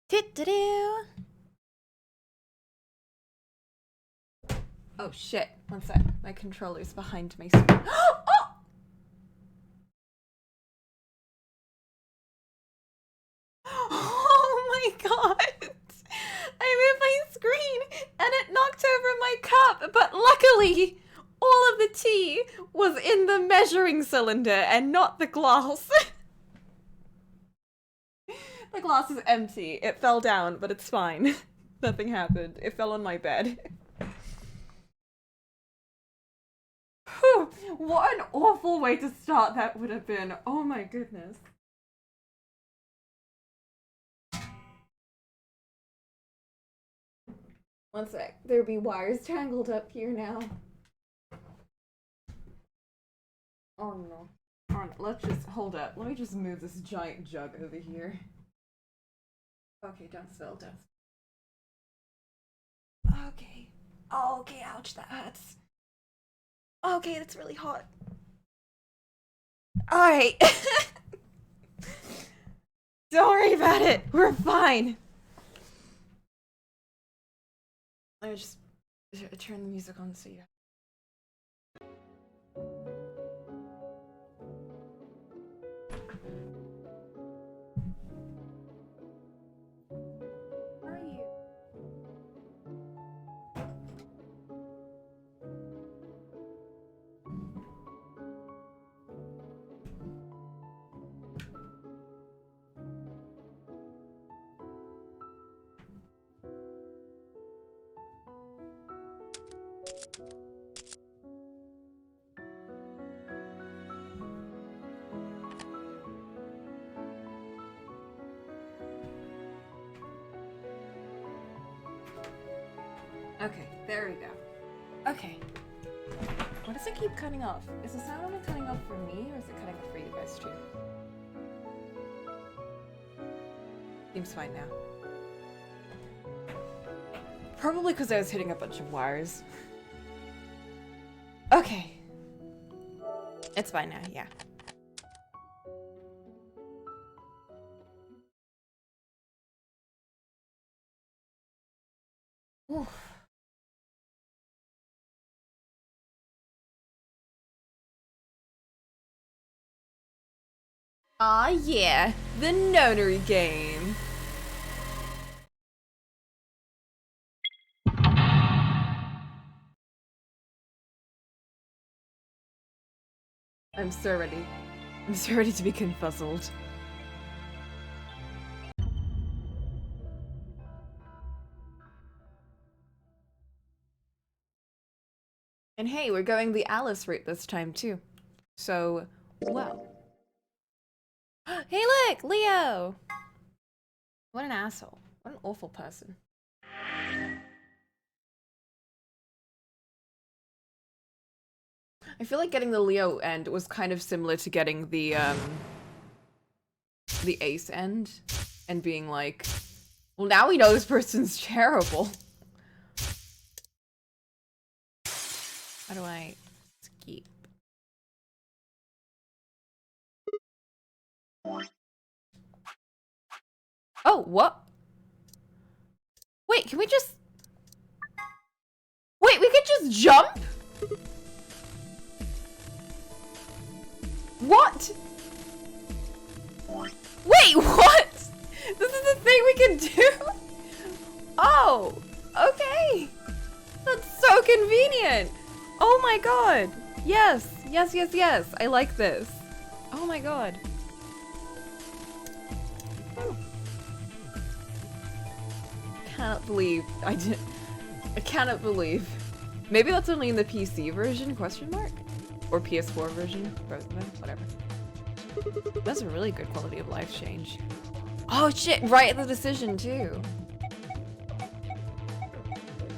Do-do-do. Oh shit, one sec. My controller's behind my screen. Oh! Oh my god! I moved my screen and it knocked over my cup, but luckily all of the tea was in the measuring cylinder and not the glass. The glass is empty. It fell down, but it's fine. Nothing happened. It fell on my bed. Whew, what an awful way to start that would have been. Oh my goodness. One sec. There'd be wires tangled up here now. Oh no. Alright, let's just hold up. Let me just move this giant jug over here. Okay, don't spill, don't spill. Okay. Oh, okay, ouch, that hurts. Okay, that's really hot. Alright. Don't worry about it. We're fine. Let me just turn the music on so you... Where are you? Okay, there we go. Okay. Why does it keep cutting off? Is the sound only cutting off for me, or is it cutting off for you guys too? Seems fine now. Probably because I was hitting a bunch of wires. Okay. It's fine now, yeah. Oof. Aw, yeah, the notary game. I'm so ready. I'm so ready to be confuzzled. And hey, we're going the Alice route this time too. So, well. Hey look, Leo! What an asshole. What an awful person. I feel like getting the Leo end was kind of similar to getting the Ace end and being like, well, now we know this person's terrible. How do I skip? Oh, what? Wait, can we just... Wait, we could just jump? What? Wait, what? This is the thing we can do? Oh, okay. That's so convenient. Oh my god. Yes, yes, yes, yes. I like this. Oh my god. Cannot believe I cannot believe. Maybe that's only in the PC version, question mark? Or PS4 version, both of them, whatever. That's a really good quality of life change. Oh shit, right at the decision too.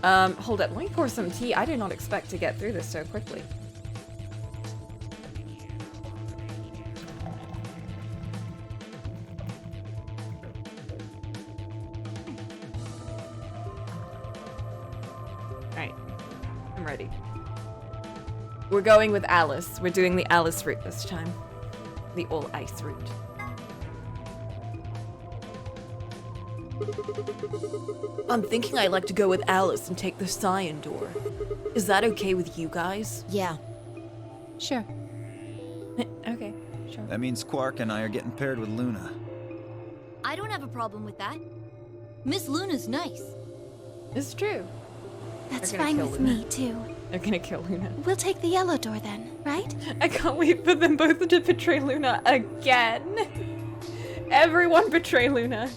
Hold up, let me pour some tea. I did not expect to get through this so quickly. Alright, I'm ready. We're going with Alice. We're doing the Alice route this time. The all ice route. I'm thinking I'd like to go with Alice and take the cyan door. Is that okay with you guys? Yeah. Sure. Okay, sure. That means Quark and I are getting paired with Luna. I don't have a problem with that. Miss Luna's nice. It's true. That's They're gonna fine kill with Luna. me, too. They're gonna kill Luna. We'll take the yellow door then, right? I can't wait for them both to betray Luna again. Everyone betray Luna.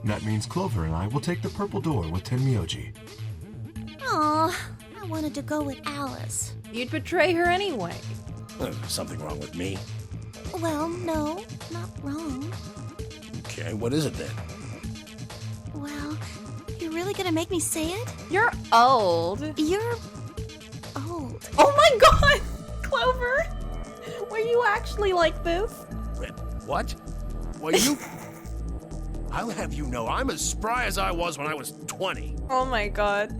That means Clover and I will take the purple door with Tenmyoji. Aw, I wanted to go with Alice. You'd betray her anyway. Something wrong with me? Well, no, not wrong. Okay, what is it then? Well, you're really gonna make me say it? You're old. You're old. Oh my god! Clover! Were you actually like this? What? Well, you... I'll have you know, I'm as spry as I was when I was 20. Oh my god.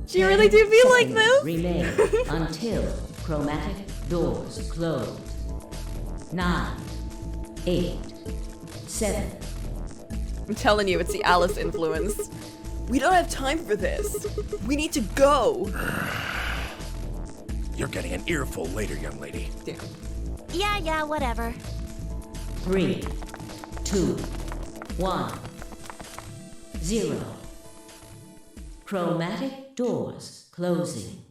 Do you really do feel like this? Remain until chromatic doors close. 9, 8, 7. I'm telling you, it's the Alice influence. We don't have time for this. We need to go. You're getting an earful later, young lady. Damn. Yeah, whatever. 3, 2, 1, 0. Chromatic doors closing.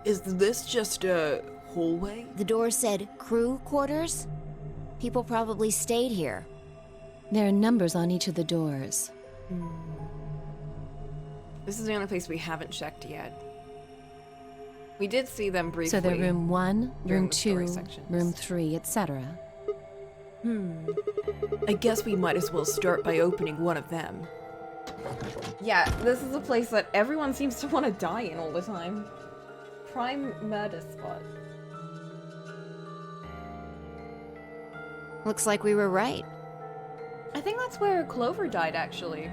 Is this just a hallway? The door said crew quarters. People probably stayed here. There are numbers on each of the doors. This is the only place we haven't checked yet. We did see them briefly. So they're room 1, during room the story 2, sections. room 3, etc. I guess we might as well start by opening one of them. Yeah, this is a place that everyone seems to want to die in all the time. Prime murder spot. Looks like we were right. I think that's where Clover died, actually.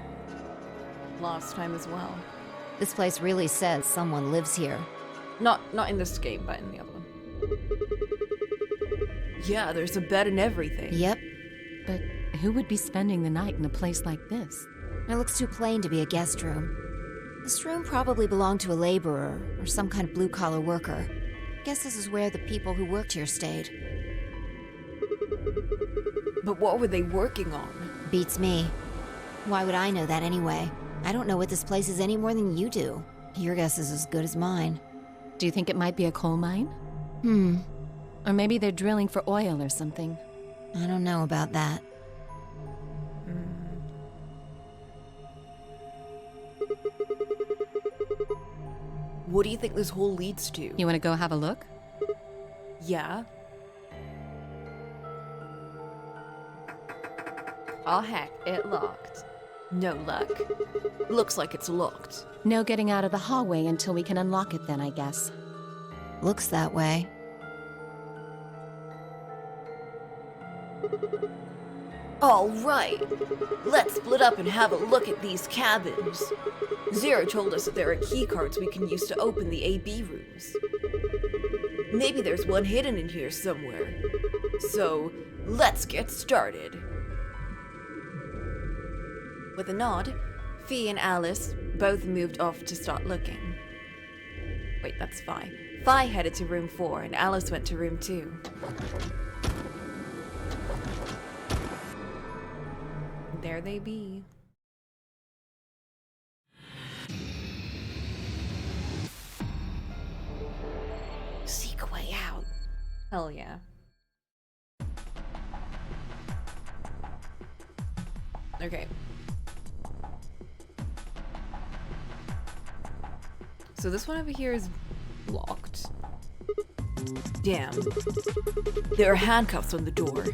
Last time as well. This place really says someone lives here. Not in this game, but in the other one. Yeah, there's a bed and everything. Yep. But who would be spending the night in a place like this? It looks too plain to be a guest room. This room probably belonged to a laborer or some kind of blue-collar worker. Guess this is where the people who worked here stayed. But what were they working on? Beats me. Why would I know that anyway? I don't know what this place is any more than you do. Your guess is as good as mine. Do you think it might be a coal mine? Or maybe they're drilling for oil or something. I don't know about that. What do you think this hall leads to? You want to go have a look? Yeah. Oh heck, it locked. No luck. Looks like it's locked. No getting out of the hallway until we can unlock it then, I guess. Looks that way. All right. Let's split up and have a look at these cabins. Zero told us that there are key cards we can use to open the AB rooms. Maybe there's one hidden in here somewhere. So, let's get started. With a nod, Fee and Alice both moved off to start looking. Wait, that's Fi. Fi headed to room 4 and Alice went to room 2. There they be. Seek a way out. Hell yeah. Okay. So this one over here is locked. Damn. There are handcuffs on the door.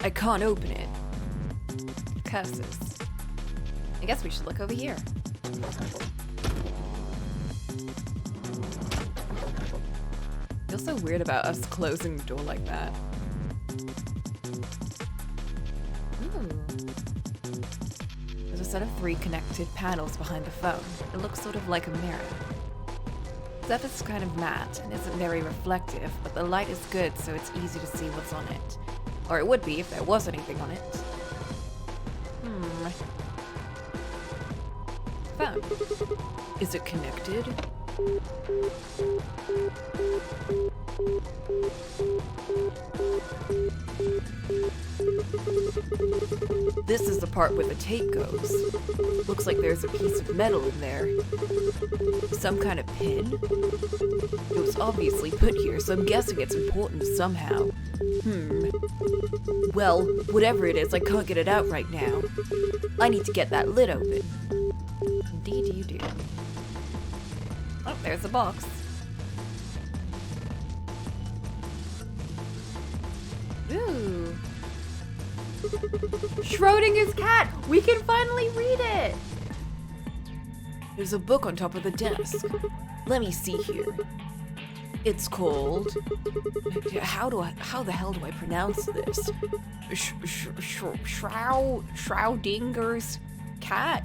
I can't open it. Curses. I guess we should look over here. Feels so weird about us closing the door like that. Ooh. There's a set of 3 connected panels behind the phone. It looks sort of like a mirror. The surface is kind of matte and isn't very reflective, but the light is good, so it's easy to see what's on it. Or it would be if there was anything on it. Phone. Is it connected? This is the part where the tape goes. Looks like there's a piece of metal in there. Some kind of pin? It was obviously put here, so I'm guessing it's important somehow. Well, whatever it is, I can't get it out right now. I need to get that lid open. Indeed you do. Oh, there's the box. Ooh. Schrodinger's cat! We can finally read it! There's a book on top of the desk. Let me see here. It's called... How the hell do I pronounce this? Schrodinger's cat?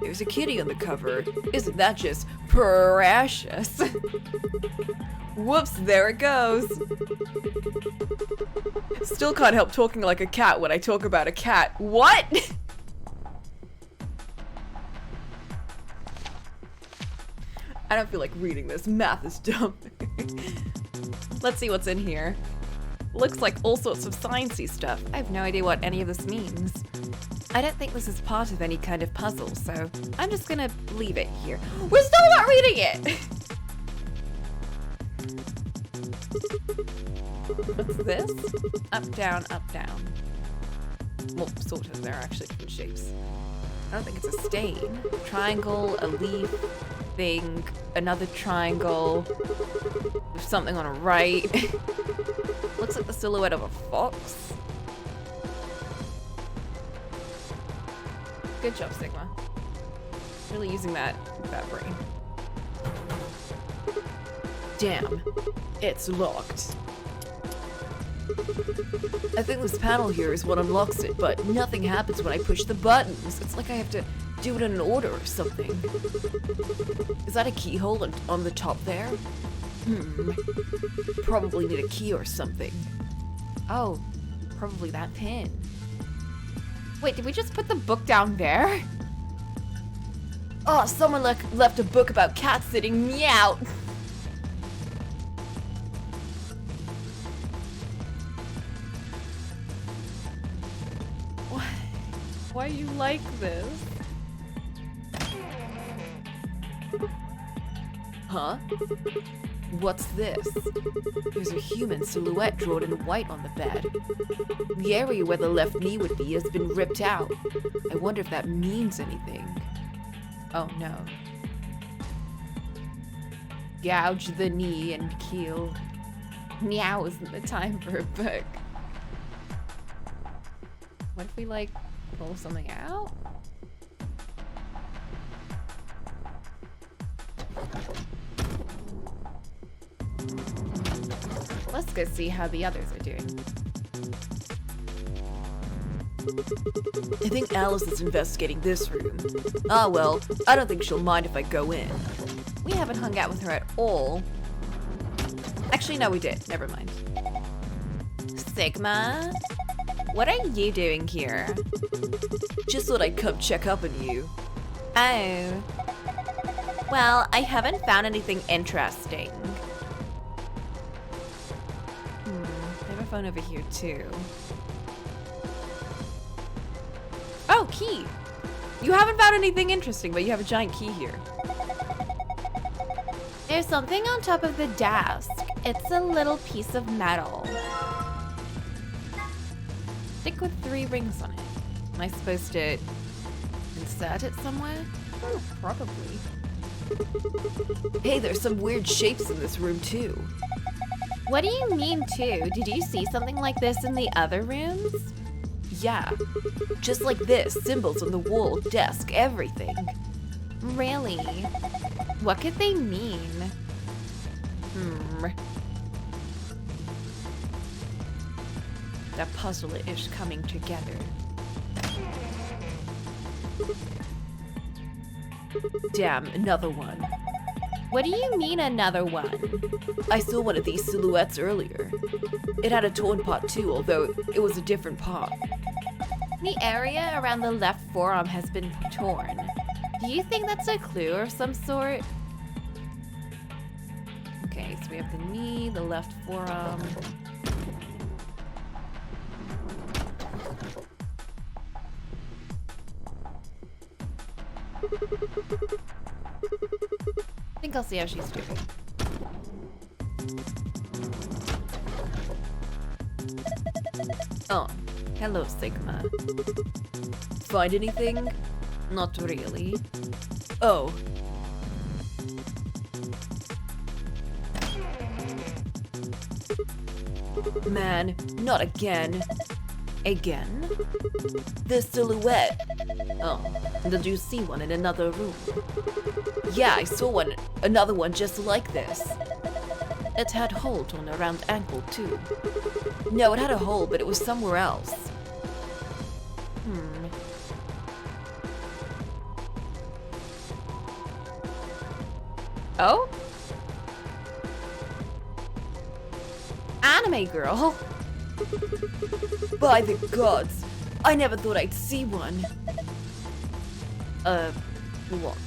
There's a kitty on the cover. Isn't that just precious? Whoops, there it goes. Still can't help talking like a cat when I talk about a cat. What? I don't feel like reading this. Math is dumb. Let's see what's in here. Looks like all sorts of sciencey stuff. I have no idea what any of this means. I don't think this is part of any kind of puzzle, so I'm just gonna leave it here. We're still not reading it! What's this? Up, down, up, down. Well, sort of. They're actually different shapes. I don't think it's a stain. Triangle, a leaf, thing, another triangle, with something on a right. Looks like the silhouette of a fox. Good job, Sigma. Really using that brain. Damn, it's locked. I think this panel here is what unlocks it, but nothing happens when I push the buttons. It's like I have to do it in an order or something. Is that a keyhole on the top there? Probably need a key or something. Oh, probably that pin. Wait, did we just put the book down there? Oh, someone left a book about cat sitting. Meow. Why you like this? Huh? What's this? There's a human silhouette drawn in white on the bed. The area where the left knee would be has been ripped out. I wonder if that means anything. Oh no. Gouge the knee and keel. Meow isn't the time for a book. What if we like pull something out? Let's go see how the others are doing. I think Alice is investigating this room. Ah well, I don't think she'll mind if I go in. We haven't hung out with her at all. Actually, no, we did. Never mind. Sigma? What are you doing here? Just thought I'd come check up on you. Oh. Well, I haven't found anything interesting. I have a phone over here too. Oh, key! You haven't found anything interesting, but you have a giant key here. There's something on top of the desk. It's a little piece of metal. Stick with 3 rings on it. Am I supposed to insert it somewhere? Oh, probably. Hey, there's some weird shapes in this room too. What do you mean too? Did you see something like this in the other rooms? Yeah, just like this, symbols on the wall, desk, everything. Really? What could they mean? That puzzle is coming together. Damn, another one. What do you mean another one? I saw one of these silhouettes earlier. It had a torn part too, although it was a different part. The area around the left forearm has been torn. Do you think that's a clue of some sort? Okay, so we have the knee, the left forearm. I think I'll see how she's doing. Oh, hello, Sigma. Find anything? Not really. Oh. Man, not again. Again? The silhouette. Oh, did you see one in another room? Yeah, I saw one, another one just like this. It had hole torn around ankle too. No, it had a hole, but it was somewhere else. Oh? Anime girl? By the gods, I never thought I'd see one. What?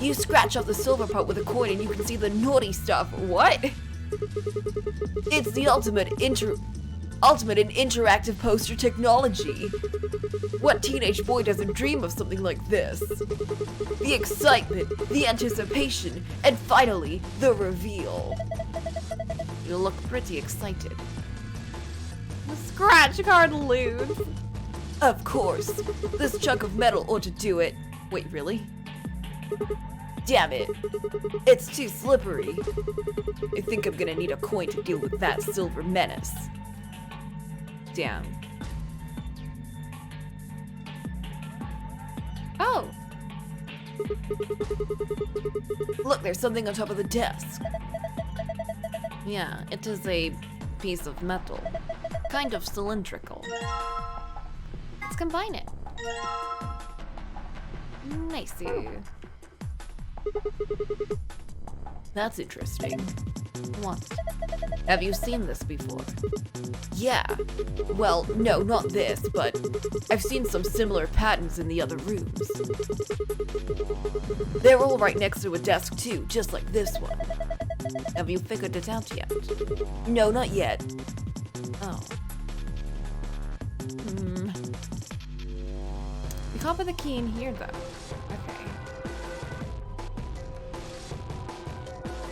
You scratch off the silver part with a coin and you can see the naughty stuff. What? It's the ultimate in interactive poster technology. What teenage boy doesn't dream of something like this? The excitement, the anticipation, and finally, the reveal. You look pretty excited. The scratch card lose. Of course. This chunk of metal ought to do it. Wait, really? Damn it. It's too slippery. I think I'm gonna need a coin to deal with that silver menace. Damn. Oh. Look, there's something on top of the desk. Yeah, it is a piece of metal. Kind of cylindrical. Let's combine it. Nicey. That's interesting. What? Have you seen this before? Yeah. Well, no, not this, but I've seen some similar patterns in the other rooms. They're all right next to a desk too, just like this one. Have you figured it out yet? No, not yet. Oh. We can't put the key in here though. Okay.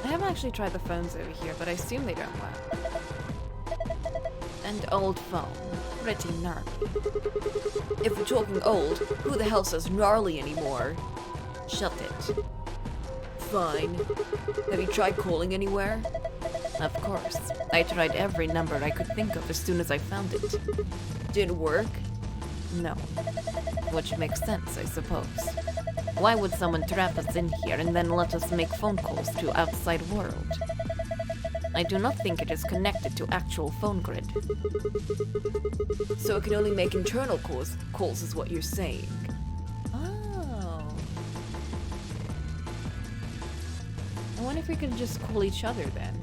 I haven't actually tried the phones over here, but I assume they don't work. An old phone. Pretty gnarly. If we're talking old, who the hell says gnarly anymore? Shut it. Fine. Have you tried calling anywhere? Of course. I tried every number I could think of as soon as I found it. Didn't work? No. Which makes sense, I suppose. Why would someone trap us in here and then let us make phone calls to outside world? I do not think it is connected to actual phone grid. So it can only make internal calls is what you're saying. Oh. I wonder if we could just call each other then.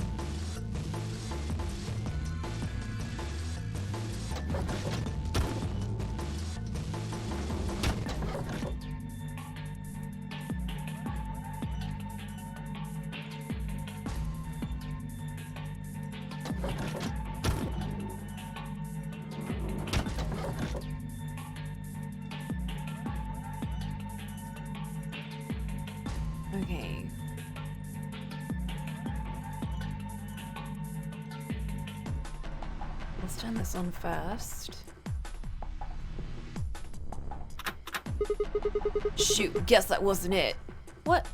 Okay. Let's turn this on first. Shoot, guess that wasn't it. What?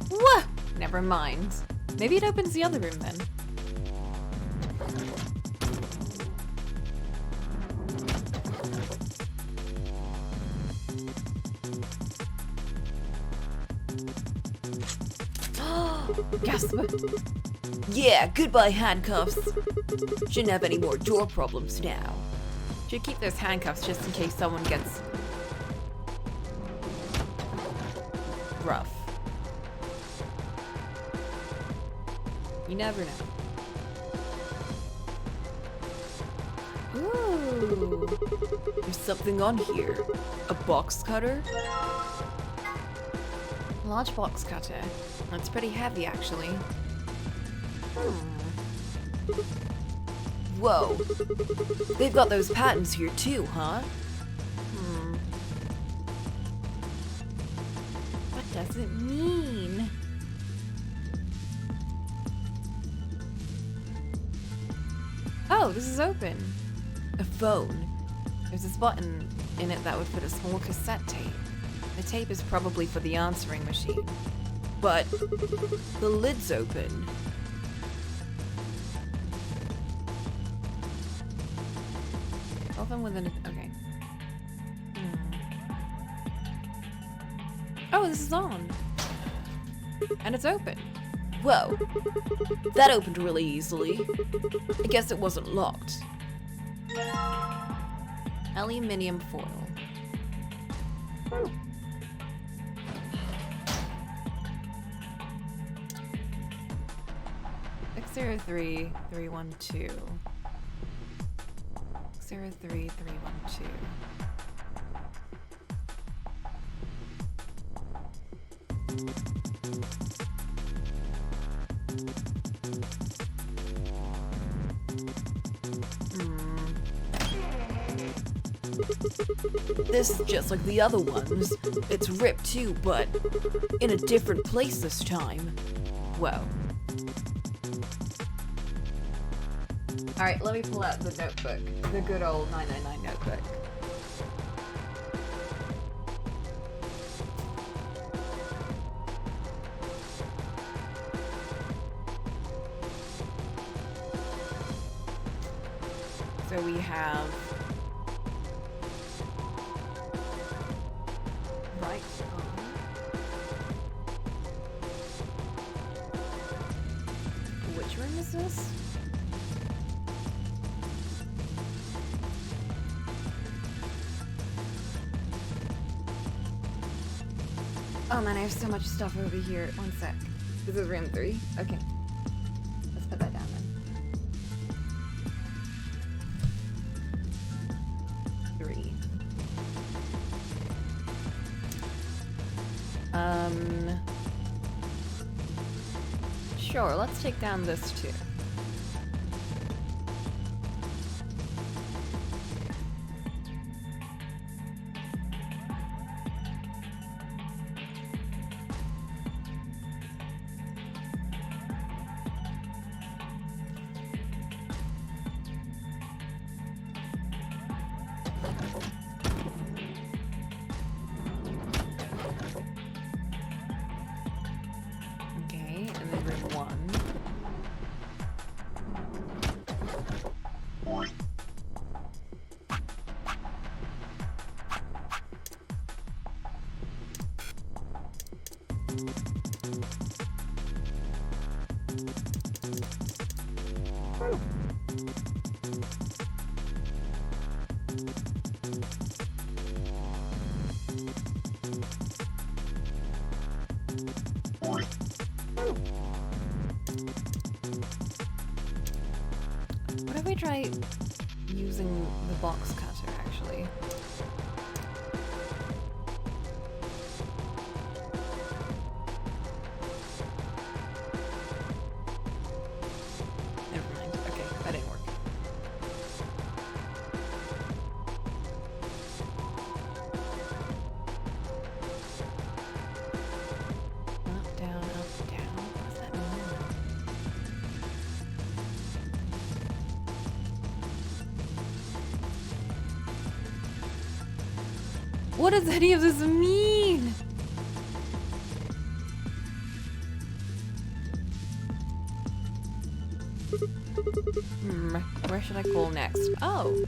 What? Never mind. Maybe it opens the other room then. Gasp. Yeah, goodbye handcuffs. Shouldn't have any more door problems now. Should keep those handcuffs just in case someone gets rough. You never know. Ooh, there's something on here. A box cutter? Large box cutter. That's pretty heavy, actually. Whoa. They've got those patents here too, huh? What does it mean? Oh, this is open. A phone. There's this button in it that would fit a small cassette tape. The tape is probably for the answering machine. But the lid's open. Often within a... okay. Oh, this is on. And it's open. Whoa. That opened really easily. I guess it wasn't locked. Aluminium foil. 603-312. 603-312. This is just like the other ones. It's ripped too, but in a different place this time. Whoa. Alright, let me pull out the notebook. The good old 999 notebook. So we have... right on. Which room is this? Oh man, I have so much stuff over here. One sec. This is room 3? Okay. Let's put that down then. 3. Sure, let's take down this too. What if we try using the box cutter, actually? Never mind. Okay, that didn't work. Up, down, up, down. What does that mean? What does any of this mean? Where should I call next? Oh.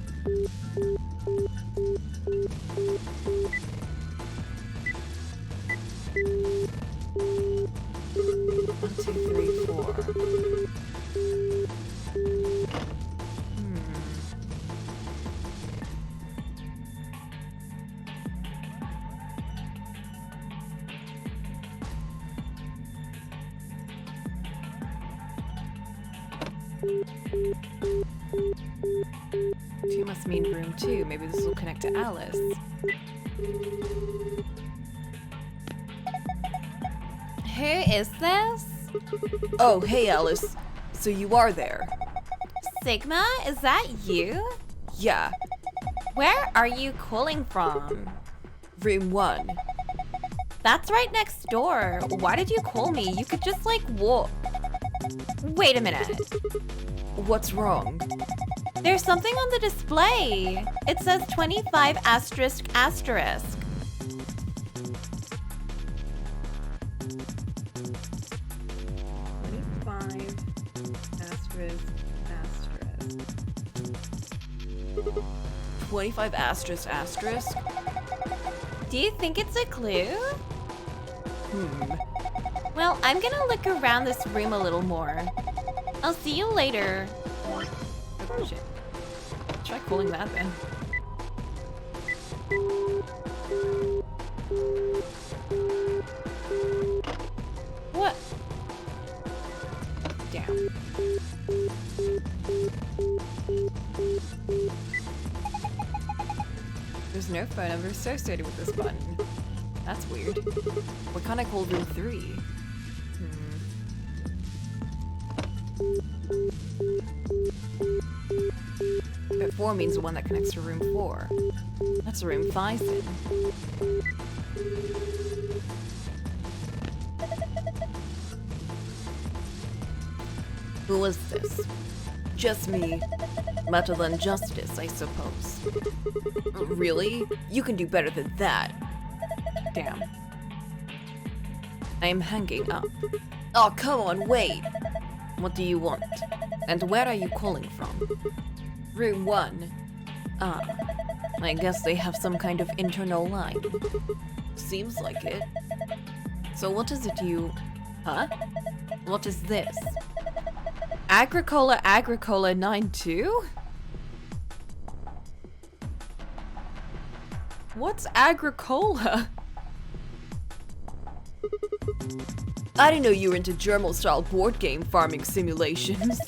1, 2, 3, 4. Two must mean room 2. Maybe this will connect to Alice. Who is this? Oh, hey Alice. So you are there. Sigma, is that you? Yeah, Where are you calling from? room 1. That's right next door. Why did you call me? You could just like walk. Wait a minute. What's wrong? There's something on the display. It says 25 asterisk asterisk. Asterisk, asterisk. 25 asterisk, asterisk? Do you think it's a clue? Well, I'm gonna look around this room a little more. I'll see you later. Oh shit. Try calling that then. What? Damn. There's no phone number associated with this button. That's weird. What kind of call room 3? But 4 means the one that connects to room 4. That's room 5 then. Who is this? Just me. Better than justice, I suppose. Really? You can do better than that. Damn. I am hanging up. Oh, come on, wait! What do you want? And where are you calling from? Room 1. Ah, I guess they have some kind of internal line. Seems like it. So what is it you... Huh? What is this? Agricola 92? What's Agricola? I didn't know you were into Germal-style board game farming simulations.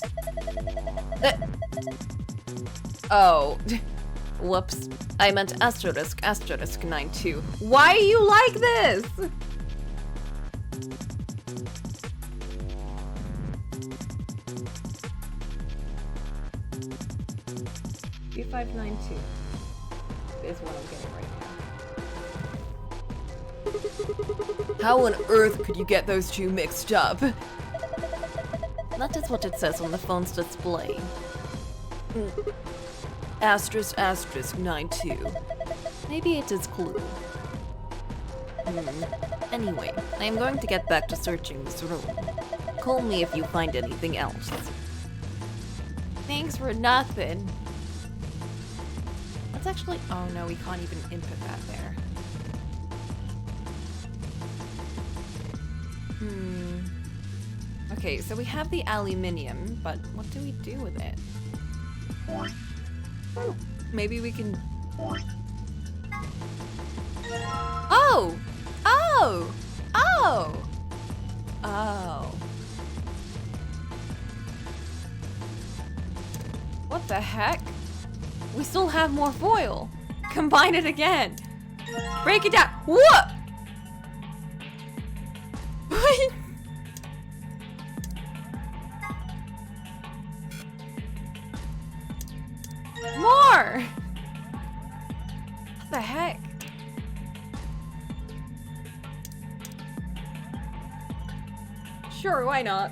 Oh. Whoops. I meant asterisk 92. Why are you like this? U592 is what I'm getting right now. How on earth could you get those two mixed up? That is what it says on the phone's display. Asterisk 92. Maybe it is clue. Anyway, I am going to get back to searching this room. Call me if you find anything else. Thanks for nothing. Let's actually... Oh no, we can't even input that there. Okay, so we have the aluminium, but what do we do with it? Maybe we can... Oh! Oh! Oh! Oh. What the heck? We still have more foil. Combine it again. Break it down. What? What? More. What the heck? Sure, why not?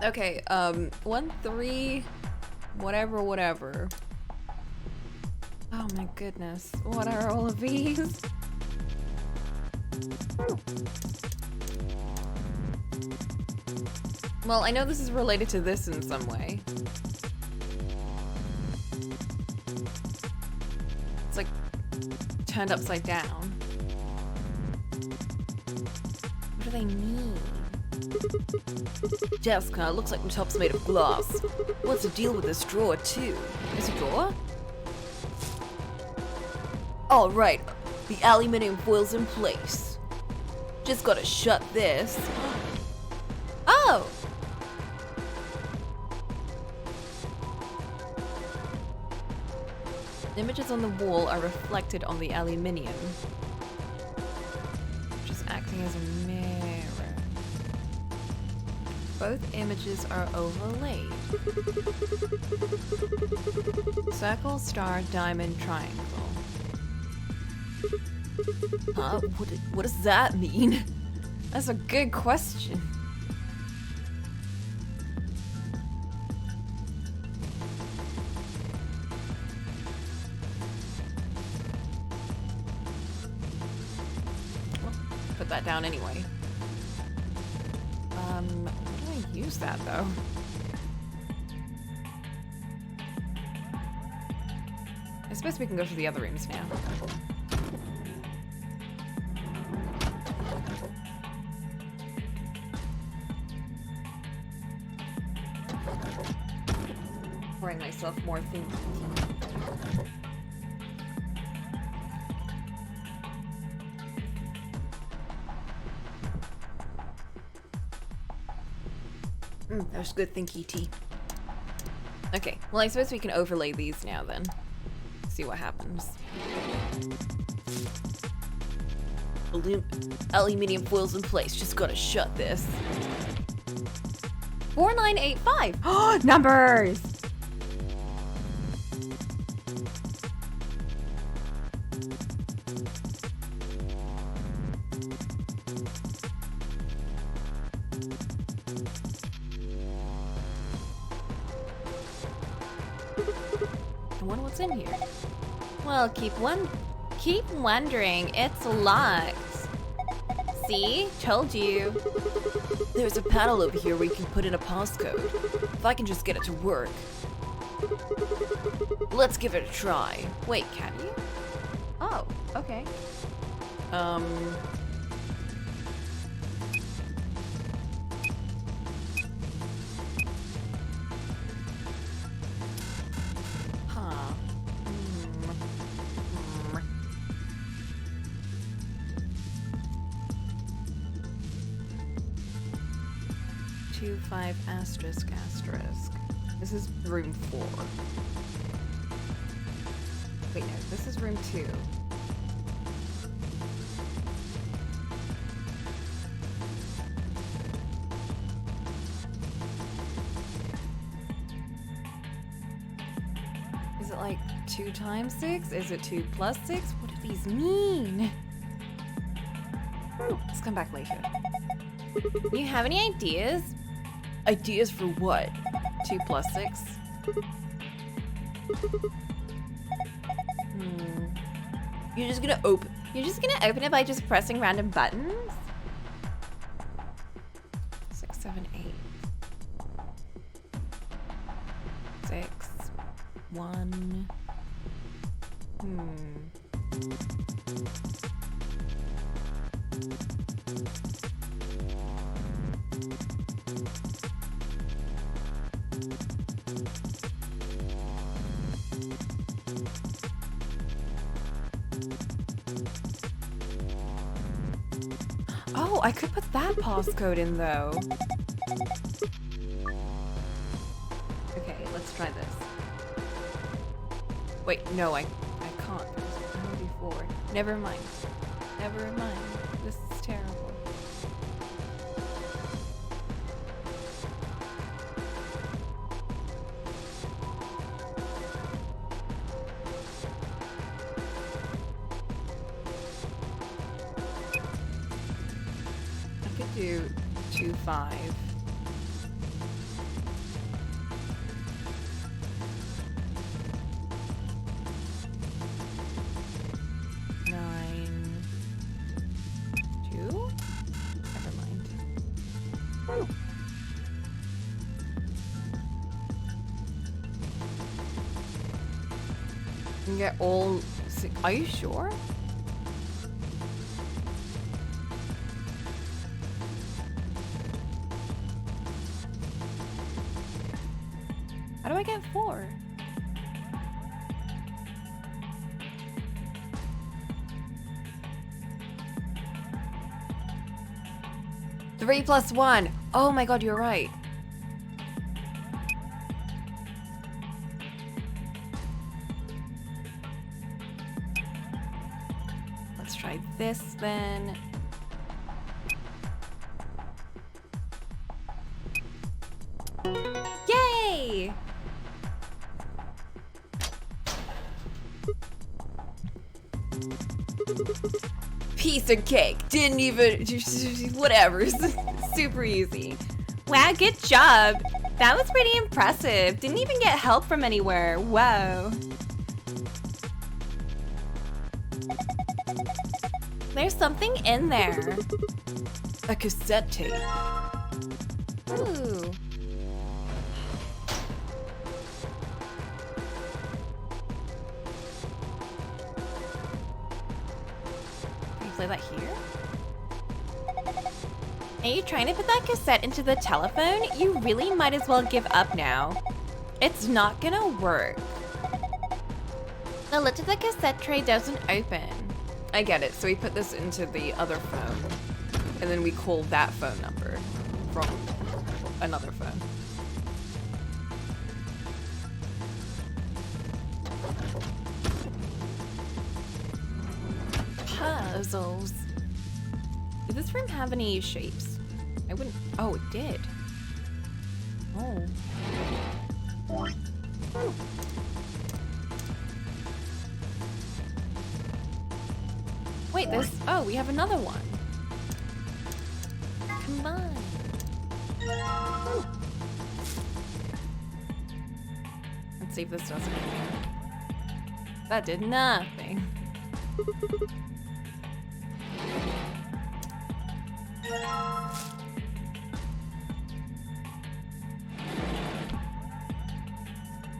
Okay, 1, 3, whatever. Oh my goodness, what are all of these? Well, I know this is related to this in some way. It's like turned upside down. What do they mean? Jessica, looks like the top's made of glass. What's the deal with this drawer, too? Is it a drawer? Oh, right. The aluminium foil's in place. Just gotta shut this. Oh! Images on the wall are reflected on the aluminium, just acting as a mirror. Both images are overlaid. Circle, star, diamond, triangle. What does that mean? That's a good question. Put that down anyway. How do I use that though? I suppose we can go to the other rooms now. Pouring myself more thinking tea. There's good thinky tea. Okay, well I suppose we can overlay these now then. See what happens. Aluminium foil's in place, just gotta shut this. 4985! Oh, numbers! I wonder what's in here. Well, keep wondering. It's locked. See? Told you. There's a panel over here where you can put in a passcode. If I can just get it to work. Let's give it a try. Wait, can you? Oh, okay. Huh. 25 asterisk asterisk. This is room 4. Wait, no, this is room 2. Is it like 2 times 6? Is it 2 plus 6? What do these mean? Let's come back later. Do you have any ideas? Ideas for what? 2 plus 6? You're just gonna open it by just pressing random buttons? 6, 7, 8. 6. 1. Oh, I could put that passcode in though. Okay, let's try this. Wait, no, I can't. I'm already forward. Never mind. Never mind. This is terrible. I could do 2, 5. Get all 6. Are you sure? How do I get 4? Three plus 1. Oh my god, you're right. Let's try this then. Yay! Piece of cake. Didn't even... Whatever. Super easy. Wow, good job. That was pretty impressive. Didn't even get help from anywhere. Whoa. There's something in there. A cassette tape. Ooh. Can you play that here? Are you trying to put that cassette into the telephone? You really might as well give up now. It's not gonna work. The lid to the cassette tray doesn't open. I get it. So we put this into the other phone. And then we call that phone number from another phone. Puzzles. Did this room have any shapes? I wouldn't. Oh, it did. Oh. Wait, this. Oh, we have another one. Come on. Let's see if this does anything. That did nothing.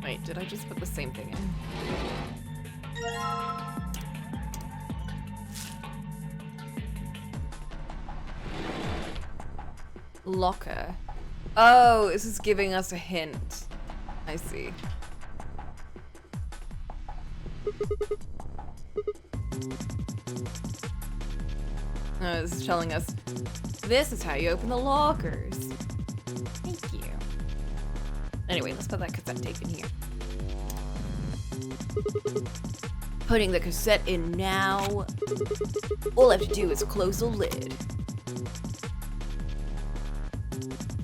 Wait, did I just put the same thing in? Locker. Oh, this is giving us a hint. I see. This is telling us this is how you open the lockers. Thank you. Anyway, let's put that cassette tape in here. Putting the cassette in now. All I have to do is close the lid.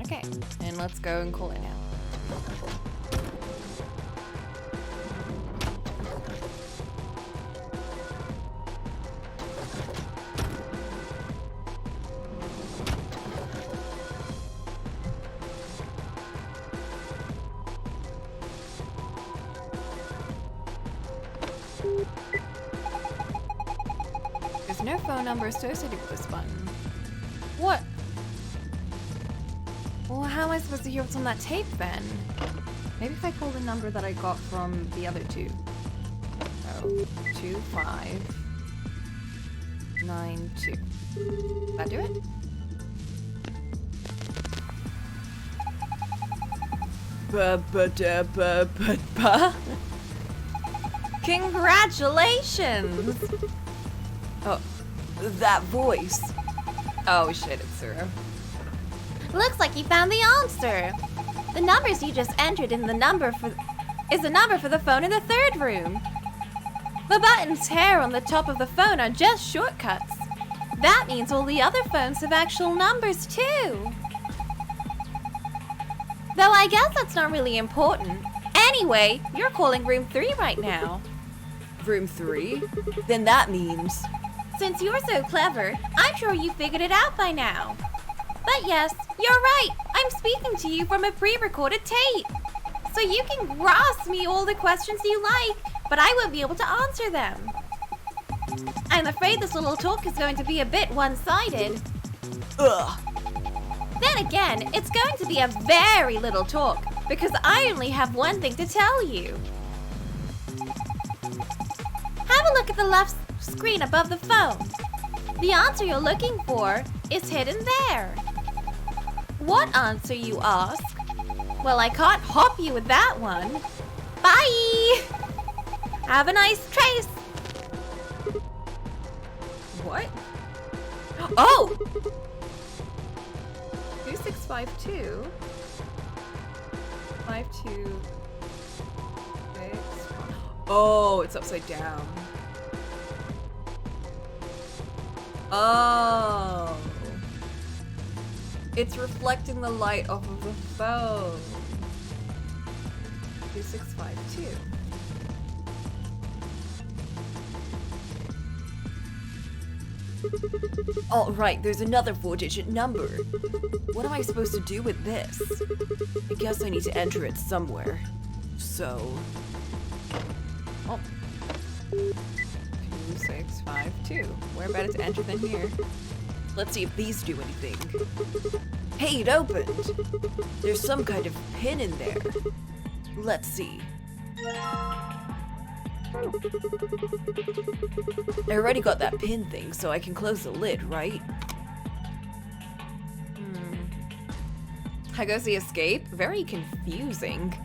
Okay, and let's go and call it now. There's no phone number associated with this button. What? Well, how am I supposed to hear what's on that tape then? Maybe if I call the number that I got from the other two. Oh, 2592. That do it? Ba-ba-da-ba-ba-ba. Congratulations! Oh, that voice. Oh shit, it's Zero. Looks like you found the answer. The numbers you just entered in the number for is the number for the phone in the third room. The buttons here on the top of the phone are just shortcuts. That means all the other phones have actual numbers too. Though I guess that's not really important. Anyway, you're calling room 3 right now. Room 3? Then that means... Since you're so clever, I'm sure you figured it out by now. But yes, you're right. I'm speaking to you from a pre-recorded tape. So you can ask me all the questions you like, but I won't be able to answer them. I'm afraid this little talk is going to be a bit one-sided. Ugh. Then again, it's going to be a very little talk, because I only have one thing to tell you. Have a look at the left screen above the phone. The answer you're looking for is hidden there. What answer, you ask? Well, I can't hop you with that one. Bye! Have a nice trace. What? Oh! 2652. 526. Oh, it's upside down. Oh. It's reflecting the light off of the phone. 2652. Oh, right, there's another 4-digit number. What am I supposed to do with this? I guess I need to enter it somewhere. So... Oh. 2652. Where better to enter than here? Let's see if these do anything. Hey, it opened! There's some kind of pin in there. Let's see. I already got that pin thing, so I can close the lid, right? How goes the escape? Very confusing.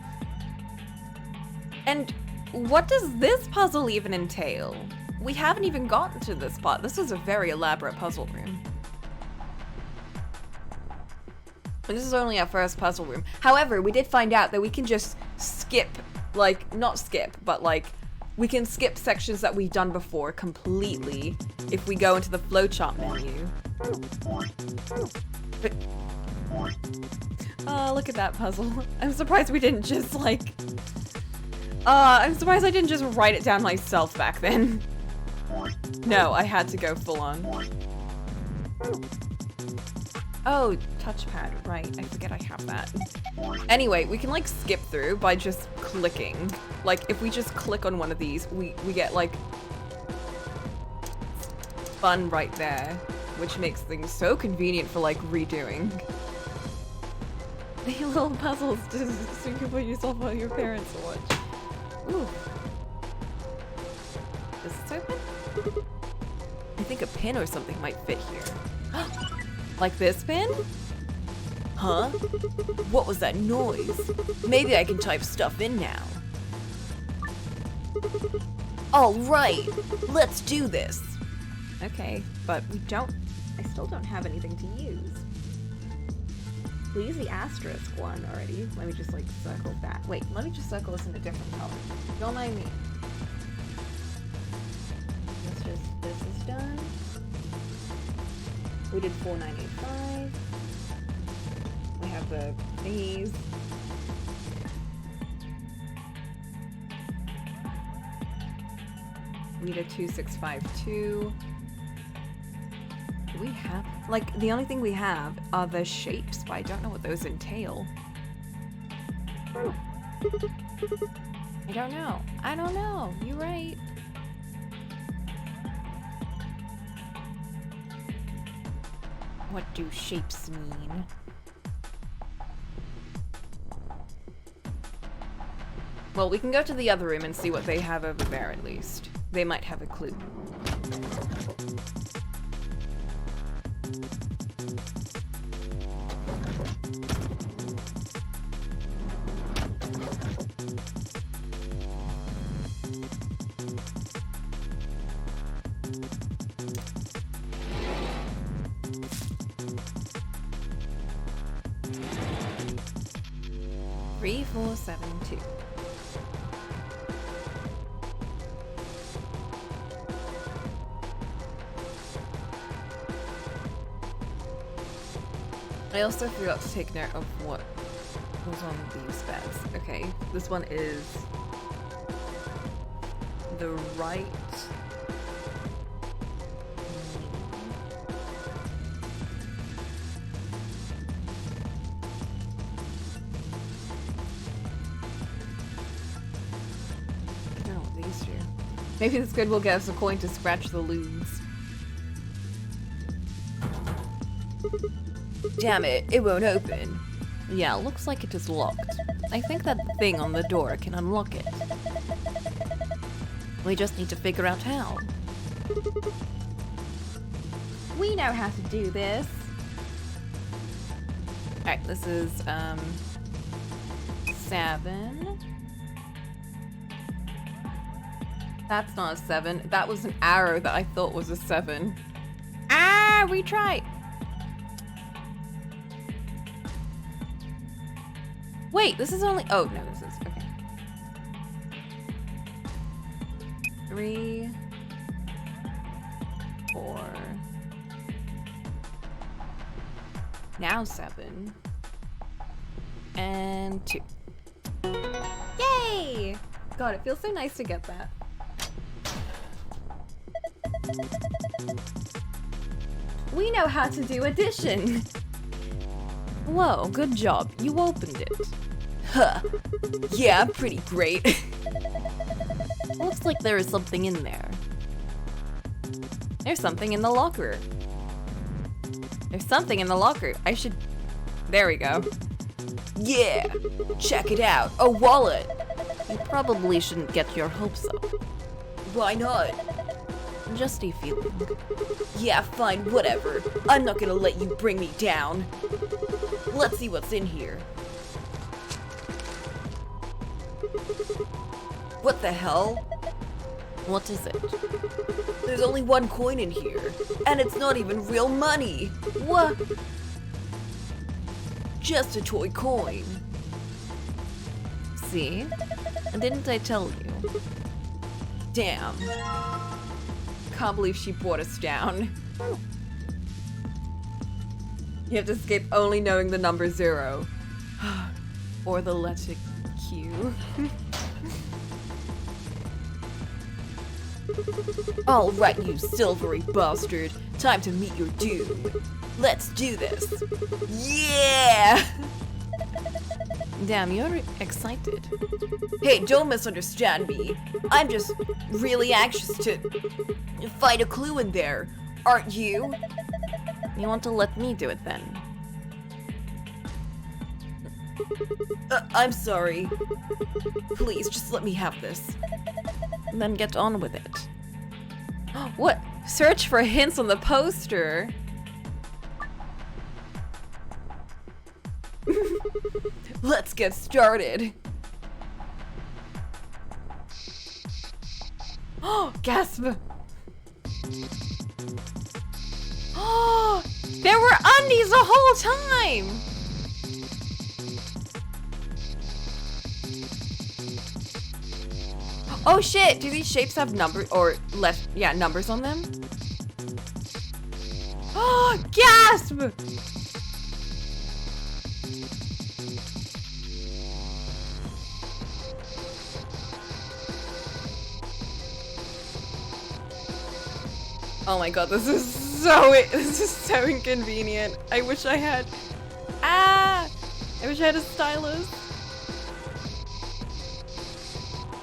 And what does this puzzle even entail? We haven't even gotten to this part. This is a very elaborate puzzle room. This is only our first puzzle room. However, we did find out that we can just skip, like, not skip, but like, we can skip sections that we've done before completely if we go into the flowchart menu. But, oh, look at that puzzle. I'm surprised we didn't just like... I'm surprised I didn't just write it down myself back then. No, I had to go full on. Oh, touchpad, right. I forget I have that. Anyway, we can like skip through by just clicking. Like, if we just click on one of these, we get like fun right there, which makes things so convenient for like redoing. The little puzzles just so you can put yourself on your parents' watch. Ooh. Is this open? I think a pin or something might fit here. Like this pin? Huh? What was that noise? Maybe I can type stuff in now. All right, let's do this. Okay, but I still don't have anything to use. We use the asterisk one already. Let me just like circle that. Wait, let me just circle this in a different color. Don't mind me. This is done. We did 4985. We have the thingies. We did 2652. Do we have, like, the only thing we have are the shapes, but I don't know what those entail. I don't know. I don't know. You're right. What do shapes mean? Well, we can go to the other room and see what they have over there at least. They might have a clue. Three, 4, 7, 2. I also forgot to take note of what was on these beds. Okay, this one is the right. I don't know what these do. Maybe this grid will get us a coin to scratch the loons. Damn it, it won't open. Yeah, looks like it is locked. I think that thing on the door can unlock it. We just need to figure out how. We know how to do this. Alright, this is, 7. That's not a 7. That was an arrow that I thought was a 7. Ah, retry. Wait, this is only. Oh no, this is okay. 3, 4. Now 7. And 2. Yay! God, it feels so nice to get that. We know how to do addition! Whoa, good job. You opened it. Huh. Yeah, pretty great. Looks like there is something in there. There's something in the locker. There's something in the locker. I should... There we go. Yeah! Check it out. A wallet! You probably shouldn't get your hopes up. Why not? Just a feeling. Yeah, fine, whatever. I'm not gonna let you bring me down. Let's see what's in here. What the hell? What is it? There's only 1 coin in here, and it's not even real money. What? Just a toy coin. See? Didn't I tell you? Damn. Can't believe she brought us down. You have to escape only knowing the number 0. Or the letter Q. Alright, you silvery bastard. Time to meet your doom. Let's do this. Yeah! Damn, you're excited. Hey, don't misunderstand me. I'm just really anxious to find a clue in there. Aren't you? You want to let me do it then? I'm sorry. Please, just let me have this. Then get on with it. What? Search for hints on the poster. Let's get started. Oh, gasp. Oh, there were undies the whole time. Oh shit, do these shapes have numbers or numbers on them? Oh, gasp! Oh my god, this is so inconvenient. I wish I had I wish I had a stylus.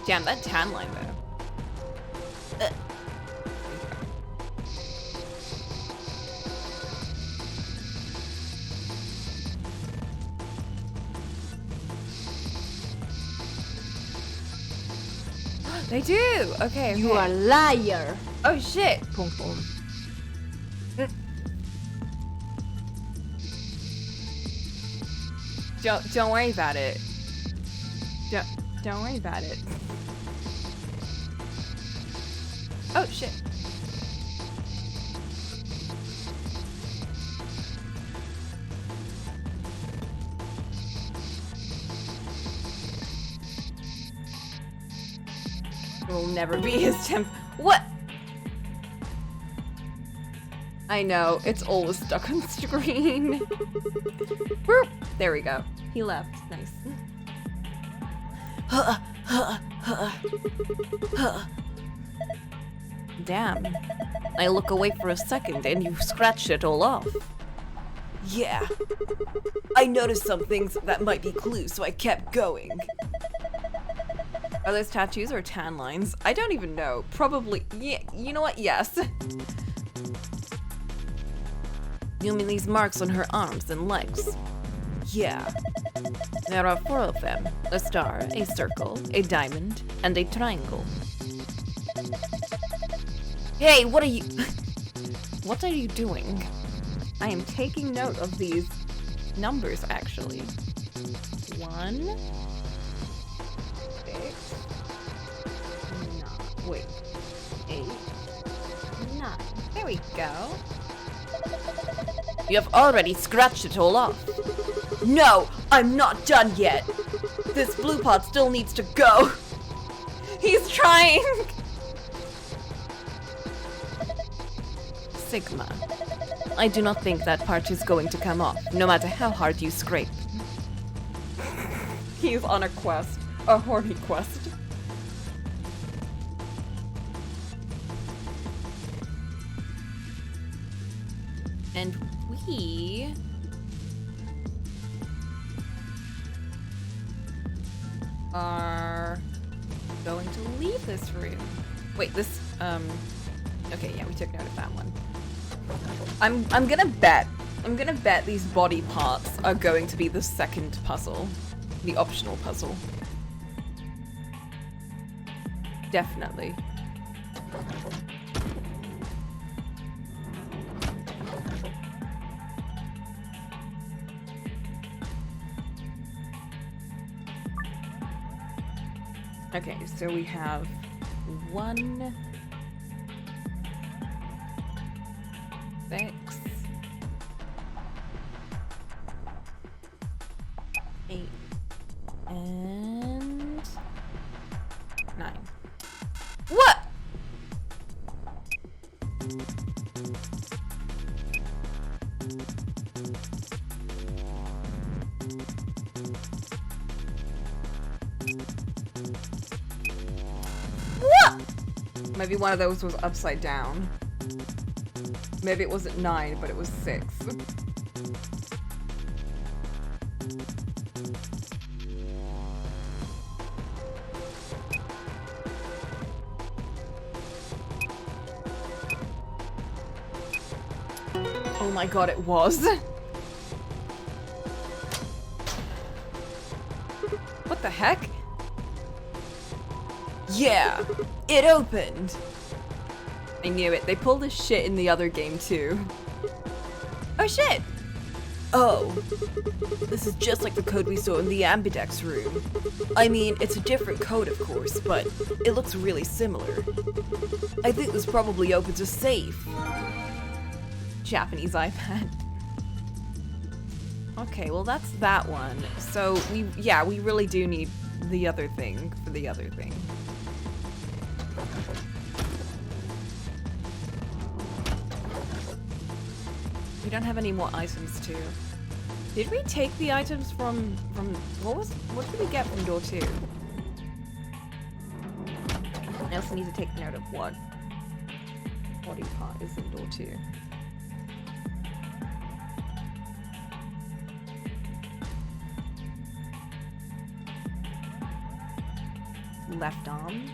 Damn, that tan line though. They do! Okay. You are a liar! Oh shit! Pum pum. Don't worry about it. Don't worry about it. Oh shit. Will never be his temp. What? I know, it's always stuck on screen. Boop. There we go. He left. Nice. Damn. I look away for a second and you scratched it all off. Yeah. I noticed some things that might be clues, so I kept going. Are those tattoos or tan lines? I don't even know. Probably. Yeah, you know what? Yes. You mean these marks on her arms and legs? Yeah. There are 4 of them. A star, a circle, a diamond, and a triangle. Hey, what are you... What are you doing? I am taking note of these numbers, actually. 1, 9. Wait. 8. 9. There we go. You have already scratched it all off. No, I'm not done yet. This blue pot still needs to go. He's trying. Sigma. I do not think that part is going to come off, no matter how hard you scrape. He's on a quest. A horny quest. And we... are going to leave this room. Wait, this, okay, yeah, we took note of that one. I'm gonna bet these body parts are going to be the second puzzle. The optional puzzle. Definitely. Okay, so we have 1, 6, 8, and 9. What? Maybe one of those was upside down. Maybe it wasn't 9, but it was 6. Oh my god, it was. What the heck? Yeah, it opened. I knew it. They pulled this shit in the other game too. Oh shit! Oh, this is just like the code we saw in the Ambidex room. I mean, it's a different code of course, but it looks really similar. I think this probably opens a safe. Japanese iPad. Okay, well that's that one. So we really do need the other thing for the other thing. We don't have any more items too. Did we take the items from what did we get from door 2? I also need to take note of what body part is in door 2. Left arm.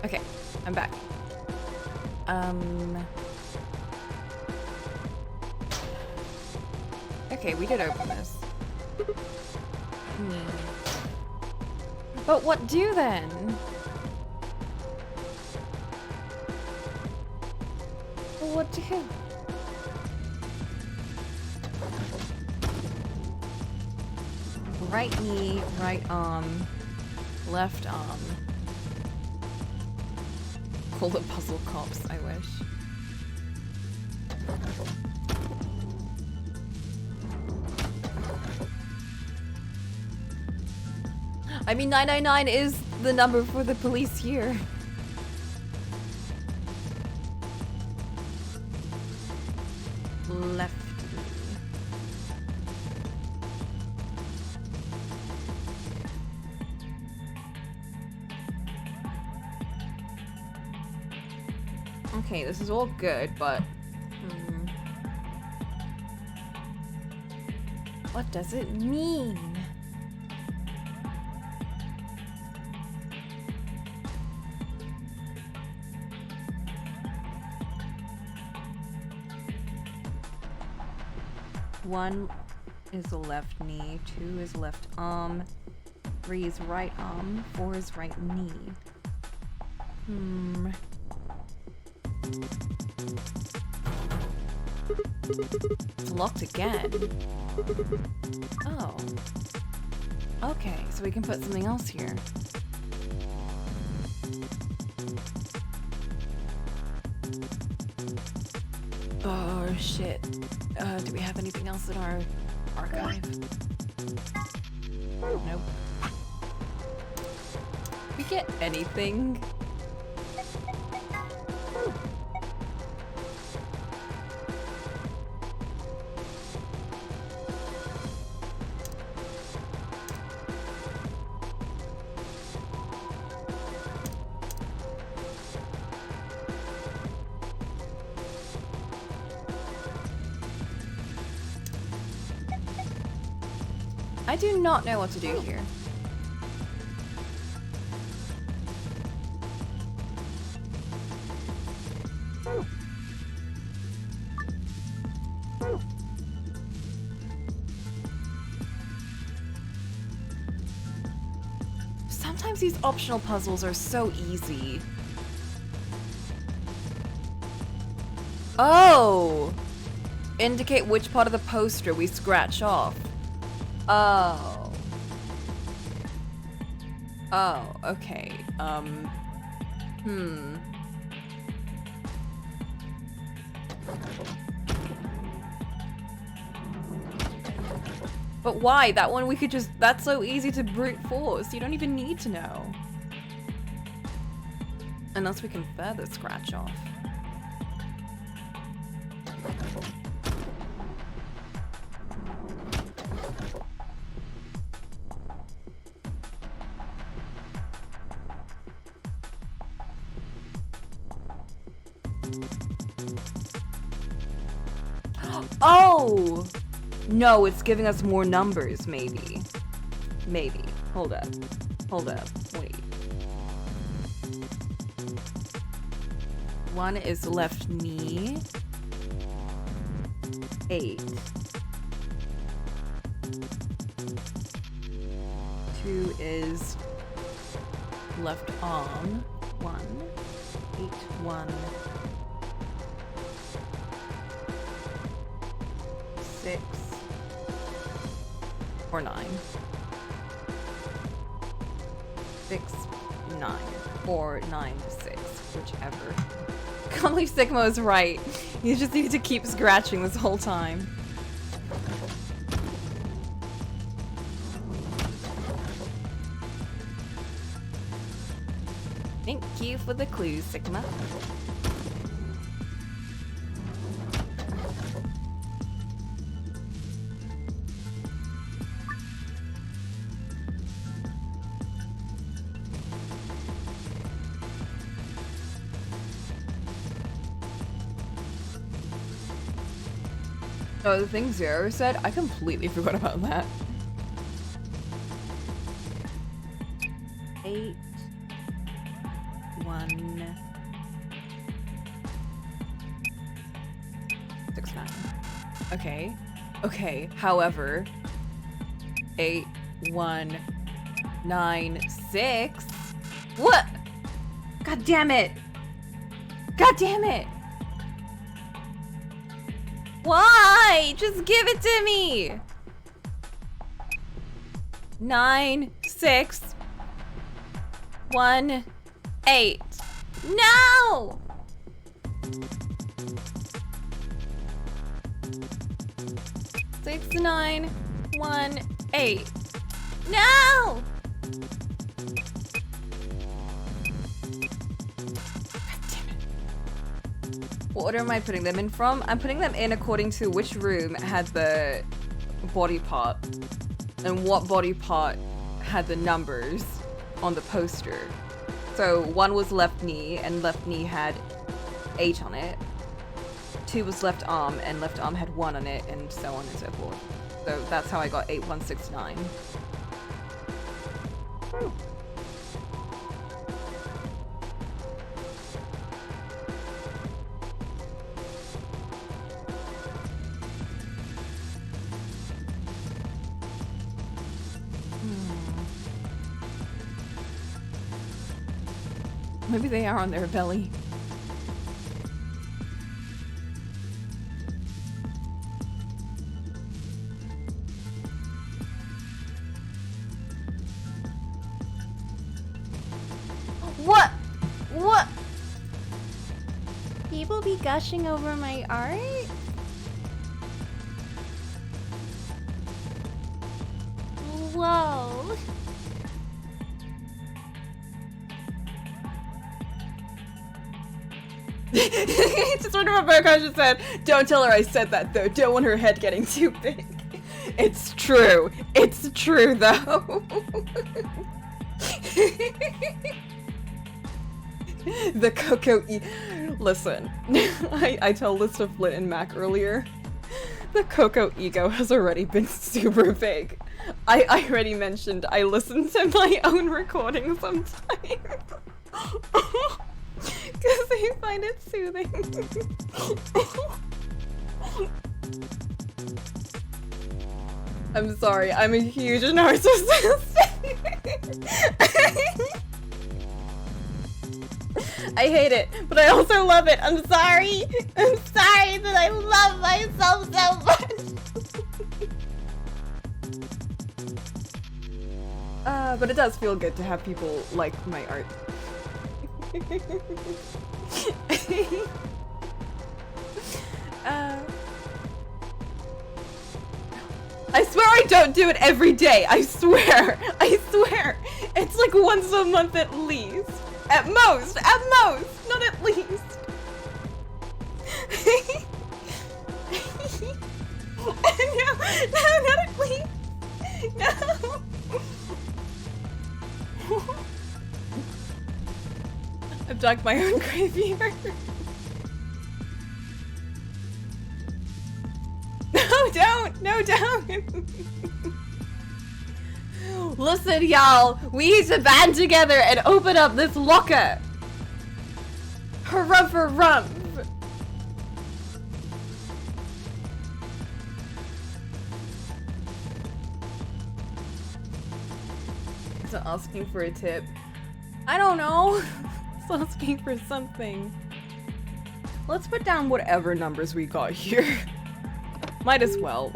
Okay, I'm back. Okay, we did open this. But what do then? What do? Right knee, right arm, left arm. Call the puzzle cops, I wish. I mean, 999 is the number for the police here. Left. Okay, this is all good, but... what does it mean? One is the left knee, 2 is left arm, 3 is right arm, 4 is right knee. It's locked again. Oh. Okay, so we can put something else here. Oh shit. Do we have anything else in our archive? Nope. We get anything? I do not know what to do here. Sometimes these optional puzzles are so easy. Oh! Indicate which part of the poster we scratch off. Oh. Oh, okay. But why? That one we could just... that's so easy to brute force. You don't even need to know. Unless we can further scratch off. Oh! No, it's giving us more numbers, maybe. Maybe. Hold up. Hold up. Wait. 1 is left knee. 8. 2 is left arm. 1. 8, 1. 6 or 9. 6, 9, or 9 to 6, whichever. Can't believe Sigma is right. You just need to keep scratching this whole time. Thank you for the clues, Sigma. Oh, the thing Zero said? I completely forgot about that. 8, 1, 6, 9. Okay. Okay, however, 8, 1, 9, 6. What? God damn it! God damn it! Why? Just give it to me! 9, 6, 1, 8. No! Six, 9, 1, 8. No! What order am I putting them in from? I'm putting them in according to which room had the body part and what body part had the numbers on the poster. So 1 was left knee and left knee had 8 on it. 2 was left arm, and left arm had 1 on it, and so on and so forth. So that's how I got 8169. Woo. Maybe they are on their belly. What? What? People be gushing over my art? Whoa. Just wonder what Bokaj just said. Don't tell her I said that though. Don't want her head getting too big. It's true. It's true though. The Coco Listen. I told this to Flint and Mac earlier. The Coco ego has already been super big. I already mentioned I listen to my own recording sometimes. Because I find it soothing. I'm sorry, I'm a huge narcissist. I hate it, but I also love it. I'm sorry. I'm sorry that I love myself so much. But it does feel good to have people like my art. I swear I don't do it every day. I swear. I swear. It's like once a month at least. At most, not at least. No, not at least. No. I've dug my own graveyard. No, don't! No, don't! Listen, y'all, we need to band together and open up this locker. Harumph. Is it asking for a tip? I don't know. It's asking for something. Let's put down whatever numbers we got here. Might as well.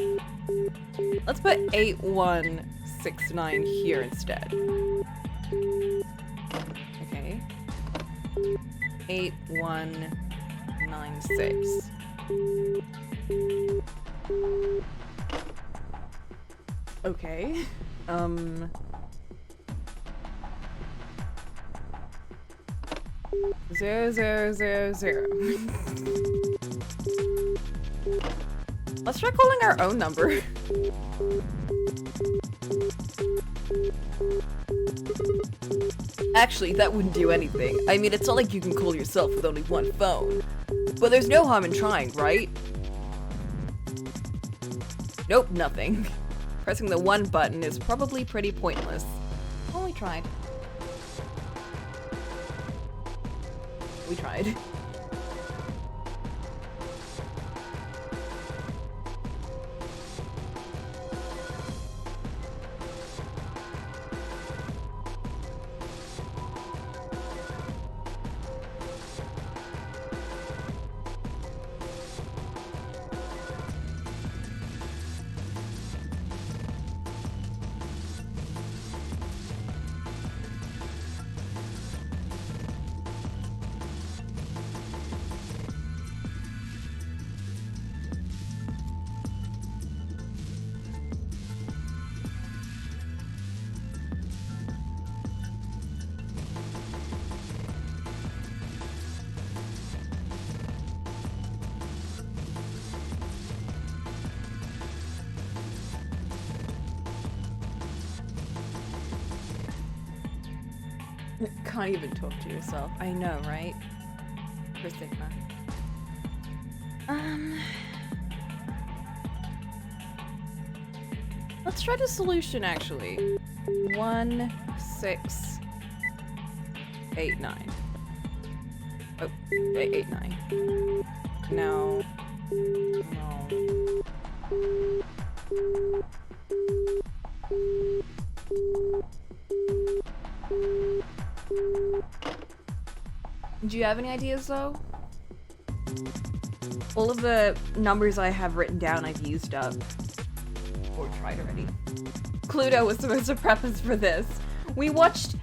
Let's put 8169 here instead. Okay. 8196. Okay. 0000. Let's try calling our own number. Actually, that wouldn't do anything. I mean, it's not like you can call yourself with only one phone. But there's no harm in trying, right? Nope, nothing. Pressing the one button is probably pretty pointless. Well, we tried. We tried. Can't even talk to yourself. I know, right? For Sigma. Let's try the solution actually. 1, 6, 8, 9. Oh, 8, 9. No. No. Do you have any ideas though? All of the numbers I have written down I've used up. Or tried already. Cluedo was supposed to prep us for this. We watched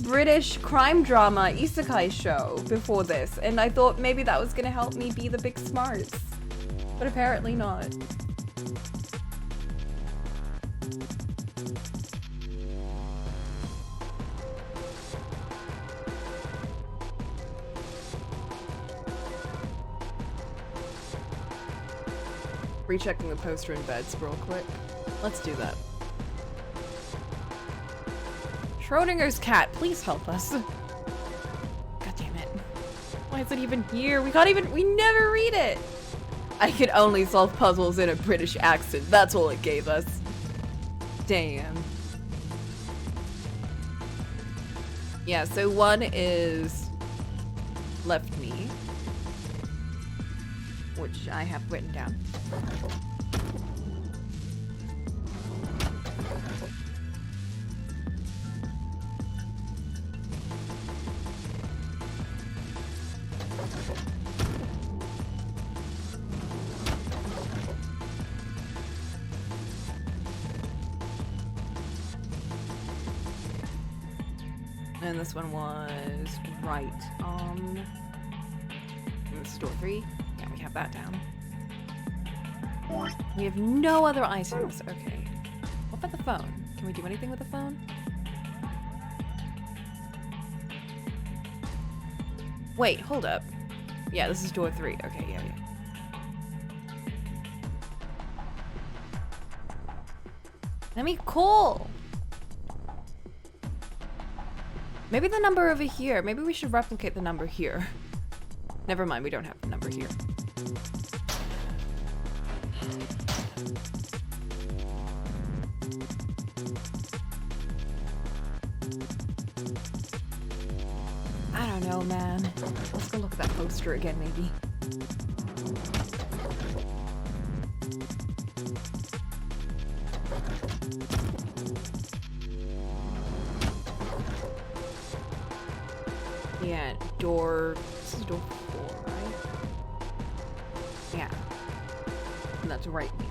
British crime drama Isekai show before this, and I thought maybe that was gonna help me be the big smarts. But apparently not. Rechecking the poster in beds real quick. Let's do that. Schrodinger's cat, please help us. God damn it. Why is it even here? We never read it. I could only solve puzzles in a British accent. That's all it gave us. Damn. Yeah, so 1 is left me, which I have written down. And this one was right. This is door 3. Yeah, we have that down. We have no other items. Okay. What about the phone? Can we do anything with the phone? Wait, hold up. Yeah, this is door 3. Okay, yeah. Let me call. Maybe the number over here. Maybe we should replicate the number here. Never mind, we don't have the number here. I don't know, man. Let's go look at that poster again, maybe. Yeah, this is door 4, right? Yeah. And that's right me.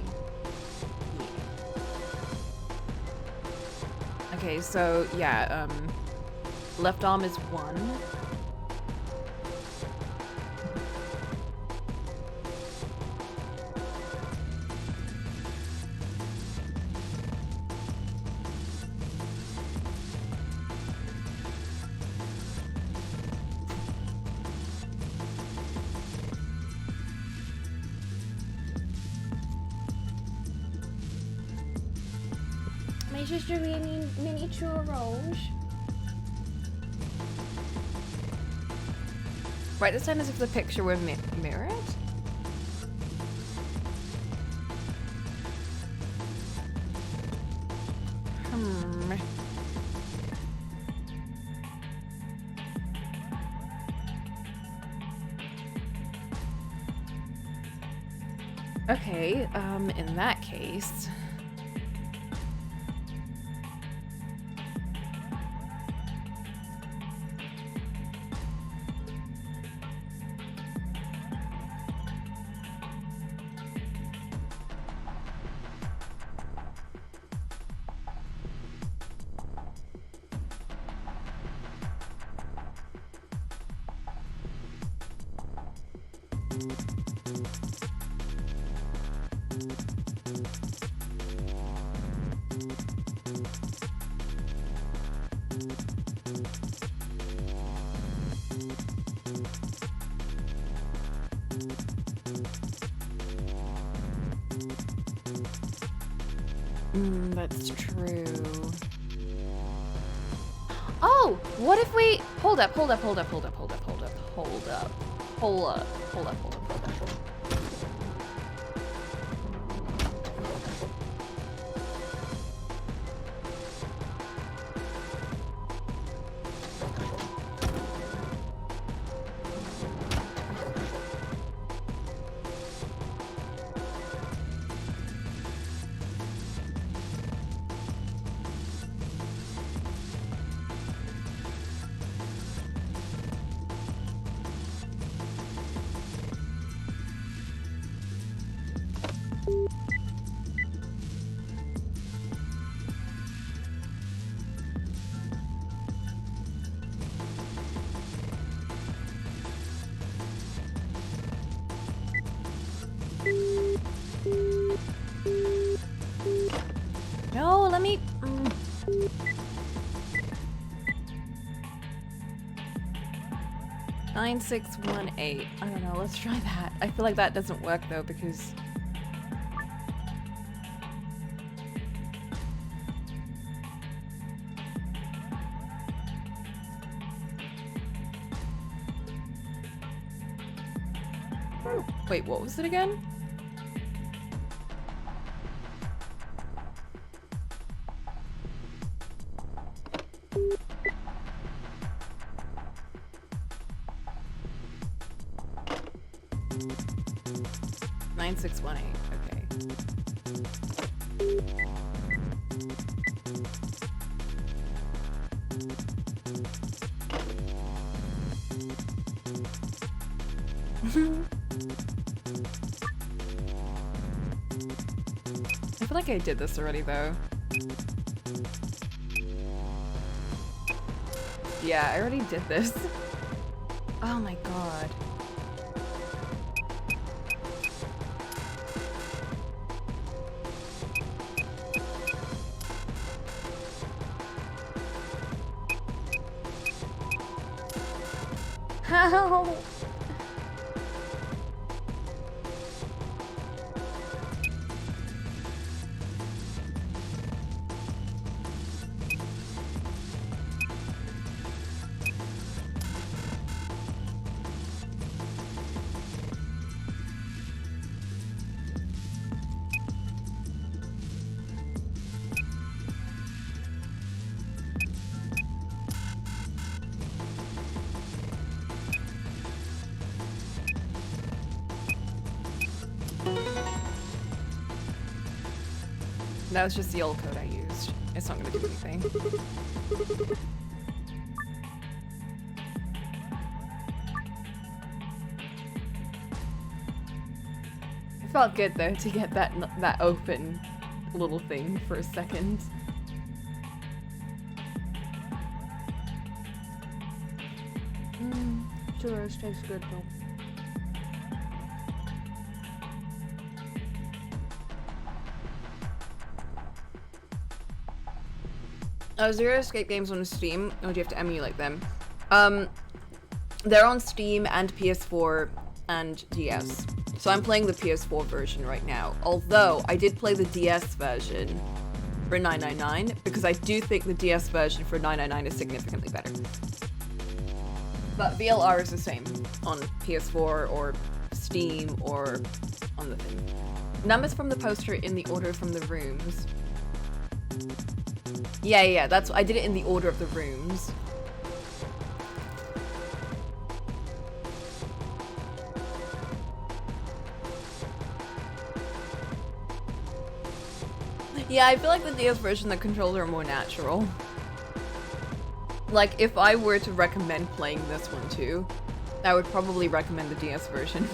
Yeah. Okay, so, yeah, left arm is 1. Just a miniature rose. Right, this time as if the picture were mirrored. Okay, in that case. That's true. Oh, what if we hold up. Hold up, hold up, hold up, hold up. No, let me. 9618. I don't know. Let's try that. I feel like that doesn't work though because. Wait, what was it again? Nine, 6, 1, 8. Okay. I feel like I did this already though. Yeah, I already did this. Oh my god. How? That was just the old code I used. It's not gonna do anything. It felt good though to get that open little thing for a second. Churros tastes good though. Zero Escape games on Steam, or do you have to emulate them? They're on Steam and PS4 and DS. So I'm playing the PS4 version right now. Although, I did play the DS version for 999, because I do think the DS version for 999 is significantly better. But VLR is the same on PS4 or Steam or on the thing. Numbers from the poster in the order from the rooms. Yeah, that's I did it in the order of the rooms. Yeah, I feel like the DS version, the controls are more natural. Like, if I were to recommend playing this one too, I would probably recommend the DS version.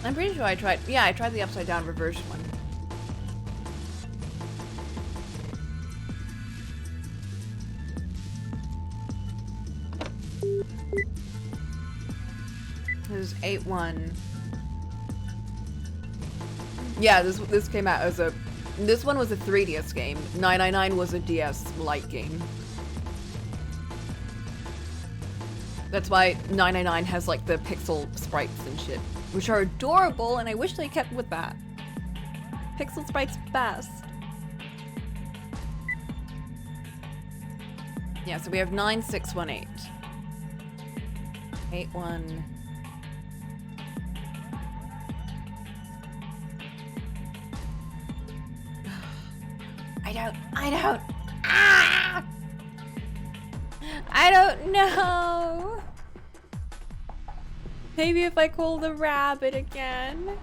I'm pretty sure I tried the upside down reverse one. This is 8-1. Yeah, this came out as this one was a 3DS game. 999 was a DS Lite game. That's why 999 has like the pixel sprites and shit, which are adorable, and I wish they kept with that. Pixel sprites best. Yeah, so we have 9618. 81. I don't know. Maybe if I call the rabbit again.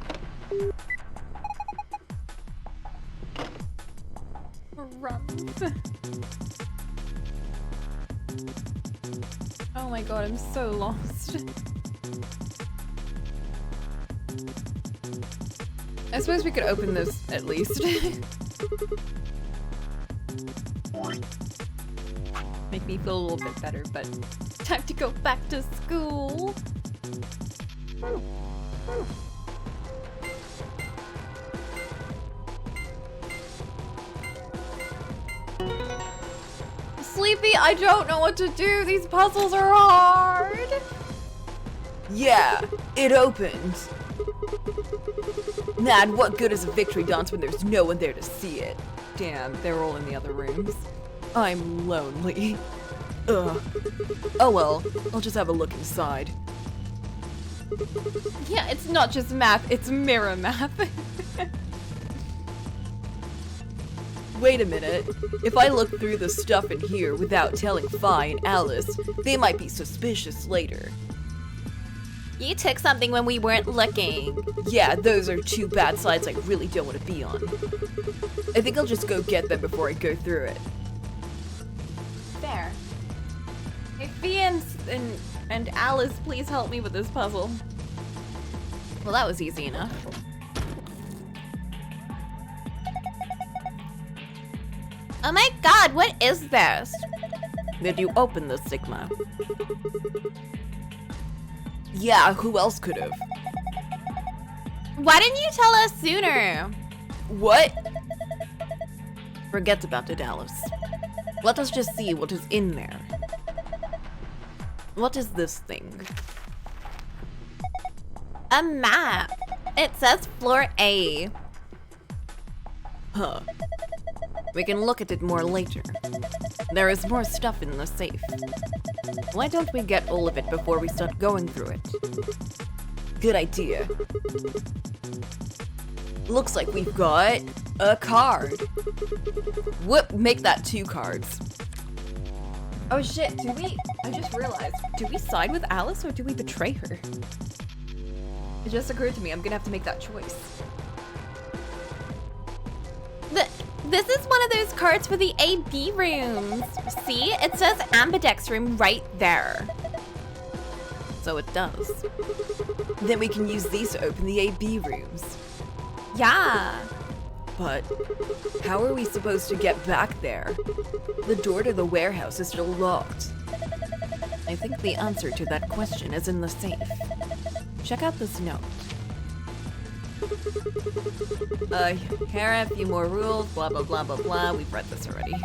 Runs. Oh my god, I'm so lost. I suppose we could open this at least. Make me feel a little bit better, but time to go back to school. Sleepy, I don't know what to do. These puzzles are hard. Yeah, it opened. Man, what good is a victory dance when there's no one there to see it? Damn, they're all in the other rooms. I'm lonely. Ugh. Oh well, I'll just have a look inside. Yeah, it's not just math, it's mirror math. Wait a minute. If I look through the stuff in here without telling Fi and Alice, they might be suspicious later. You took something when we weren't looking. Yeah, those are two bad sides I really don't want to be on. I think I'll just go get them before I go through it. Fair. Hey, Fia and Alice, please help me with this puzzle. Well, that was easy enough. Oh my god, what is this? Did you open this, Sigma? Yeah, who else could have? Why didn't you tell us sooner? What? Forget about it, Alice. Let us just see what is in there. What is this thing? A map. It says floor A. Huh. We can look at it more later. There is more stuff in the safe. Why don't we get all of it before we start going through it? Good idea. Looks like we've got a card. Whoop, make that 2 cards. Oh shit, I just realized, do we side with Alice or do we betray her? It just occurred to me, I'm gonna have to make that choice. This is one of those cards for the AB rooms. See, it says Ambidex room right there. So it does. Then we can use these to open the AB rooms. Yeah. But how are we supposed to get back there? The door to the warehouse is still locked. I think the answer to that question is in the safe. Check out this note. Here are a few more rules, blah blah blah blah blah. We've read this already.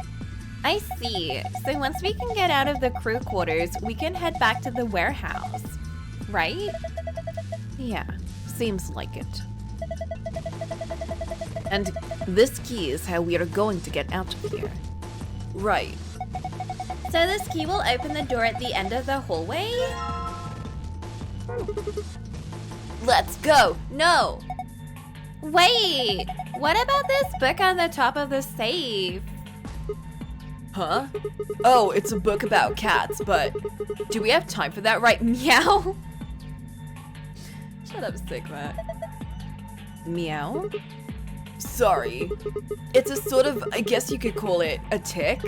I see. So once we can get out of the crew quarters, we can head back to the warehouse, right? Yeah, seems like it. And this key is how we are going to get out of here. Right. So this key will open the door at the end of the hallway? Let's go! No! Wait! What about this book on the top of the safe? Huh? Oh, it's a book about cats, but do we have time for that right meow? Shut up, Sigma. Meow? Sorry. It's a sort of, I guess you could call it, a tick.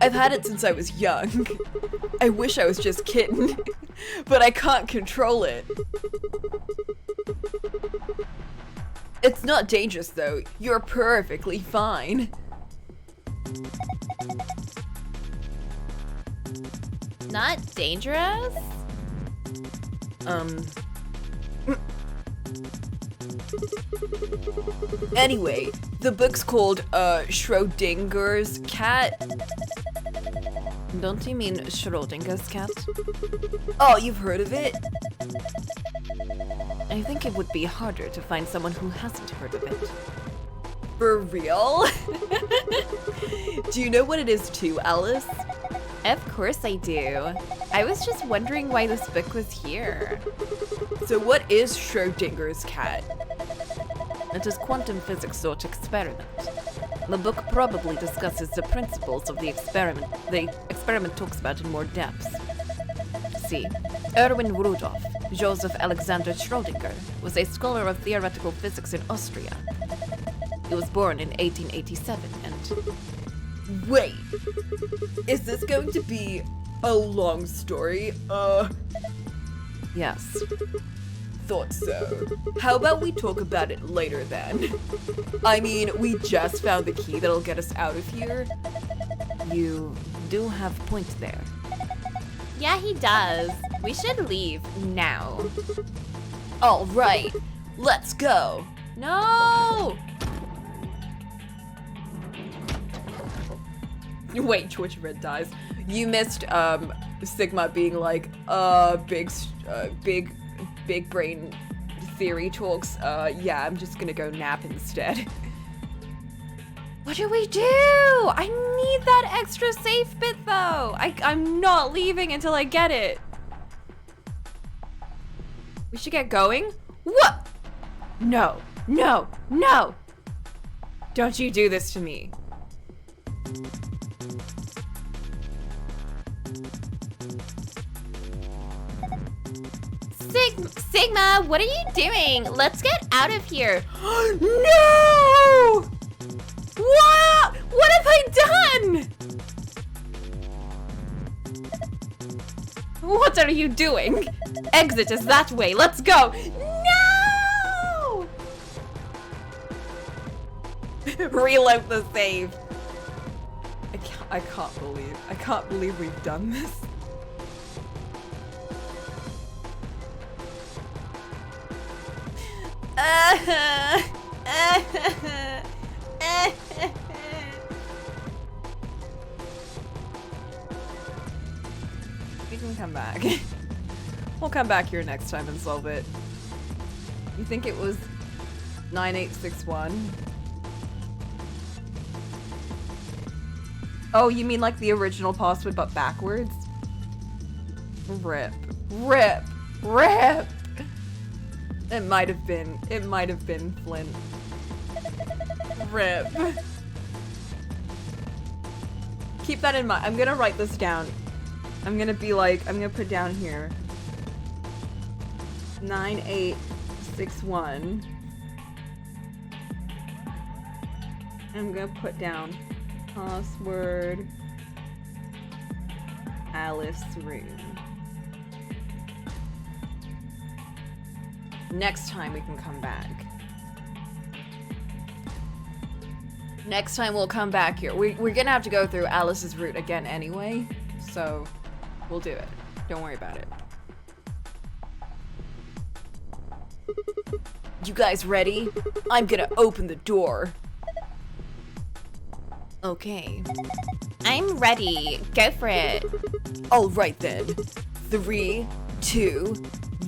I've had it since I was young. I wish I was just kitten, but I can't control it. It's not dangerous though. You're perfectly fine. Not dangerous? Anyway, the book's called, Schrodinger's cat. Don't you mean Schrodinger's cat? Oh, you've heard of it? I think it would be harder to find someone who hasn't heard of it. For real? Do you know what it is too, Alice? Of course I do. I was just wondering why this book was here. So what is Schrodinger's cat? It is quantum physics sort of experiment. The book probably discusses the principles of the experiment. The experiment talks about in more depth. See, Erwin Rudolf Joseph Alexander Schrödinger was a scholar of theoretical physics in Austria. He was born in 1887 and... Wait! Is this going to be a long story? Yes. Thought so. How about we talk about it later then? I mean, we just found the key that'll get us out of here. You do have points there. Yeah, he does. We should leave now. All right, let's go. No! Wait, Twitch Red dies. You missed Sigma being like big brain theory talks. Yeah, I'm just gonna go nap instead. What do we do? I need that extra safe bit though. I'm not leaving until I get it. We should get going. What? No, no, no. Don't you do this to me. Sigma, what are you doing? Let's get out of here. No! What? What have I done? What are you doing? Exit is that way. Let's go. No! Reload the save. I can't believe we've done this. We can come back. We'll come back here next time and solve it. You think it was 9861? Oh, you mean like the original password but backwards? Rip. Rip. Rip. It might have been Flint. Rip. Keep that in mind. I'm gonna write this down. I'm gonna put down here 9861. I'm gonna put down password Alice room. Next time we can come back. Next time we'll come back here. We're gonna have to go through Alice's route again anyway, so we'll do it. Don't worry about it. You guys ready? I'm gonna open the door. Okay. I'm ready. Go for it. All right then. 3, 2,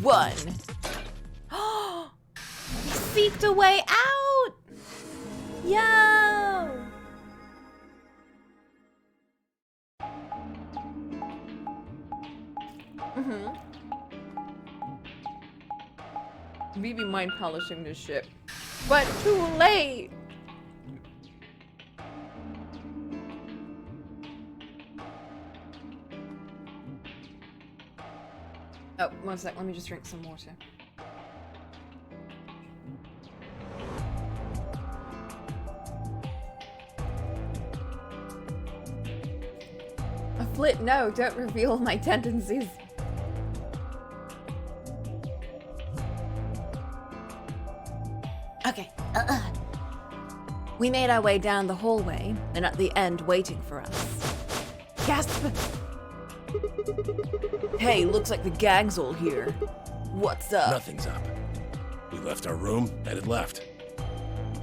1. We seeked a way out. Yo! We be mind polishing this shit, but too late. Oh, one sec. Let me just drink some water. Flit, no, don't reveal my tendencies. Okay. We made our way down the hallway, and at the end, waiting for us. Gasp! Hey, looks like the gang's all here. What's up? Nothing's up. We left our room, headed left.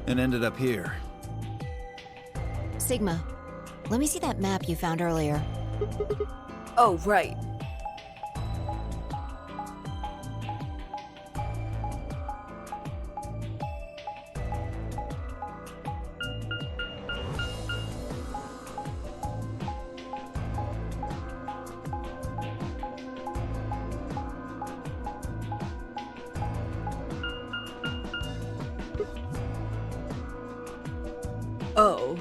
And ended up here. Sigma, let me see that map you found earlier. Oh, right. Oh.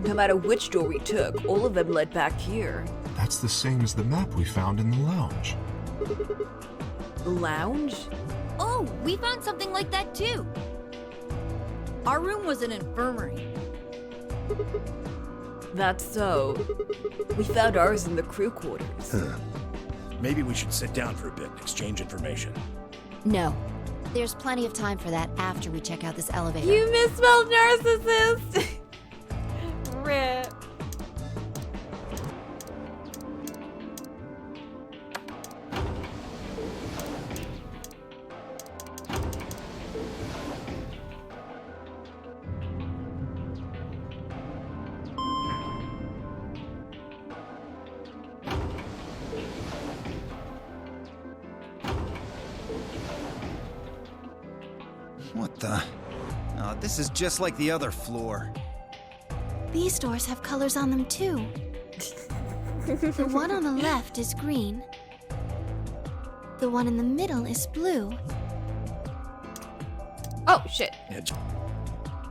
No matter which door we took, all of them led back here. That's the same as the map we found in the lounge. The lounge? Oh, we found something like that too. Our room was an infirmary. That's so. We found ours in the crew quarters. Maybe we should sit down for a bit and exchange information. No. There's plenty of time for that after we check out this elevator. You misspelled narcissist! Rip. What the? Oh, this is just like the other floor. These doors have colors on them too. The one on the left is green. The one in the middle is blue. Oh, shit.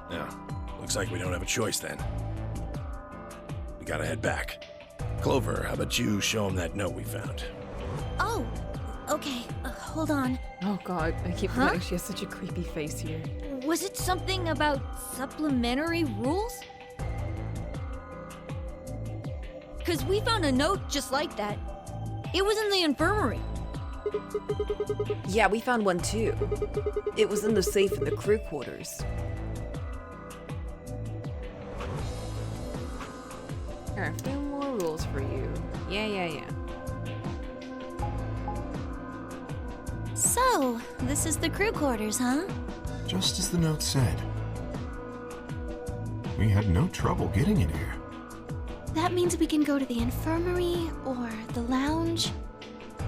Yeah, looks like we don't have a choice then. We gotta head back. Clover, how about you show him that note we found? Oh, okay. Hold on. Oh god, I keep forgetting she has such a creepy face here. Was it something about supplementary rules? Because we found a note just like that. It was in the infirmary. Yeah, we found one too. It was in the safe in the crew quarters. Here, a few more rules for you. Yeah. So, this is the crew quarters, huh? Just as the note said. We had no trouble getting in here. That means we can go to the infirmary or the lounge.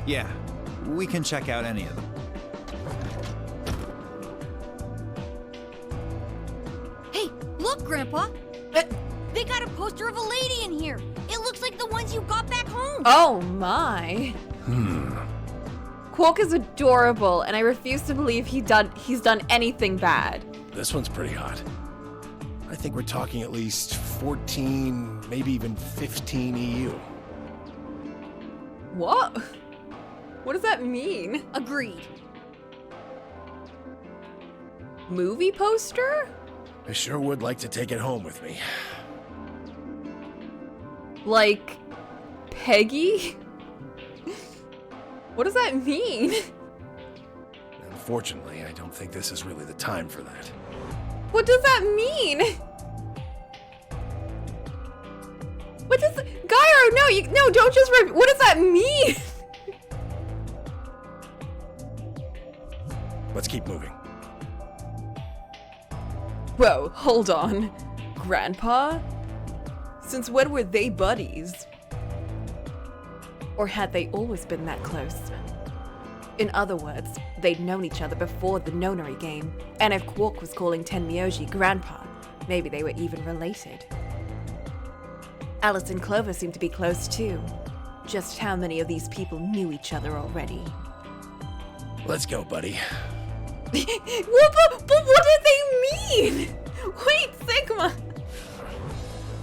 Yeah, we can check out any of them. Hey, look, Grandpa! They got a poster of a lady in here! It looks like the ones you got back home! Oh my. Quark is adorable, and I refuse to believe he's done anything bad. This one's pretty hot. I think we're talking at least 14, maybe even 15 EU. What? What does that mean? Agreed. Movie poster? I sure would like to take it home with me. Like, Peggy? What does that mean? Unfortunately, I don't think this is really the time for that. What does that mean? What does Gyro? No, don't just what does that mean? Let's keep moving. Whoa, hold on. Grandpa? Since when were they buddies? Or had they always been that close? In other words, they'd known each other before the nonary game, and if Quark was calling Tenmyoji Grandpa, maybe they were even related. Alice and Clover seemed to be close too. Just how many of these people knew each other already? Let's go, buddy. But what did they mean? Wait, Sigma!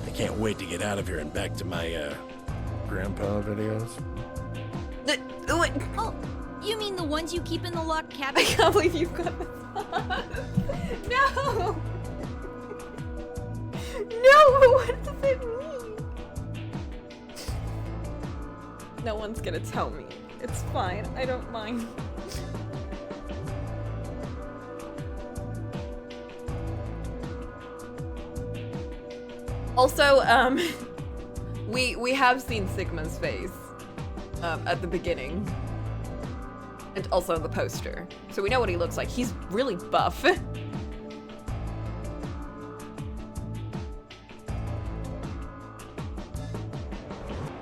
I can't wait to get out of here and back to my, grandpa videos. Oh, you mean the ones you keep in the locked I cabinet? can't believe you've got this on. No! No, what does it mean? No one's gonna tell me. It's fine, I don't mind. Also, we have seen Sigma's face at the beginning. And also the poster. So we know what he looks like. He's really buff.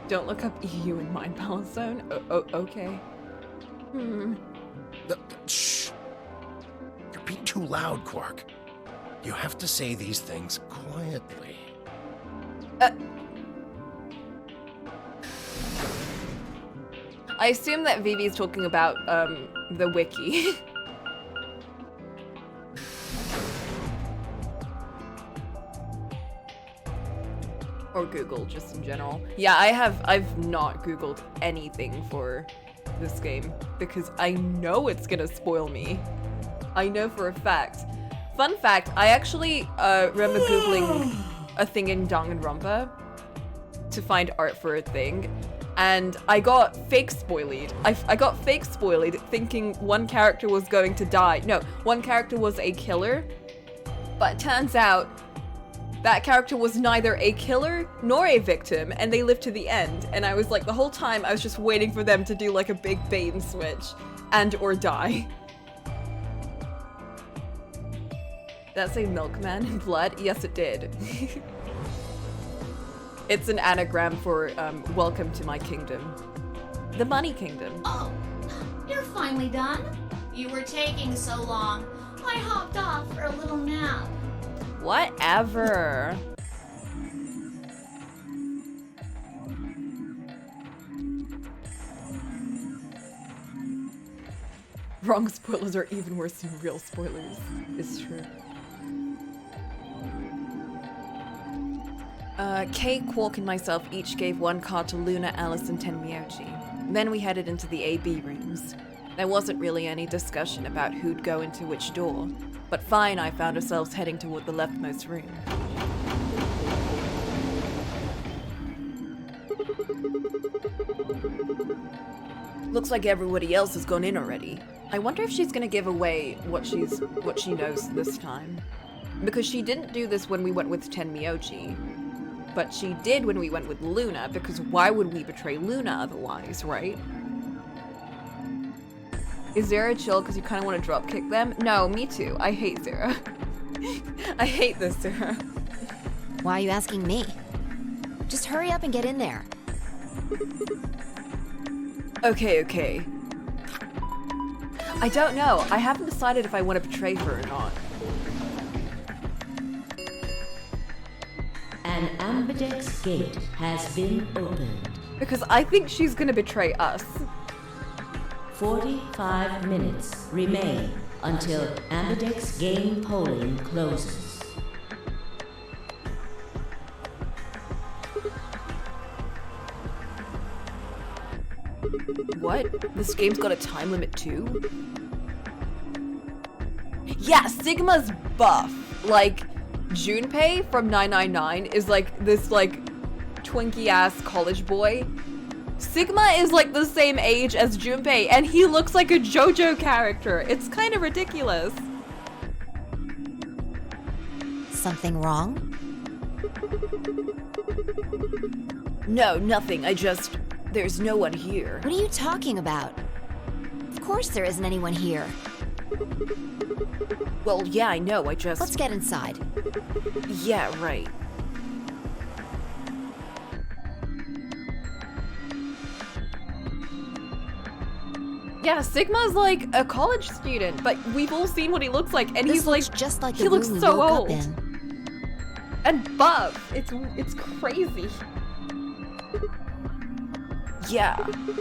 Don't look up EU in Mind Balance Zone. Okay. Shh. You're being too loud, Quark. You have to say these things quietly. I assume that Vivi's talking about the wiki. Or Google, just in general. Yeah, I've not Googled anything for this game because I know it's gonna spoil me. I know for a fact. Fun fact, I actually remember Googling a thing in Danganronpa to find art for a thing, and I got fake spoiled. I got fake spoiled thinking one character was going to die. No, one character was a killer, but it turns out that character was neither a killer nor a victim, and they lived to the end. And I was like, the whole time I was just waiting for them to do like a big bait and switch and or die. Did that say milkman in blood? Yes, it did. It's an anagram for welcome to my kingdom. The money kingdom. Oh, you're finally done? You were taking so long. I hopped off for a little nap. Whatever. Wrong spoilers are even worse than real spoilers. It's true. Kay, Quark, and myself each gave one card to Luna, Alice, and Tenmyoji. Then we headed into the AB rooms. There wasn't really any discussion about who'd go into which door, but Fi and I found ourselves heading toward the leftmost room. Looks like everybody else has gone in already. I wonder if she's gonna give away what she knows this time. Because she didn't do this when we went with Tenmyoji, but she did when we went with Luna, because why would we betray Luna otherwise, right? Is Zara chill because you kind of want to dropkick them? No, me too. I hate Zara. I hate this Zara. Why are you asking me? Just hurry up and get in there. Okay. I don't know. I haven't decided if I want to betray her or not. An ambidex gate has been opened. Because I think she's gonna betray us. 45 minutes remain until ambidex game polling closes. What? This game's got a time limit too? Yeah, Sigma's buff. Like, Junpei from 999 is like this like twinky ass college boy. Sigma is like the same age as Junpei and he looks like a JoJo character. It's kind of ridiculous. Something wrong? No, nothing. There's no one here. What are you talking about? Of course there isn't anyone here. Well, yeah, I know. Let's get inside. Yeah, right. Yeah, Sigma's like a college student, but we've all seen what he looks like, and he's like just like he the looks room we so woke old up in. and buff. It's crazy. Yeah.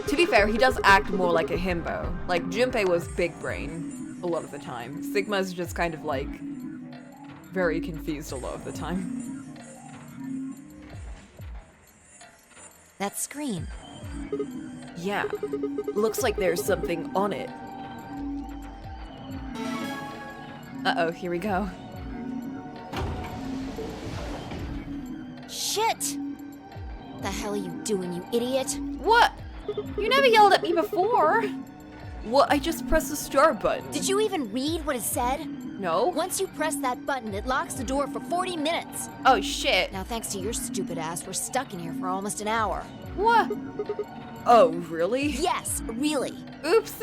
To be fair, he does act more like a himbo. Like Junpei was big brain a lot of the time. Sigma's just kind of like very confused a lot of the time. That screen. Yeah. Looks like there's something on it. Uh-oh, here we go. Shit! The hell are you doing, you idiot? What? You never yelled at me before. What? I just pressed the start button. Did you even read what it said? No. Once you press that button, it locks the door for 40 minutes. Oh, shit. Now, thanks to your stupid ass, we're stuck in here for almost an hour. What? Oh, really? Yes, really. Oops.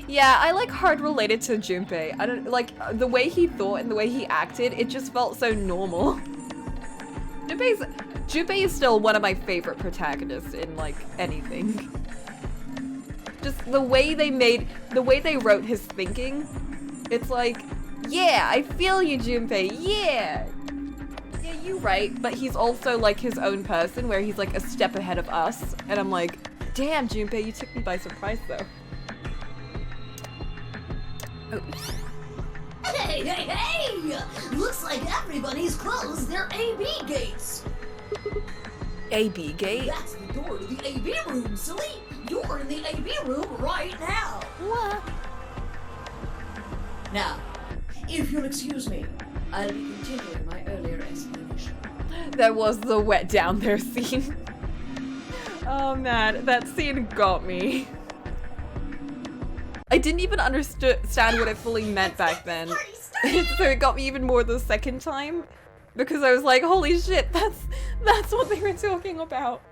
Yeah, I like hard related to Junpei. I don't like the way he thought and the way he acted. It just felt so normal. Junpei is still one of my favorite protagonists in like anything. Just the way they wrote his thinking. It's like, yeah, I feel you, Junpei. Yeah. Yeah, you right. But he's also like his own person where he's like a step ahead of us. And I'm like, damn, Junpei, you took me by surprise though. Oh. Hey, hey, hey! Looks like everybody's closed their AB gates. AB gate? That's the door to the AB room, silly. You're in the AB room right now. What? Now, if you'll excuse me, I'll be continuing my earlier explanation. That was the wet down there scene. Oh man, that scene got me. I didn't even understand what it fully meant back then. So it got me even more the second time. Because I was like, holy shit, that's what they were talking about.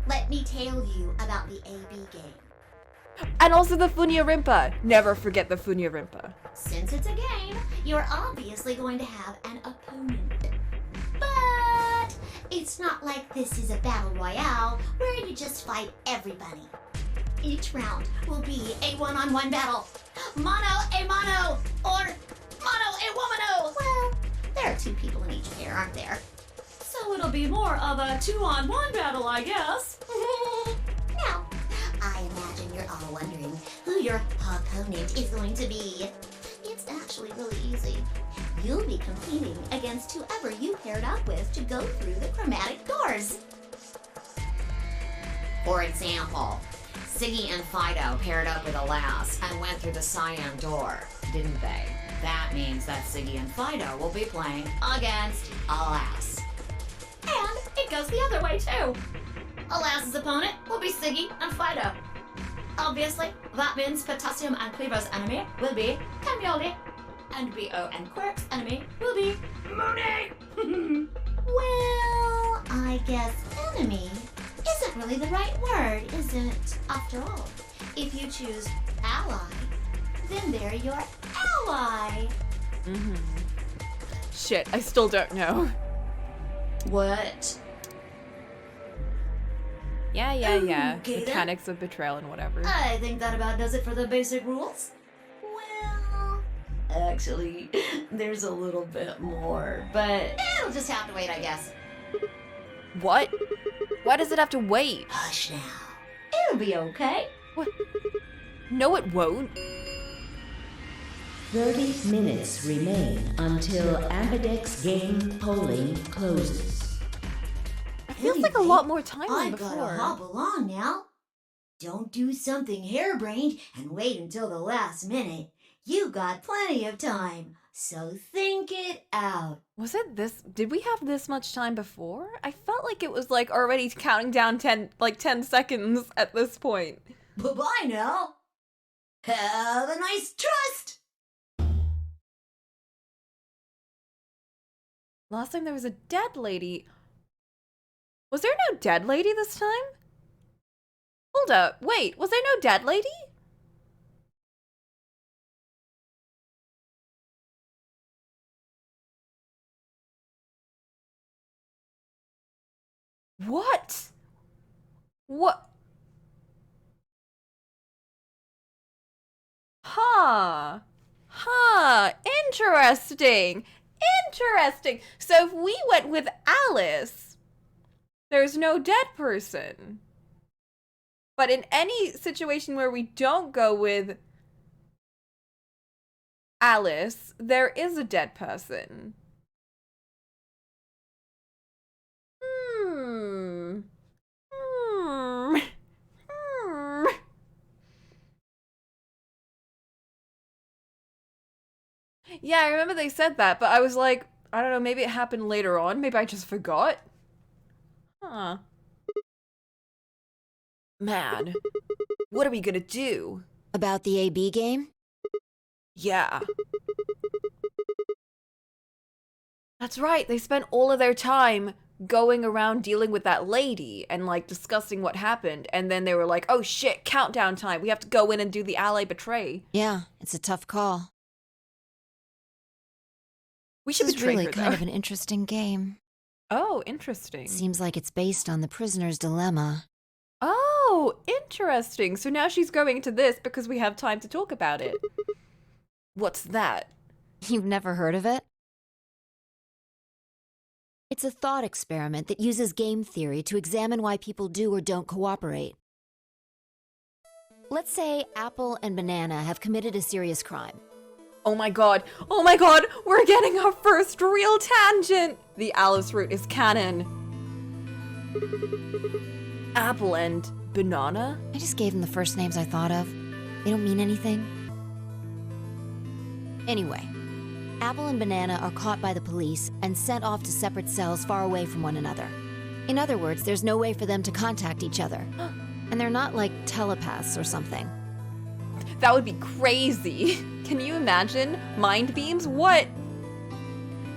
Let me tell you about the AB game. And also the Funya Rimpa. Never forget the Funya Rimpa. Since it's a game, you're obviously going to have an opponent. But it's not like this is a battle royale where you just fight everybody. Each round will be a one-on-one battle. Mono a mono, or mono a womano. Well, there are two people in each pair, aren't there? So it'll be more of a 2-on-1 battle, I guess. Now, I imagine you're all wondering who your opponent is going to be. It's actually really easy. You'll be competing against whoever you paired up with to go through the chromatic doors. For example, Siggy and Fido paired up with Alas and went through the cyan door, didn't they? That means that Siggy and Fido will be playing against Alas. And it goes the other way too. Alas's opponent will be Siggy and Fido. Obviously, that means Potassium and Cleaver's enemy will be Camioli, and B.O. and Quirk's enemy will be Mooney. Well, I guess enemy isn't really the right word, is it? After all, if you choose ally, then they're your ally. Shit, I still don't know. What? Yeah. Okay, Mechanics of betrayal and whatever. I think that about does it for the basic rules. Well, actually, there's a little bit more, but It'll just have to wait, I guess. What? Why does it have to wait? hush now. It'll be okay. What? No, it won't. 30 minutes remain until Ambidex game polling closes. It feels like a lot more time I than gotta before. hop along now. Don't do something harebrained and wait until the last minute. You got plenty of time, so think it out. Was it this? Did we have this much time before? I felt like it was like already counting down 10 seconds at this point. Bye-bye now. Have a nice trust. Last time there was a dead lady. Was there no dead lady this time? Hold up. Wait, was there no dead lady? What? What? Huh. Interesting. Interesting. So if we went with Alice, there's no dead person. But in any situation where we don't go with Alice, there is a dead person. Yeah, I remember they said that, but I was like, I don't know, maybe it happened later on. Maybe I just forgot. Huh. Man, what are we gonna do? About the AB game? Yeah. That's right, they spent all of their time going around dealing with that lady and like discussing what happened, and then they were like, oh shit, countdown time, we have to go in and do the ally betray. Yeah, it's a tough call. We should This is betray really her, kind though. of an interesting game. Oh, interesting. Seems like it's based on the prisoner's dilemma. Oh, interesting. So now she's going to this because we have time to talk about it. What's that? You've never heard of it? It's a thought experiment that uses game theory to examine why people do or don't cooperate. Let's say Apple and Banana have committed a serious crime. Oh my god, we're getting our first real tangent! The Alice route is canon. Apple and banana? I just gave them the first names I thought of. They don't mean anything. Anyway, Apple and Banana are caught by the police and sent off to separate cells far away from one another. In other words, there's no way for them to contact each other. And they're not like telepaths or something. That would be crazy. Can you imagine? Mind beams? What?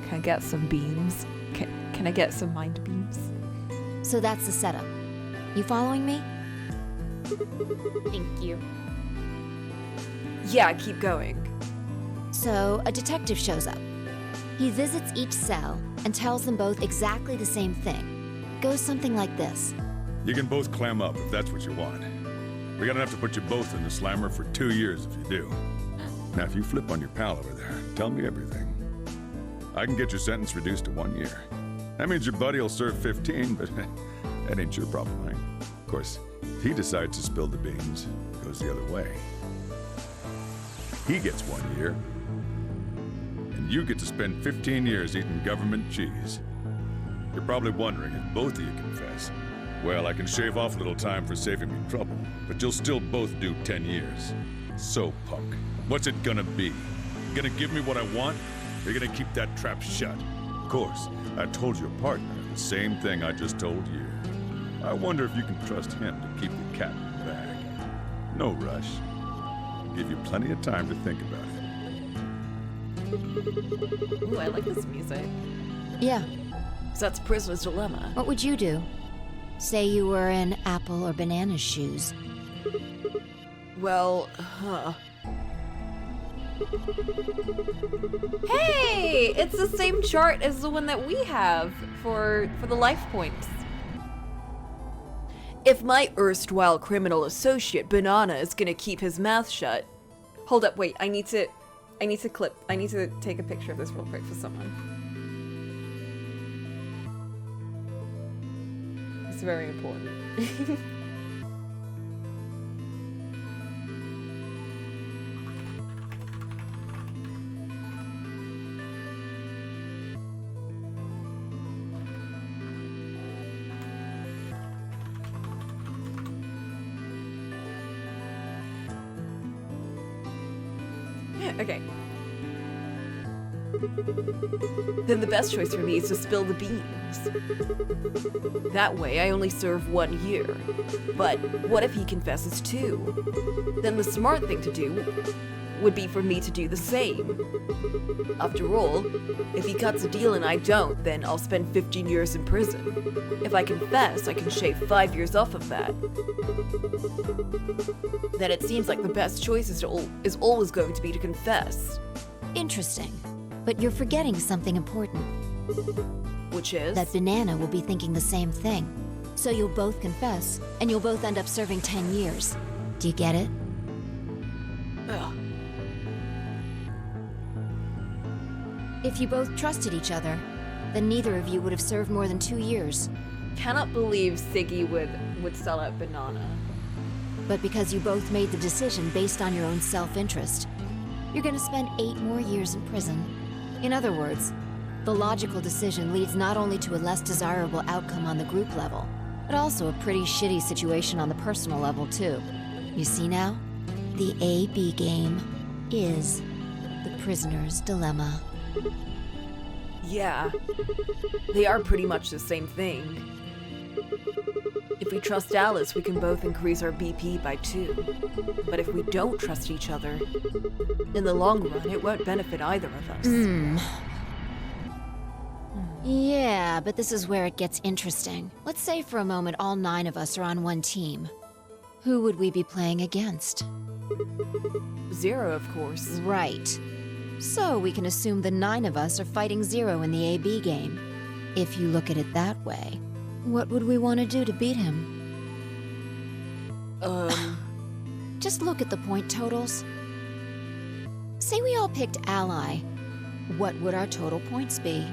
Can I get some beams? Can I get some mind beams? So that's the setup. You following me? Thank you. Yeah, keep going. So, a detective shows up. He visits each cell and tells them both exactly the same thing. It goes something like this. You can both clam up if that's what you want. We're gonna have to put you both in the slammer for 2 years if you do. Now, if you flip on your pal over there, tell me everything. I can get your sentence reduced to 1 year. That means your buddy will serve 15, but that ain't your problem, right? Of course, if he decides to spill the beans, it goes the other way. He gets 1 year, and you get to spend 15 years eating government cheese. You're probably wondering if both of you confess. Well, I can shave off a little time for saving me trouble, but you'll still both do 10 years. So, punk, what's it gonna be? Gonna give me what I want? Or you gonna keep that trap shut? Of course, I told your partner the same thing I just told you. I wonder if you can trust him to keep the cat in the bag. No rush. I'll give you plenty of time to think about it. Ooh, I like this music. Yeah. So that's Prisoner's Dilemma. What would you do? Say you were in Apple or Banana's shoes. Well, Hey! It's the same chart as the one that we have for the life points. If my erstwhile criminal associate Banana is gonna keep his mouth shut. Hold up, wait, I need to take a picture of this real quick for someone. It's very important. Okay. Then the best choice for me is to spill the beans. That way, I only serve 1 year. But what if he confesses 2? Then the smart thing to do would be for me to do the same. After all, if he cuts a deal and I don't, then I'll spend 15 years in prison. If I confess, I can shave 5 years off of that. Then it seems like the best choice is always going to be to confess. Interesting. But you're forgetting something important. Which is? That Banana will be thinking the same thing. So you'll both confess, and you'll both end up serving 10 years. Do you get it? Ugh. If you both trusted each other, then neither of you would have served more than 2 years. Cannot believe Siggy would sell out Banana. But because you both made the decision based on your own self-interest, you're gonna spend 8 more years in prison. In other words, the logical decision leads not only to a less desirable outcome on the group level, but also a pretty shitty situation on the personal level too. You see now? The A-B game is the prisoner's dilemma. Yeah, they are pretty much the same thing. If we trust Alice, we can both increase our BP by 2. But if we don't trust each other, in the long run, it won't benefit either of us. Yeah, but this is where it gets interesting. Let's say for a moment all 9 of us are on one team. Who would we be playing against? 0, of course. Right. So we can assume the 9 of us are fighting 0 in the AB game. If you look at it that way, what would we want to do to beat him? Just look at the point totals. Say we all picked Ally. What would our total points be?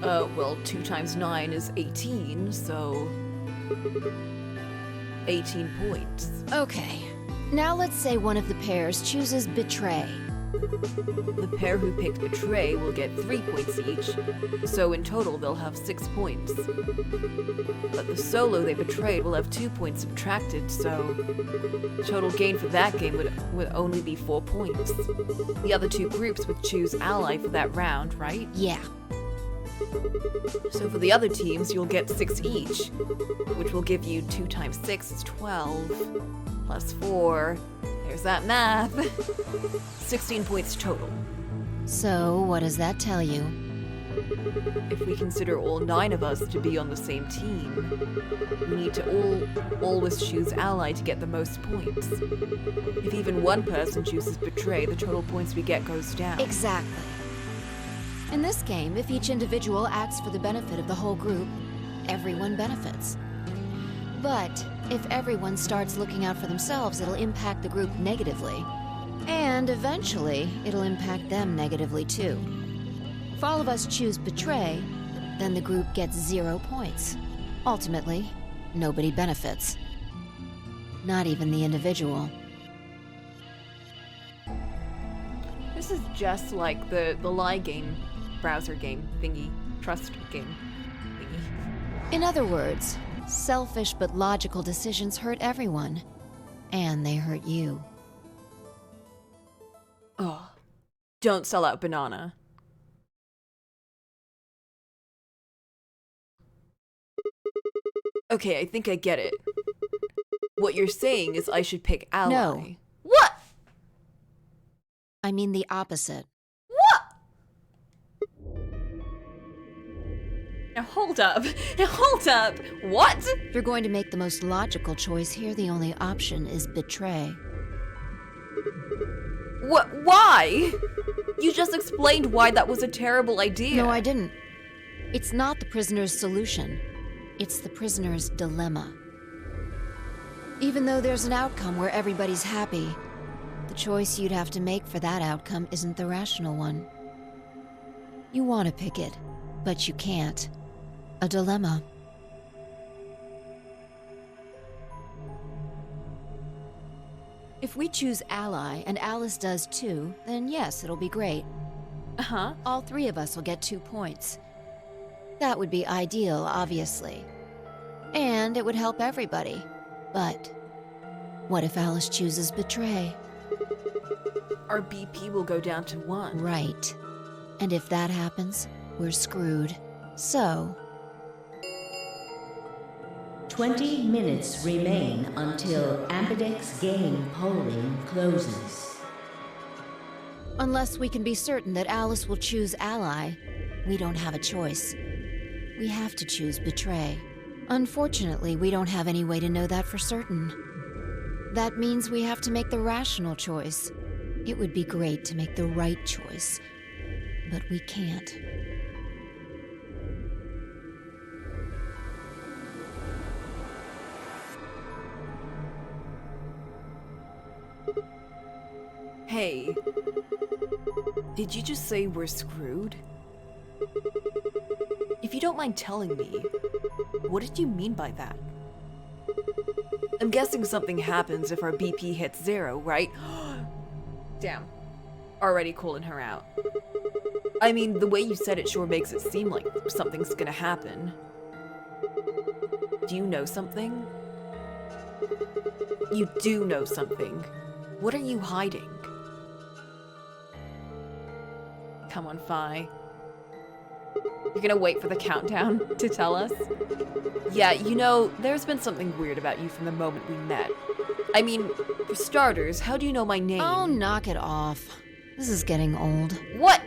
Well, 2 times 9 is 18, so... 18 points. Okay. Now let's say one of the pairs chooses Betray. The pair who picked Betray will get 3 points each, so in total they'll have 6 points. But the solo they betrayed will have 2 points subtracted, so total gain for that game would only be 4 points. The other 2 groups would choose Ally for that round, right? Yeah. So for the other teams, you'll get 6 each, which will give you 2 times 6 is 12, plus 4, there's that math, 16 points total. So, what does that tell you? If we consider all 9 of us to be on the same team, we need to always choose Ally to get the most points. If even one person chooses Betray, the total points we get goes down. Exactly. In this game, if each individual acts for the benefit of the whole group, everyone benefits. But if everyone starts looking out for themselves, it'll impact the group negatively. And eventually, it'll impact them negatively too. If all of us choose Betray, then the group gets 0 points. Ultimately, nobody benefits. Not even the individual. This is just like the lie game, browser game thingy, trust game thingy. In other words, selfish but logical decisions hurt everyone. And they hurt you. Oh, don't sell out banana. Okay, I think I get it. What you're saying is I should pick Ally. No. What? I mean the opposite. Now hold up. Now hold up. What? If you're going to make the most logical choice here, the only option is Betray. What? Why? You just explained why that was a terrible idea. No, I didn't. It's not the prisoner's solution. It's the prisoner's dilemma. Even though there's an outcome where everybody's happy, the choice you'd have to make for that outcome isn't the rational one. You want to pick it, but you can't. A dilemma. If we choose Ally, and Alice does too, then yes, it'll be great. Uh-huh. All 3 of us will get 2 points. That would be ideal, obviously. And it would help everybody. But what if Alice chooses Betray? Our BP will go down to 1. Right. And if that happens, we're screwed. So... 20 minutes remain until Ambidex game polling closes. Unless we can be certain that Alice will choose Ally, we don't have a choice. We have to choose Betray. Unfortunately, we don't have any way to know that for certain. That means we have to make the rational choice. It would be great to make the right choice, but we can't. Hey, did you just say we're screwed? If you don't mind telling me, what did you mean by that? I'm guessing something happens if our BP hits 0, right? Damn. Already calling her out. I mean, the way you said it sure makes it seem like something's gonna happen. Do you know something? You do know something. What are you hiding? Come on, Fi. You're gonna wait for the countdown to tell us? Yeah, you know, there's been something weird about you from the moment we met. I mean, for starters, how do you know my name? Oh, knock it off. This is getting old. What?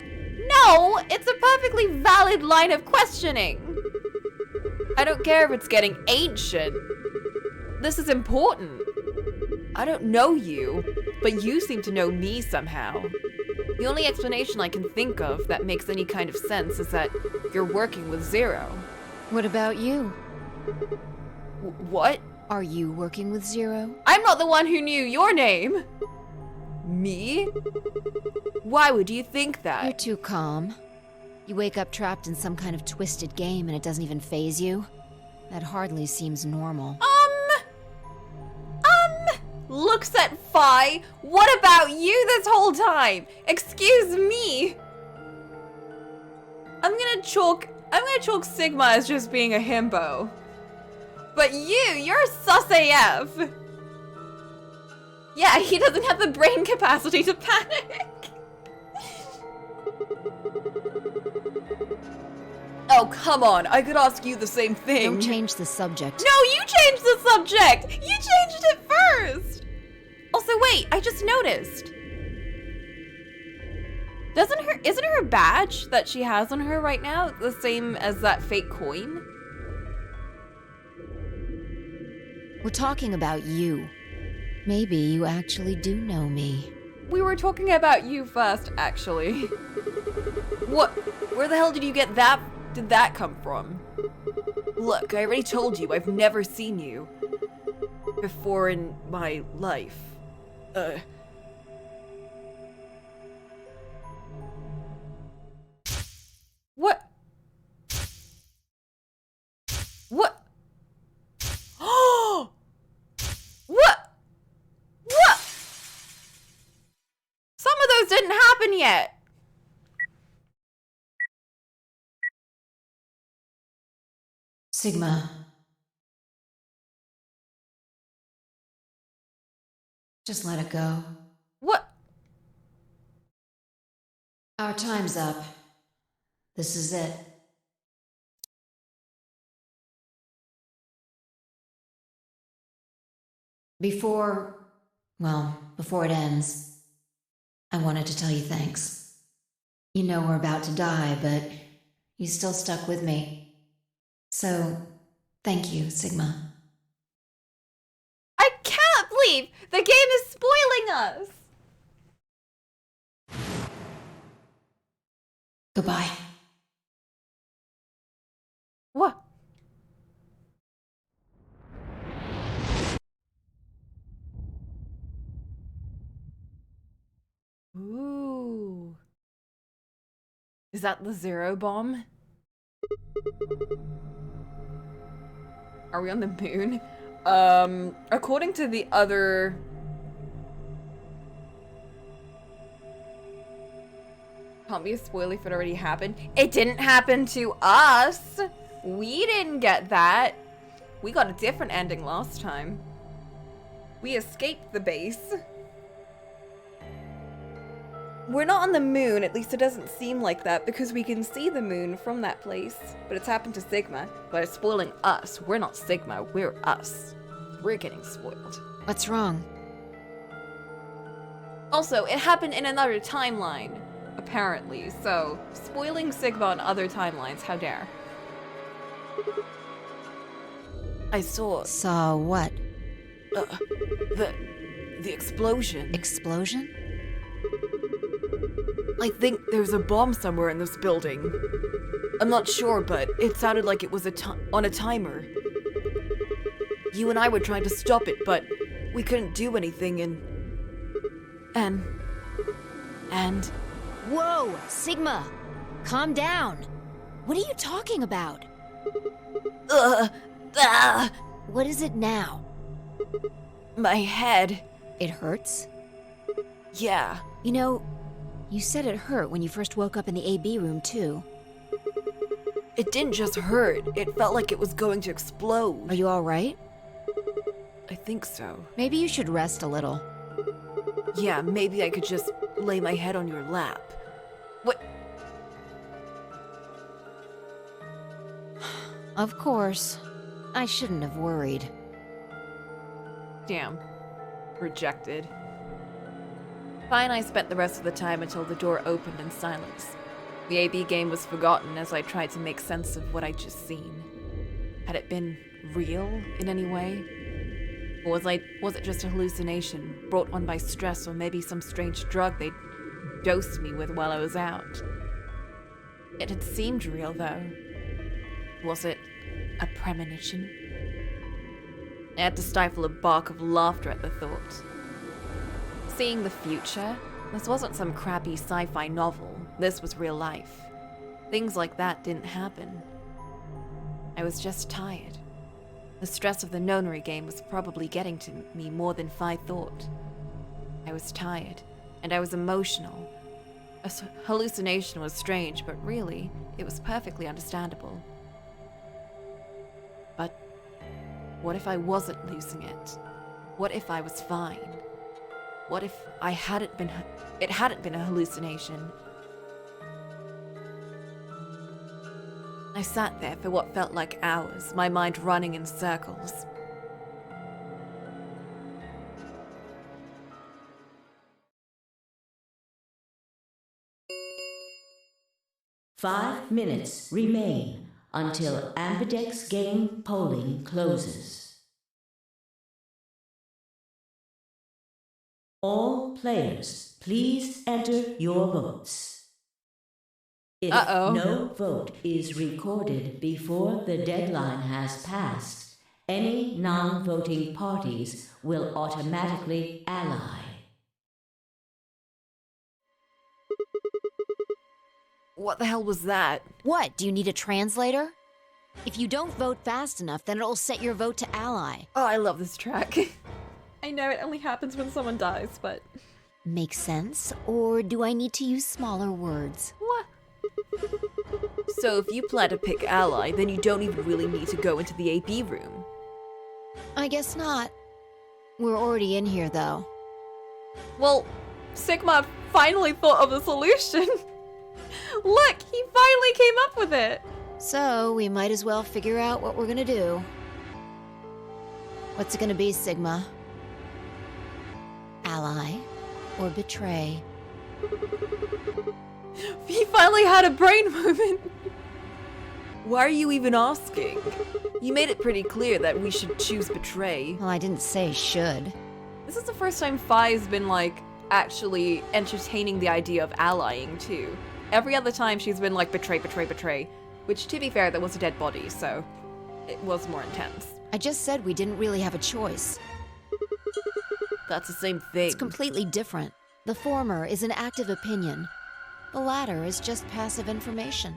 No! It's a perfectly valid line of questioning! I don't care if it's getting ancient. This is important. I don't know you, but you seem to know me somehow. The only explanation I can think of that makes any kind of sense is that you're working with Zero. What about you? What? Are you working with Zero? I'm not the one who knew your name! Me? Why would you think that? You're too calm. You wake up trapped in some kind of twisted game and it doesn't even faze you? That hardly seems normal. looks at Phi. What about you this whole time? Excuse me. I'm gonna chalk Sigma as just being a himbo. But you're sus AF. Yeah, he doesn't have the brain capacity to panic. Oh, come on. I could ask you the same thing. Don't change the subject. No, you changed the subject! You changed it first! Also, wait, I just noticed. Isn't her badge that she has on her right now the same as that fake coin? We're talking about you. Maybe you actually do know me. We were talking about you first, actually. What? Where the hell did you get that? Did that come from? Look, I already told you I've never seen you before in my life. What? What? Oh! What? What? Some of those didn't happen yet. Sigma. Just let it go. What? Our time's up. This is it. Before it ends, I wanted to tell you thanks. You know we're about to die, but you still stuck with me. So, thank you, Sigma. I can't believe the game is spoiling us! Goodbye. What? Ooh. Is that the Zero Bomb? Are we on the moon? According to the other... Can't be a spoiler if it already happened. It didn't happen to us! We didn't get that. We got a different ending last time. We escaped the base. We're not on the moon, at least it doesn't seem like that, because we can see the moon from that place. But it's happened to Sigma, but it's spoiling us. We're not Sigma, we're us. We're getting spoiled. What's wrong? Also, it happened in another timeline, apparently, so spoiling Sigma on other timelines, how dare. I saw... Saw what? The explosion. Explosion? I think there's a bomb somewhere in this building. I'm not sure, but it sounded like it was on a timer. You and I were trying to stop it, but we couldn't do anything, and... Whoa, Sigma! Calm down! What are you talking about? What is it now? My head. It hurts? Yeah. You know, you said it hurt when you first woke up in the AB room, too. It didn't just hurt. It felt like it was going to explode. Are you all right? I think so. Maybe you should rest a little. Yeah, maybe I could just lay my head on your lap. What? Of course. I shouldn't have worried. Damn. Rejected. Fine, I spent the rest of the time until the door opened in silence. The AB game was forgotten as I tried to make sense of what I'd just seen. Had it been real in any way? Or was it just a hallucination, brought on by stress or maybe some strange drug they'd dosed me with while I was out? It had seemed real, though. Was it a premonition? I had to stifle a bark of laughter at the thought. Seeing the future? This wasn't some crappy sci-fi novel. This was real life. Things like that didn't happen. I was just tired. The stress of the nonary game was probably getting to me more than Phi thought. I was tired, and I was emotional. A hallucination was strange, but really, it was perfectly understandable. But what if I wasn't losing it? What if I was fine? What if it hadn't been a hallucination? I sat there for what felt like hours, my mind running in circles. Five minutes remain until Ambidex game polling closes. All players, please enter your votes. If no vote is recorded before the deadline has passed, any non-voting parties will automatically ally. What the hell was that? What, do you need a translator? If you don't vote fast enough, then it'll set your vote to ally. Oh, I love this track. I know it only happens when someone dies, but... Makes sense? Or do I need to use smaller words? What? So if you plan to pick ally, then you don't even really need to go into the AP room. I guess not. We're already in here, though. Well, Sigma finally thought of a solution. Look, he finally came up with it. So, we might as well figure out what we're gonna do. What's it gonna be, Sigma? Ally or betray? He finally had a brain moment. Why are you even asking? You made it pretty clear that we should choose betray. Well, I didn't say should. This is the first time Phi's been, like, actually entertaining the idea of allying, too. Every other time she's been like, betray, betray, betray. Which, to be fair, there was a dead body, so it was more intense. I just said we didn't really have a choice. That's the same thing. It's completely different. The former is an active opinion. The latter is just passive information.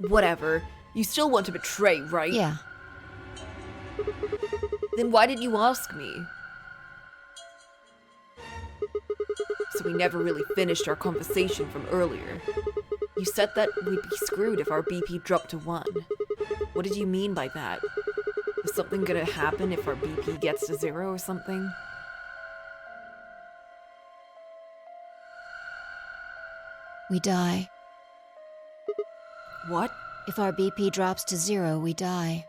Whatever. You still want to betray, right? Yeah. Then why did you ask me? So we never really finished our conversation from earlier. You said that we'd be screwed if our BP dropped to 1. What did you mean by that? Is something gonna happen if our BP gets to 0 or something? We die. What? If our BP drops to 0, we die.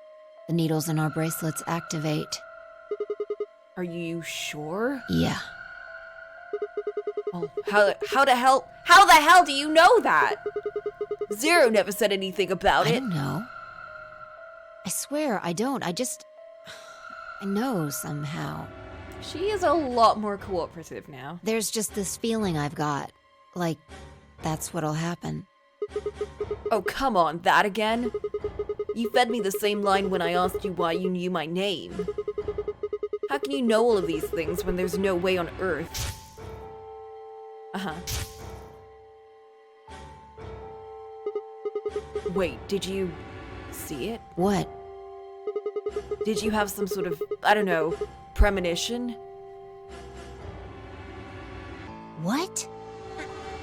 The needles in our bracelets activate. Are you sure? Yeah. Well, how the hell do you know that? 0 never said anything about it. I don't know. I swear I don't. I know somehow. She is a lot more cooperative now. There's just this feeling I've got. Like, that's what'll happen. Oh, come on, that again? You fed me the same line when I asked you why you knew my name. How can you know all of these things when there's no way on Earth? Uh-huh. Wait, did you see it? What? Did you have some sort of, I don't know, premonition? What?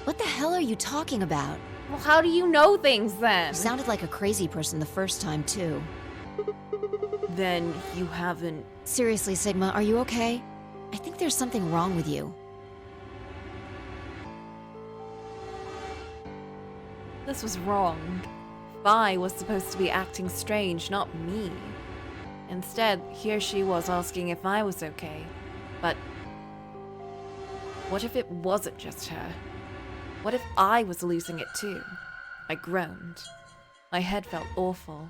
What the hell are you talking about? Well, how do you know things then? You sounded like a crazy person the first time, too. Then you haven't... Seriously, Sigma, are you okay? I think there's something wrong with you. This was wrong. Vi was supposed to be acting strange, not me. Instead, here she was asking if I was okay. But what if it wasn't just her? What if I was losing it too? I groaned. My head felt awful.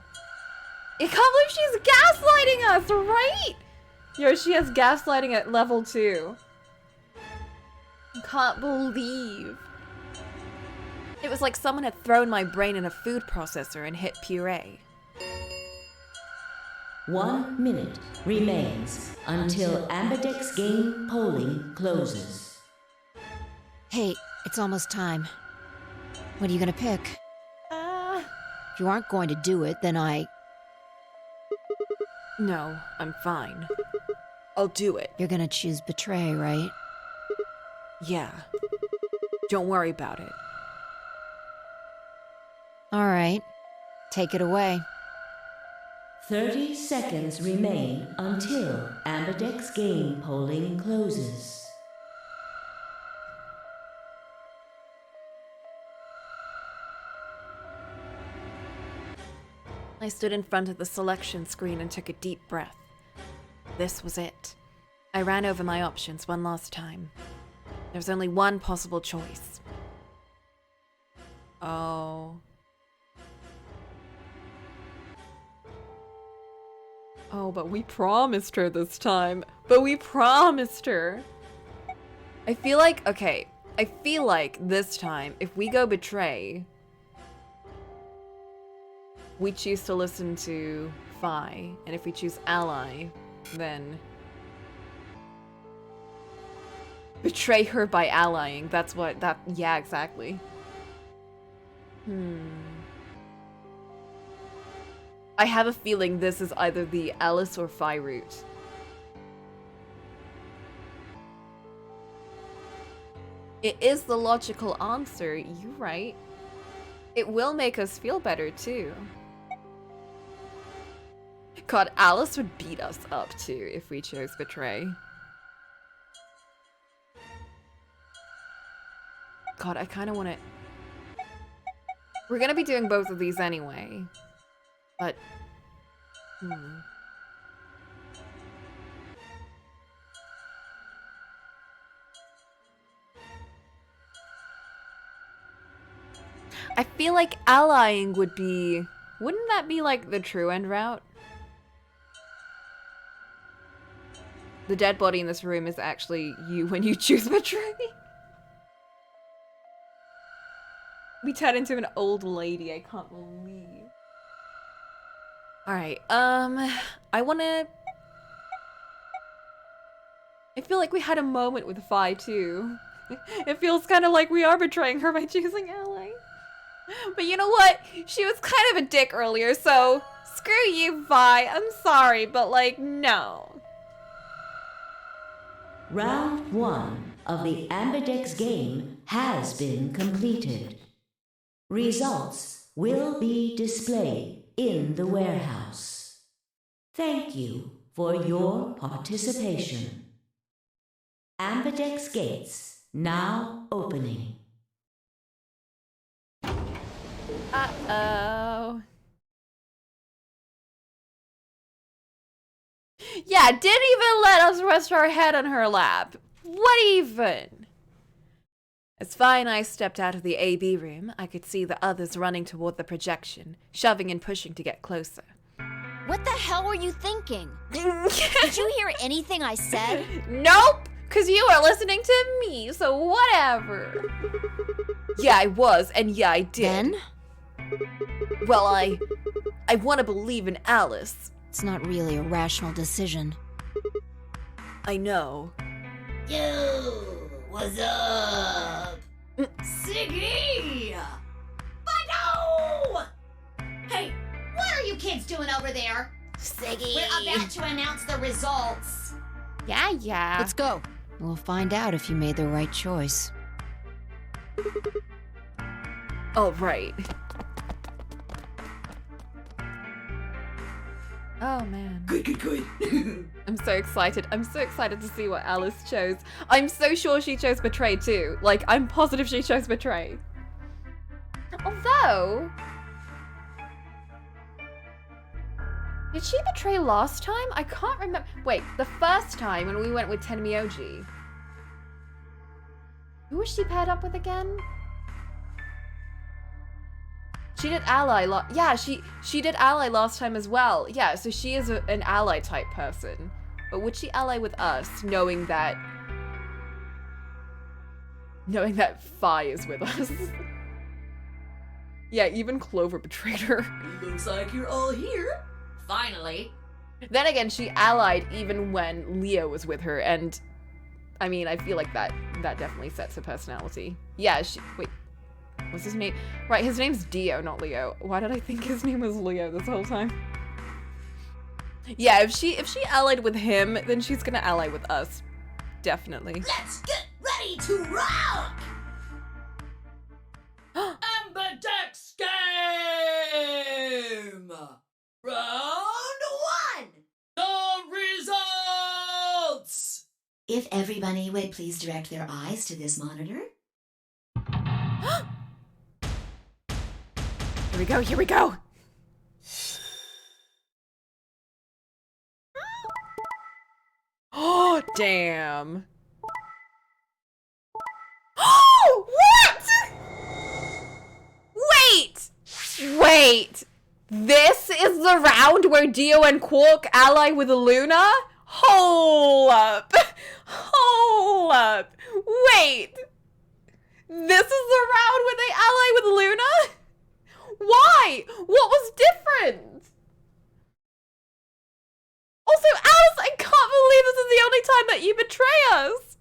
I can't believe she's gaslighting us, right? Yo, she has gaslighting at level 2. I can't believe. It was like someone had thrown my brain in a food processor and hit puree. 1 minute remains until Ambidex game polling closes. Hey, it's almost time. What are you gonna pick? If you aren't going to do it, then I No, I'm fine. I'll do it. You're gonna choose betray, right? Yeah. Don't worry about it. Alright. Take it away. 30 seconds remain until Ambidex game polling closes. I stood in front of the selection screen and took a deep breath. This was it. I ran over my options one last time. There's only one possible choice. Oh. Oh, but we promised her this time. But we promised her. I feel like, okay, I feel like this time, if we go betray, we choose to listen to Phi, and if we choose ally, then betray her by allying. That's what that, yeah, exactly. I have a feeling this is either the Alice or Phi route. It is the logical answer, you're right. It will make us feel better too. God, Alice would beat us up too if we chose betray. God, I kind of want to... We're gonna be doing both of these anyway. But... I feel like allying would be... Wouldn't that be like the true end route? The dead body in this room is actually you when you choose betray. We turn into an old lady, I can't believe. Alright, I wanna... I feel like we had a moment with Phi too. It feels kind of like we are betraying her by choosing ally. But you know what? She was kind of a dick earlier, so screw you, Phi. I'm sorry, but like, no. Round 1 of the Ambidex game has been completed. Results will be displayed in the warehouse. Thank you for your participation. Ambidex gates now opening. Uh-oh. Yeah, didn't even let us rest our head on her lap. What even? As Phi and I stepped out of the AB room, I could see the others running toward the projection, shoving and pushing to get closer. What the hell were you thinking? Did you hear anything I said? Nope, because you were listening to me, so whatever. Yeah, I was, and yeah, I did. Then? Well, I want to believe in Alice. It's not really a rational decision. I know. Yo, what's up? Siggy! Fido! Hey, what are you kids doing over there? Siggy. We're about to announce the results. Yeah. Let's go. We'll find out if you made the right choice. Oh, right. Oh, man. Good. I'm so excited. I'm so excited to see what Alice chose. I'm so sure she chose betray too. Like, I'm positive she chose betray. Although... Did she betray last time? I can't remember. Wait, the first time when we went with Tenmyoji. Who was she paired up with again? She did ally yeah, she did ally last time as well. Yeah, so she is an ally type person. But would she ally with us, knowing that Phi is with us? Yeah, even Clover betrayed her. Looks like you're all here. Finally. Then again, she allied even when Leo was with her, and I mean, I feel like that definitely sets her personality. Yeah, wait. What's his name? Right, his name's Dio, not Leo. Why did I think his name was Leo this whole time? Yeah, if she allied with him, then she's gonna ally with us. Definitely. Let's get ready to rock! Ambidex game! Round 1! The results! If everybody would please direct their eyes to this monitor. Here we go, here we go! Oh, damn. Oh, what? Wait! This is the round where Dio and Quark ally with Luna? Hold up. Hold up. Wait. This is the round where they ally with Luna? Why? What was different? Also, Alice, I can't believe this is the only time that you betray us.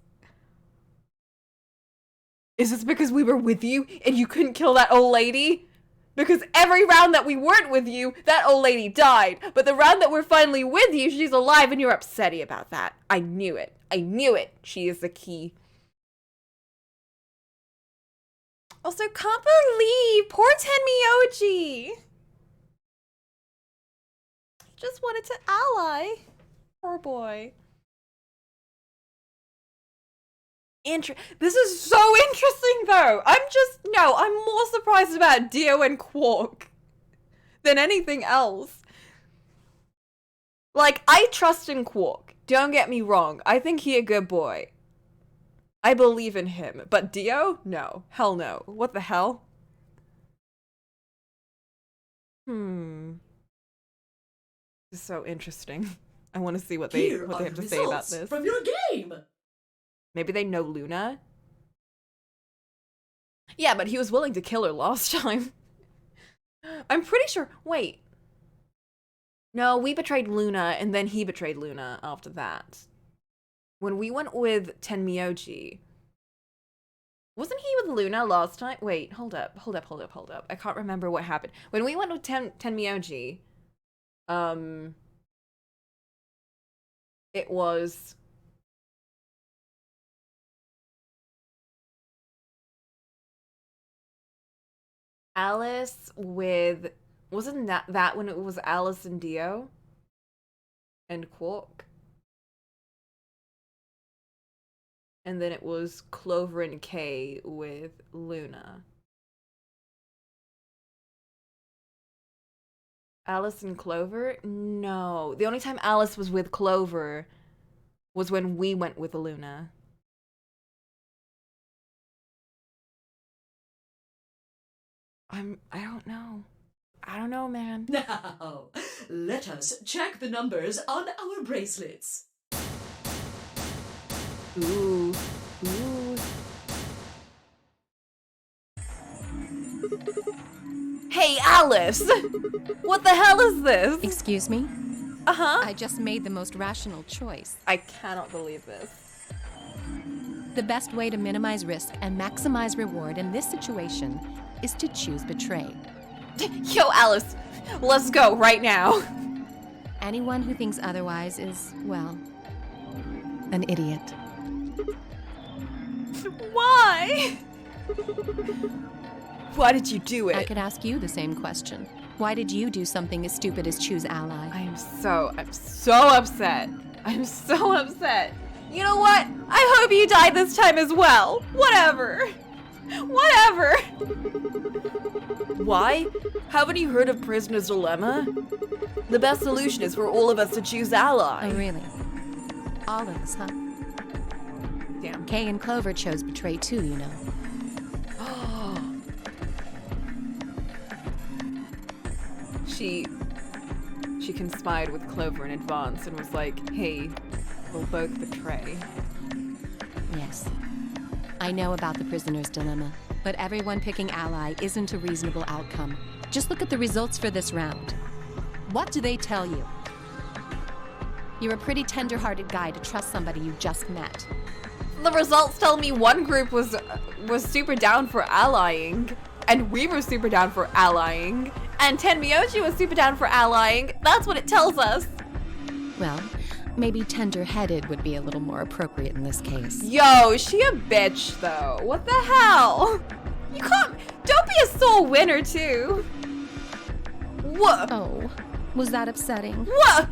Is this because we were with you and you couldn't kill that old lady? Because every round that we weren't with you, that old lady died. But the round that we're finally with you, she's alive and you're upsetty about that. I knew it. I knew it. She is the key. Also, can't believe poor Tenmyoji. Just wanted to ally. Poor boy. This is so interesting though. I'm more surprised about Dio and Quark than anything else. Like, I trust in Quark. Don't get me wrong. I think he a good boy. I believe in him. But Dio? No. Hell no. What the hell? This is so interesting. I want to see what they have to say about this. From your game. Maybe they know Luna? Yeah, but he was willing to kill her last time. I'm pretty sure. Wait. No, we betrayed Luna, and then he betrayed Luna after that. When we went with Tenmyoji. Wasn't he with Luna last time? Wait, hold up. I can't remember what happened. When we went with Tenmyoji, it was... Alice with... Wasn't that when it was Alice and Dio? And Quark? And then it was Clover and Kay with Luna. Alice and Clover? No. The only time Alice was with Clover was when we went with Luna. I don't know. I don't know, man. Now, let us check the numbers on our bracelets. Ooh. Hey, Alice! What the hell is this? Excuse me? Uh-huh. I just made the most rational choice. I cannot believe this. The best way to minimize risk and maximize reward in this situation is to choose betray. Yo, Alice, let's go right now. Anyone who thinks otherwise is, well, an idiot. Why? Why did you do it? I could ask you the same question. Why did you do something as stupid as choose ally? I'm so upset. I'm so upset. You know what? I hope you die this time as well. Whatever. Why? Haven't you heard of Prisoner's Dilemma? The best solution is for all of us to choose ally. Oh, really? All of us, huh? Damn. Kay and Clover chose betray too, you know. She conspired with Clover in advance and was like, hey, we'll both betray. Yes. I know about the prisoner's dilemma, but everyone picking ally isn't a reasonable outcome. Just look at the results for this round. What do they tell you? You're a pretty tender-hearted guy to trust somebody you just met. The results tell me one group was super down for allying, and we were super down for allying, and Tenmyoji was super down for allying. That's what it tells us. Well, maybe tender-headed would be a little more appropriate in this case. Yo, is she a bitch, though? What the hell? You can't... Don't be a sore winner, too. What? Oh, was that upsetting? What?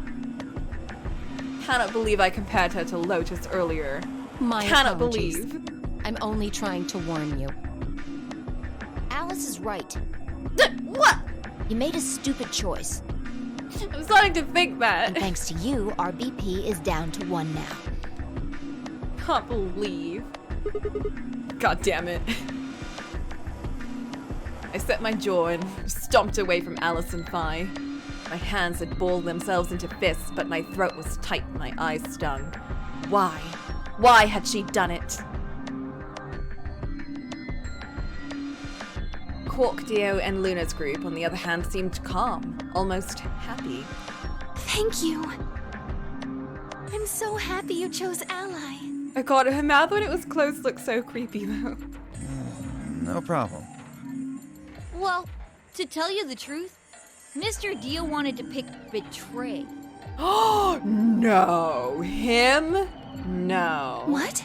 Cannot believe I compared her to Lotus earlier. My Cannot apologies. believe. I'm only trying to warn you. Alice is right. What? You made a stupid choice. I'm starting to think that. And thanks to you, our BP is down to 1 now. Can't believe. God damn it. I set my jaw and stomped away from Alice and Phi. My hands had balled themselves into fists, but my throat was tight and my eyes stung. Why? Why had she done it? Quark, Dio, and Luna's group, on the other hand, seemed calm, almost happy. Thank you. I'm so happy you chose Ally. Oh god, her mouth when it was closed looked so creepy though. No problem. Well, to tell you the truth, Mr. Dio wanted to pick Betray. Oh, no. Him? No. What?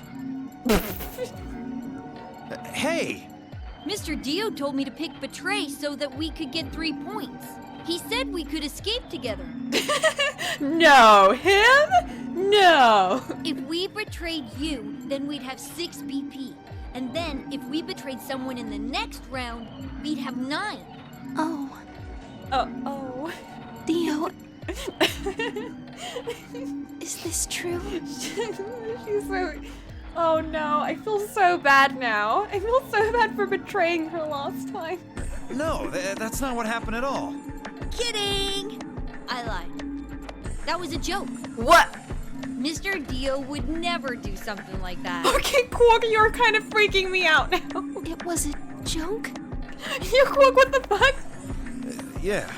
Hey! Mr. Dio told me to pick Betray so that we could get 3 points. He said we could escape together. No. Him? No. If we betrayed you, then we'd have 6 BP. And then, if we betrayed someone in the next round, we'd have 9. Oh. Oh. Dio. Is this true? She's so... Oh no, I feel so bad now. I feel so bad for betraying her last time. No, that's not what happened at all. Kidding! I lied. That was a joke. What? Mr. Dio would never do something like that. Okay, Quark, you're kind of freaking me out now. It was a joke? You Quark, what the fuck? Yeah.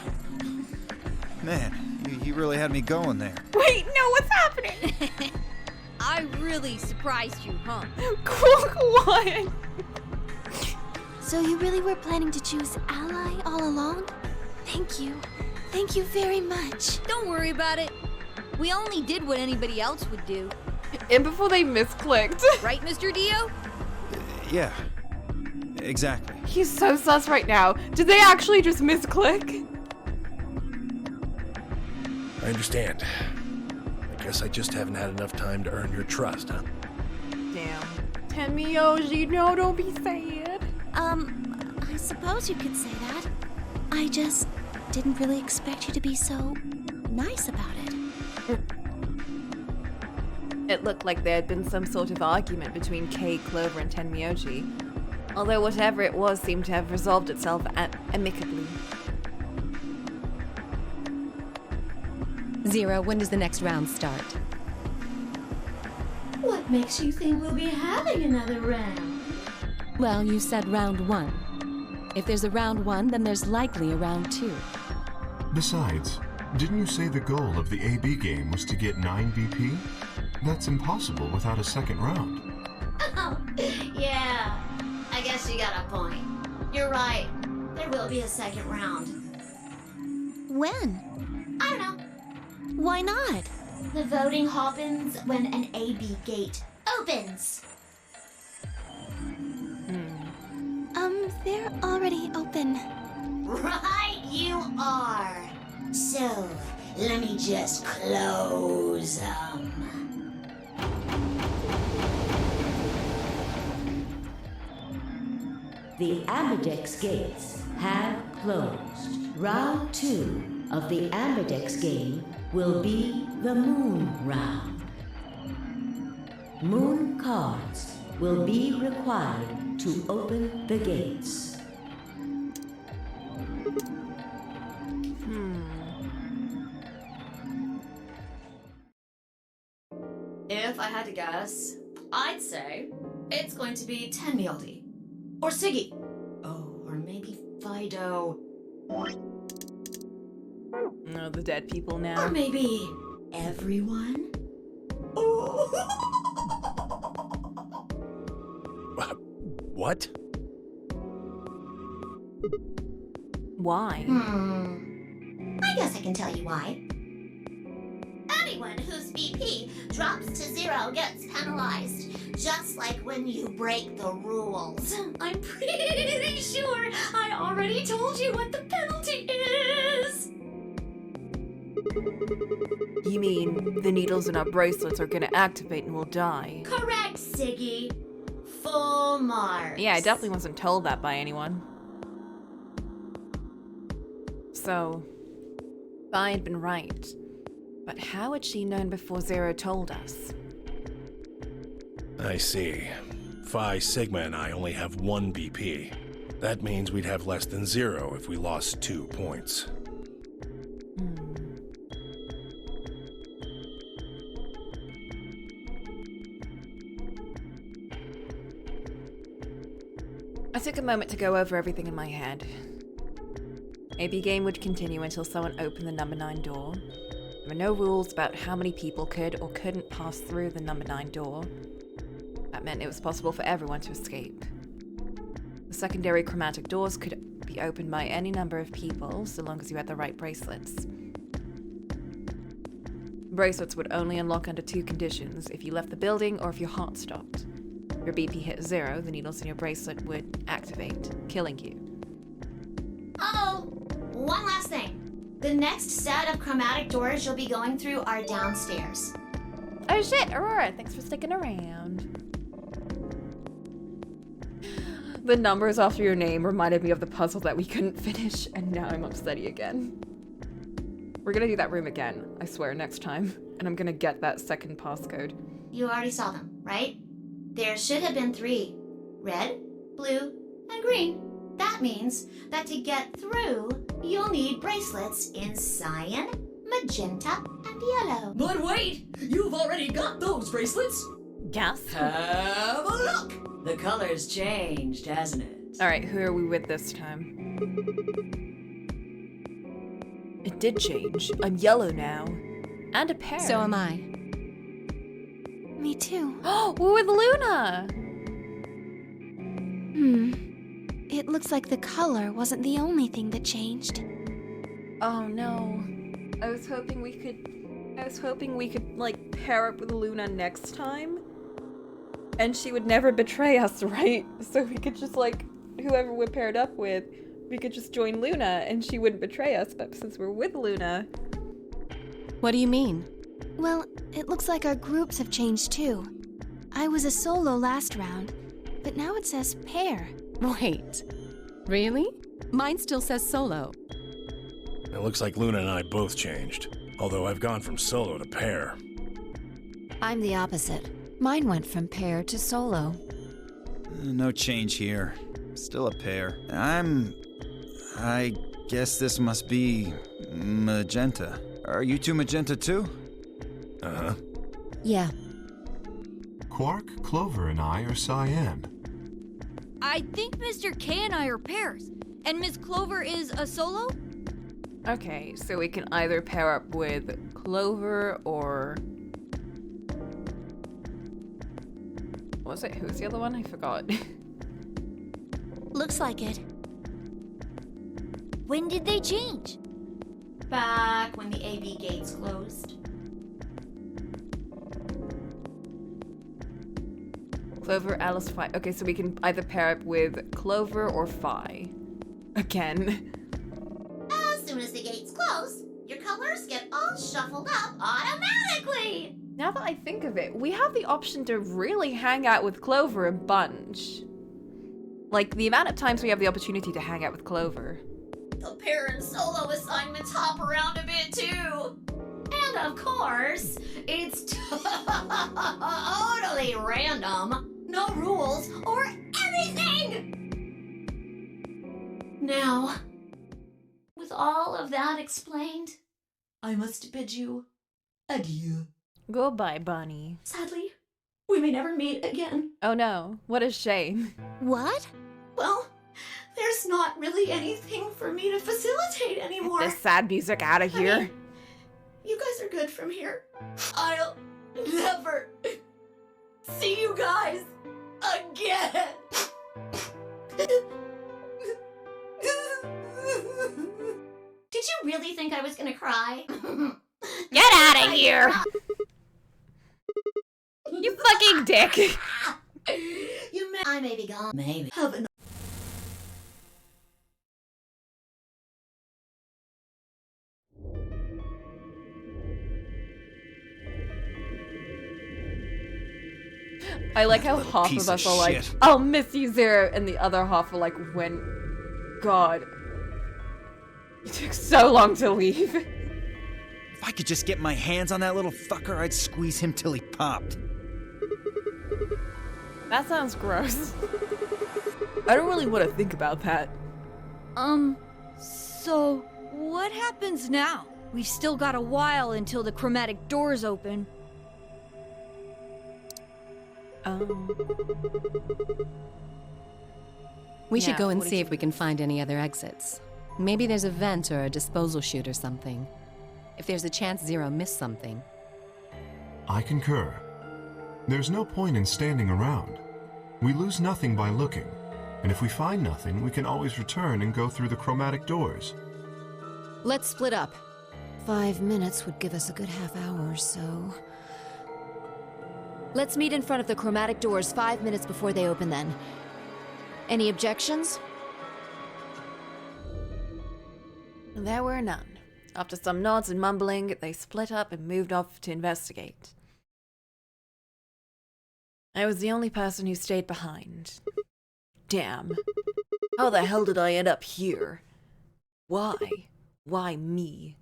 Man, you really had me going there. Wait, no, what's happening? I really surprised you, huh? Quark, what? So you really were planning to choose Ally all along? Thank you. Thank you very much. Don't worry about it. We only did what anybody else would do. And before they misclicked. Right, Mr. Dio? Yeah. Exactly. He's so sus right now. Did they actually just misclick? I understand. I guess I just haven't had enough time to earn your trust, huh? Damn. Tenmyoji, no, don't be sad. I suppose you could say that. I just didn't really expect you to be so nice about it. It looked like there had been some sort of argument between Kay, Clover, and Tenmyoji. Although whatever it was seemed to have resolved itself amicably. Zero, when does the next round start? What makes you think we'll be having another round? Well, you said round 1. If there's a round 1, then there's likely a round 2. Besides, didn't you say the goal of the AB game was to get 9 BP? That's impossible without a second round. Oh, yeah. I guess you got a point. You're right. There will be a second round. When? I don't know. Why not? The voting happens when an AB gate opens. They're already open. Right you are. So, let me just close them. The Ambidex gates have closed. Round 2 of the Ambidex game will be the Moon Round. Moon cards will be required to open the gates. If I had to guess, I'd say it's going to be Tenmyoji. Or Siggy. Oh, or maybe Fido. No, the dead people now. Or maybe everyone? What? Why? I guess I can tell you why. Anyone lowest BP drops to 0 gets penalized. Just like when you break the rules. I'm pretty sure I already told you what the penalty is. You mean the needles in our bracelets are gonna activate and we'll die? Correct, Siggy. Full marks. Yeah, I definitely wasn't told that by anyone. So, Vi had been right. But how had she known before Zero told us? I see. Phi, Sigma, and I only have 1 BP. That means we'd have less than 0 if we lost 2 points. I took a moment to go over everything in my head. AB game would continue until someone opened the number 9 door. There were no rules about how many people could or couldn't pass through the number 9 door. That meant it was possible for everyone to escape. The secondary chromatic doors could be opened by any number of people, so long as you had the right bracelets. Bracelets would only unlock under 2 conditions: if you left the building or if your heart stopped. If your BP hit 0, the needles in your bracelet would activate, killing you. Oh, one last thing. The next set of chromatic doors you'll be going through are downstairs. Oh shit, Aurora, thanks for sticking around. The numbers after your name reminded me of the puzzle that we couldn't finish, and now I'm upsetty again. We're gonna do that room again, I swear, next time. And I'm gonna get that second passcode. You already saw them, right? There should have been 3. Red, blue, and green. That means that to get through, you'll need bracelets in cyan, magenta, and yellow. But wait! You've already got those bracelets! Yes. Have a look! The color's changed, hasn't it? Alright, who are we with this time? It did change. I'm yellow now. And a pair. So am I. Me too. Oh, we're with Luna! It looks like the color wasn't the only thing that changed. Oh no. I was hoping we could like pair up with Luna next time. And she would never betray us, right? So we could just like, whoever we're paired up with, we could just join Luna and she wouldn't betray us, but since we're with Luna... What do you mean? Well, it looks like our groups have changed too. I was a solo last round, but now it says pair. Wait. Really? Mine still says solo. It looks like Luna and I both changed, although I've gone from solo to pair. I'm the opposite. Mine went from pair to solo. No change here. Still a pair. I guess this must be magenta. Are you 2 magenta too? Uh-huh. Yeah. Quark, Clover, and I are cyan. I think Mr. K and I are pairs, and Miss Clover is a solo? Okay, so we can either pair up with Clover or... What was it? Who's the other one? I forgot. Looks like it. When did they change? Back when the AB gates closed. Clover, Alice, Phi. Okay, so we can either pair up with Clover or Phi. Again. As soon as the gates close, your colors get all shuffled up automatically. Now that I think of it, we have the option to really hang out with Clover a bunch. Like, the amount of times we have the opportunity to hang out with Clover. The pair and solo assignments hop around a bit too. And of course, it's totally random. No rules or anything! Now, with all of that explained, I must bid you adieu. Goodbye, Bunny. Sadly, we may never meet again. Oh no, what a shame. What? Well, there's not really anything for me to facilitate anymore. Get this sad music out of here. I mean, you guys are good from here. I'll never see you guys again. Did you really think I was gonna cry? Get out of here! fucking dick. I may be gone. Maybe. Haven't. I like how half of us are like, I'll miss you, Zero, and the other half are like, when... God. It took so long to leave. If I could just get my hands on that little fucker, I'd squeeze him till he popped. That sounds gross. I don't really want to think about that. So what happens now? We've still got a while until the chromatic doors open. We should go and see if we can find any other exits. Maybe there's a vent or a disposal chute or something. If there's a chance Zero missed something. I concur. There's no point in standing around. We lose nothing by looking, and if we find nothing, we can always return and go through the chromatic doors. Let's split up. 5 minutes would give us a good half hour or so. Let's meet in front of the chromatic doors 5 minutes before they open then. Any objections? There were none. After some nods and mumbling, they split up and moved off to investigate. I was the only person who stayed behind. Damn. How the hell did I end up here? Why? Why me?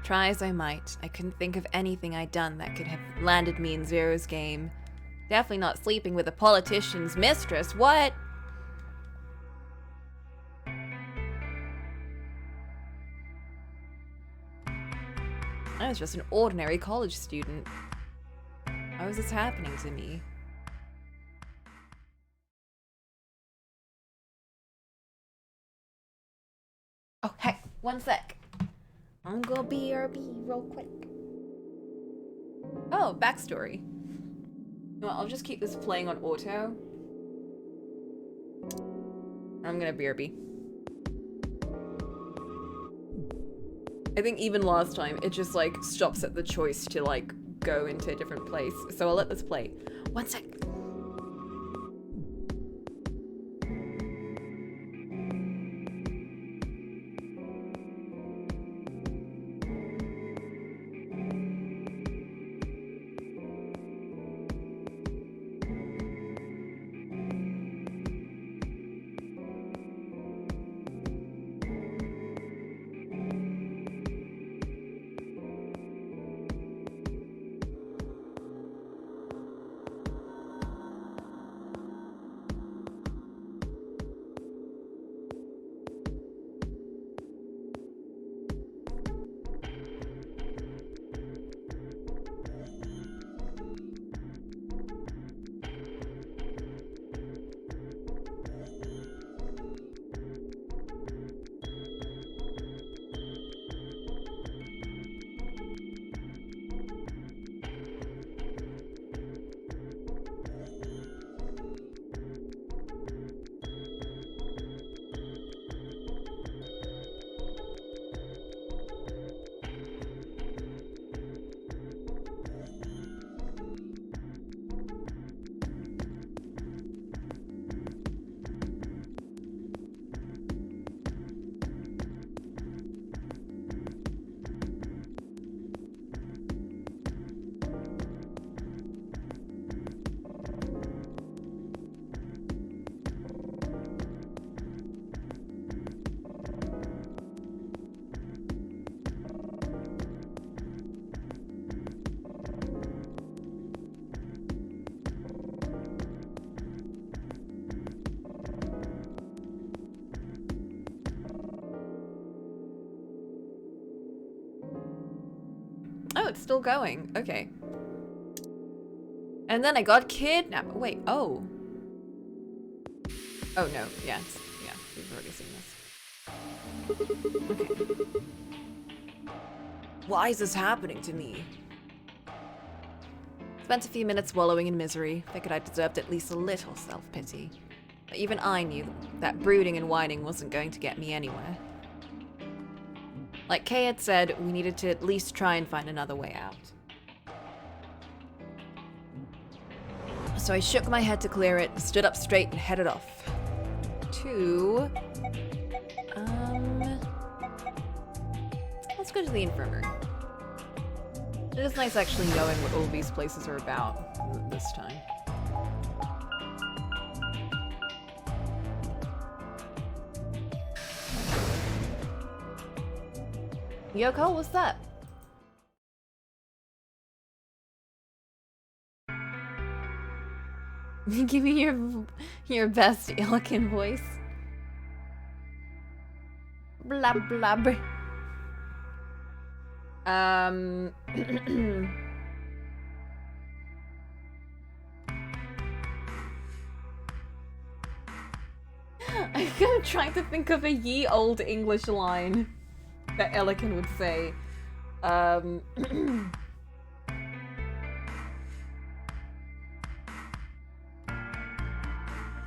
Try as I might, I couldn't think of anything I'd done that could have landed me in Zero's game. Definitely not sleeping with a politician's mistress, what? I was just an ordinary college student. Why was this happening to me? Oh, hey, one sec. I'm gonna BRB real quick. Oh, backstory. You know what, I'll just keep this playing on auto. I'm gonna BRB. I think even last time, it just like stops at the choice to like go into a different place. So I'll let this play. One sec. Oh, it's still going. Okay. And then I got kidnapped. Wait, oh. Oh, no. Yeah, yeah, we've already seen this. Okay. Why is this happening to me? Spent a few minutes wallowing in misery. Figured I deserved at least a little self-pity. But even I knew that brooding and whining wasn't going to get me anywhere. Like Kay had said, we needed to at least try and find another way out. So I shook my head to clear it, stood up straight, and headed off. To... let's go to the infirmary. It is nice actually knowing what all these places are about this time. Yo, Cole, what's that? Give me your best Illican voice. Blab blab. I'm trying to think of a ye old English line that Illican would say.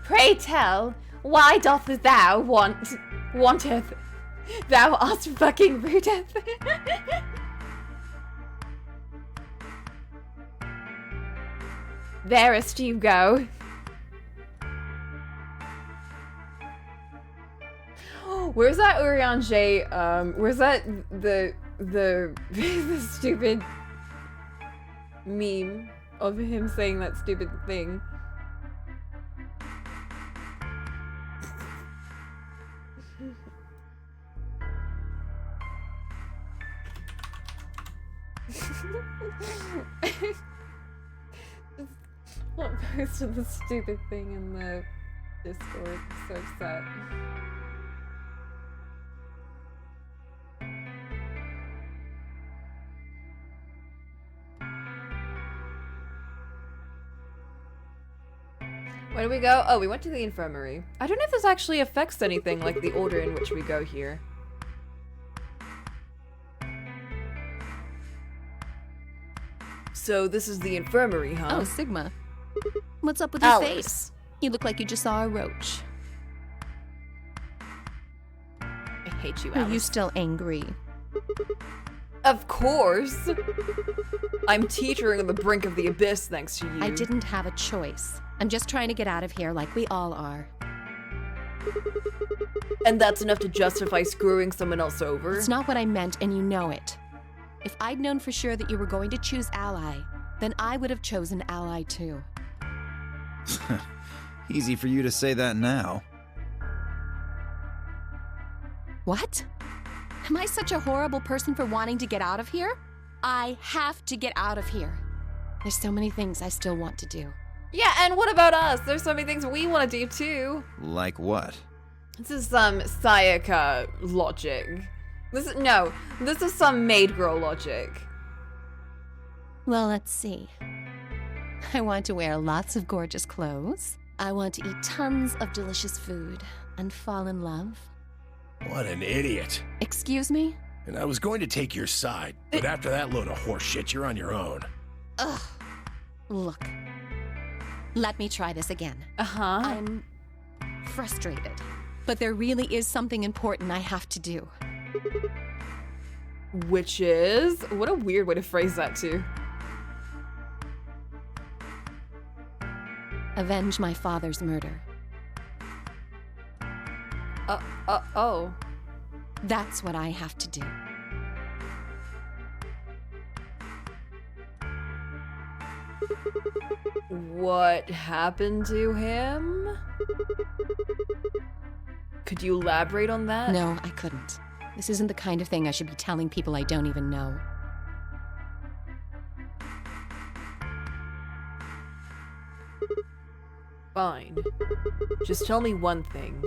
Pray tell, why doth thou wanteth thou us fucking rooteth? There'st you go. Where's that Urianger, where's that the the stupid meme of him saying that stupid thing? What posted the stupid thing in the Discord? So upset. Where do we go? Oh, we went to the infirmary. I don't know if this actually affects anything, like the order in which we go here. So this is the infirmary, huh? Oh, Sigma. What's up with your face? You look like you just saw a roach. I hate you, Are Alice. you still angry? Of course! I'm teetering on the brink of the abyss thanks to you. I didn't have a choice. I'm just trying to get out of here like we all are. And that's enough to justify screwing someone else over? It's not what I meant, and you know it. If I'd known for sure that you were going to choose ally, then I would have chosen ally too. Easy for you to say that now. What? Am I such a horrible person for wanting to get out of here? I have to get out of here. There's so many things I still want to do. Yeah, and what about us? There's so many things we want to do too. Like what? This is some Sayaka logic. This is some maid girl logic. Well, let's see. I want to wear lots of gorgeous clothes. I want to eat tons of delicious food and fall in love. What an idiot. Excuse me? And I was going to take your side, but after that load of horse shit, you're on your own. Ugh. Look. Let me try this again. Uh-huh. I'm frustrated, but there really is something important I have to do. Which is... What a weird way to phrase that too. Avenge my father's murder. Oh. That's what I have to do. What happened to him? Could you elaborate on that? No, I couldn't. This isn't the kind of thing I should be telling people I don't even know. Fine. Just tell me one thing.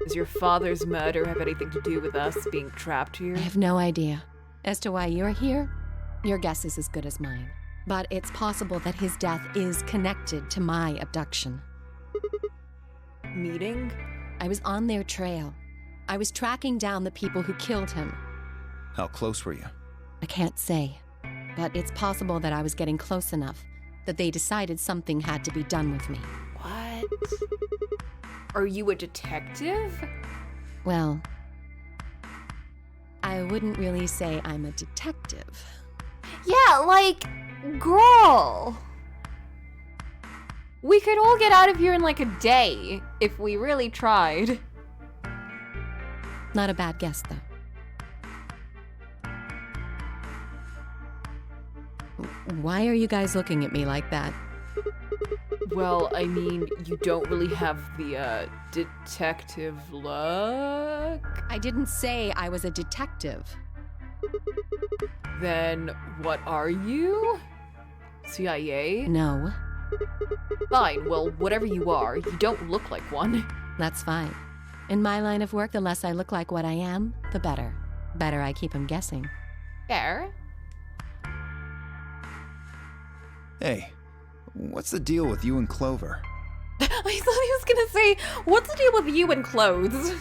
Does your father's murder have anything to do with us being trapped here? I have no idea. As to why you're here, your guess is as good as mine. But it's possible that his death is connected to my abduction. Meeting? I was on their trail. I was tracking down the people who killed him. How close were you? I can't say. But it's possible that I was getting close enough that they decided something had to be done with me. What? Are you a detective? Well, I wouldn't really say I'm a detective. Yeah, like, girl. We could all get out of here in like a day if we really tried. Not a bad guess, though. Why are you guys looking at me like that? Well, I mean, you don't really have the, detective look. I didn't say I was a detective. Then what are you? CIA? No. Fine, well, whatever you are, you don't look like one. That's fine. In my line of work, the less I look like what I am, the better. Better I keep him guessing. Fair. Hey, what's the deal with you and Clover? I thought he was gonna say, what's the deal with you and clothes?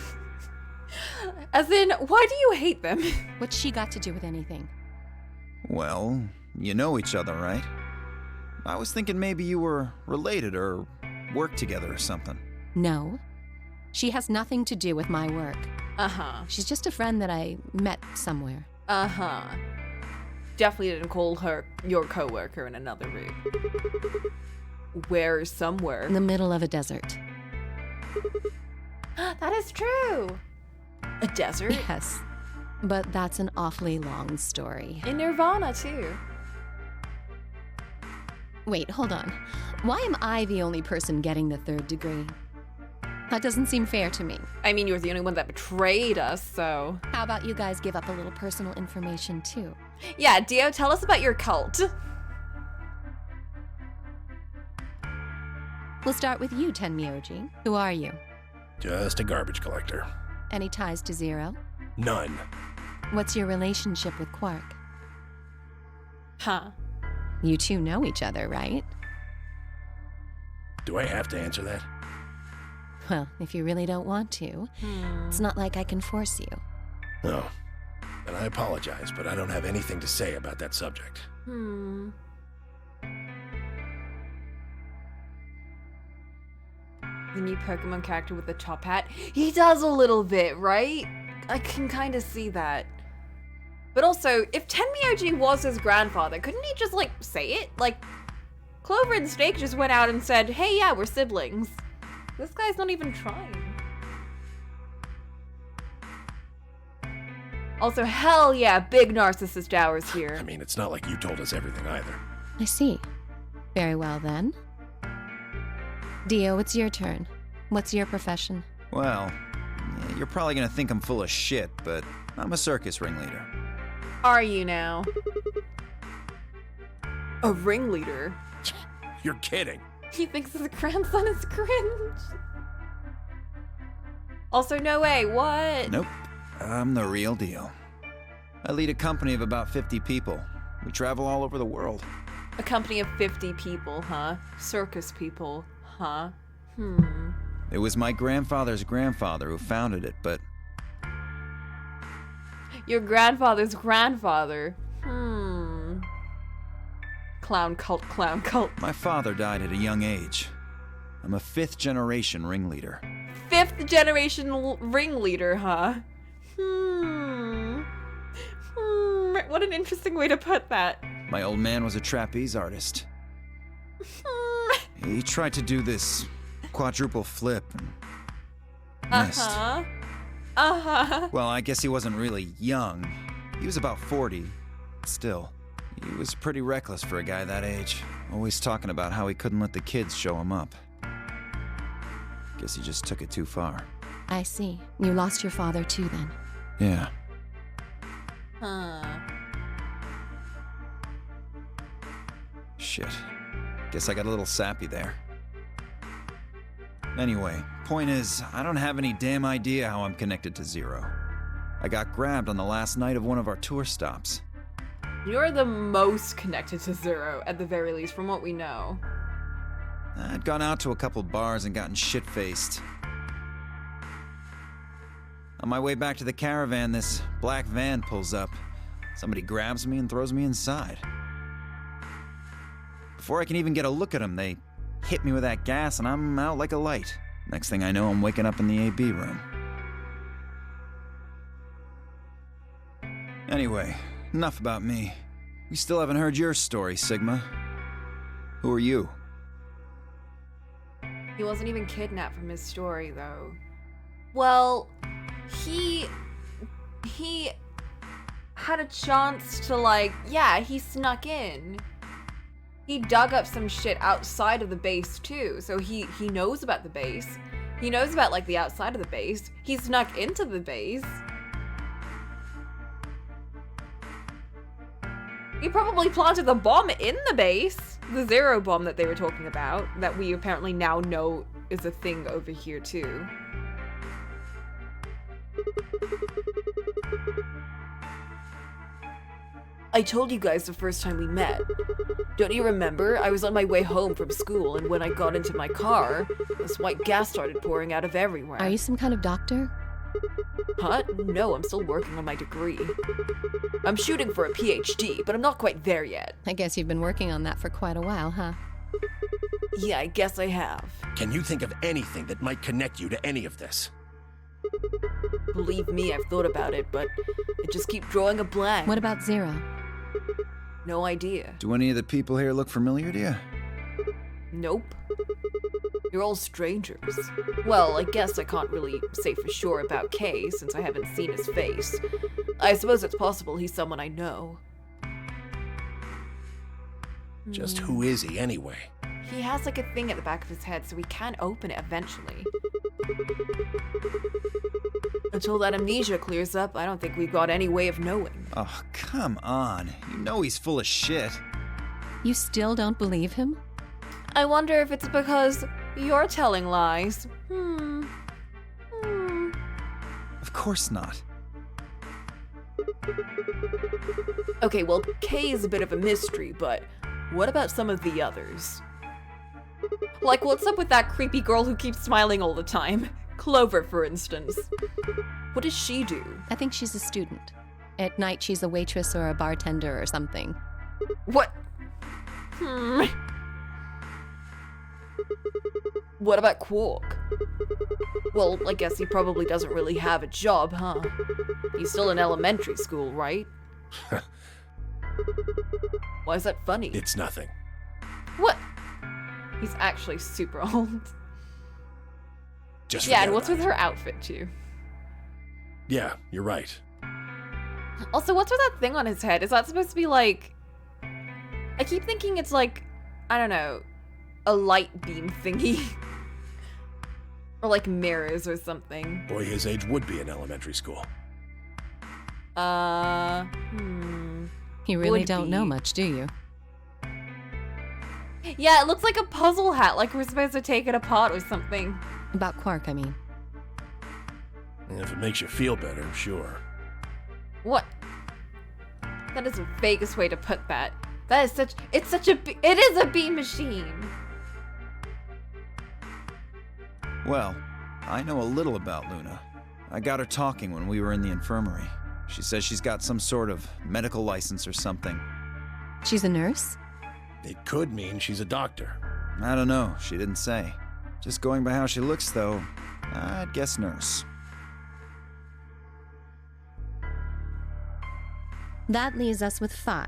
As in, why do you hate them? What's she got to do with anything? Well, you know each other, right? I was thinking maybe you were related or worked together or something. No. She has nothing to do with my work. Uh-huh. She's just a friend that I met somewhere. Uh-huh. Definitely didn't call her your coworker in another room. Where somewhere? In the middle of a desert. That is true. A desert? Yes. But that's an awfully long story. In Nirvana, too. Wait, hold on. Why am I the only person getting the 3rd degree? That doesn't seem fair to me. I mean, you're the only one that betrayed us, so... How about you guys give up a little personal information, too? Yeah, Dio, tell us about your cult. We'll start with you, Tenmyoji. Who are you? Just a garbage collector. Any ties to Zero? None. What's your relationship with Quark? Huh. You two know each other, right? Do I have to answer that? Well, if you really don't want to, it's not like I can force you. No. And I apologize, but I don't have anything to say about that subject. The new Pokemon character with the top hat. He does a little bit, right? I can kind of see that. But also, if Tenmyoji was his grandfather, couldn't he just, like, say it? Like, Clover and Snake just went out and said, hey, yeah, we're siblings. This guy's not even trying. Also, hell yeah, big narcissist hours here. I mean, it's not like you told us everything either. I see. Very well, then. Dio, it's your turn. What's your profession? Well, you're probably gonna think I'm full of shit, but I'm a circus ringleader. Are you now? A ringleader? You're kidding. He thinks his grandson is cringe. Also, no way, what? Nope, I'm the real deal. I lead a company of about 50 people. We travel all over the world. A company of 50 people, huh? Circus people, huh? It was my grandfather's grandfather who founded it, but... Your grandfather's grandfather. Clown cult, clown cult. My father died at a young age. I'm a 5th generation ringleader. 5th generation ringleader, huh? What an interesting way to put that. My old man was a trapeze artist. He tried to do this quadruple flip and missed. Well, I guess he wasn't really young. He was about 40. Still, he was pretty reckless for a guy that age. Always talking about how he couldn't let the kids show him up. Guess he just took it too far. I see. You lost your father too, then. Yeah. Shit. Guess I got a little sappy there. Anyway, point is, I don't have any damn idea how I'm connected to Zero. I got grabbed on the last night of one of our tour stops. You're the most connected to Zero, at the very least, from what we know. I'd gone out to a couple bars and gotten shit-faced. On my way back to the caravan, this black van pulls up. Somebody grabs me and throws me inside. Before I can even get a look at them, they hit me with that gas and I'm out like a light. Next thing I know, I'm waking up in the AB room. Anyway, enough about me. We still haven't heard your story, Sigma. Who are you? He wasn't even kidnapped from his story, though. Well, he had a chance to, like, yeah, he snuck in. He dug up some shit outside of the base, too, so he knows about the base. He knows about, like, the outside of the base. He snuck into the base. He probably planted the bomb in the base. The Zero bomb that they were talking about, that we apparently now know is a thing over here, too. I told you guys the first time we met. Don't you remember? I was on my way home from school, and when I got into my car, this white gas started pouring out of everywhere. Are you some kind of doctor? Huh? No, I'm still working on my degree. I'm shooting for a PhD, but I'm not quite there yet. I guess you've been working on that for quite a while, huh? Yeah, I guess I have. Can you think of anything that might connect you to any of this? Believe me, I've thought about it, but I just keep drawing a blank. What about Zero? No idea. Do any of the people here look familiar to you? Nope. You're all strangers. Well, I guess I can't really say for sure about Kay, since I haven't seen his face. I suppose it's possible he's someone I know. Just who is he, anyway? He has like a thing at the back of his head, so we can open it eventually. Until that amnesia clears up, I don't think we've got any way of knowing. Oh, come on. You know he's full of shit. You still don't believe him? I wonder if it's because you're telling lies. Of course not. Okay, well, Kay is a bit of a mystery, but what about some of the others? Like, what's up with that creepy girl who keeps smiling all the time? Clover, for instance. What does she do? I think she's a student. At night, she's a waitress or a bartender or something. What? What about Quark? Well, I guess he probably doesn't really have a job, huh? He's still in elementary school, right? Why is that funny? It's nothing. What? He's actually super old. Just yeah, and what's with her outfit, too? Yeah, you're right. Also, what's with that thing on his head? Is that supposed to be like... I keep thinking it's like, I don't know, a light beam thingy. Or like mirrors or something. Boy his age would be in elementary school. You really don't know much, do you? Yeah, it looks like a puzzle hat, like we're supposed to take it apart or something. About Quark, I mean. If it makes you feel better, sure. What? That is the vaguest way to put that. That is such, it is a beam machine. Well, I know a little about Luna. I got her talking when we were in the infirmary. She says she's got some sort of medical license or something. She's a nurse? It could mean she's a doctor. I don't know, she didn't say. Just going by how she looks, though, I'd guess nurse. That leaves us with Phi.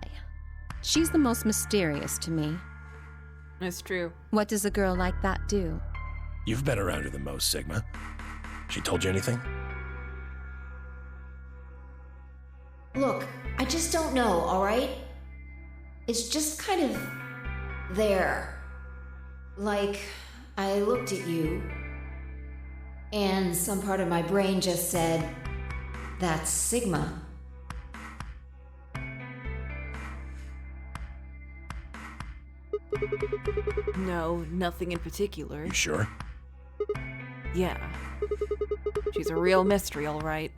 She's the most mysterious to me. It's true. What does a girl like that do? You've been around her the most, Sigma. She told you anything? Look, I just don't know, alright? It's just kind of there. Like, I looked at you, and some part of my brain just said, that's Sigma. No, nothing in particular. You sure? Yeah. She's a real mystery, all right.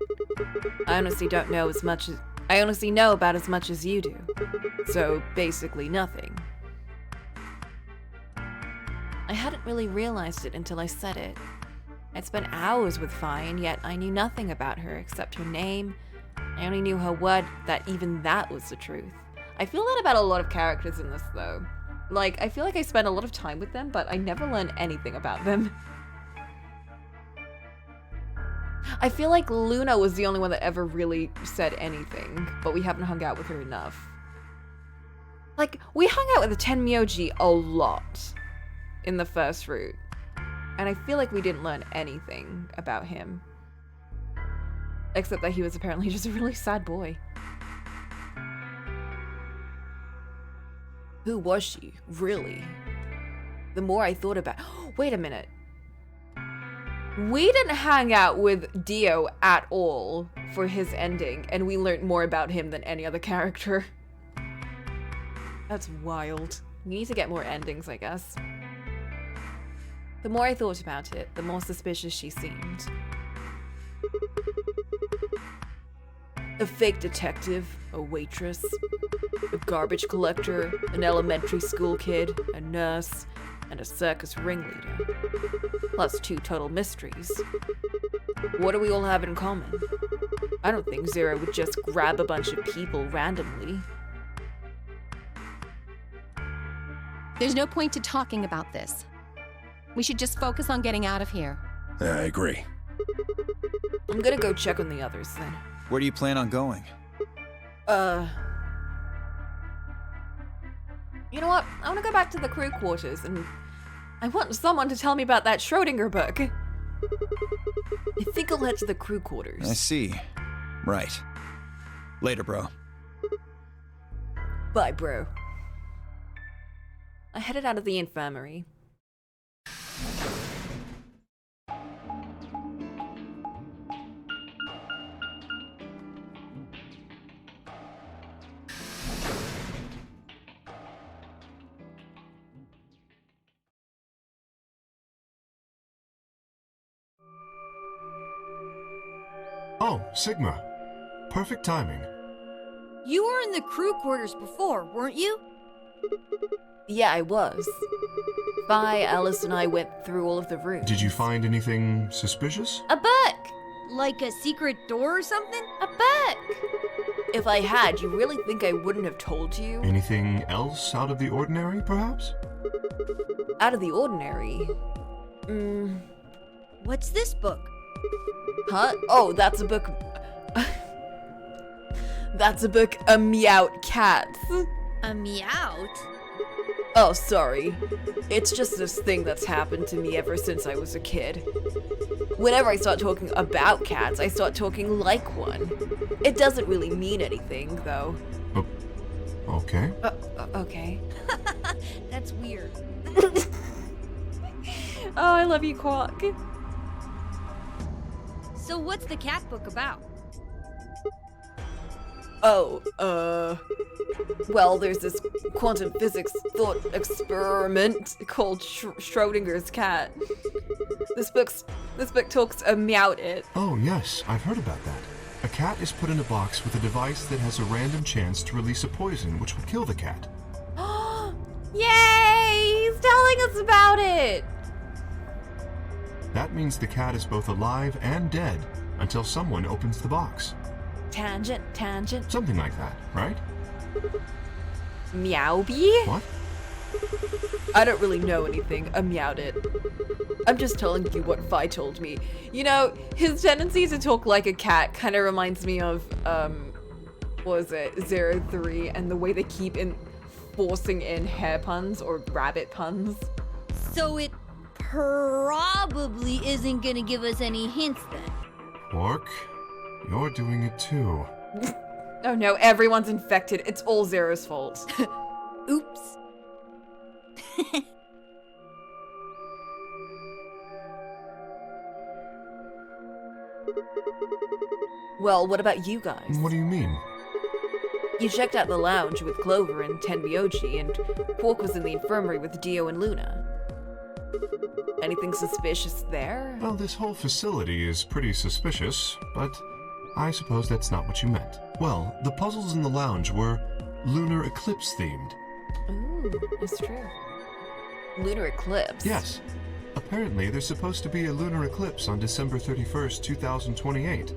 I honestly don't know as much as... I honestly know about as much as you do. So, basically nothing. I hadn't really realized it until I said it. I'd spent hours with Phi, and yet I knew nothing about her except her name. I only knew her word that even that was the truth. I feel that about a lot of characters in this, though. Like, I feel like I spend a lot of time with them, but I never learn anything about them. I feel like Luna was the only one that ever really said anything, but we haven't hung out with her enough. Like, we hung out with the Tenmyoji a lot in the first route. And I feel like we didn't learn anything about him. Except that he was apparently just a really sad boy. Who was she, really? The more I thought about... Wait a minute. We didn't hang out with Dio at all for his ending, and we learned more about him than any other character. That's wild. We need to get more endings, I guess. The more I thought about it, the more suspicious she seemed. A fake detective, a waitress, a garbage collector, an elementary school kid, a nurse, and a circus ringleader. Plus 2 total mysteries. What do we all have in common? I don't think Zero would just grab a bunch of people randomly. There's no point to talking about this. We should just focus on getting out of here. I agree. I'm gonna go check on the others then. Where do you plan on going? You know what? I want to go back to the crew quarters, and I want someone to tell me about that Schrodinger book. I think I'll head to the crew quarters. I see. Right. Later, bro. Bye, bro. I headed out of the infirmary. Oh, Sigma. Perfect timing. You were in the crew quarters before, weren't you? Yeah, I was. Vi, Alice, and I went through all of the rooms. Did you find anything suspicious? A book! Like a secret door or something? A book! If I had, you really think I wouldn't have told you? Anything else out of the ordinary, perhaps? Out of the ordinary? What's this book? Huh? Oh, that's a book... That's a book, A Meowt Cats. A meowt? Oh, sorry. It's just this thing that's happened to me ever since I was a kid. Whenever I start talking about cats, I start talking like one. It doesn't really mean anything, though. Oh, okay. Okay. That's weird. Oh, I love you, Quark. So what's the cat book about? Oh, well, there's this quantum physics thought experiment called Schrodinger's cat. This book talks about it. Oh, yes, I've heard about that. A cat is put in a box with a device that has a random chance to release a poison which will kill the cat. Yay! He's telling us about it! That means the cat is both alive and dead until someone opens the box. Tangent. Something like that, right? Meowby? What? I don't really know anything about it. I'm just telling you what Vi told me. You know, his tendency to talk like a cat kind of reminds me of, what was it, 03, and the way they keep forcing in hair puns or rabbit puns. So it probably isn't gonna give us any hints then. Quark, you're doing it too. Oh no, everyone's infected. It's all Zero's fault. Oops. Well, what about you guys? What do you mean? You checked out the lounge with Clover and Tenmyoji, and Quark was in the infirmary with Dio and Luna. Anything suspicious there? Well, this whole facility is pretty suspicious, but I suppose that's not what you meant. Well, the puzzles in the lounge were lunar eclipse themed. Ooh, it's true. Lunar eclipse? Yes. Apparently, there's supposed to be a lunar eclipse on December 31st, 2028.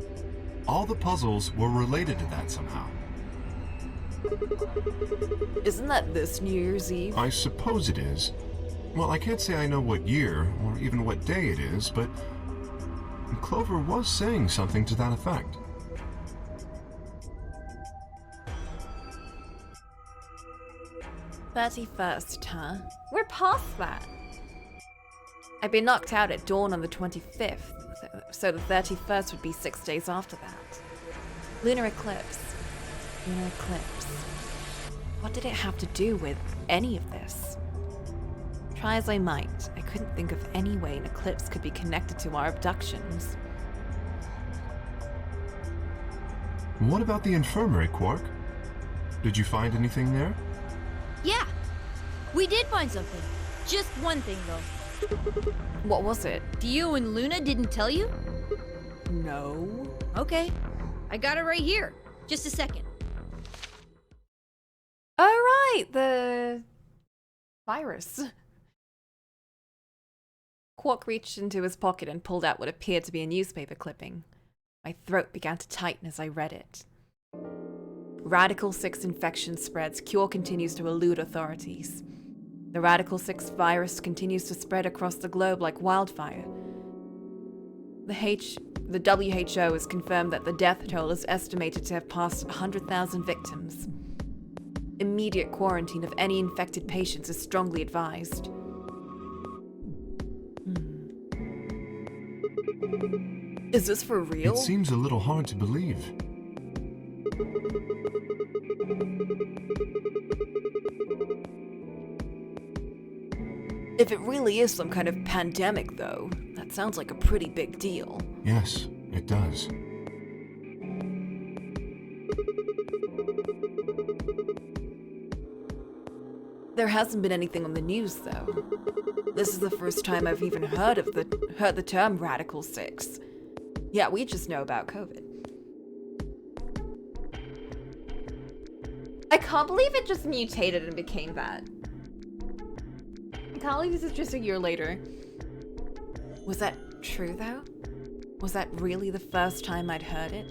All the puzzles were related to that somehow. Isn't that this New Year's Eve? I suppose it is. Well, I can't say I know what year, or even what day it is, but Clover was saying something to that effect. 31st, huh? We're past that. I'd been knocked out at dawn on the 25th, so the 31st would be 6 days after that. Lunar eclipse. Lunar eclipse. What did it have to do with any of this? Try as I might, I couldn't think of any way an eclipse could be connected to our abductions. What about the infirmary, Quark? Did you find anything there? Yeah, we did find something. Just one thing, though. What was it? Dio and Luna didn't tell you? No. Okay, I got it right here. Just a second. Oh, right, the virus. Quark reached into his pocket and pulled out what appeared to be a newspaper clipping. My throat began to tighten as I read it. Radical 6 infection spreads. Cure continues to elude authorities. The Radical 6 virus continues to spread across the globe like wildfire. The WHO has confirmed that the death toll is estimated to have passed 100,000 victims. Immediate quarantine of any infected patients is strongly advised. Is this for real? It seems a little hard to believe. If it really is some kind of pandemic, though, that sounds like a pretty big deal. Yes, it does. There hasn't been anything on the news, though. This is the first time I've even heard the term Radical 6. Yeah, we just know about COVID. I can't believe it just mutated and became that. I can't believe this is just a year later. Was that true, though? Was that really the first time I'd heard it?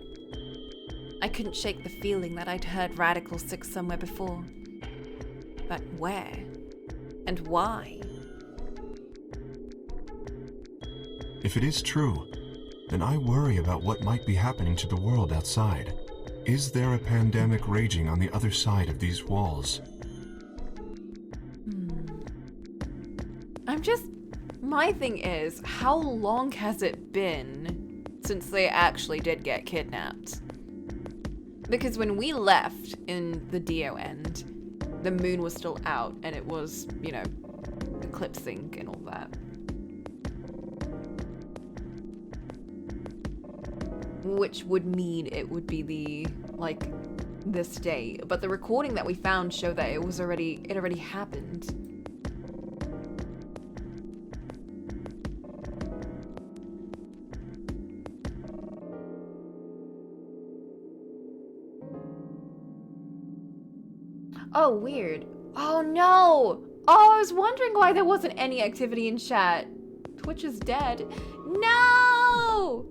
I couldn't shake the feeling that I'd heard Radical 6 somewhere before. But where? And why? If it is true, then I worry about what might be happening to the world outside. Is there a pandemic raging on the other side of these walls? My thing is, how long has it been since they actually did get kidnapped? Because when we left in the Dio end, the moon was still out and it was, you know, eclipsing and all that. Which would mean it would be this day. But the recording that we found showed that it already happened. Oh, weird. Oh no! Oh, I was wondering why there wasn't any activity in chat. Twitch is dead. No!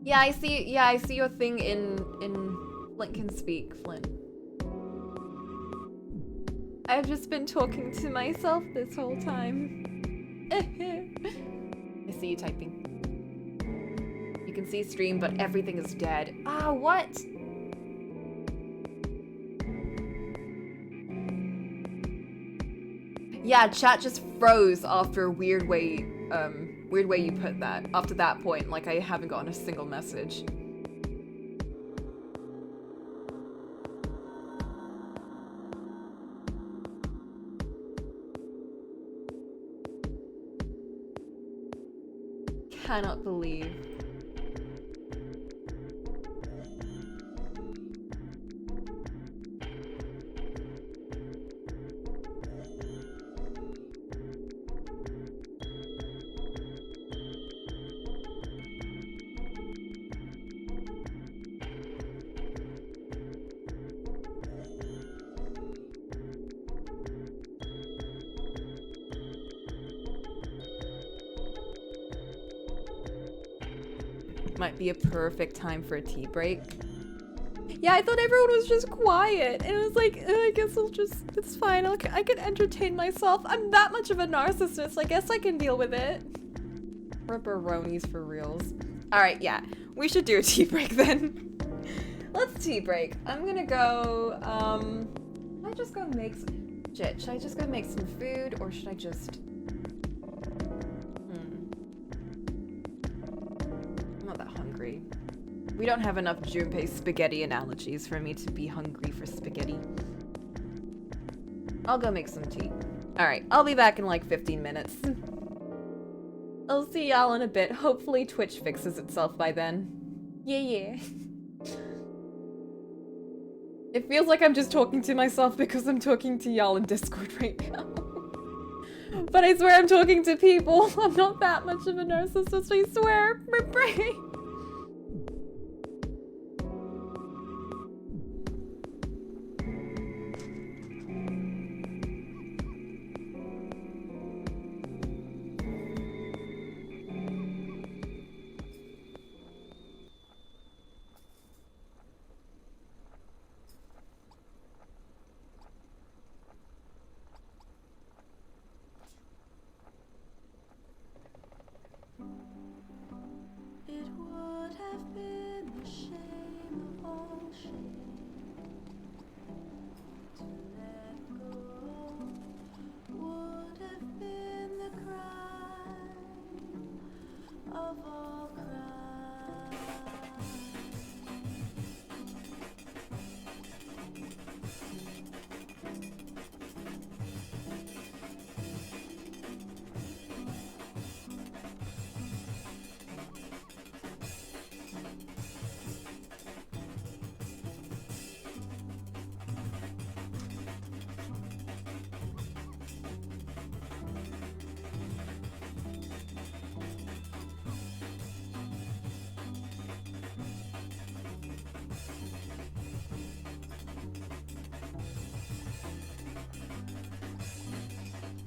Yeah, I see your thing in Flint can speak, Flint. I've just been talking to myself this whole time. I see you typing. You can see stream, but everything is dead. Ah, what? Yeah, chat just froze after a weird way you put that. After that point, like I haven't gotten a single message. Cannot believe. Might be a perfect time for a tea break. Yeah, I thought everyone was just quiet. And it was like, I guess it's fine. I can entertain myself. I'm that much of a narcissist. I guess I can deal with it. Ripperonis for reals. Alright, yeah. We should do a tea break then. Let's tea break. I'm gonna go, should I just go make some... Shit, should I just go make some food or should I just... hungry. We don't have enough Junpei spaghetti analogies for me to be hungry for spaghetti. I'll go make some tea. Alright, I'll be back in like 15 minutes. I'll see y'all in a bit. Hopefully Twitch fixes itself by then. Yeah. It feels like I'm just talking to myself because I'm talking to y'all in Discord right now. But I swear I'm talking to people. I'm not that much of a narcissist, I swear. My brain. It would have been the shame of all shame to let go. Would have been the crime of all crimes.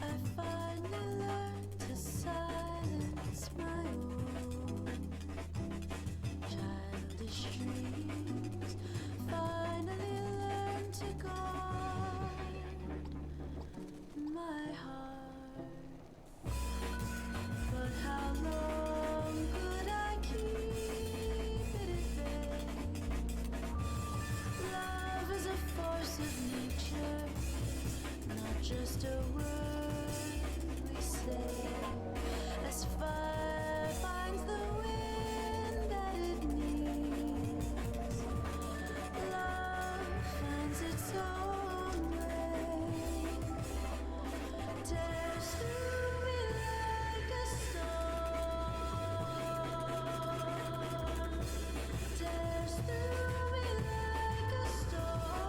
I finally learned to silence my own childish dreams. Finally learned to guard my heart. But how long could I keep it at bay? Love is a force of nature, not just a word we say. As fire finds the wind that it needs, love finds its own way. Tears through me like a storm. Tears through me like a storm.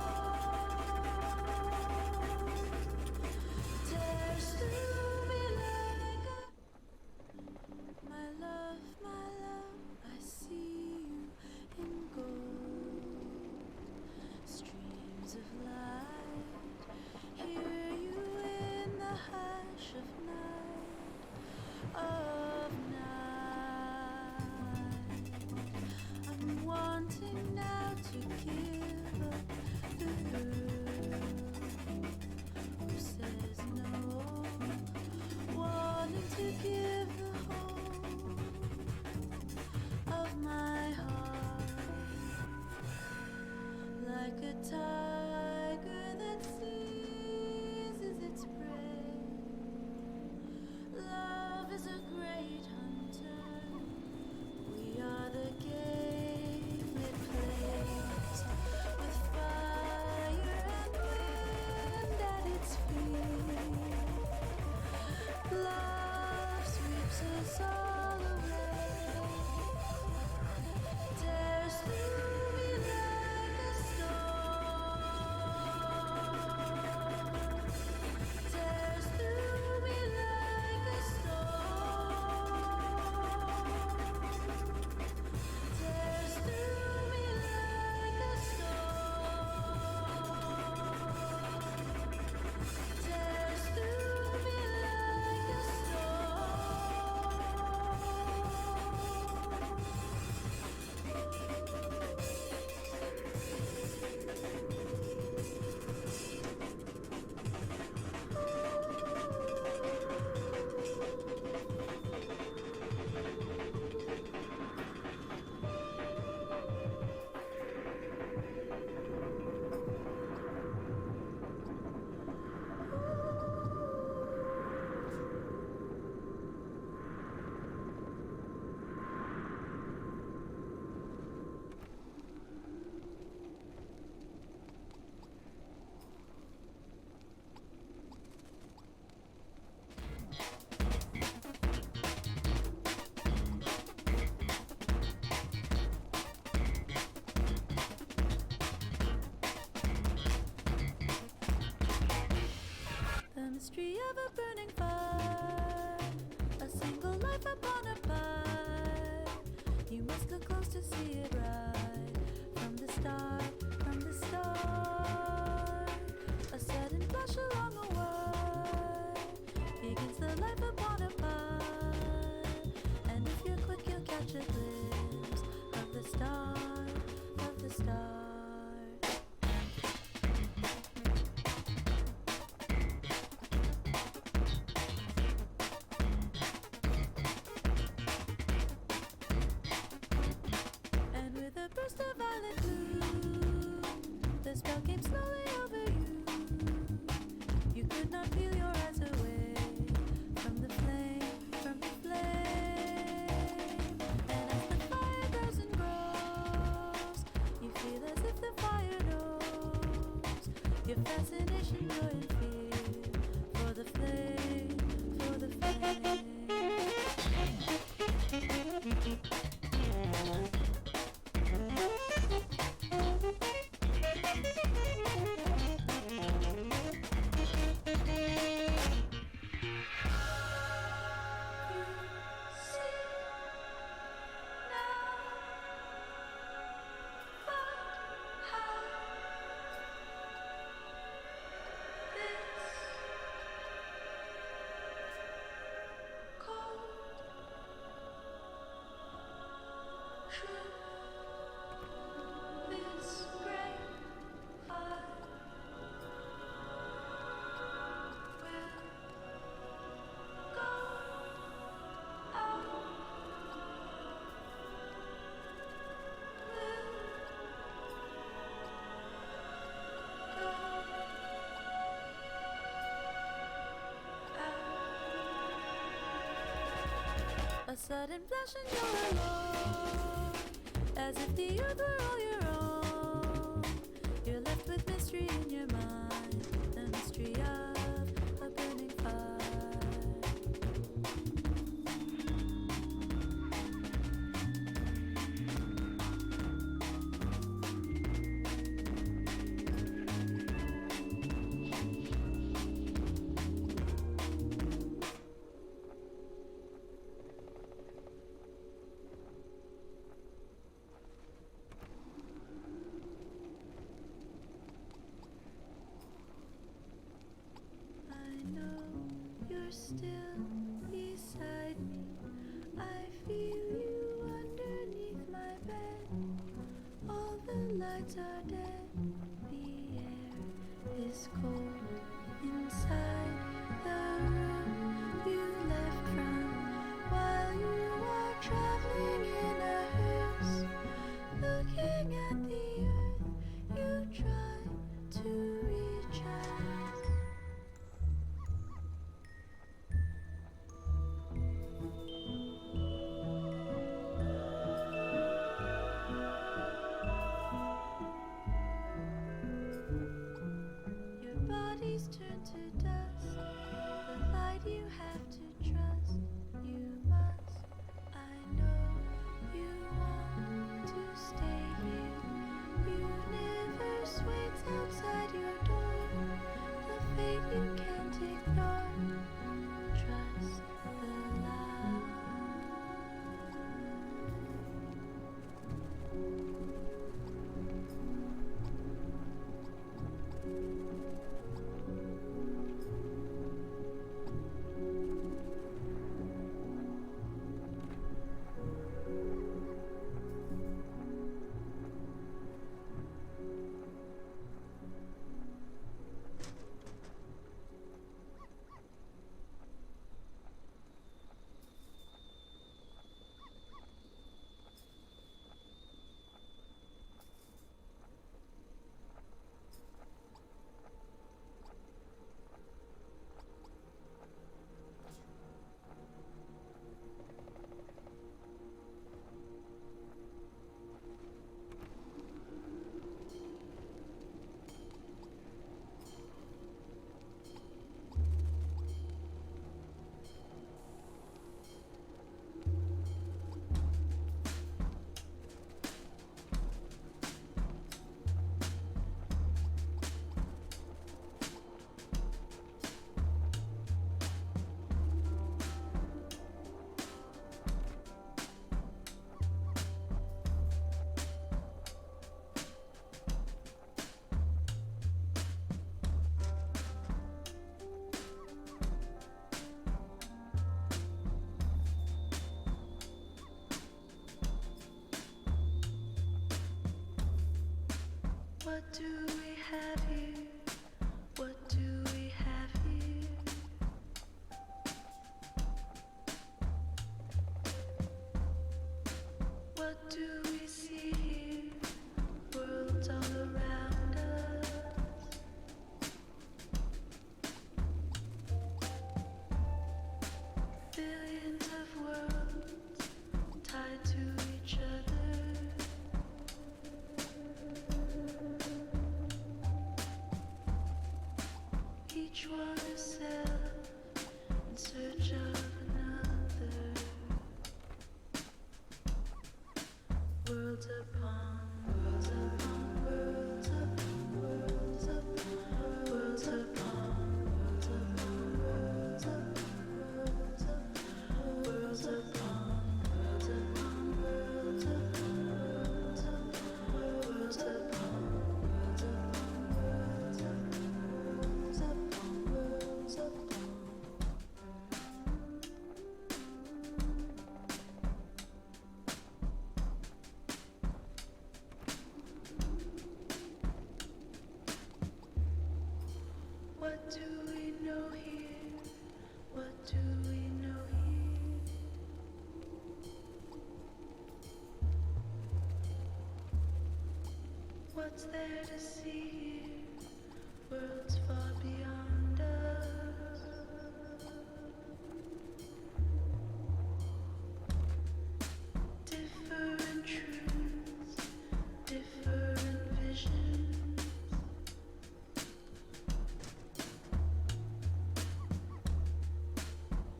of a burning fire, a single life upon a pyre. You must look close to see it right from the start, from the start. A sudden flash along a wire begins the life upon a pie. And if you're quick, you'll catch a glimpse of the start, of the start. And with a burst of violet blue, the spell came slowly over you. You could not peel your eyes away from the flame, from the flame. And as the fire grows and grows, you feel as if the fire knows your fascination, joy and fear for the flame, for the flame. A sudden flash and you're alone, as if the earth were all your own. You're left with mystery in your mind, the mystery of a burning fire. You're still beside me. I feel you underneath my bed. All the lights are dead. The air is cold inside the room you left from while you are traveling in a hearse. Looking at the earth, you try to reach out. Your body What do we have here? What do we have here? What do we see here? Worlds all around us. Billions of worlds tied to each other. Each one a self in search of another. Worlds upon worlds upon worlds upon worlds upon worlds upon worlds upon worlds upon worlds upon worlds upon worlds upon worlds upon worlds upon worlds upon worlds upon. What do we know here? What do we know here? What's there to see here? Worlds far beyond us. Different truths, different visions.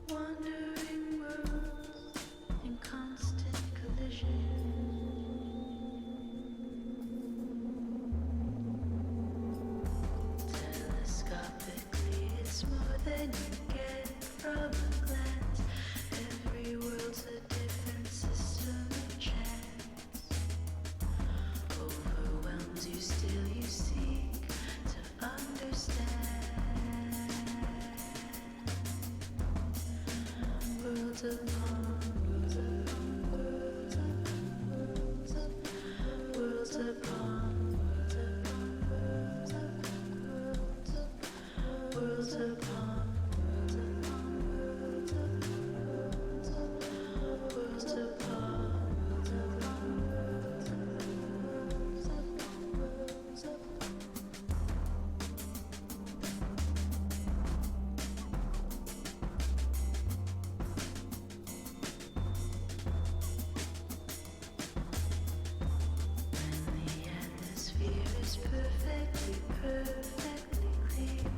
Wandering worlds in constant collision. Telescopically, it's more than you get from a glance. Every world's a different system of chance. Overwhelms you, still you seek to understand. Worlds upon worlds upon worlds upon worlds upon worlds upon worlds upon worlds upon worlds upon worlds upon worlds upon worlds upon worlds upon. The atmosphere is perfectly, perfectly clear.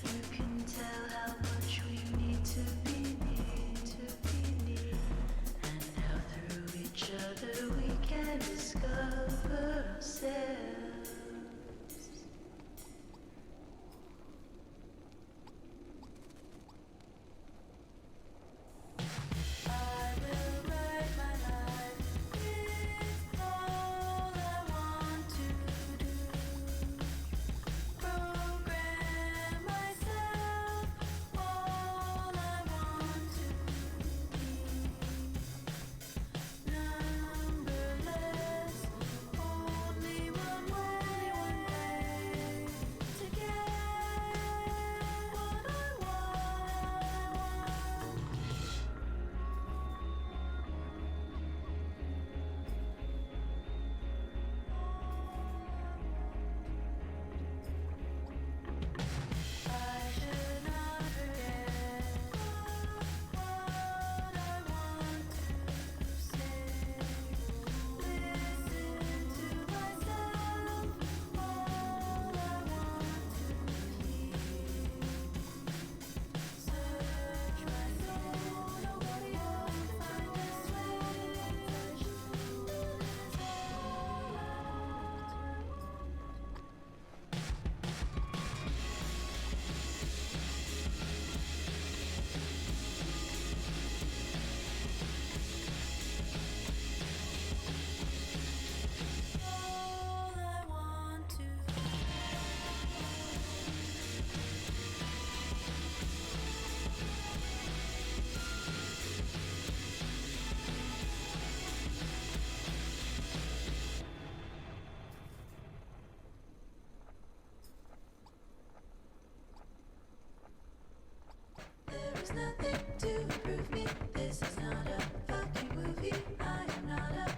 You can tell how much we need to be near, to be near. And how through each other we can discover ourselves. I will write my life. It's all I want to do. Grow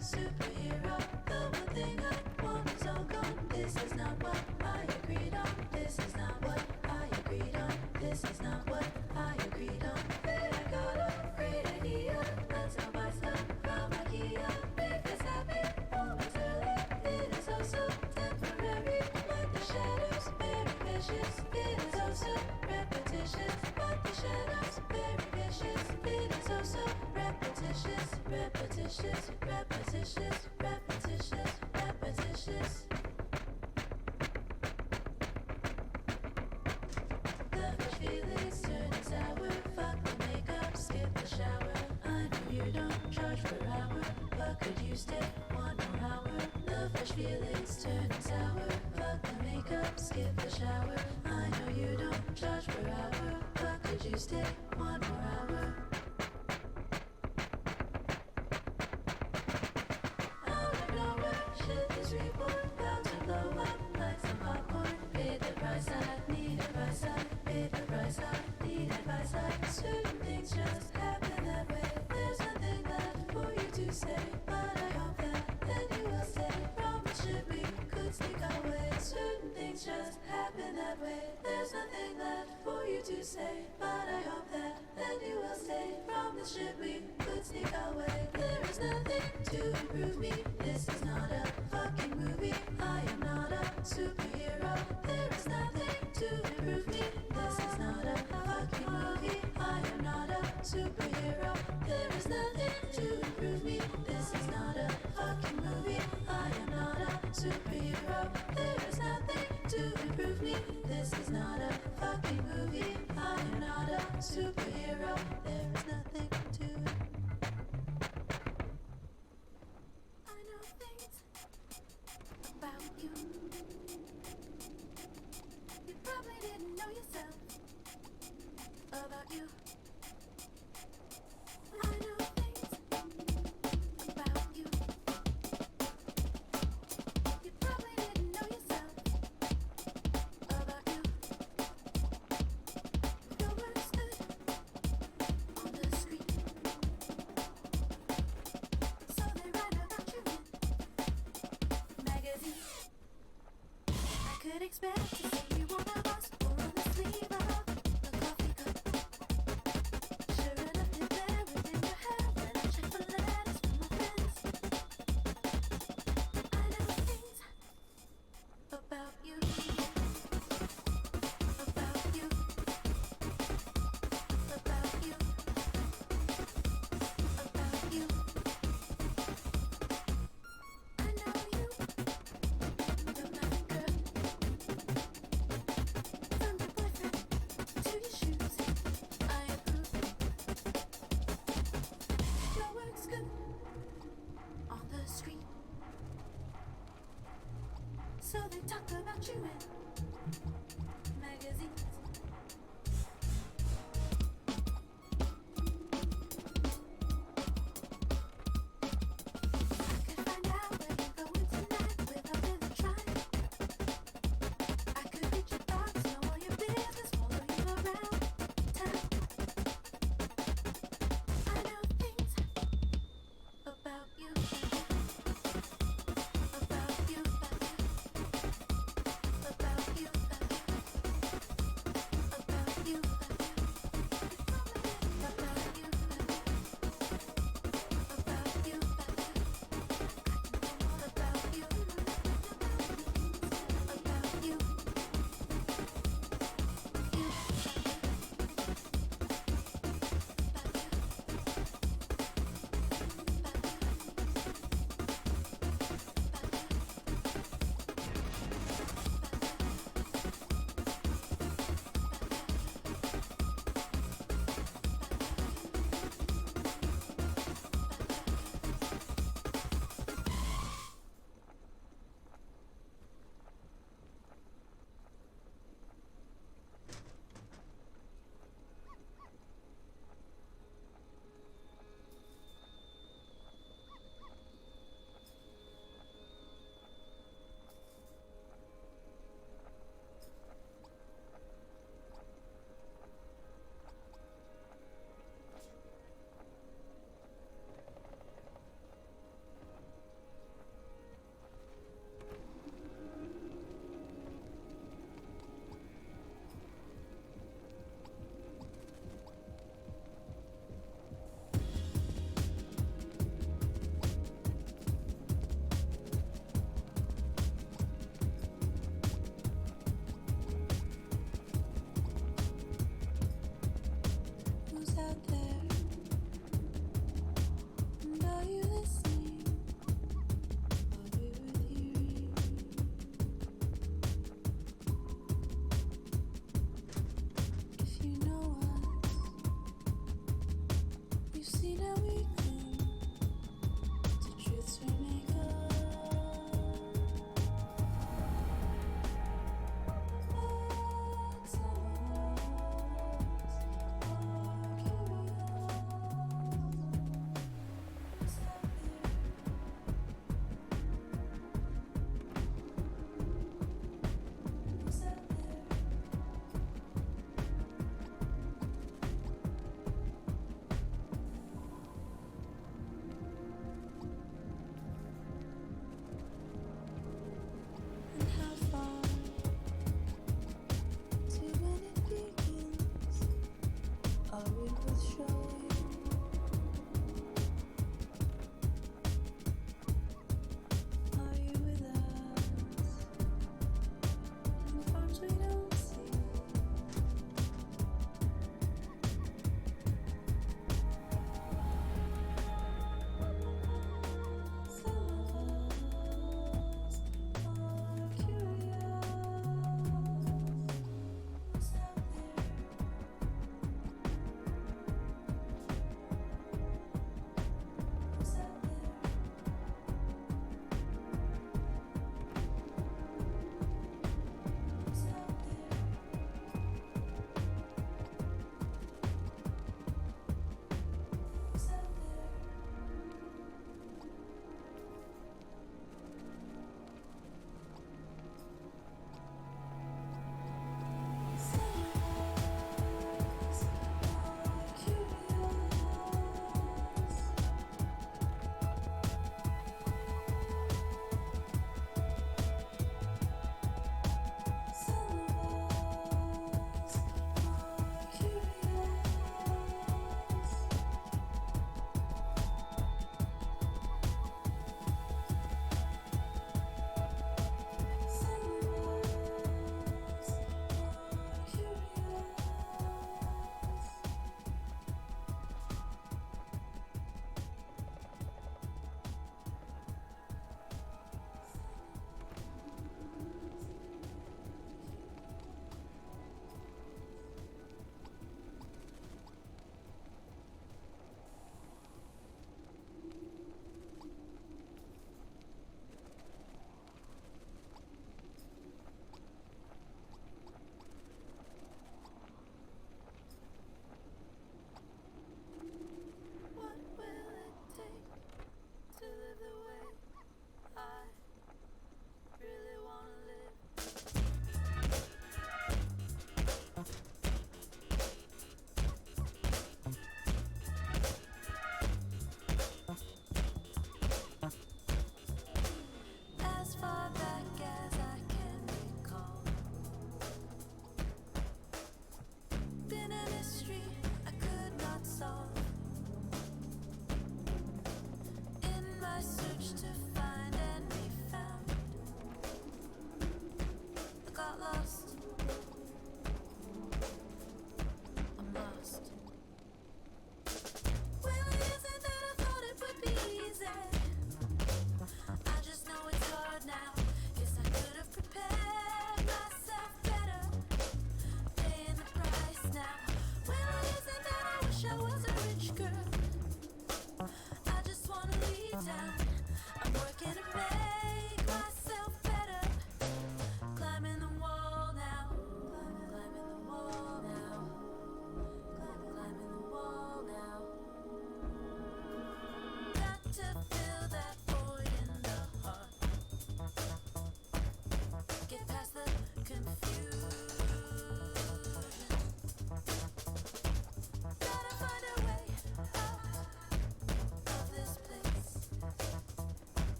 superhero. The one thing I want is all gone. This is not what I agreed on. This is not what I agreed on. This is not what I agreed on. Hey, I got a great idea. Let's go buy stuff from IKEA. Make us happy momentarily. It is also temporary, but the shadows very vicious. It is also repetitious, but the shadows very vicious. It is also repetitious, repetitious, repetitious, repetitious, repetitious. The fresh feelings turning sour. Fuck the makeup, skip the shower. I know you don't charge per hour, but could you stay 1 more hour? The fresh feelings turning sour. Fuck the makeup, skip the shower. I know you don't charge per hour, but could you stay 1 more hour? Out of nowhere, shit is reborn, about to blow up like some popcorn. Paid the price I needed, price I paid the price I needed, price I. Certain things just happen that way. There's nothing left for you to say, but I hope that then you will stay. Promise shit we could sneak our way. Certain things just happen that way. There's nothing left for you to say, but I hope that then you will stay. Promise shit we could sneak our way. There is nothing to improve me. This is not a fucking movie. I am not a superhero. There is nothing to improve me. This is not a fucking movie. I am not a superhero. There is nothing to improve me. This is not a fucking movie. I am not a superhero. There is nothing to improve me. This is not a fucking movie. I am not a superhero. There is nothing to. I know things about you. You probably didn't know yourself. About you. I know things about you. You probably didn't know yourself. About you. Your words stood on the street. So they write about you in magazines. I could expect to see you on a bus or on the sleeve of a coffee cup. Sure enough, you're there within your hair when I check for letters from my friends. I know things about you. About you. About you. About you. I know you. You're my girl. From your boyfriend to your shoes, I approve. Your work's good on the street. So they talk about you in magazines. I could find out where you're going tonight without really trying. I could read your thoughts, know all your business, follow you around town. I know things about you. About you, about you. About you, about you.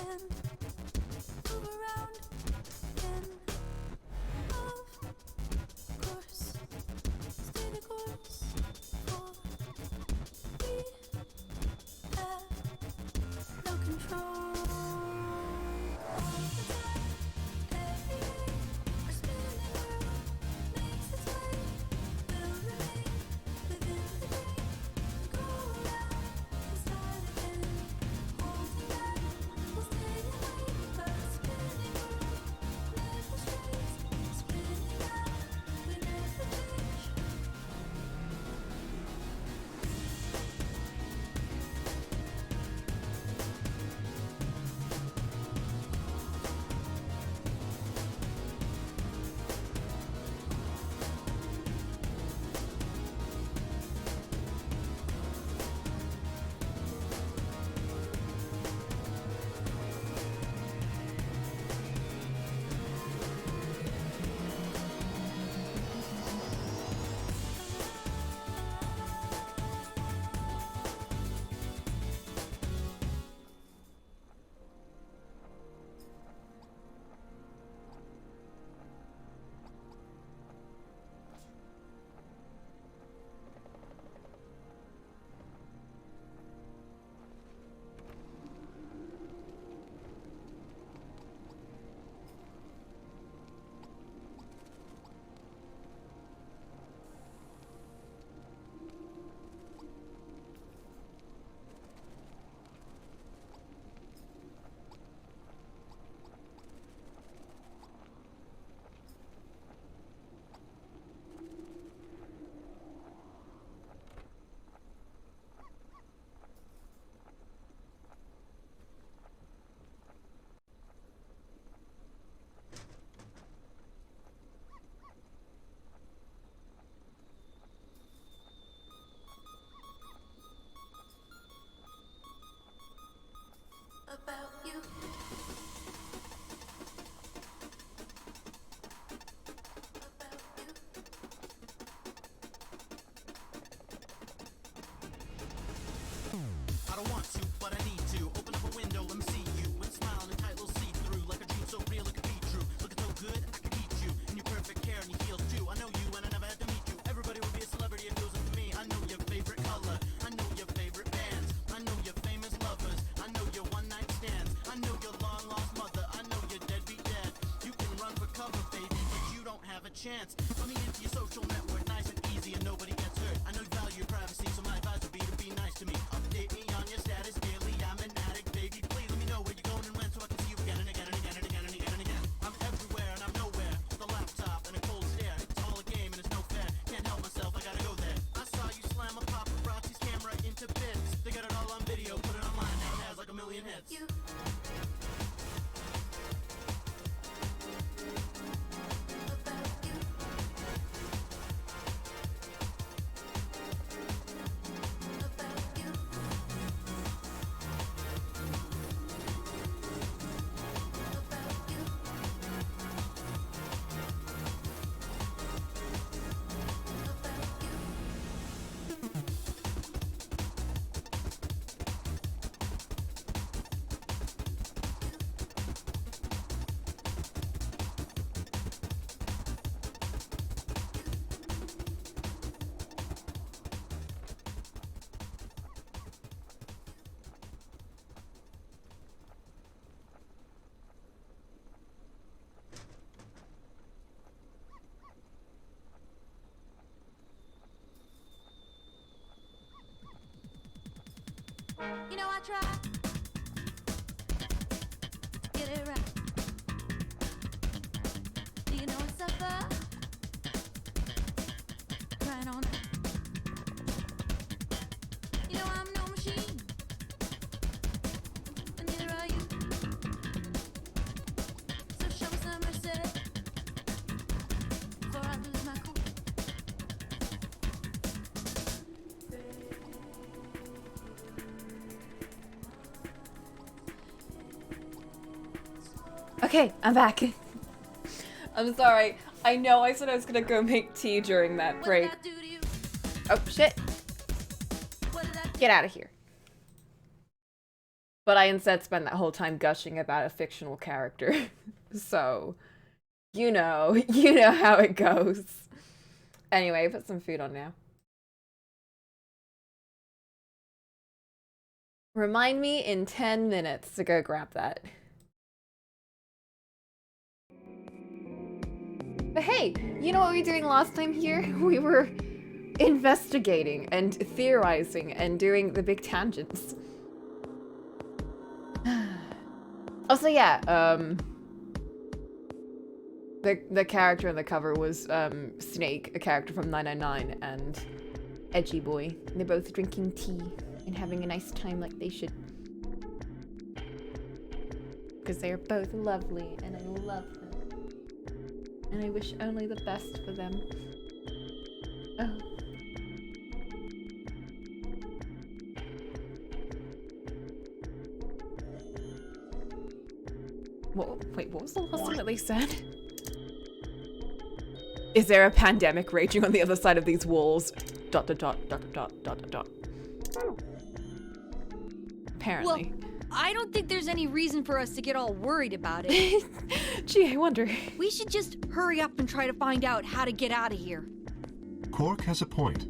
can move around again. Of course, stay the course, for we have no control. All the time, every day, our spinning world makes its way. Will remain within the day. Go around and start again. Holding back, we'll stay away. But spinning world never strays. Spinning out, we never change. About you. I don't want to, but I need to. Open up a window, let me see you. When smiling, a tight little see-through. Like a dream so real it could be true. Looking so good, I could eat you. In your perfect hair and your heels too. I know you and I never had to meet you. Everybody would be a celebrity if it was up to me. I know your favorite color. I know your favorite bands. I know your famous lovers. I know your one-night stands. I know your long-lost mother. I know your deadbeat dad. You can run for cover, baby, but you don't have a chance. Let me into your social network, nice and easy, and nobody gets hurt. I know you value your privacy, so my advice would be to be nice to me. Update me on your status daily. I'm an addict, baby. Please let me know where you're going and when, so I can see you again and again and again and again and again and again. I'm everywhere and I'm nowhere. With a laptop and a cold stare. It's all a game and it's no fair. Can't help myself, I gotta go there. I saw you slam a paparazzi's camera into bits. They got it all on video, put it online, now it has like a million hits. You. You know I try to get it right. Do you know I suffer? Crying on. You know I'm no machine, and neither are you. So show me some mercy before I lose my cool. Okay, I'm back. I'm sorry. I know I said I was gonna go make tea during that break. Oh, shit. Get out of here. But I instead spent that whole time gushing about a fictional character. So, you know how it goes. Anyway, put some food on now. Remind me in 10 minutes to go grab that. But hey, you know what we were doing last time here? We were investigating and theorizing and doing the big tangents. Also, yeah, the character in the cover was Snake, a character from 999, and Edgy Boy. And they're both drinking tea and having a nice time like they should. Because they're both lovely, and I love them. And I wish only the best for them. Oh. Wait, what was the last thing that they said? Is there a pandemic raging on the other side of these walls? ... Apparently. Well, I don't think there's any reason for us to get all worried about it. Gee, I wonder. We should just hurry up and try to find out how to get out of here. Cork has a point.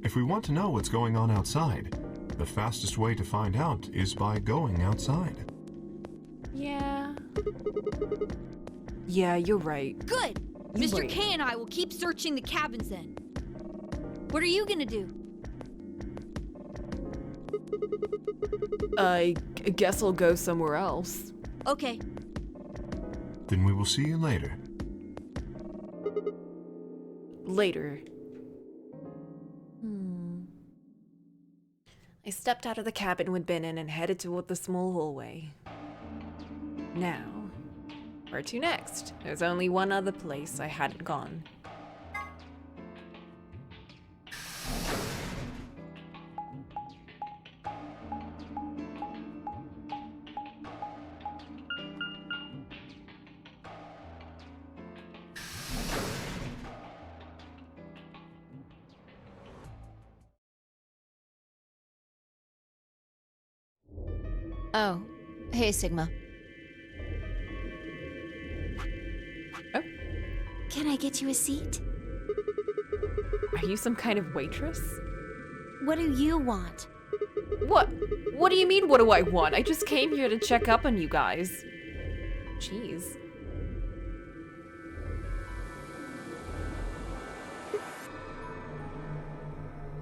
If we want to know what's going on outside, the fastest way to find out is by going outside. Yeah. Yeah, you're right. Good! You're Mr. right. K and I will keep searching the cabins then. What are you gonna do? I guess I'll go somewhere else. Okay. Then we will see you later. Later. I stepped out of the cabin we'd been in and headed toward the small hallway. Now, where to next? There's only one other place I hadn't gone. Oh, hey, Sigma. Can I get you a seat? Are you some kind of waitress? What do you want? What? What do you mean, what do I want? I just came here to check up on you guys. Jeez.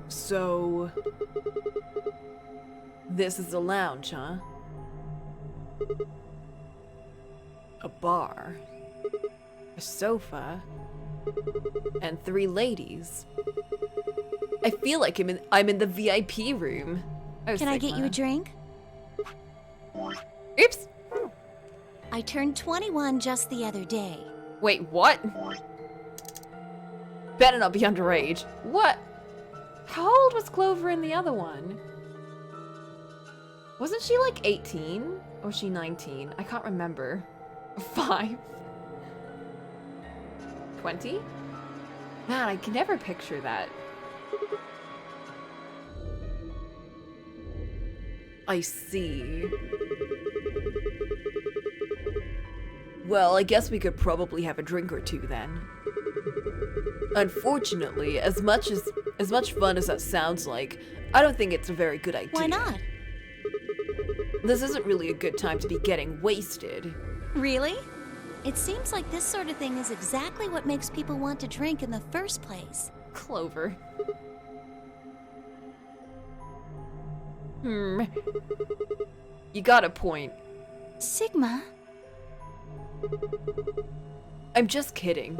So... this is a lounge, huh? A bar. A sofa. And 3 ladies. I feel like I'm in the VIP room. Oh, Can I get you a drink? Oops. I turned 21 just the other day. Wait, what? Better not be underage. What? How old was Clover in the other one? Wasn't she like 18? Or was she 19? I can't remember. 5? 20? Man, I can never picture that. I see. Well, I guess we could probably have a drink or two then. Unfortunately, as much fun as that sounds like, I don't think it's a very good idea. Why not? This isn't really a good time to be getting wasted. Really? It seems like this sort of thing is exactly what makes people want to drink in the first place. Clover. You got a point. Sigma? I'm just kidding.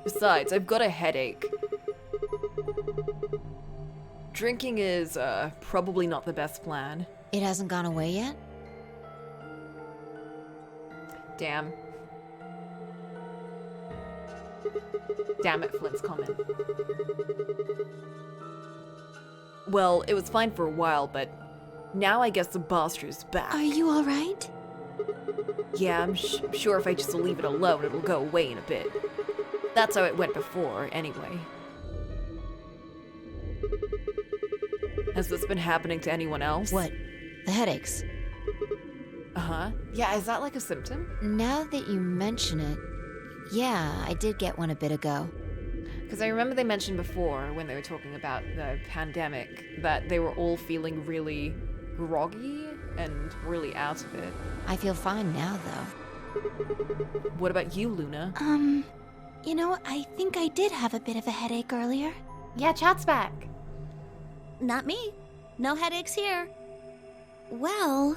Besides, I've got a headache. Drinking is, probably not the best plan. It hasn't gone away yet? Damn. Damn it, Flint's comment. Well, it was fine for a while, but now I guess the Boster's back. Are you alright? Yeah, I'm sure if I just leave it alone, it'll go away in a bit. That's how it went before, anyway. Has this been happening to anyone else? What? The headaches? Uh-huh. Yeah, is that like a symptom? Now that you mention it, yeah, I did get one a bit ago. Because I remember they mentioned before, when they were talking about the pandemic, that they were all feeling really groggy and really out of it. I feel fine now, though. What about you, Luna? You know, I think I did have a bit of a headache earlier. Yeah, chat's back. Not me. No headaches here. Well...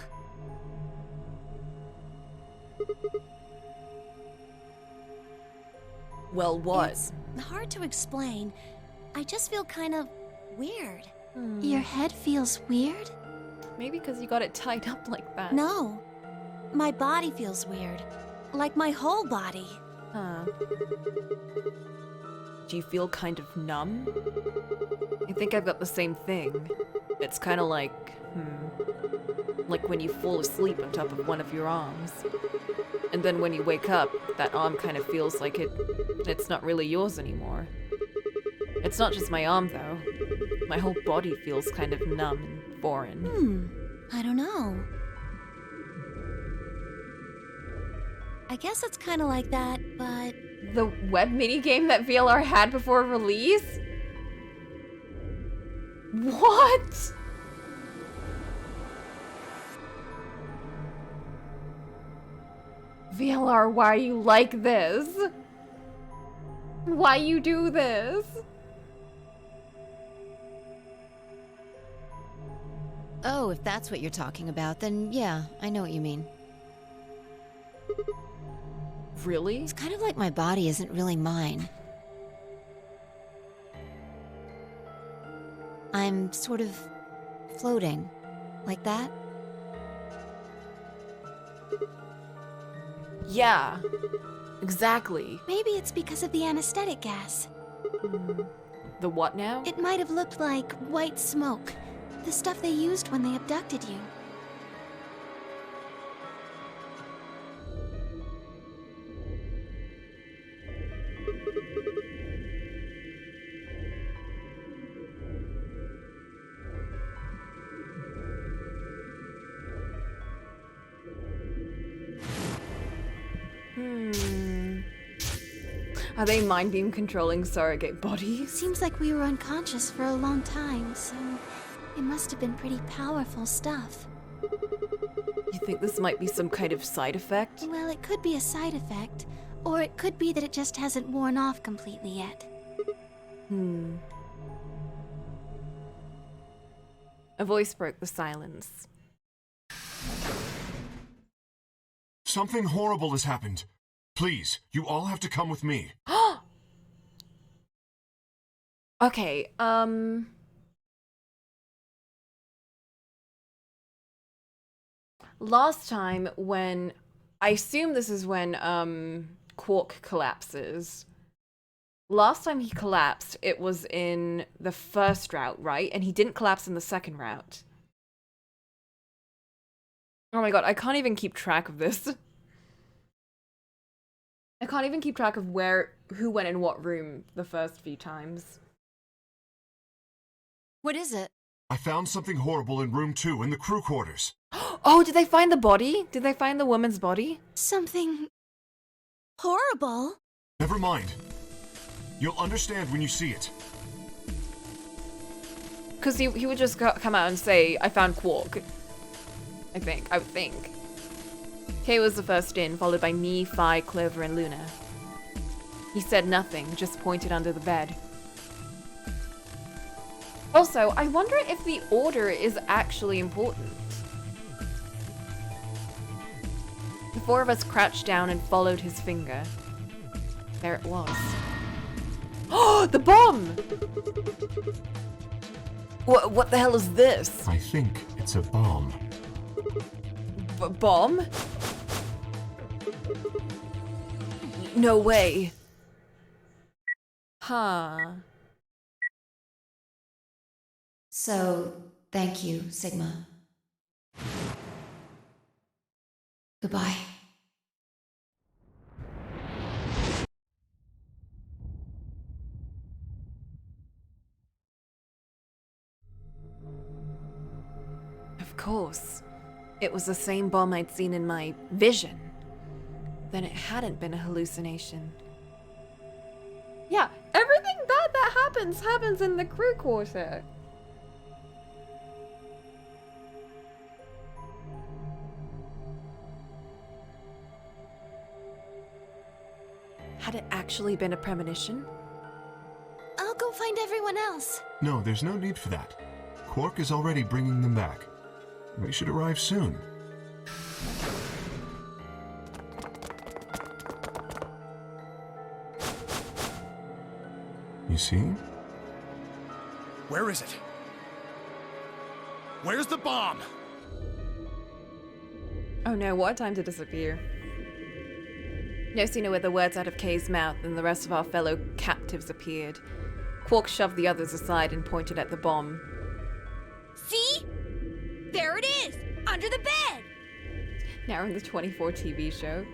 Well, what? It's hard to explain. I just feel kind of weird. Your head feels weird? Maybe because you got it tied up like that. No. My body feels weird. Like my whole body. Huh. Do you feel kind of numb? I think I've got the same thing. It's kind of like when you fall asleep on top of one of your arms. And then when you wake up, that arm kind of feels like it's not really yours anymore. It's not just my arm, though. My whole body feels kind of numb and foreign. I don't know. I guess it's kind of like that, but... The web minigame that VLR had before release? What? VLR, why are you like this? Why you do this? Oh, if that's what you're talking about, then yeah, I know what you mean. Really? It's kind of like my body isn't really mine. I'm sort of floating, like that. Yeah, exactly. Maybe it's because of the anesthetic gas. The what now? It might have looked like white smoke. The stuff they used when they abducted you. Are they mind beam controlling surrogate bodies? Seems like we were unconscious for a long time, so it must have been pretty powerful stuff. You think this might be some kind of side effect? Well, it could be a side effect, or it could be that it just hasn't worn off completely yet. A voice broke the silence. Something horrible has happened. Please, you all have to come with me. Okay, last time when... I assume this is when, Quark collapses. Last time he collapsed, it was in the first route, right? And he didn't collapse in the second route. Oh my god, I can't even keep track of this. I can't even keep track of who went in what room the first few times. What is it? I found something horrible in room 2 in the crew quarters. Oh, did they find the body? Did they find the woman's body? Something... horrible? Never mind. You'll understand when you see it. Because he would just come out and say, I found Quark. I would think. Kay was the first in, followed by me, Phi, Clover, and Luna. He said nothing, just pointed under the bed. Also, I wonder if the order is actually important. The four of us crouched down and followed his finger. There it was. Oh, the bomb! What the hell is this? I think it's a bomb. Bomb? No way. Huh. So, thank you, Sigma. Goodbye. Of course. it was the same bomb I'd seen in my vision, then it hadn't been a hallucination. Yeah, everything bad that happens in the crew quarter. Had it actually been a premonition? I'll go find everyone else. No, there's no need for that. Quark is already bringing them back. We should arrive soon. You see? Where is it? Where's the bomb? Oh no, what a time to disappear. No sooner were the words out of Kay's mouth than the rest of our fellow captives appeared. Quark shoved the others aside and pointed at the bomb. See? There it is! Under the bed! Now in the 24 TV show.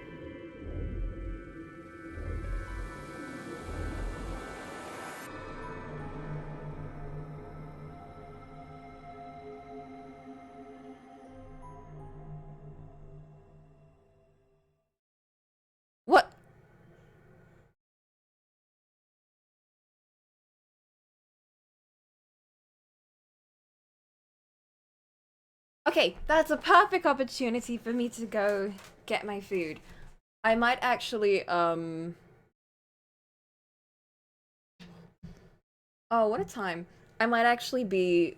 What? Okay, that's a perfect opportunity for me to go get my food. I might actually, oh, what a time. I might actually be,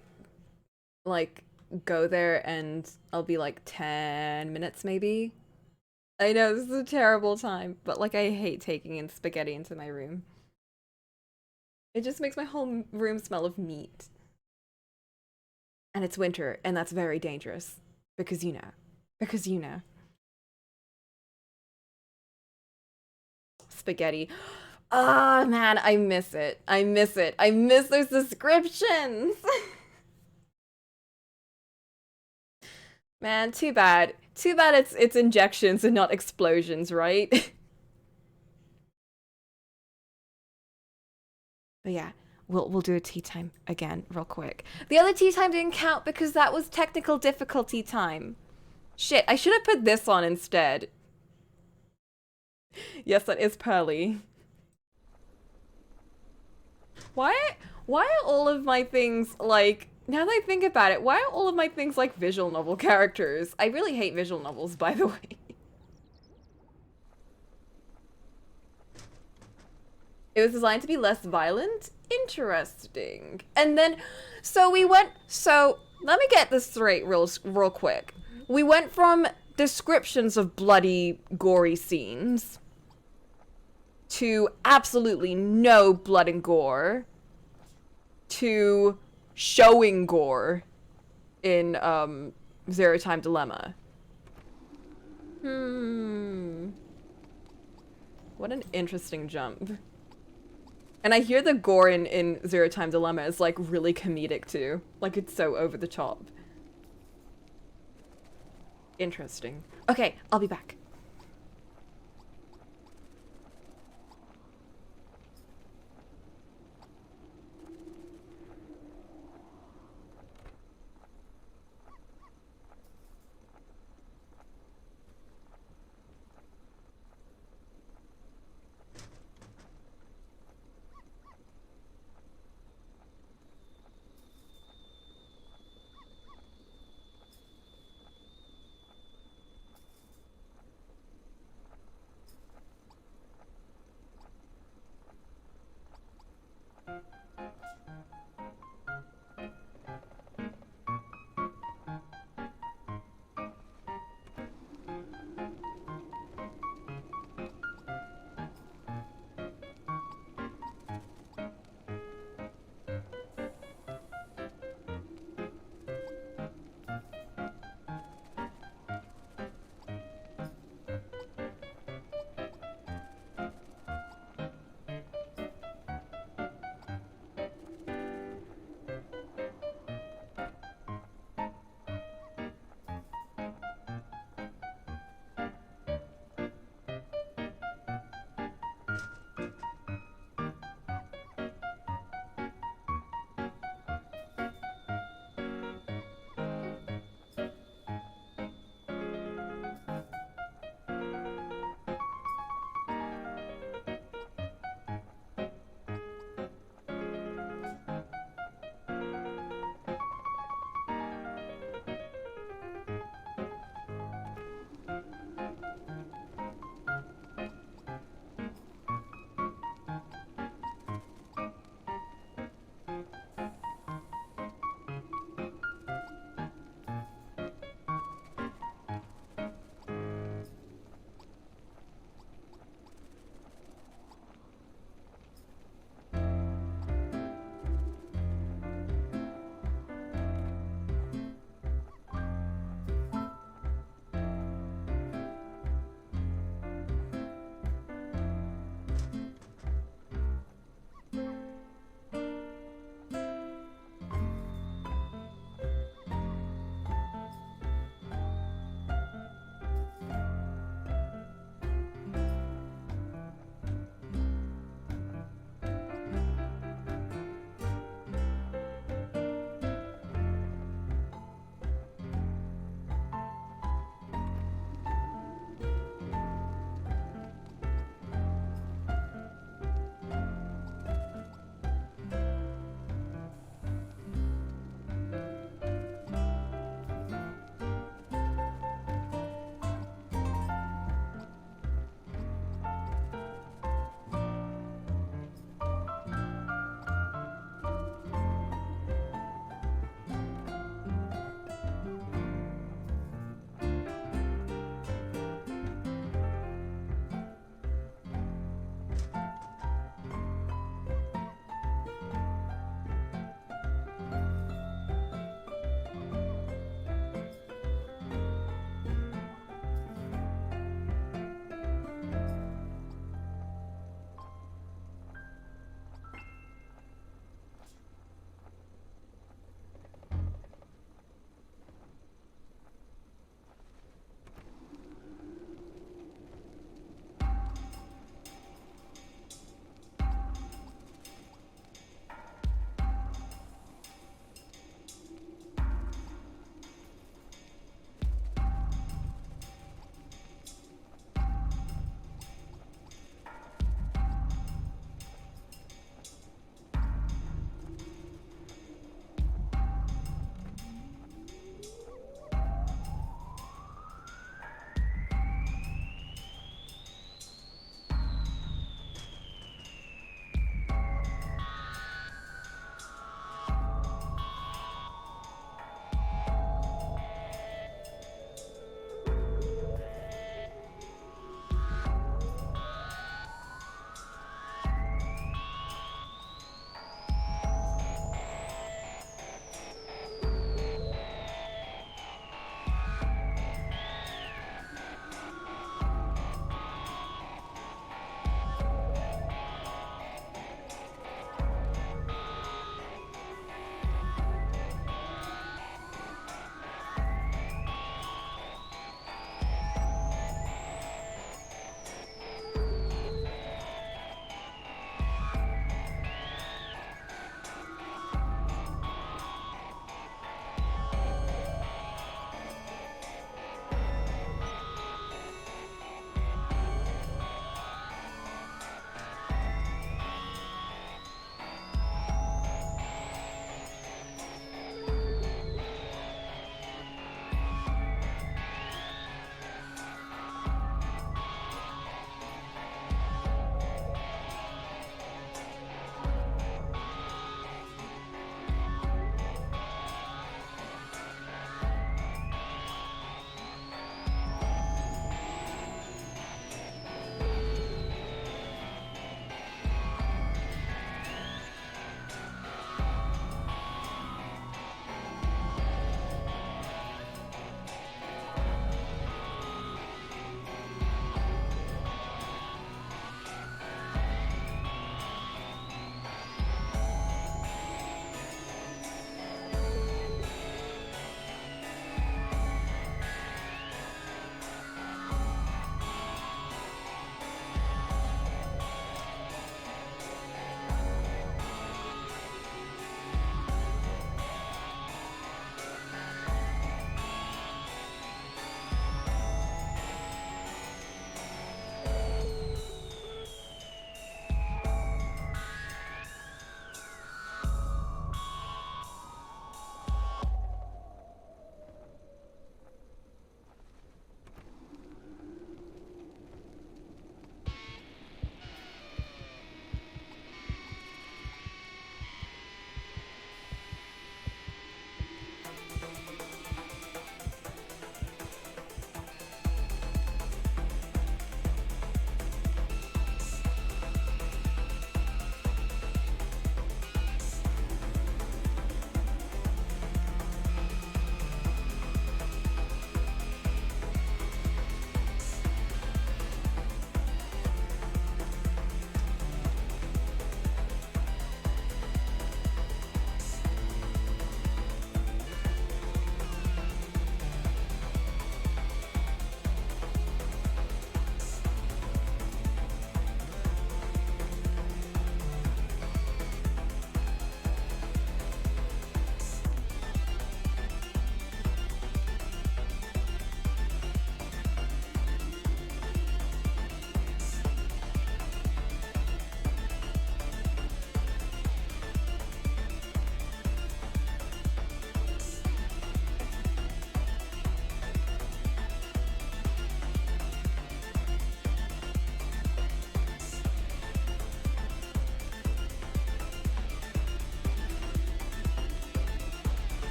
like, go there and I'll be like 10 minutes maybe. I know, this is a terrible time, but like I hate taking in spaghetti into my room. It just makes my whole room smell of meat. And it's winter, and that's very dangerous. Because you know. Because you know. Spaghetti. Ah, man, I miss it. I miss it. I miss those descriptions. Man, too bad. Too bad it's injections and not explosions, right? But yeah, we'll do a tea time again real quick. The other tea time didn't count because that was technical difficulty time. Shit, I should have put this on instead. Yes, that is Pearly. Why are all of my things like, now that I think about it, why are all of my things like visual novel characters? I really hate visual novels, by the way. It was designed to be less violent? Interesting. And then, so let me get this straight real quick. We went from descriptions of bloody, gory scenes to absolutely no blood and gore to showing gore in Zero Time Dilemma. What an interesting jump. And I hear the gore in Zero Time Dilemma is like really comedic too. Like it's so over the top. Interesting. Okay, I'll be back.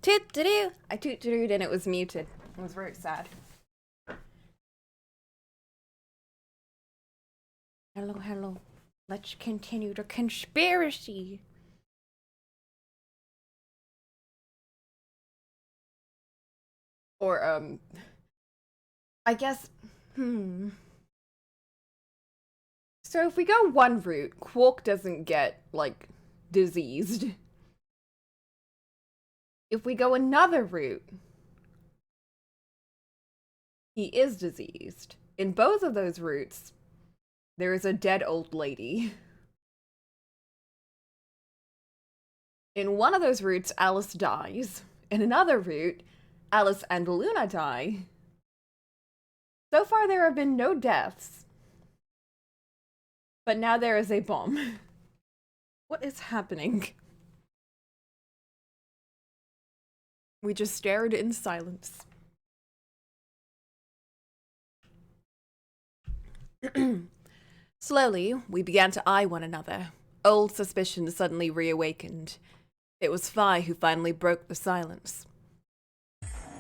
Toot-doo-doo. I toot-doo-dooed and it was muted. It was very sad. Hello, hello. Let's continue the conspiracy. Or, I guess, So if we go one route, Quark doesn't get, like, diseased. If we go another route, he is diseased. In both of those routes, there is a dead old lady. In one of those routes, Alice dies. In another route, Alice and Luna die. So far, there have been no deaths. But now there is a bomb. What is happening? We just stared in silence. Slowly, we began to eye one another. Old suspicions suddenly reawakened. It was Phi who finally broke the silence.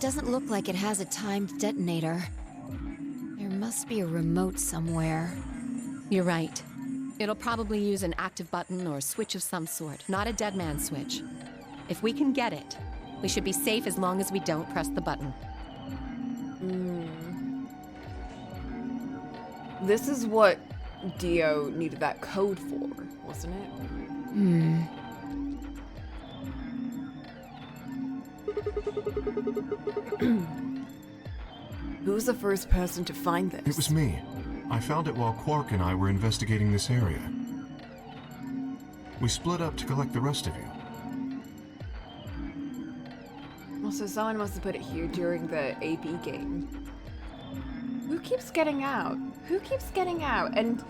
Doesn't look like it has a timed detonator. There must be a remote somewhere. You're right. It'll probably use an active button or switch of some sort, not a dead man switch. If we can get it, we should be safe as long as we don't press the button. This is what Dio needed that code for, wasn't it? Who was the first person to find this? It was me. I found it while Quark and I were investigating this area. We split up to collect the rest of you. Well, so someone must have put it here during the AB game. Who keeps getting out? Who keeps getting out? And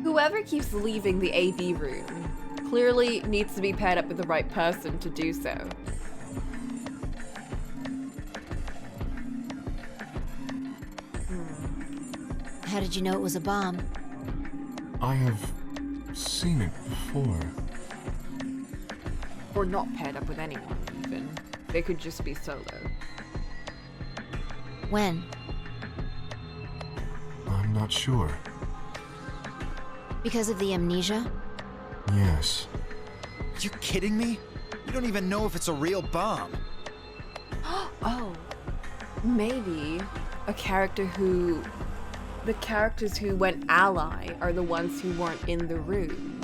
whoever keeps leaving the AB room clearly needs to be paired up with the right person to do so. How did you know it was a bomb? I have seen it before. Or not paired up with anyone, even. They could just be solo. When? I'm not sure. Because of the amnesia? Yes. Are you kidding me? You don't even know if it's a real bomb. Oh. Maybe a character who... The characters who went ally are the ones who weren't in the room.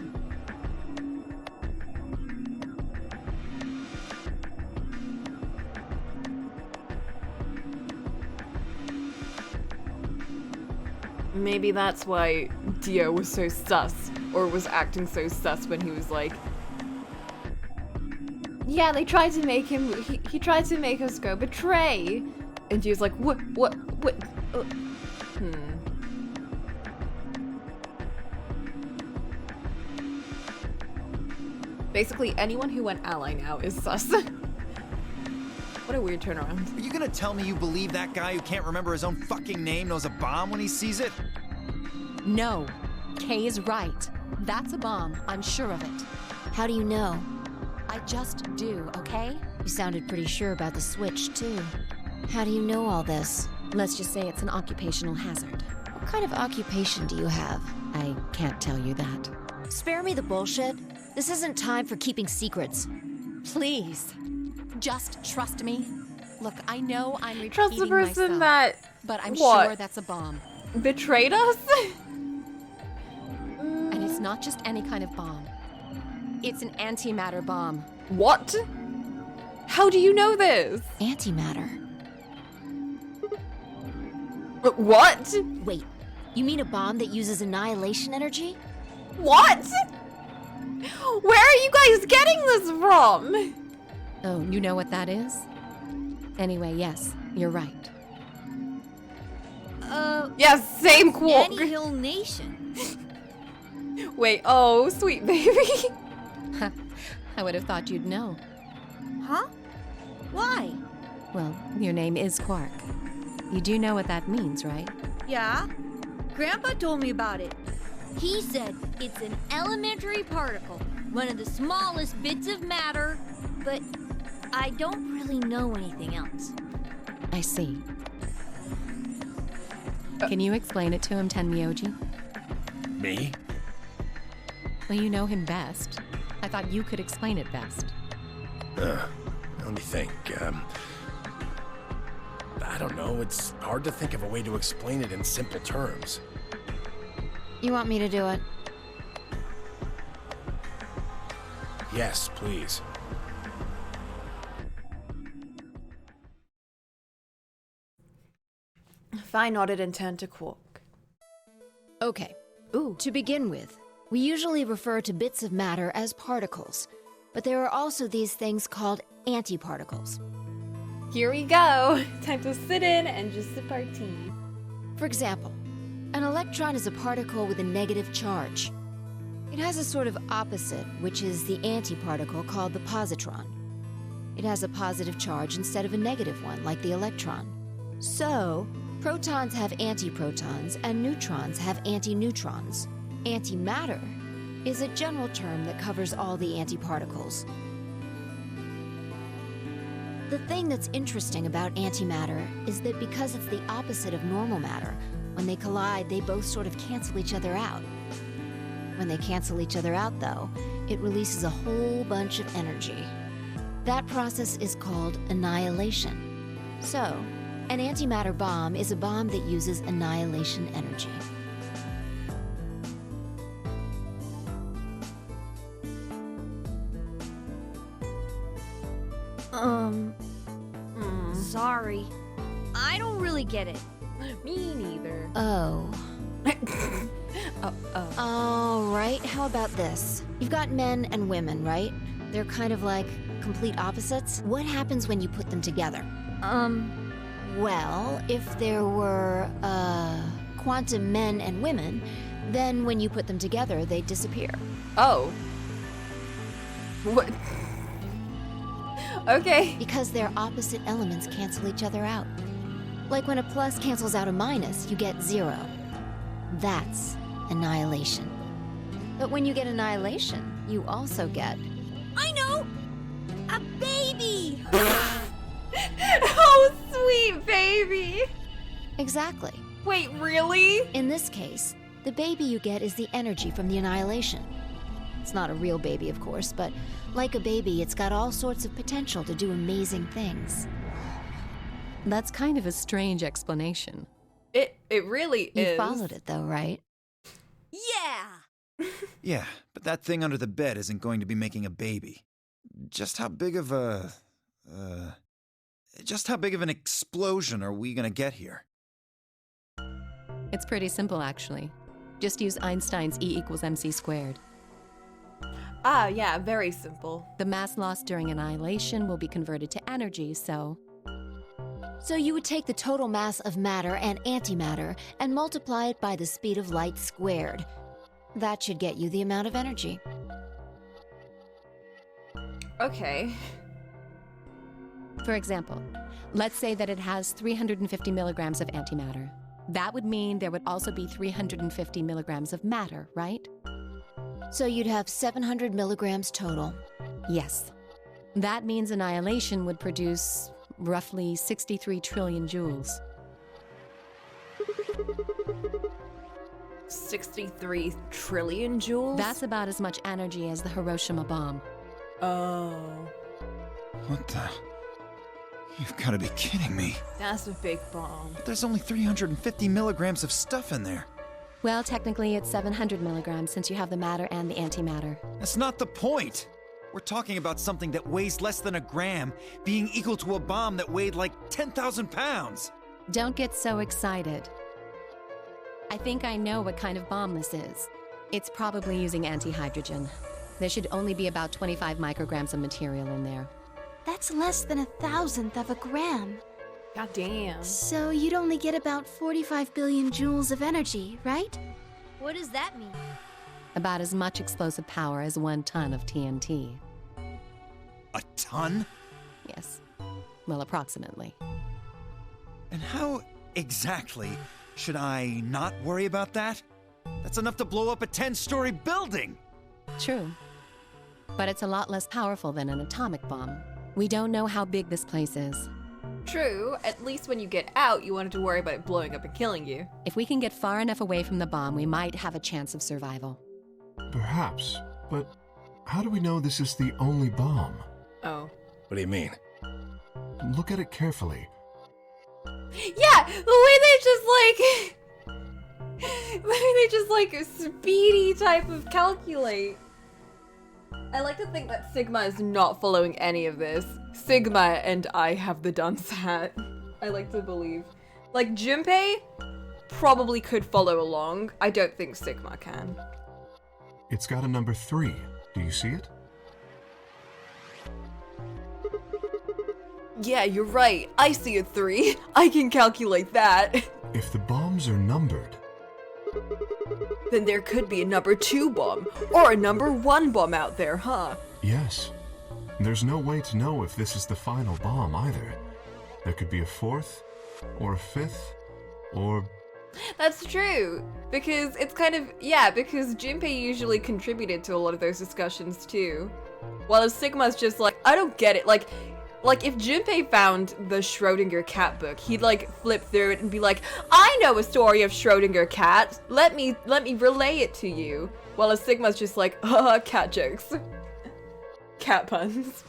Maybe that's why Dio was so sus, or was acting so sus when he was like, yeah, they tried to make him, he tried to make us go betray. And Dio's like, what? Basically, anyone who went ally now is sus. What a weird turnaround. Are you gonna tell me you believe that guy who can't remember his own fucking name knows a bomb when he sees it? No. Kay is right. That's a bomb. I'm sure of it. How do you know? I just do, okay? You sounded pretty sure about the switch, too. How do you know all this? Let's just say it's an occupational hazard. What kind of occupation do you have? I can't tell you that. Spare me the bullshit. This isn't time for keeping secrets. Please. Just trust me. Look, I know I'm repeating Trust the person myself, that... but I'm what? sure that's a bomb. Betrayed us? And it's not just any kind of bomb. It's an antimatter bomb. What? How do you know this? Antimatter. What? Wait, you mean a bomb that uses annihilation energy? What? Where are you guys getting this from? Oh, you know what that is? Anyway, yes, you're right. Yes, same Quark. Nanny Hill Nation. Wait, oh, sweet baby. I would have thought you'd know. Huh? Why? Well, your name is Quark. You do know what that means, right? Yeah. Grandpa told me about it. He said it's an elementary particle, one of the smallest bits of matter, but I don't really know anything else. I see. Can you explain it to him, Tenmyoji? Me? Well, you know him best. I thought you could explain it best. Let me think. I don't know. It's hard to think of a way to explain it in simple terms. You want me to do it? Yes, please. Phi nodded and turned to Quark. Okay. To begin with, we usually refer to bits of matter as particles, but there are also these things called antiparticles. Here we go. Time to sit in and just sip our tea. For example, an electron is a particle with a negative charge. It has a sort of opposite, which is the antiparticle called the positron. It has a positive charge instead of a negative one, like the electron. So, protons have antiprotons and neutrons have antineutrons. Antimatter is a general term that covers all the antiparticles. The thing that's interesting about antimatter is that because it's the opposite of normal matter, when they collide, they both sort of cancel each other out. When they cancel each other out, though, it releases a whole bunch of energy. That process is called annihilation. So, an antimatter bomb is a bomb that uses annihilation energy. Sorry. I don't really get it. Me neither. Oh. Alright, how about this? You've got men and women, right? They're kind of like complete opposites. What happens when you put them together? Well, if there were, quantum men and women, then when you put them together, they disappear. Oh. What? Okay. Because their opposite elements cancel each other out. Like when a plus cancels out a minus, you get 0. That's annihilation. But when you get annihilation, you also get... I know! A baby! Oh, sweet baby! Exactly. Wait, really? In this case, the baby you get is the energy from the annihilation. It's not a real baby, of course, but like a baby, it's got all sorts of potential to do amazing things. That's kind of a strange explanation. It really is. You followed it, though, right? Yeah! Yeah, but that thing under the bed isn't going to be making a baby. Just how big of an explosion are we gonna get here? It's pretty simple, actually. Just use Einstein's E equals mc squared. Ah, yeah, very simple. The mass lost during annihilation will be converted to energy, so... So you would take the total mass of matter and antimatter and multiply it by the speed of light squared. That should get you the amount of energy. Okay. For example, let's say that it has 350 milligrams of antimatter. That would mean there would also be 350 milligrams of matter, right? So you'd have 700 milligrams total. Yes. That means annihilation would produce roughly 63 trillion joules. 63 trillion joules? That's about as much energy as the Hiroshima bomb. Oh. What the? You've got to be kidding me. That's a big bomb. But there's only 350 milligrams of stuff in there. Well, technically it's 700 milligrams since you have the matter and the antimatter. That's not the point. We're talking about something that weighs less than a gram being equal to a bomb that weighed like 10,000 pounds. Don't get so excited. I think I know what kind of bomb this is. It's probably using antihydrogen. There should only be about 25 micrograms of material in there. That's less than 1,000th of a gram. God damn. So you'd only get about 45 billion joules of energy, right? What does that mean? About as much explosive power as 1 ton of TNT. A ton? Yes. Well, approximately. And how exactly should I not worry about that? That's enough to blow up a 10-story building! True. But it's a lot less powerful than an atomic bomb. We don't know how big this place is. True, at least when you get out, you wanted to worry about it blowing up and killing you. If we can get far enough away from the bomb, we might have a chance of survival. Perhaps, but how do we know this is the only bomb? Oh. What do you mean? Look at it carefully. Yeah, the way they just like a speedy type of calculate. I like to think that Sigma is not following any of this. Sigma and I have the dunce hat. I like to believe. Like, Junpei probably could follow along. I don't think Sigma can. It's got a number 3. Do you see it? Yeah, you're right. I see a 3. I can calculate that. If the bombs are numbered, then there could be a number 2 bomb, or a number 1 bomb out there, huh? yes. There's no way to know if this is the final bomb either. There could be a 4th, or a 5th, or... That's true, because it's kind of, yeah, because Junpei usually contributed to a lot of those discussions too. While Sigma's just like, I don't get it, like if Junpei found the Schrodinger cat book, he'd like flip through it and be like, I know a story of Schrodinger cat, let me relay it to you. While Sigma's just like, cat jokes. Cat puns.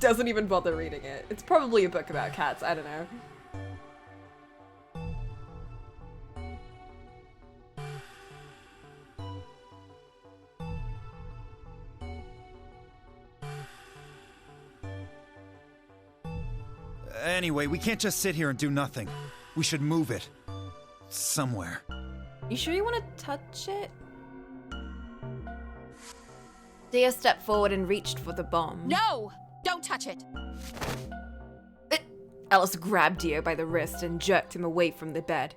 Doesn't even bother reading it. It's probably a book about cats, I don't know. Anyway, we can't just sit here and do nothing. We should move it. Somewhere. You sure you want to touch it? Dia stepped forward and reached for the bomb. No! Don't touch it! Alice grabbed Dio by the wrist and jerked him away from the bed.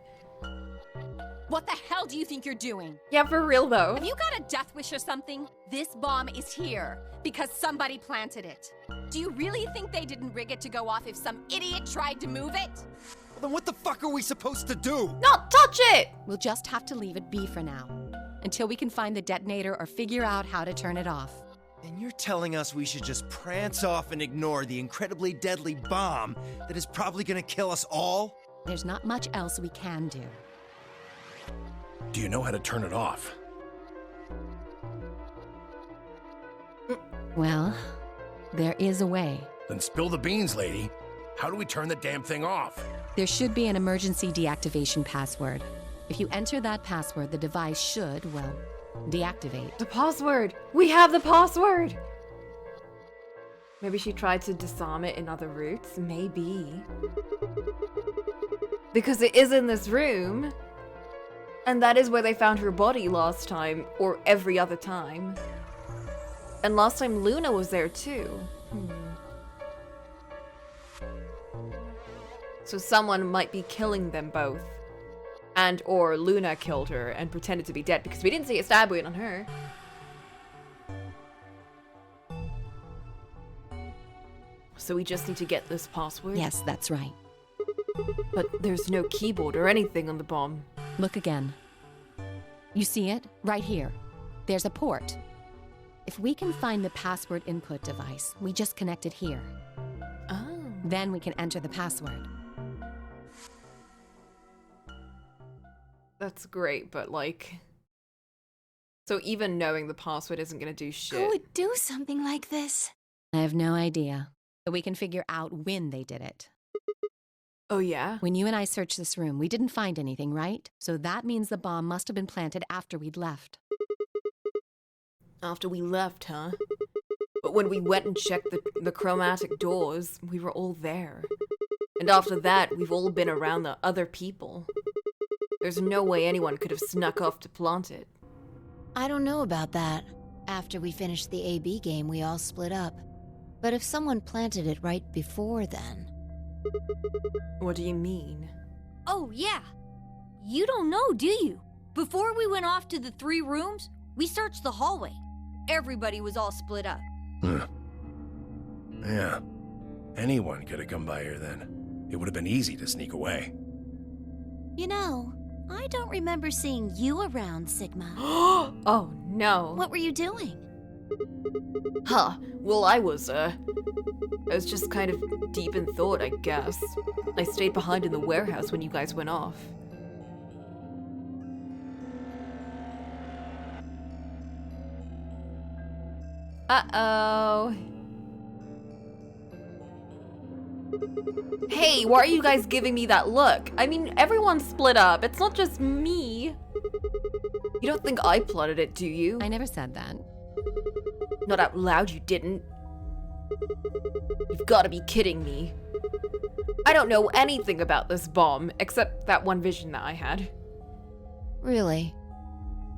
What the hell do you think you're doing? Yeah, for real though. Have you got a death wish or something? This bomb is here because somebody planted it. Do you really think they didn't rig it to go off if some idiot tried to move it? Well, then what the fuck are we supposed to do? Not touch it! We'll just have to leave it be for now, until we can find the detonator or figure out how to turn it off. And you're telling us we should just prance off and ignore the incredibly deadly bomb that is probably gonna kill us all? There's not much else we can do. Do you know how to turn it off? Well, there is a way. Then spill the beans, lady. How do we turn the damn thing off? There should be an emergency deactivation password. If you enter that password, the device should, well, deactivate. The password! We have the password! Maybe she tried to disarm it in other routes? Maybe. Because it is in this room. And that is where they found her body last time, or every other time. And last time Luna was there too. So someone might be killing them both. And or Luna killed her and pretended to be dead because we didn't see a stab wound on her. So we just need to get this password? Yes, that's right. But there's no keyboard or anything on the bomb. Look again. You see it? Right here. There's a port. If we can find the password input device, we just connect it here. Oh. Then we can enter the password. That's great, but like... So even knowing the password isn't gonna do shit. Who would do something like this? I have no idea. But we can figure out when they did it. Oh yeah? When you and I searched this room, we didn't find anything, right? So that means the bomb must have been planted after we'd left. After we left, huh? But when we went and checked the chromatic doors, we were all there. And after that, we've all been around the other people. There's no way anyone could have snuck off to plant it. I don't know about that. After we finished the AB game, we all split up. But if someone planted it right before then... What do you mean? Oh, yeah. You don't know, do you? Before we went off to the 3 rooms, we searched the hallway. Everybody was all split up. Yeah. Anyone could have come by here then. It would have been easy to sneak away. You know, I don't remember seeing you around, Sigma. Oh, no. What were you doing? Huh. Well, I was just kind of deep in thought, I guess. I stayed behind in the warehouse when you guys went off. Uh-oh. Hey, why are you guys giving me that look? I mean, everyone's split up. It's not just me. You don't think I plotted it, do you? I never said that. Not out loud, you didn't. You've gotta be kidding me. I don't know anything about this bomb, except that one vision that I had. Really?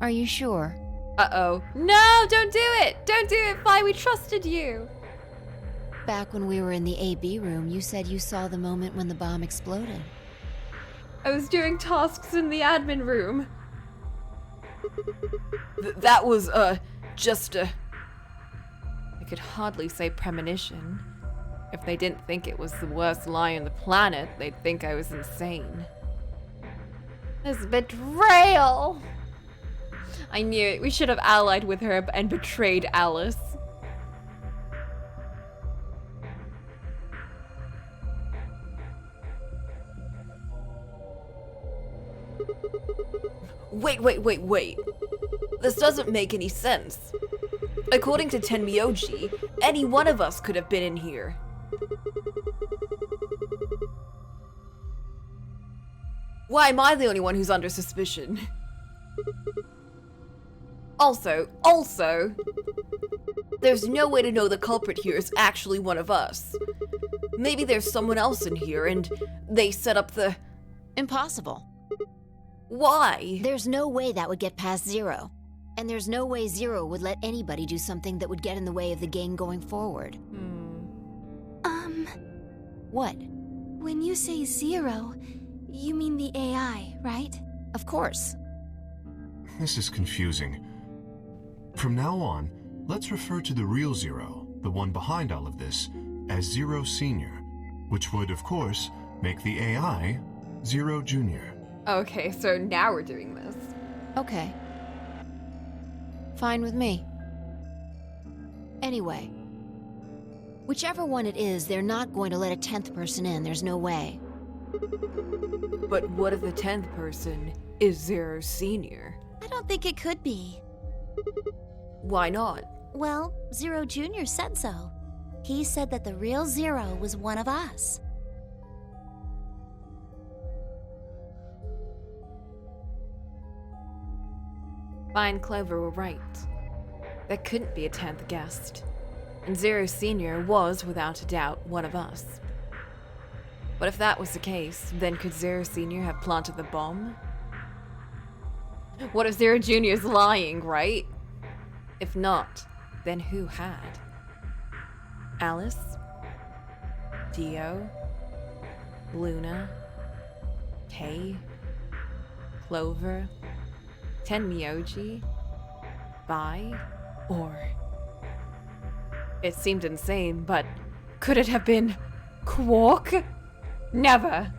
Are you sure? Uh-oh. No, don't do it! Don't do it, Vi, we trusted you! Back when we were in the AB room, you said you saw the moment when the bomb exploded. I was doing tasks in the admin room. That was, just a... I could hardly say premonition. If they didn't think it was the worst lie on the planet, they'd think I was insane. This betrayal! I knew it. We should have allied with her and betrayed Alice. Wait. This doesn't make any sense. According to Tenmyoji, any one of us could have been in here. Why am I the only one who's under suspicion? Also, there's no way to know the culprit here is actually one of us. Maybe there's someone else in here and they set up the... Impossible. Why? There's no way that would get past Zero. And there's no way Zero would let anybody do something that would get in the way of the gang going forward. What? When you say Zero, you mean the AI, right? Of course. This is confusing. From now on, let's refer to the real Zero, the one behind all of this, as Zero Senior, which would, of course, make the AI Zero Junior. Okay, so now we're doing this. Okay. Fine with me. Anyway, whichever one it is, they're not going to let a 10th person in. There's no way. But what if the 10th person is Zero Senior? I don't think it could be. Why not? Well, Zero Jr. said so. He said that the real Zero was one of us. Vi and Clover were right. There couldn't be a 10th guest. And Zero Senior was, without a doubt, one of us. But if that was the case, then could Zero Senior have planted the bomb? What if Zero Junior is lying, right? If not, then who had? Alice? Dio? Luna? Kay? Clover? Tenmyoji? Vi? Or... It seemed insane, but could it have been Quark? Never!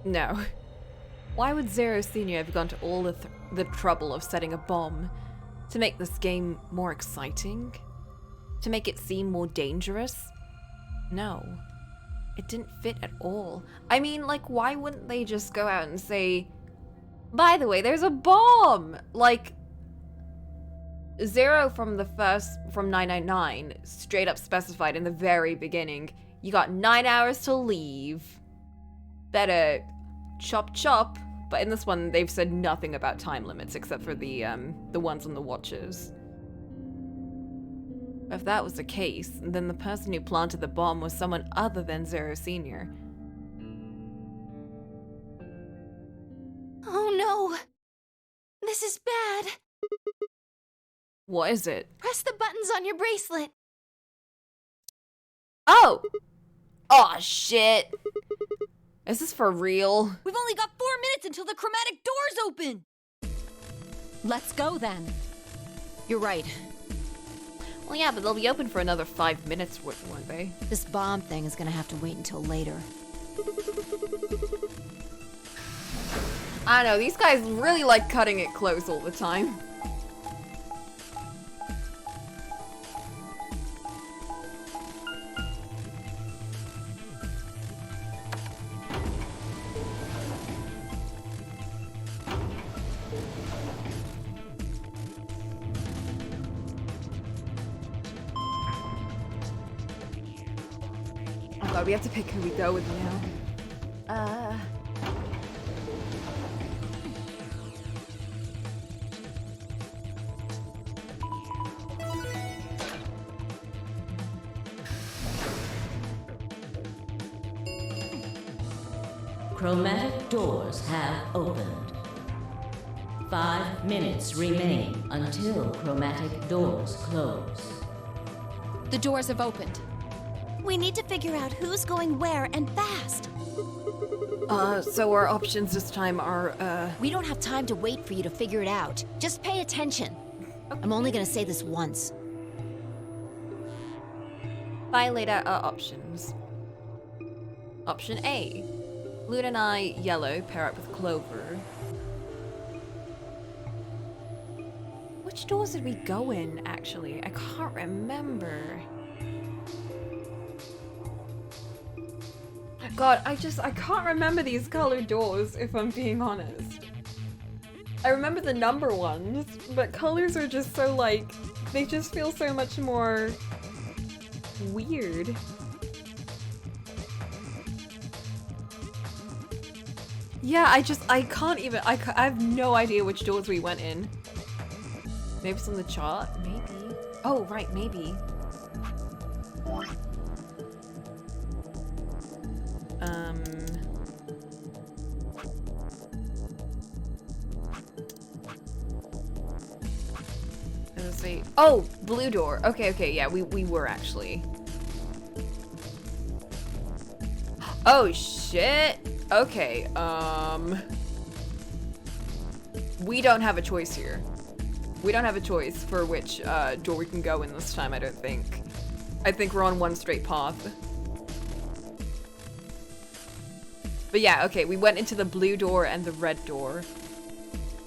No. Why would Zero Senior have gone to all the trouble of setting a bomb? To make this game more exciting? To make it seem more dangerous? No. It didn't fit at all. I mean, like, why wouldn't they just go out and say, by the way, there's a bomb! Like, Zero from 999 straight up specified in the very beginning, you got 9 hours to leave. Better chop chop. But in this one, they've said nothing about time limits except for the ones on the watches. If that was the case, then the person who planted the bomb was someone other than Zero Senior. Oh no! This is bad! What is it? Press the buttons on your bracelet! Oh! Aw, shit! Is this for real? We've only got 4 minutes until the chromatic doors open! Let's go then. You're right. Well, yeah, but they'll be open for another 5 minutes, won't they? This bomb thing is gonna have to wait until later. I don't know, these guys really like cutting it close all the time. Oh god, we have to pick who we go with now. Chromatic doors have opened. 5 minutes remain until chromatic doors close. The doors have opened. We need to figure out who's going where and fast. So our options this time are, We don't have time to wait for you to figure it out. Just pay attention. I'm only gonna say this once. Violator options. Option A. Luna and I, yellow, pair up with Clover. Which doors did we go in, actually? I can't remember. God, I can't remember these colored doors, if I'm being honest. I remember the number ones, but colors are just so, like, they just feel so much more weird. Yeah, I can't even, I have no idea which doors we went in. Maybe it's on the chart? Maybe. Oh, right, maybe. Let's see. Oh, blue door. Okay, yeah, we were actually. Oh, shit. Okay, we don't have a choice here. We don't have a choice for which door we can go in this time, I don't think. I think we're on one straight path. But yeah, okay, we went into the blue door and the red door.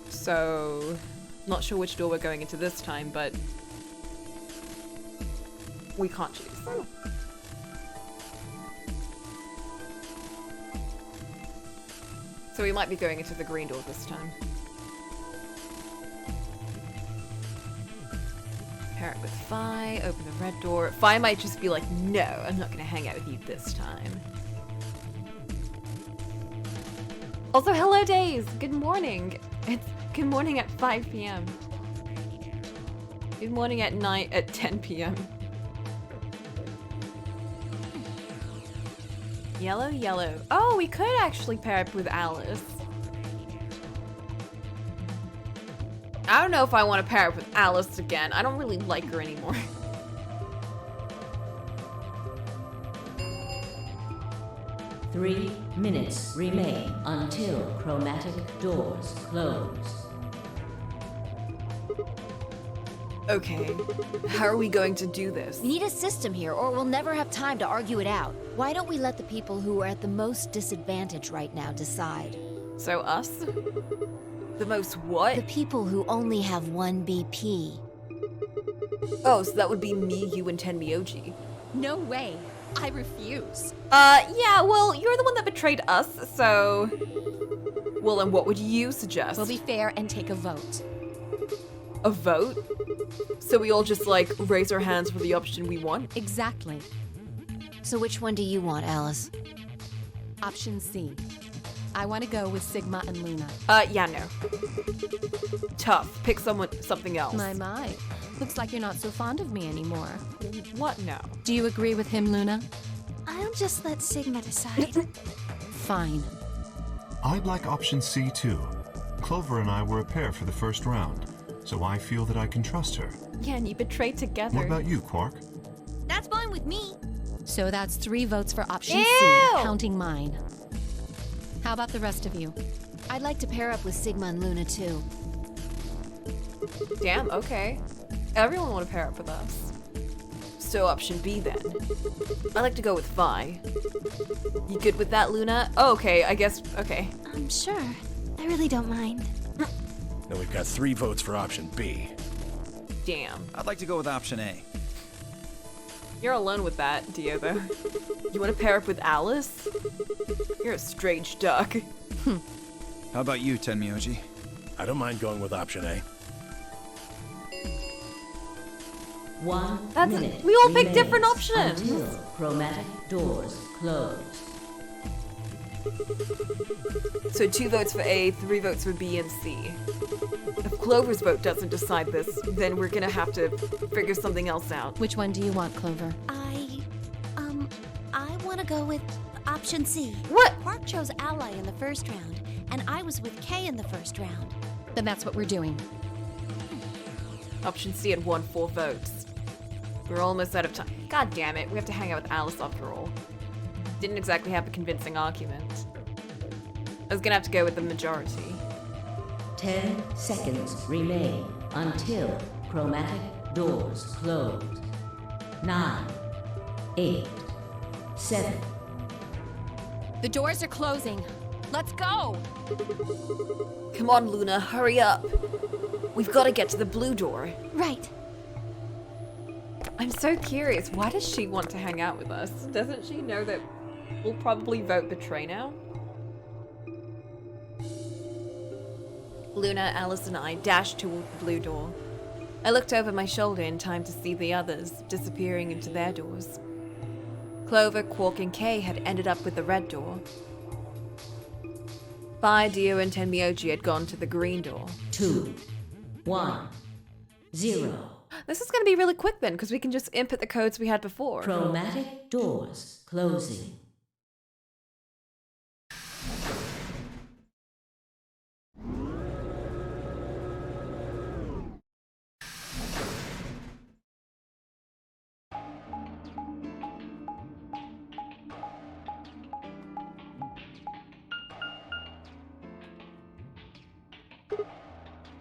So, not sure which door we're going into this time, but we can't choose. So we might be going into the green door this time. Pair it with Fi, open the red door. Fi might just be like, no, I'm not gonna hang out with you this time. Also, hello Days! Good morning! It's good morning at 5 p.m. Good morning at night at 10 p.m. Yellow, yellow. Oh, we could actually pair up with Alice. I don't know if I want to pair up with Alice again. I don't really like her anymore. Three minutes remain until chromatic doors close. Okay, how are we going to do this? We need a system here, or we'll never have time to argue it out. Why don't we let the people who are at the most disadvantage right now decide? So us? The most what? The people who only have 1 BP. Oh, so that would be me, you, and Tenmyoji. No way. I refuse. Yeah, well, you're the one that betrayed us, so... Well, then what would you suggest? We'll be fair and take a vote. A vote? So we all just, like, raise our hands for the option we want? Exactly. So which one do you want, Alice? Option C. I want to go with Sigma and Luna. Yeah, no. Tough. Pick something else. My. Looks like you're not so fond of me anymore. What now? Do you agree with him, Luna? I'll just let Sigma decide. Fine. I'd like option C too. Clover and I were a pair for the first round, so I feel that I can trust her. Yeah, and you betrayed together. What about you, Quark? That's fine with me. So that's 3 votes for option C, counting mine. How about the rest of you? I'd like to pair up with Sigma and Luna too. Damn, okay. Everyone want to pair up with us. So option B then. I like to go with Vi. You good with that, Luna? Oh, okay, I guess, okay. I'm sure. I really don't mind. Then we've got 3 votes for option B. Damn. I'd like to go with option A. You're alone with that, Dio, though. You want to pair up with Alice? You're a strange duck. How about you, Tenmyoji? I don't mind going with option A. 1 That's minute. we all pick remains different options. Until chromatic doors close. So 2 votes for A, 3 votes for B and C. If Clover's vote doesn't decide this, then we're gonna have to figure something else out. Which one do you want, Clover? I want to go with option C. What? Park chose Ally in the first round, and I was with Kay in the first round. Then that's what we're doing. Option C had won 4 votes. We're almost out of time. God damn it, we have to hang out with Alice after all. Didn't exactly have a convincing argument. I was gonna have to go with the majority. 10 seconds remain until chromatic doors close. 9, 8, 7. The doors are closing. Let's go! Come on, Luna, hurry up. We've got to get to the blue door. Right. I'm so curious, why does she want to hang out with us? Doesn't she know that we'll probably vote betray now? Luna, Alice, and I dashed toward the blue door. I looked over my shoulder in time to see the others disappearing into their doors. Clover, Quark, and Kay had ended up with the red door. Bai, Dio, and Tenmyoji had gone to the green door. 2, 1, 0. This is going to be really quick then, because we can just input the codes we had before. Chromatic doors closing.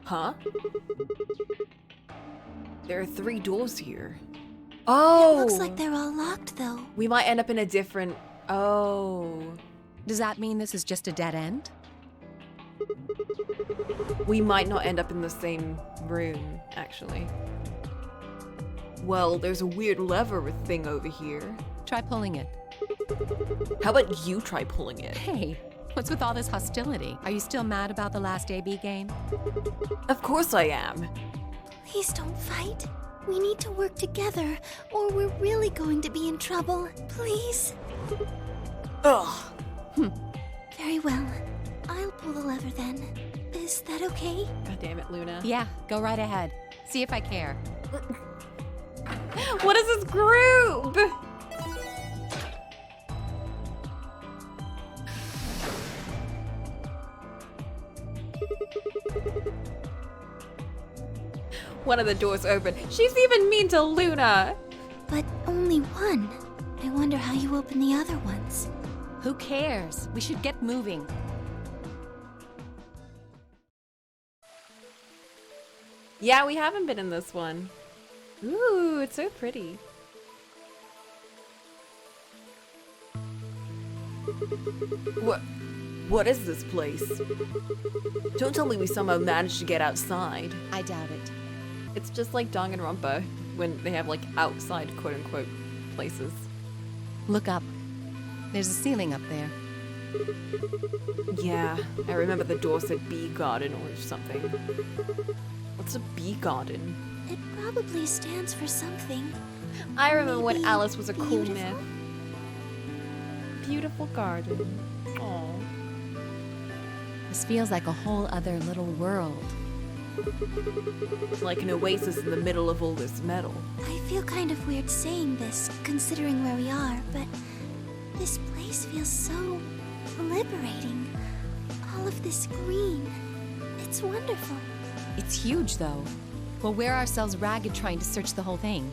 Huh? There are 3 doors here. Oh! It looks like they're all locked, though. We might end up in a different... Oh. Does that mean this is just a dead end? We might not end up in the same room, actually. Well, there's a weird lever thing over here. Try pulling it. How about you try pulling it? Hey, what's with all this hostility? Are you still mad about the last AB game? Of course I am. Please don't fight. We need to work together, or we're really going to be in trouble. Please. Ugh. Very well. I'll pull the lever then. Is that okay? God damn it, Luna. Yeah, go right ahead. See if I care. What is this group? One of the doors open. She's even mean to Luna. But only one. I wonder how you open the other ones. Who cares? We should get moving. Yeah, we haven't been in this one. Ooh, it's so pretty. What is this place? Don't tell me we somehow managed to get outside. I doubt it. It's just like Danganronpa when they have like outside quote-unquote places. Look up. There's a ceiling up there. Yeah, I remember the door said bee garden or something. What's a bee garden? It probably stands for something. I remember when Alice was a cool beautiful? myth. Beautiful garden. Aww. This feels like a whole other little world. Like an oasis in the middle of all this metal. I feel kind of weird saying this, considering where we are, but this place feels so liberating. All of this green. It's wonderful. It's huge, though. We'll wear ourselves ragged trying to search the whole thing.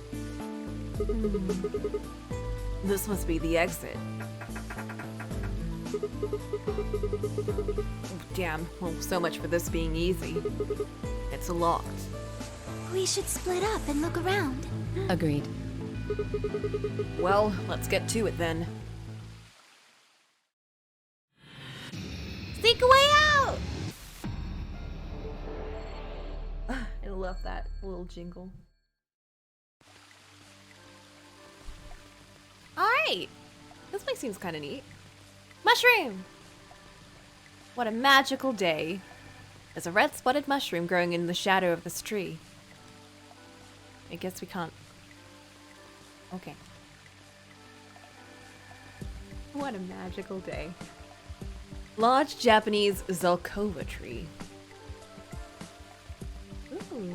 This must be the exit. Damn, well, so much for this being easy. It's locked. We should split up and look around. Agreed. Well, let's get to it then. Seek a way out! love that little jingle. Alright! This place seems kind of neat. Mushroom! What a magical day. There's a red spotted mushroom growing in the shadow of this tree. I guess we can't... Okay. What a magical day. Large Japanese Zelkova tree. Ooh.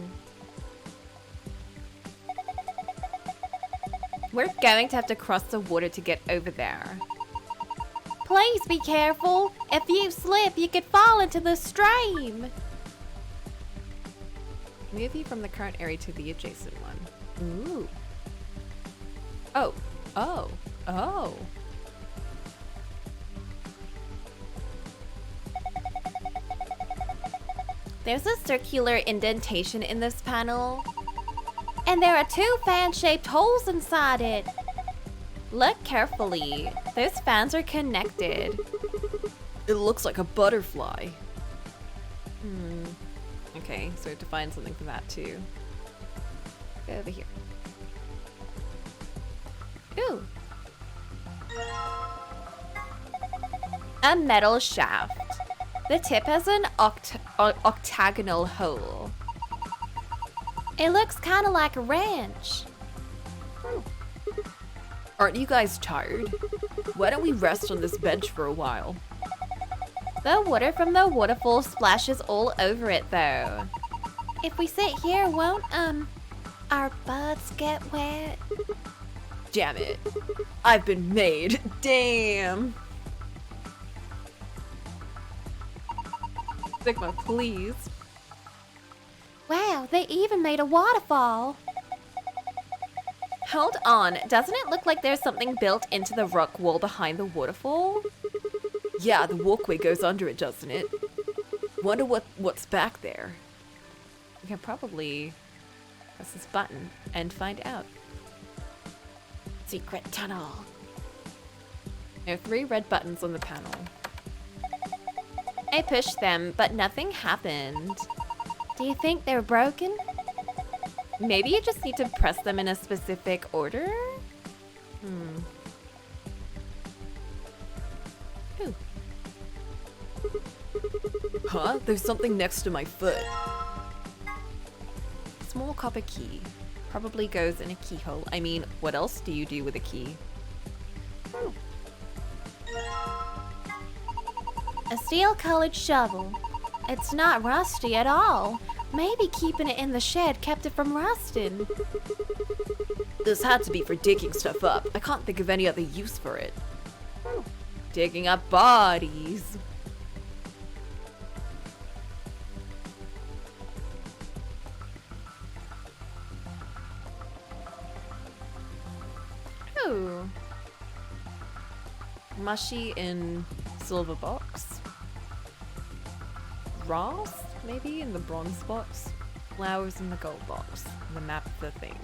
We're going to have to cross the water to get over there. Please be careful. If you slip, you could fall into the stream. Move you from the current area to the adjacent one. Ooh. Oh. Oh. Oh. There's a circular indentation in this panel. And there are 2 fan-shaped holes inside it. Look carefully. Those fans are connected. It looks like a butterfly. Okay, so we have to find something for that too. Go over here. Ooh. A metal shaft. The tip has an octagonal hole. It looks kind of like a wrench. Aren't you guys tired? Why don't we rest on this bench for a while? The water from the waterfall splashes all over it though. If we sit here, won't, our butts get wet? Damn it. I've been made. Damn. Sigma, please. Wow, they even made a waterfall. Hold on, doesn't it look like there's something built into the rock wall behind the waterfall? Yeah, the walkway goes under it, doesn't it? Wonder what's back there. We can probably press this button and find out. Secret tunnel. There are 3 red buttons on the panel. I pushed them, but nothing happened. Do you think they're broken? Maybe you just need to press them in a specific order? Ooh. Huh? There's something next to my foot. Small copper key. Probably goes in a keyhole. I mean, what else do you do with a key? A steel-colored shovel. It's not rusty at all. Maybe keeping it in the shed kept it from rusting. This had to be for digging stuff up. I can't think of any other use for it. Digging up bodies. Ooh. Mushy in silver box. Brass, maybe, in the bronze box. Flowers in the gold box. The map of the thing.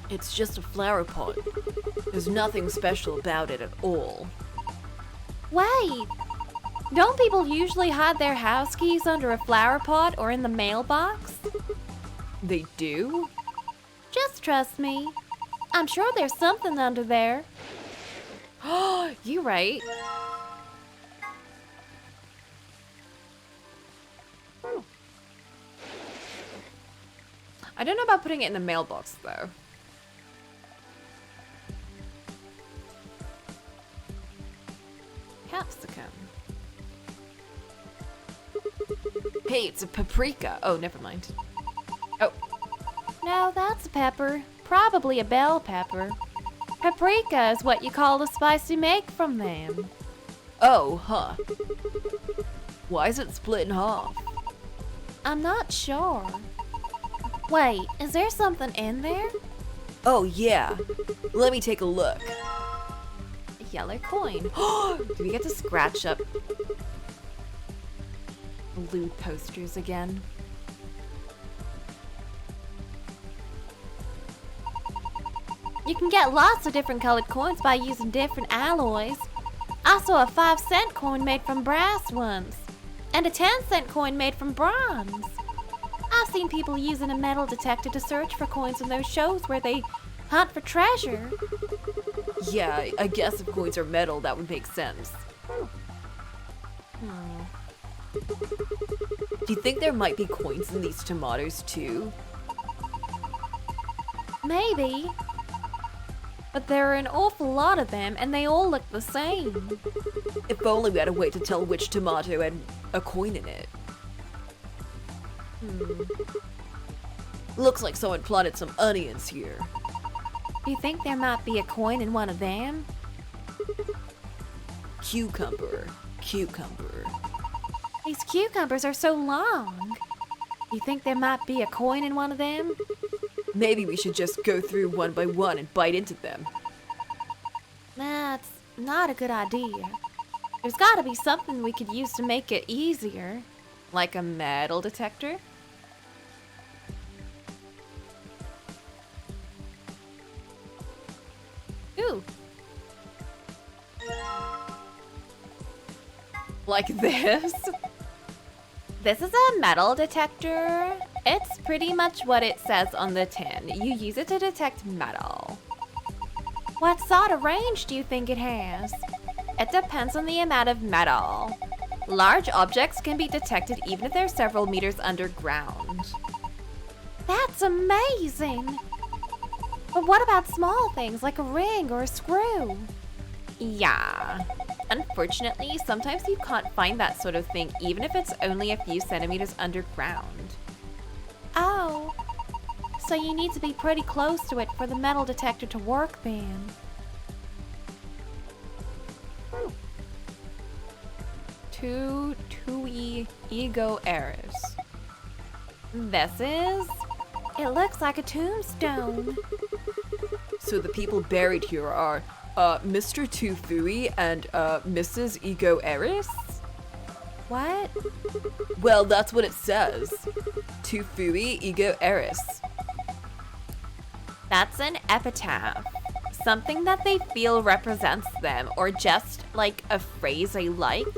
It's just a flower pot. There's nothing special about it at all. Wait! Don't people usually hide their house keys under a flower pot or in the mailbox? They do? Just trust me. I'm sure there's something under there. Oh, you're right. I don't know about putting it in the mailbox, though. Capsicum. Hey, it's a paprika. Oh, never mind. Oh. No, that's a pepper. Probably a bell pepper. Paprika is what you call the spice you make from them. Oh, huh. Why is it split in half? I'm not sure. Wait, is there something in there? Oh, yeah. Let me take a look. A yellow coin. Do we get to scratch up lewd posters again? You can get lots of different colored coins by using different alloys. I saw a 5-cent coin made from brass once, and a 10-cent coin made from bronze. I've seen people using a metal detector to search for coins in those shows where they hunt for treasure. Yeah, I guess if coins are metal, that would make sense. Do you think there might be coins in these tomatoes too? Maybe. But there are an awful lot of them, and they all look the same. If only we had a way to tell which tomato had a coin in it. Looks like someone planted some onions here. Do you think there might be a coin in one of them? Cucumber. Cucumber. These cucumbers are so long. Do you think there might be a coin in one of them? Maybe we should just go through one by one and bite into them. That's not a good idea. There's gotta be something we could use to make it easier. Like a metal detector? Ooh. Like this? This is a metal detector. It's pretty much what it says on the tin. You use it to detect metal. What sort of range do you think it has? It depends on the amount of metal. Large objects can be detected even if they're several meters underground. That's amazing! But what about small things like a ring or a screw? Yeah. Unfortunately, sometimes you can't find that sort of thing even if it's only a few centimeters underground. Oh. So you need to be pretty close to it for the metal detector to work then. Tui ego eris. This is? It looks like a tombstone. So the people buried here are Mr. Tufui and Mrs. Ego Eris? What? Well, that's what it says. Tufui Ego Eris. That's an epitaph. Something that they feel represents them, or just like a phrase they liked.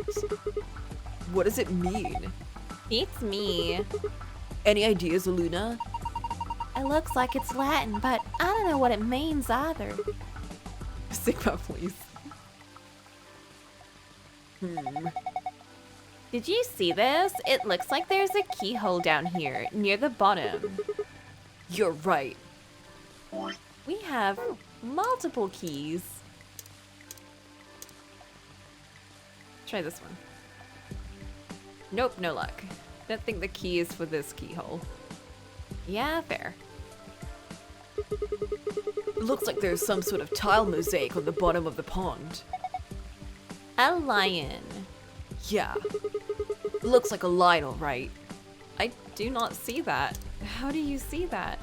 What does it mean? Beats me. Any ideas, Aluna? It looks like it's Latin, but I don't know what it means either. Sigma, please. Did you see this? It looks like there's a keyhole down here, near the bottom. You're right. We have multiple keys. Try this one. Nope, no luck. Don't think the key is for this keyhole. Yeah, fair. It looks like there's some sort of tile mosaic on the bottom of the pond. A lion. Yeah. Looks like a lion, all right. I do not see that. How do you see that?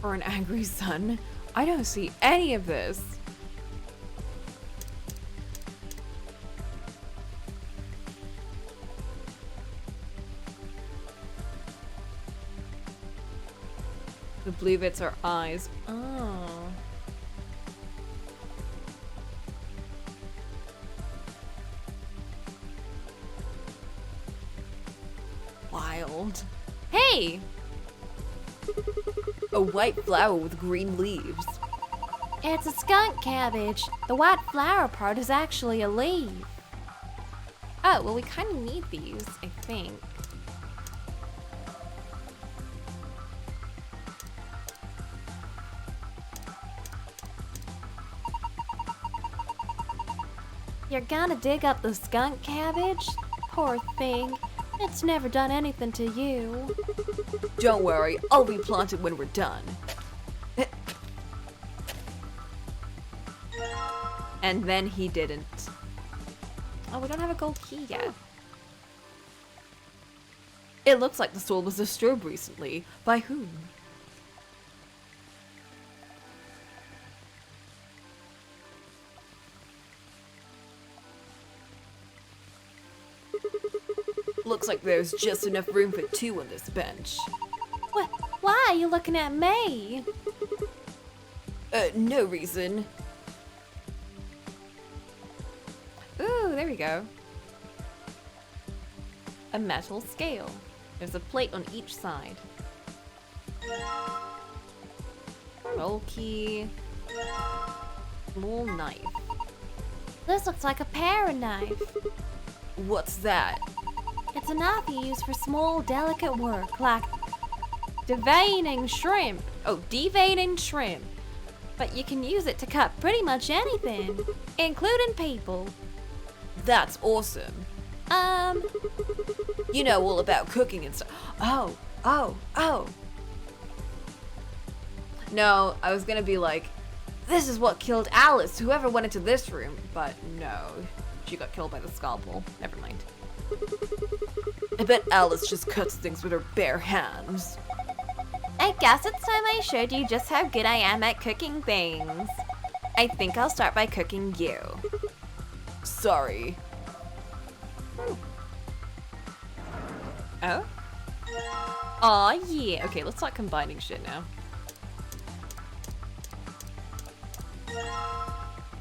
Or an angry sun? I don't see any of this. The blue bits are eyes. Oh. Wild. Hey! A white flower with green leaves. It's a skunk cabbage. The white flower part is actually a leaf. Oh, well, we kind of need these, I think. You're gonna dig up the skunk cabbage? Poor thing. It's never done anything to you. Don't worry, I'll replant it when we're done. And then he didn't. Oh, we don't have a gold key yet. It looks like the soul was disturbed recently. By whom? Looks like there's just enough room for two on this bench. Why? you looking at me? No reason. Ooh, there we go. A metal scale. There's a plate on each side. Roll key. Small knife. This looks like a paring knife. What's that? It's a knife you use for small, delicate work, like deveining shrimp. Oh, deveining shrimp. But you can use it to cut pretty much anything, including people. That's awesome. You know all about cooking and stuff. Oh. No, I was gonna be like, this is what killed Alice, whoever went into this room. But no, she got killed by the scalpel. Never mind. I bet Alice just cuts things with her bare hands. I guess it's time I showed you just how good I am at cooking things. I think I'll start by cooking you. Sorry. Oh? Aw, yeah. Okay, let's start combining shit now.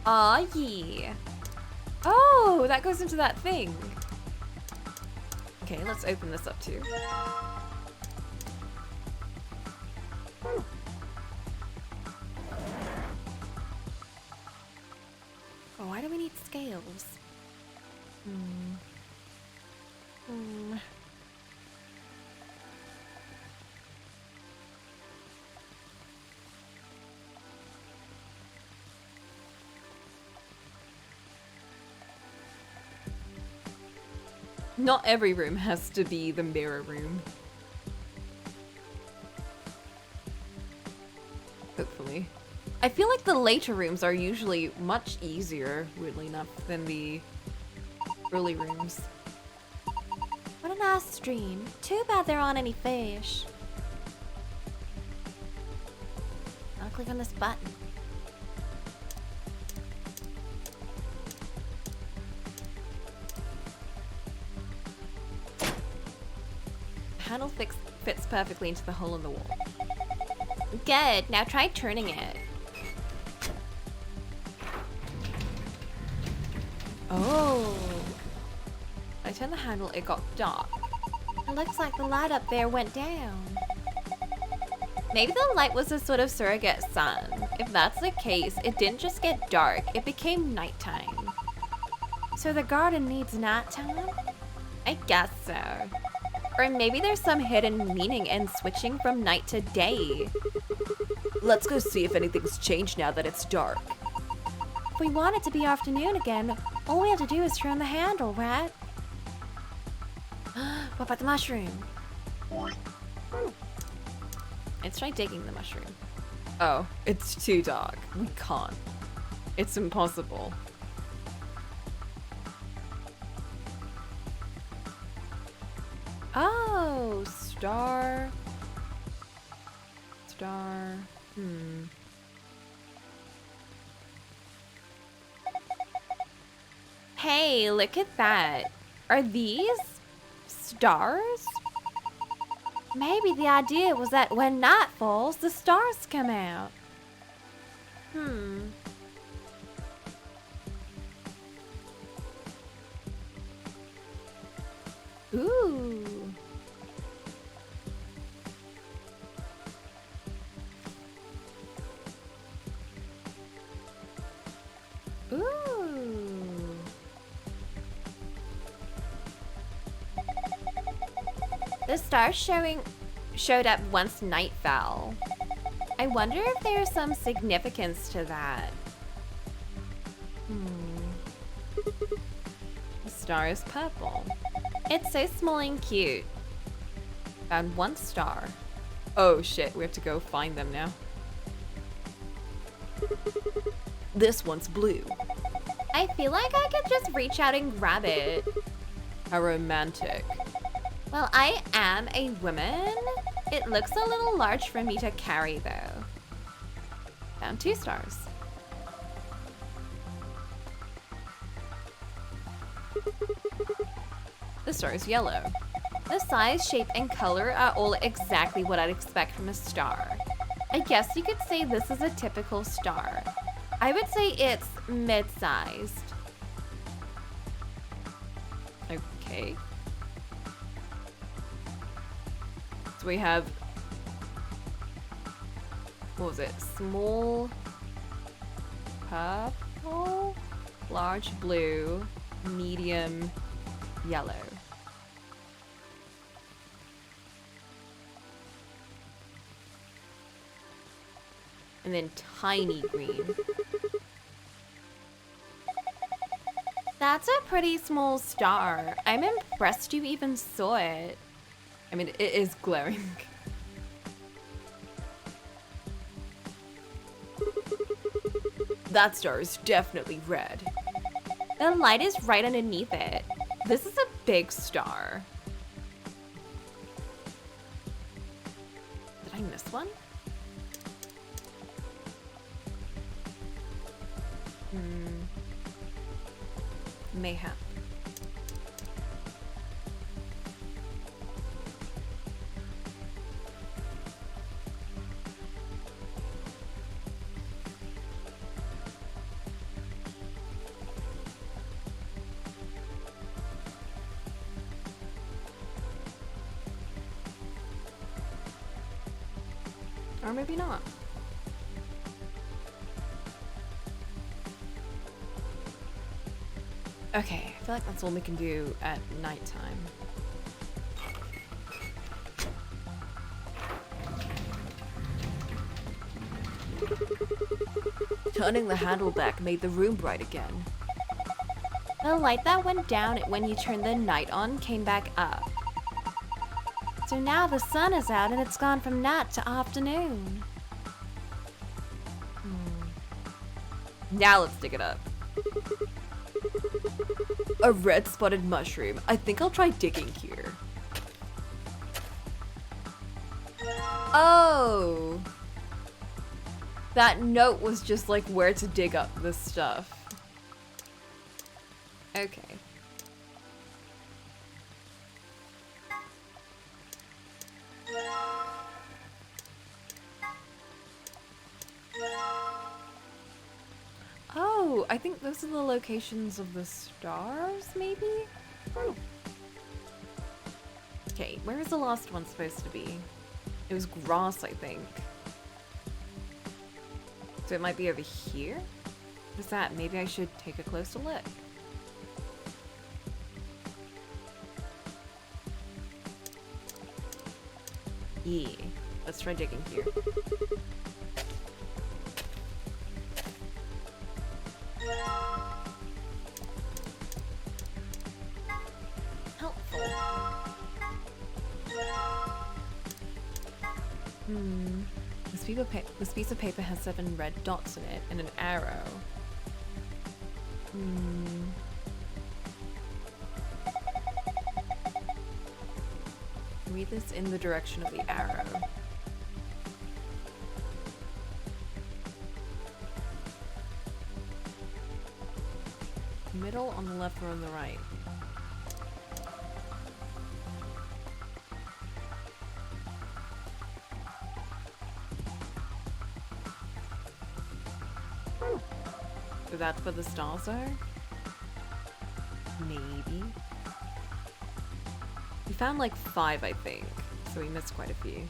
Aw, yeah. Oh, that goes into that thing. Okay, let's open this up too. Oh, why do we need scales? Not every room has to be the mirror room. Hopefully. I feel like the later rooms are usually much easier, weirdly enough, than the early rooms. What a nice stream. Too bad there aren't any fish. I'll click on this button. Handle fits perfectly into the hole in the wall. Good, now try turning it. Oh. I turned the handle, it got dark. It looks like the light up there went down. Maybe the light was a sort of surrogate sun. If that's the case, it didn't just get dark, it became nighttime. So the garden needs nighttime? I guess so. Or maybe there's some hidden meaning in switching from night to day. Let's go see if anything's changed now that it's dark. If we want it to be afternoon again, all we have to do is turn the handle, right? What about the mushroom? Let's try digging the mushroom. Oh, it's too dark. We can't. It's impossible. Oh, star. Star. Hey, look at that. Are these stars? Maybe the idea was that when night falls, the stars come out. Ooh. Ooh. The stars showed up once night fell. I wonder if there's some significance to that. The star is purple. It's so small and cute. Found one star. Oh shit, we have to go find them now. This one's blue. I feel like I could just reach out and grab it. How romantic. Well, I am a woman. It looks a little large for me to carry, though. Found 2 stars. The star is yellow. The size, shape, and color are all exactly what I'd expect from a star. I guess you could say this is a typical star. I would say it's mid-sized. Okay. So we have, what was it? Small purple, large blue, medium yellow. And then tiny green. That's a pretty small star. I'm impressed you even saw it. I mean, it is glaring. That star is definitely red. The light is right underneath it. This is a big star. Did I miss one? Mayhap. Or maybe not. Okay, I feel like that's all we can do at nighttime. Turning the handle back made the room bright again. The light that went down when you turned the night on came back up. So now the sun is out and it's gone from night to afternoon. Now let's dig it up. A red spotted mushroom. I think I'll try digging here. Oh! That note was just like where to dig up this stuff. Okay. Oh, I think those are the locations of the stars, maybe? Oh. Okay, where is the last one supposed to be? It was grass, I think. So it might be over here? What's that? Maybe I should take a closer look. Yeah, let's try digging here. Helpful. This piece of paper has 7 red dots in it and an arrow. Read this in the direction of the arrow. Middle, on the left, or on the right? So that's where the stars are? Maybe. We found like 5, I think, so we missed quite a few.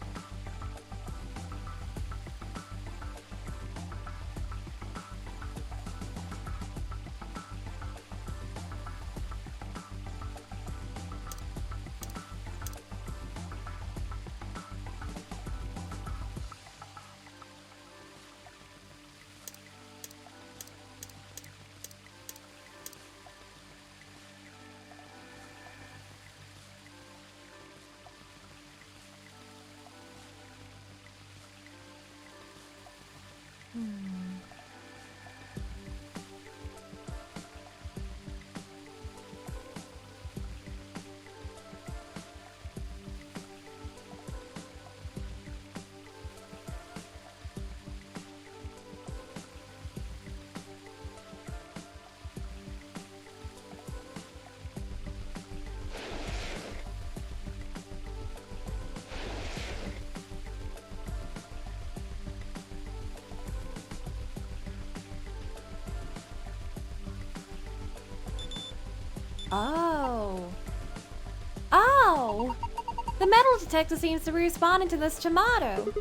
Oh. Oh! The metal detector seems to be responding to this tomato.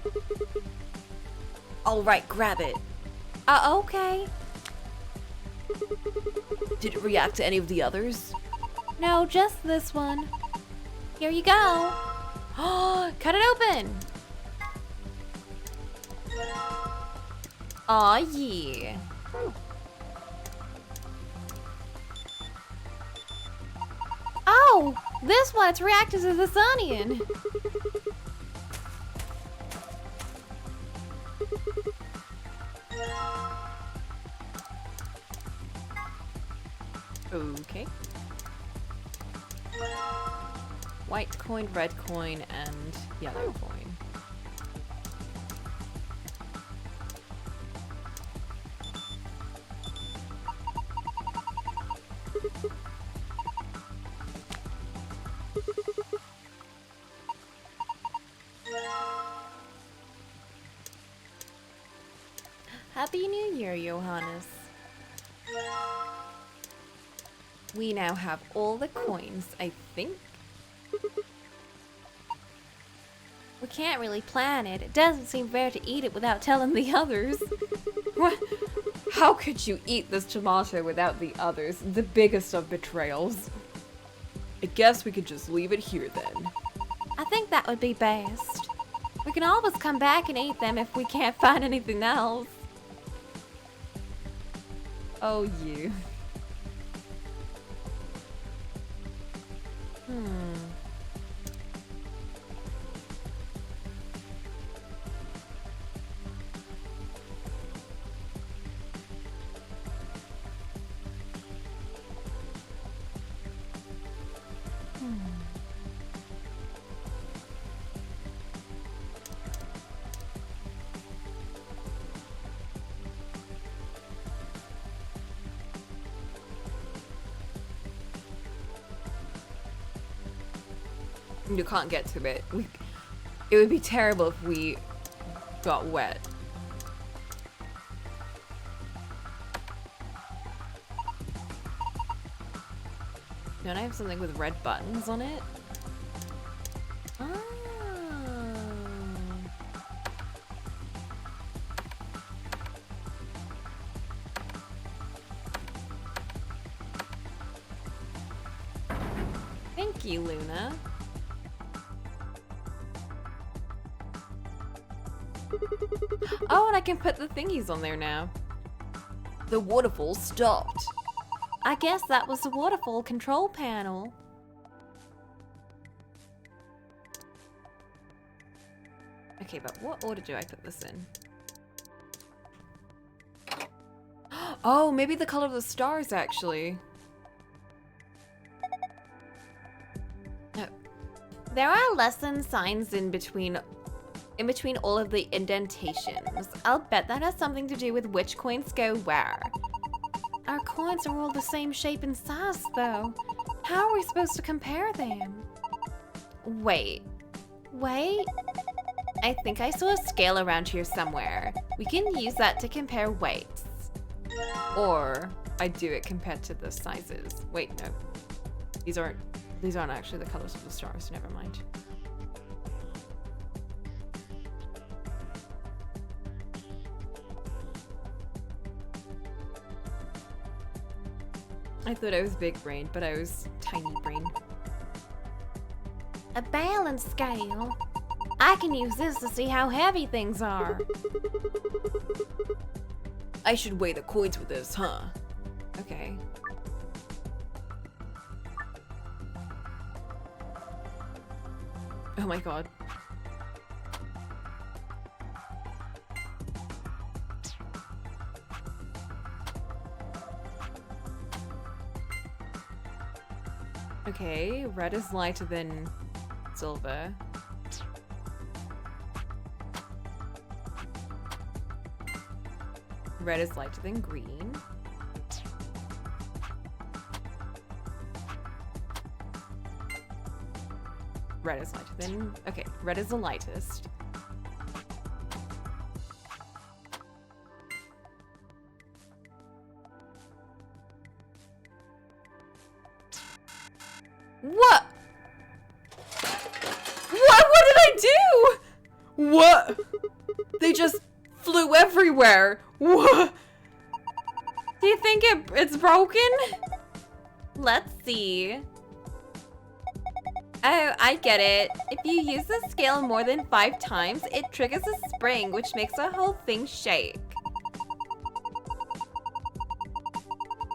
Alright, grab it. Okay. Did it react to any of the others? No, just this one. Here you go. Cut it open. Aw, yeah. Oh, this one, it's reacted to this onion. Okay. White coin, red coin, and yellow coin. Happy New Year, Johannes. We now have all the coins, I think. We can't really plan it. It doesn't seem fair to eat it without telling the others. What? How could you eat this tomato without the others? The biggest of betrayals. I guess we could just leave it here then. I think that would be best. We can always come back and eat them if we can't find anything else. Oh, you. You can't get to it. It would be terrible if we got wet. Don't I have something with red buttons on it? Oh. Thank you, Luna. Oh, and I can put the thingies on there now. The waterfall stopped. I guess that was the waterfall control panel. Okay, but what order do I put this in? Oh, maybe the color of the stars, actually. No. There are lesson signs in between all of the indentations. I'll bet that has something to do with which coins go where. Our coins are all the same shape and size, though. How are we supposed to compare them? Wait. I think I saw a scale around here somewhere. We can use that to compare weights. Or I do it compared to the sizes. Wait, no. These aren't actually the colors of the stars, never mind. I thought I was big brain, but I was tiny brain. A balance scale. I can use this to see how heavy things are. I should weigh the coins with this, huh? Okay. Oh my god. Okay, red is lighter than silver. Red is lighter than green. Red is lighter than... Okay, red is the lightest. What? What did I do? What? They just flew everywhere. What? Do you think it's broken? Let's see. Oh, I get it. If you use the scale more than 5 times, it triggers a spring, which makes the whole thing shake.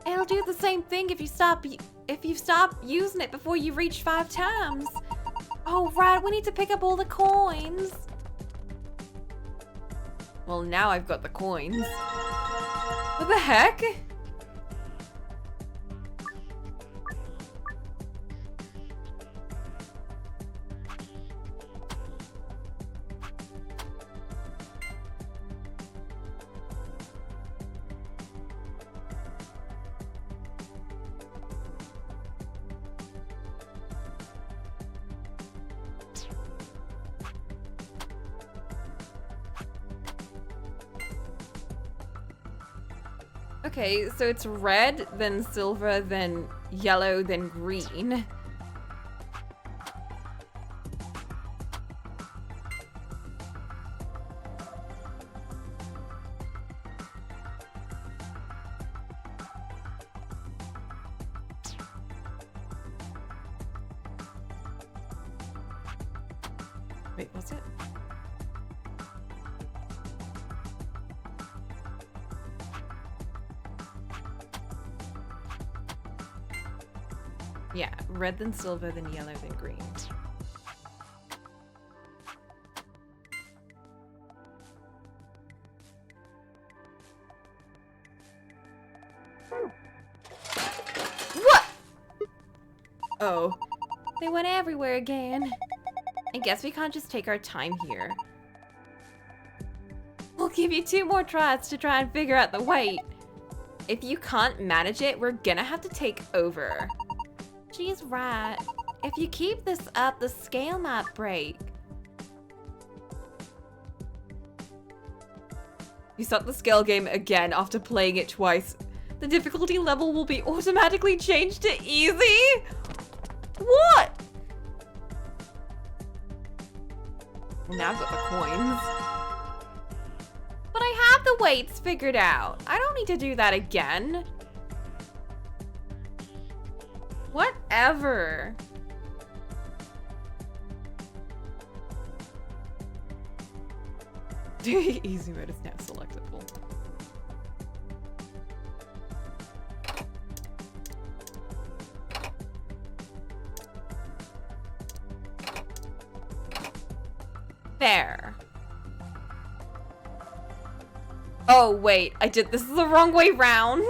It'll do the same thing if you stop using it before you reach 5 times. Oh, right, we need to pick up all the coins. Well, now I've got the coins. What the heck? Okay, so it's red, then silver, then yellow, then green. Wait, what's it? Yeah, red then silver, then yellow, then green. What? Oh. They went everywhere again. I guess we can't just take our time here. We'll give you 2 more tries to try and figure out the weight. If you can't manage it, we're gonna have to take over. She's right. If you keep this up, the scale might break. You start the scale game again after playing it twice. The difficulty level will be automatically changed to easy? What? Well, now I've got the coins. But I have the weights figured out. I don't need to do that again. Whatever. Easy mode is now selectable. There. Oh, wait. This is the wrong way round.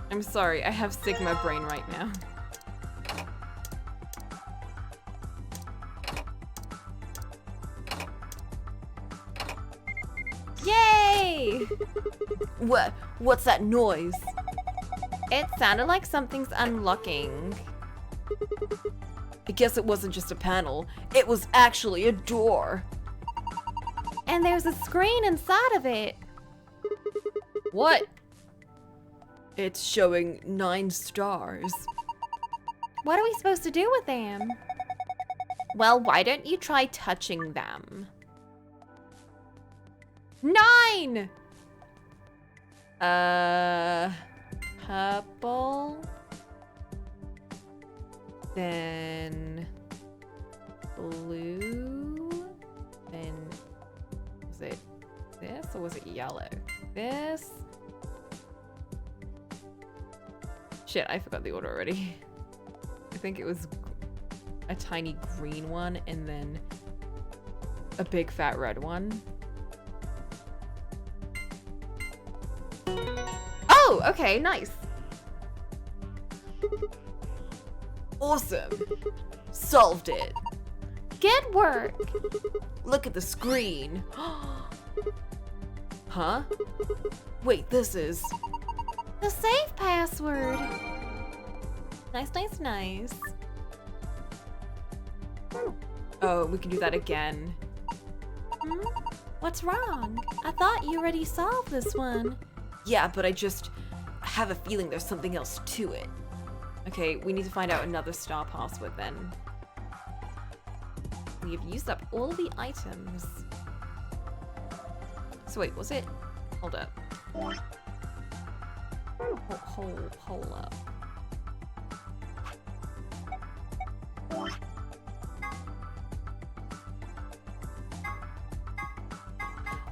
I'm sorry, I have Sigma brain right now. Yay! What's that noise? It sounded like something's unlocking. I guess it wasn't just a panel. It was actually a door. And there's a screen inside of it. What? It's showing 9 stars. What are we supposed to do with them? Well, why don't you try touching them? 9! Purple. Then blue. Then was it this or was it yellow? This. Shit, I forgot the order already. I think it was a tiny green one and then a big fat red one. Oh, okay, nice. Awesome. Solved it. Good work. Look at the screen. Huh? Wait, this is... the safe password. Nice, nice, nice. Oh, we can do that again. What's wrong? I thought you already solved this one. Yeah, but I have a feeling there's something else to it. Okay, we need to find out another star password then. We have used up all the items. So wait, was it? Hold up. Hold up.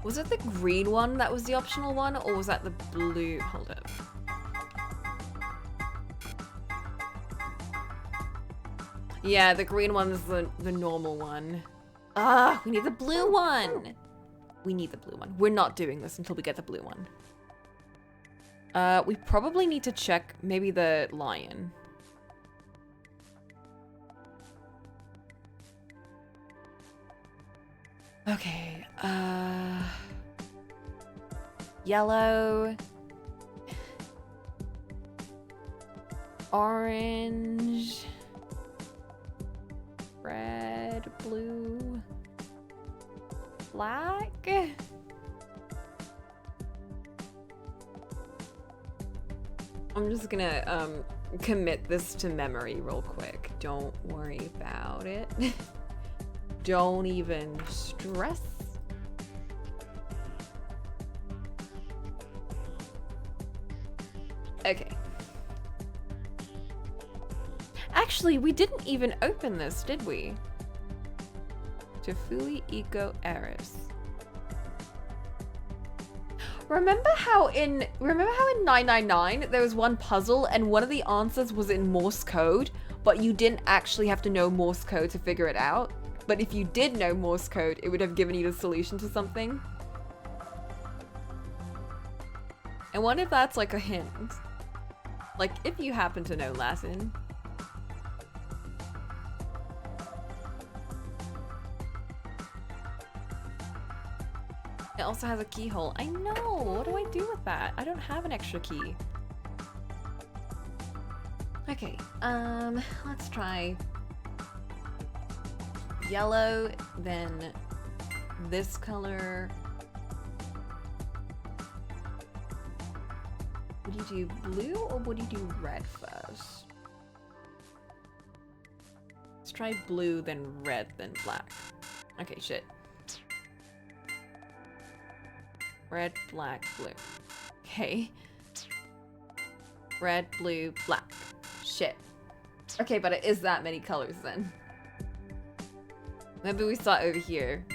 Was it the green one that was the optional one, or was that the blue? Hold up. Yeah, the green one is the normal one. Ah, we need the blue one. We need the blue one. We're not doing this until we get the blue one. We probably need to check maybe the lion. Okay, yellow, orange, red, blue, black. I'm just gonna commit this to memory real quick. Don't worry about it. Don't even stress. Okay. Actually, we didn't even open this, did we? Tofui Eco Eris. Remember how in 999 there was one puzzle and one of the answers was in Morse code, but you didn't actually have to know Morse code to figure it out? But if you did know Morse code, it would have given you the solution to something. I wonder if that's like a hint. Like, if you happen to know Latin. It also has a keyhole. I know! What do I do with that? I don't have an extra key. Okay, let's try yellow, then this color. Would you do blue or would you do red first? Let's try blue, then red, then black. Okay, shit. Red, black, blue. Okay. Red, blue, black. Shit. Okay, but it is that many colors then. Maybe we start over here.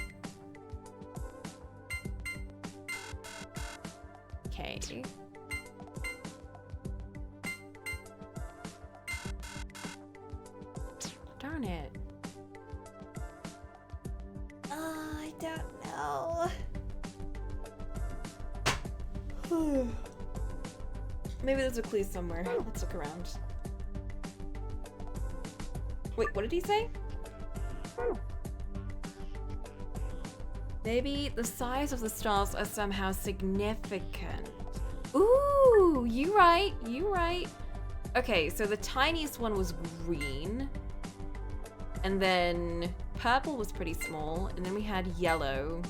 Okay. Darn it. I don't know. Maybe there's a clue somewhere. Let's look around. Wait, what did he say? Maybe the size of the stars are somehow significant. Ooh, you right, you right. Okay, so the tiniest one was green. And then purple was pretty small. And then we had yellow.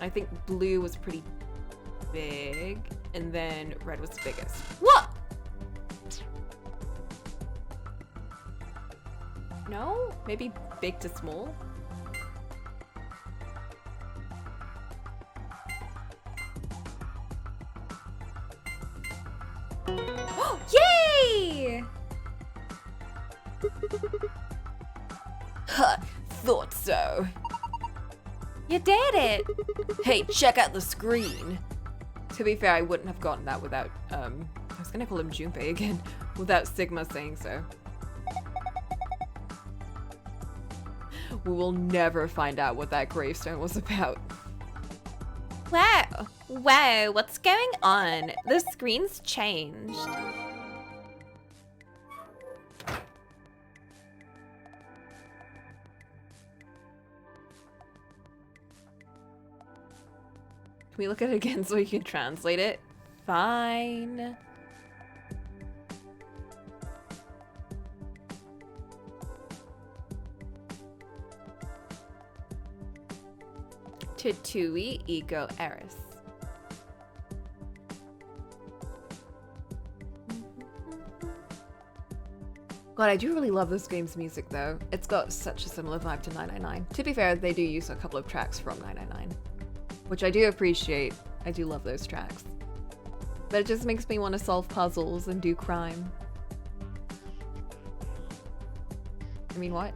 I think blue was pretty big. And then red was the biggest. What? No? Maybe big to small? Yay! Huh, thought so. You did it! Hey, check out the screen. To be fair, I wouldn't have gotten that without, I was gonna call him Junpei again, without Sigma saying so. We will never find out what that gravestone was about. Wow, wow, what's going on? The screen's changed. Can we look at it again so we can translate it? Fine. Titui Ego Eris. God, I do really love this game's music though. It's got such a similar vibe to 999. To be fair, they do use a couple of tracks from 999, which I do appreciate. I do love those tracks. But it just makes me want to solve puzzles and do crime. I mean, what?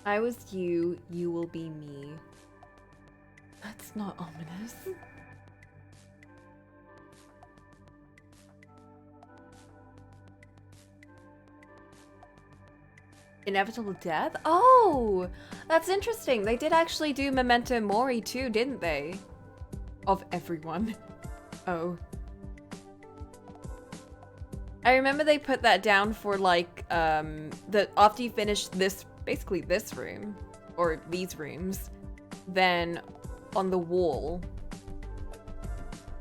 I was you, you will be me. That's not ominous. Inevitable death? Oh, that's interesting. They did actually do Memento Mori too, didn't they? Of everyone. Oh. I remember they put that down for like, after you finish this, basically this room, or these rooms, then on the wall,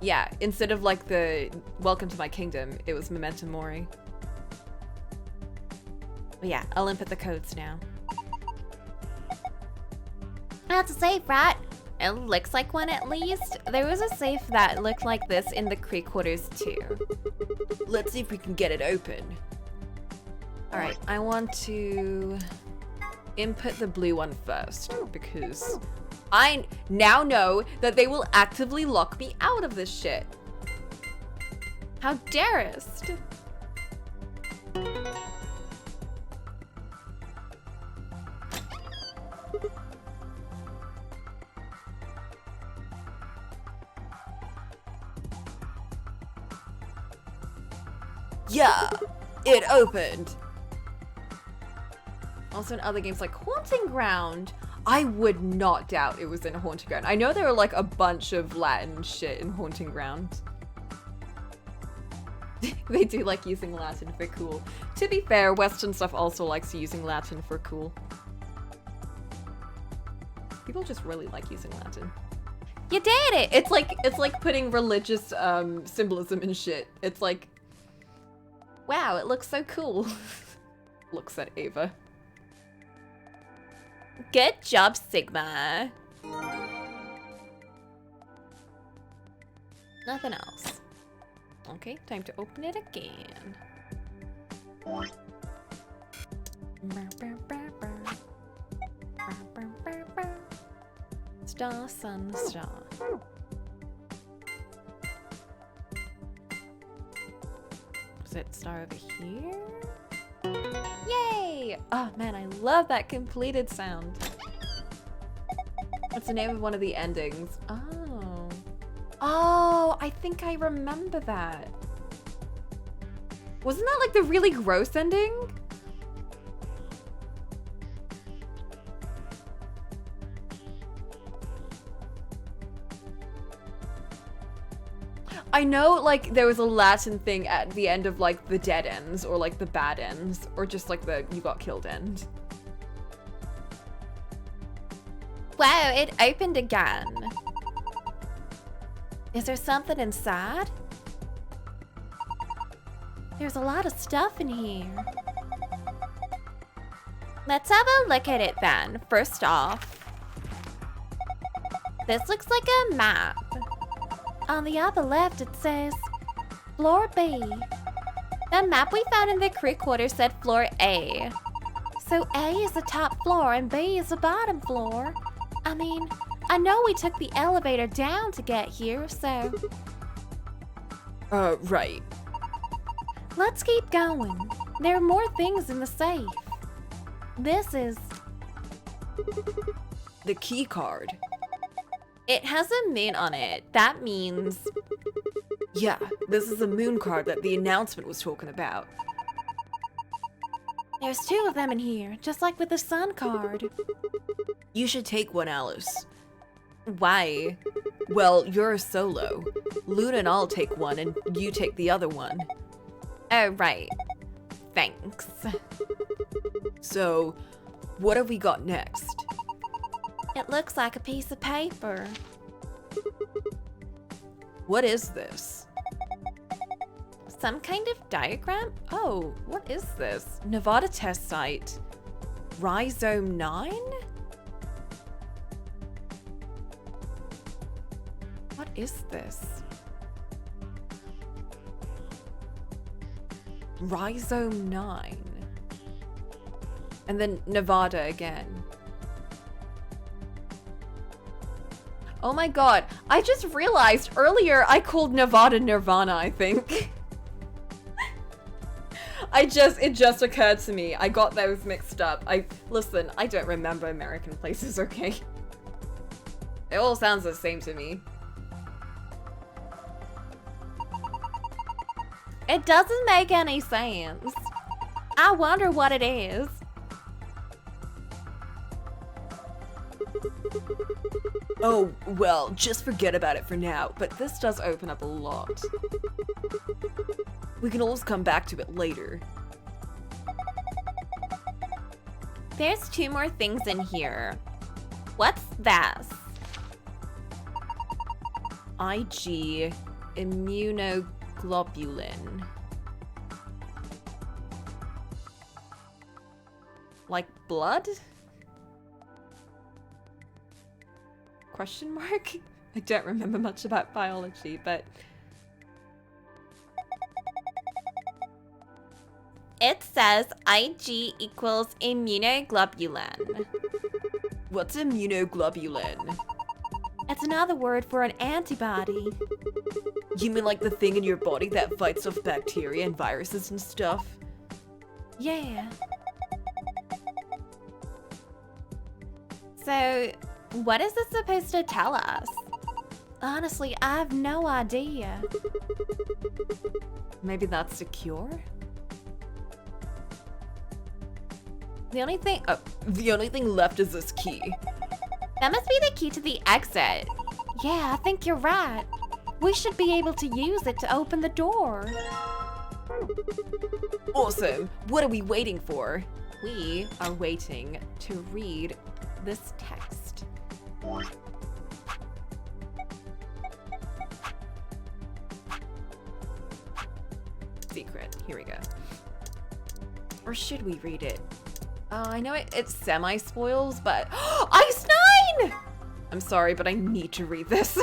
yeah, instead of like the Welcome to My Kingdom, it was Memento Mori. But yeah, I'll input the codes now. That's a safe, right? It looks like one at least. There was a safe that looked like this in the Cree quarters too. Let's see if we can get it open. Alright, I want to input the blue one first, because I now know that they will actively lock me out of this shit. How darest? Yeah, it opened. Also in other games like Haunting Ground, I would not doubt it was in Haunting Ground. I know there are like a bunch of Latin shit in Haunting Ground. They do like using Latin for cool. To be fair, Western stuff also likes using Latin for cool. People just really like using Latin. You did it! It's like putting religious symbolism in shit. It's like, wow, it looks so cool. Looks at Ava. Good job, Sigma. Nothing else. Okay, time to open it again. Star, sun, star. Is it star over here? Yay! Oh man, I love that completed sound. What's the name of one of the endings? Oh. Oh, I think I remember that. Wasn't that like the really gross ending? I know, like, there was a Latin thing at the end of, like, the dead ends, or, like, the bad ends, or just, like, the you got killed end. Wow, it opened again. Is there something inside? There's a lot of stuff in here. Let's have a look at it then. First off, this looks like a map. On the upper left, it says Floor B. The map we found in the crew quarters said Floor A. So A is the top floor and B is the bottom floor. I mean, I know we took the elevator down to get here, so... Right. Let's keep going. There are more things in the safe. This is... The key card. It has a moon on it. That means... Yeah, this is the moon card that the announcement was talking about. There's 2 of them in here, just like with the sun card. You should take one, Alice. Why? Well, you're a solo. Luna and I'll take one, and you take the other one. Oh, right. Thanks. So, what have we got next? It looks like a piece of paper. What is this? Some kind of diagram? Oh, what is this? Nevada test site. Rhizome 9? What is this? Rhizome 9. And then Nevada again. Oh my god, I just realized earlier I called Nevada Nirvana, I think. It just occurred to me. I got those mixed up. Listen, I don't remember American places, okay? It all sounds the same to me. It doesn't make any sense. I wonder what it is. Oh, well, just forget about it for now, but this does open up a lot. We can always come back to it later. There's 2 more things in here. What's this? IG immunoglobulin. Like blood? Question mark? I don't remember much about biology, but... It says IG equals immunoglobulin. What's immunoglobulin? It's another word for an antibody. You mean like the thing in your body that fights off bacteria and viruses and stuff? Yeah. So, what is this supposed to tell us? Honestly, I have no idea. Maybe that's the cure? The only thing left is this key. That must be the key to the exit. Yeah, I think you're right. We should be able to use it to open the door. Awesome. What are we waiting for? We are waiting to read this text. Secret. Here we go. Or should we read it? I know it's semi-spoils, but... Ice 9! I'm sorry, but I need to read this.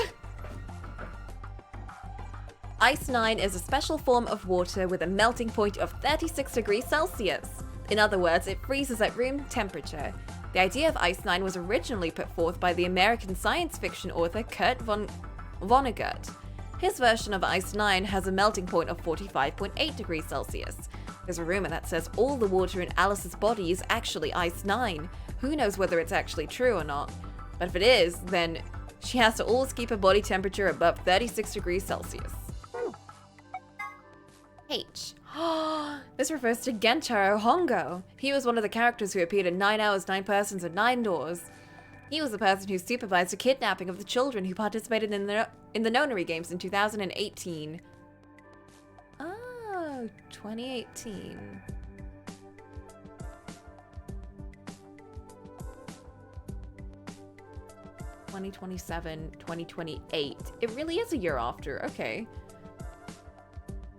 Ice 9 is a special form of water with a melting point of 36 degrees Celsius. In other words, it freezes at room temperature. The idea of Ice 9 was originally put forth by the American science fiction author Kurt Vonnegut. His version of Ice 9 has a melting point of 45.8 degrees Celsius. There's a rumor that says all the water in Alice's body is actually Ice 9. Who knows whether it's actually true or not? But if it is, then she has to always keep her body temperature above 36 degrees Celsius. H. This refers to Gentaro Hongo. He was one of the characters who appeared in 9 Hours, 9 Persons, and 9 Doors. He was the person who supervised the kidnapping of the children who participated in the Nonary games in 2018. Oh, 2018. (2027, 2028). It really is a year after. Okay.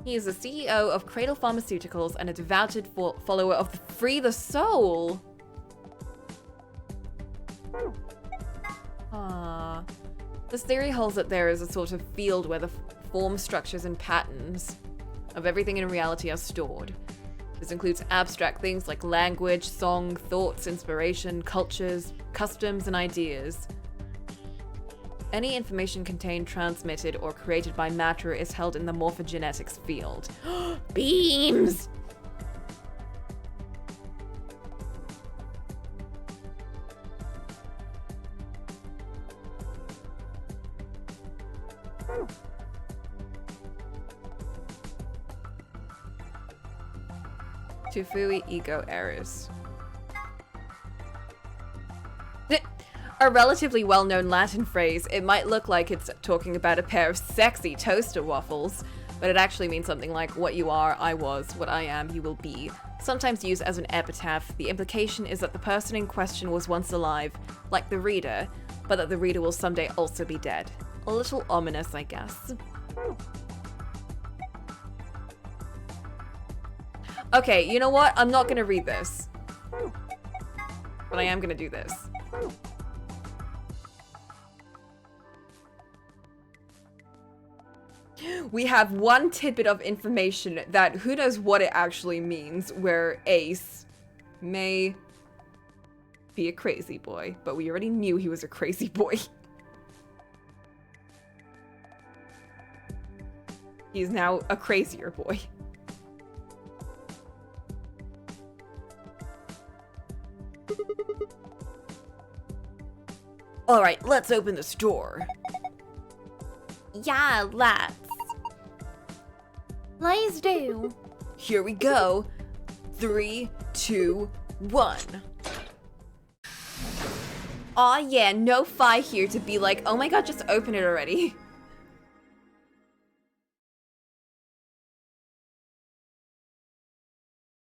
He is the CEO of Cradle Pharmaceuticals and a devoted follower of Free the Soul. This theory holds that there is a sort of field where the form, structures, and patterns of everything in reality are stored. This includes abstract things like language, song, thoughts, inspiration, cultures, customs, and ideas. Any information contained, transmitted, or created by matter is held in the morphogenetics field. Beams! Tufui ego errors. A relatively well-known Latin phrase, it might look like it's talking about a pair of sexy toaster waffles, but it actually means something like, what you are, I was, what I am, you will be. Sometimes used as an epitaph, the implication is that the person in question was once alive, like the reader, but that the reader will someday also be dead. A little ominous, I guess. Okay, you know what? I'm not gonna read this. But I am gonna do this. We have one tidbit of information that who knows what it actually means, where Ace may be a crazy boy, but we already knew he was a crazy boy. He's now a crazier boy. Alright, let's open this door. Yeah, let's. Please do. Here we go. 3, 2, 1. Aw yeah, no Fi here to be like, oh my god, just open it already.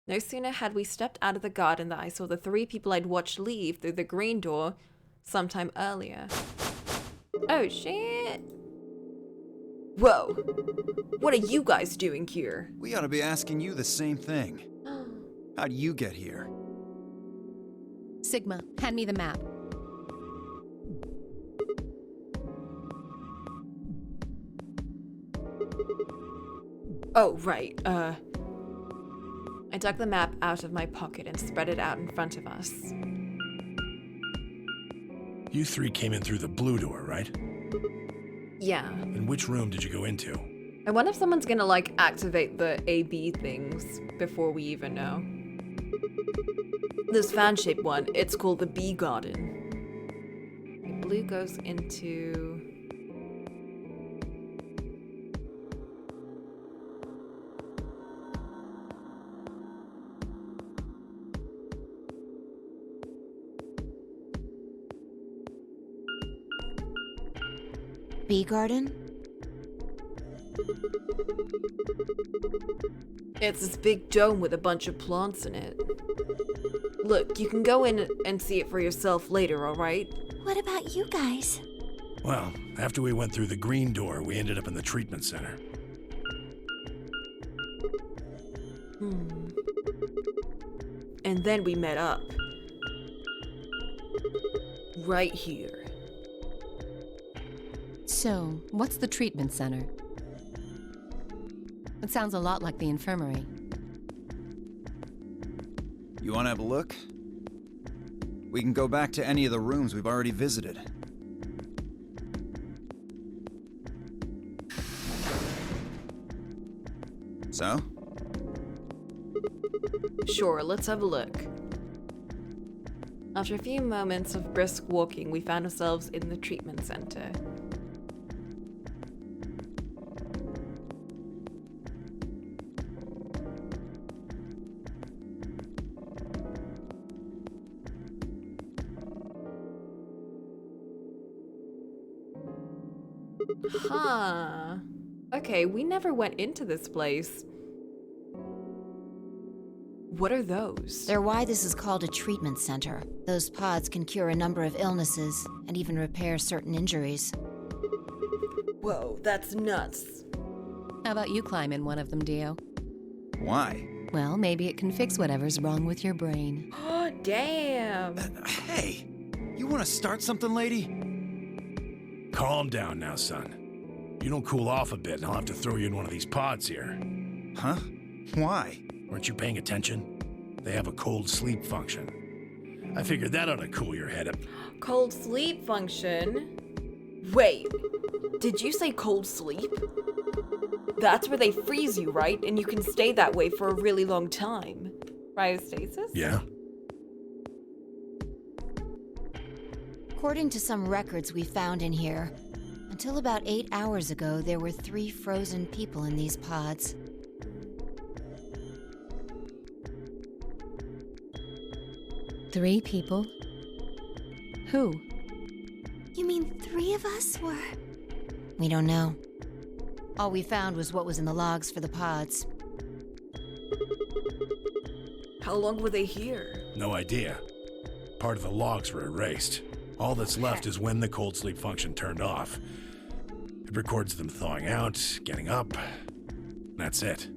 No sooner had we stepped out of the garden than I saw the 3 people I'd watched leave through the green door sometime earlier. Oh shit. Whoa. What are you guys doing here? We ought to be asking you the same thing. How'd you get here? Sigma, hand me the map. Oh, right. I dug the map out of my pocket and spread it out in front of us. You 3 came in through the blue door, right? Yeah. And which room did you go into? I wonder if someone's gonna, like, activate the A-B things before we even know. This fan-shaped one, it's called the Bee Garden. The blue goes into... Bee garden? It's this big dome with a bunch of plants in it. Look, you can go in and see it for yourself later, alright? What about you guys? Well, after we went through the green door, we ended up in the treatment center. And then we met up. Right here. So, what's the treatment center? It sounds a lot like the infirmary. You want to have a look? We can go back to any of the rooms we've already visited. So? Sure, let's have a look. After a few moments of brisk walking, we found ourselves in the treatment center. Huh. Okay, we never went into this place. What are those? They're why this is called a treatment center. Those pods can cure a number of illnesses and even repair certain injuries. Whoa, that's nuts. How about you climb in one of them, Dio? Why? Well, maybe it can fix whatever's wrong with your brain. Oh, damn. Hey, you want to start something, lady? Calm down now, son. You don't cool off a bit and I'll have to throw you in one of these pods here. Huh? Why? Weren't you paying attention? They have a cold sleep function. I figured that ought to cool your head up. Cold sleep function? Wait, did you say cold sleep? That's where they freeze you, right? And you can stay that way for a really long time. Cryostasis? Yeah. According to some records we found in here, until about 8 hours ago, there were 3 frozen people in these pods. Three people? Who? You mean 3 of us were... We don't know. All we found was what was in the logs for the pods. How long were they here? No idea. Part of the logs were erased. All that's left is when the cold sleep function turned off. It records them thawing out, getting up. That's it.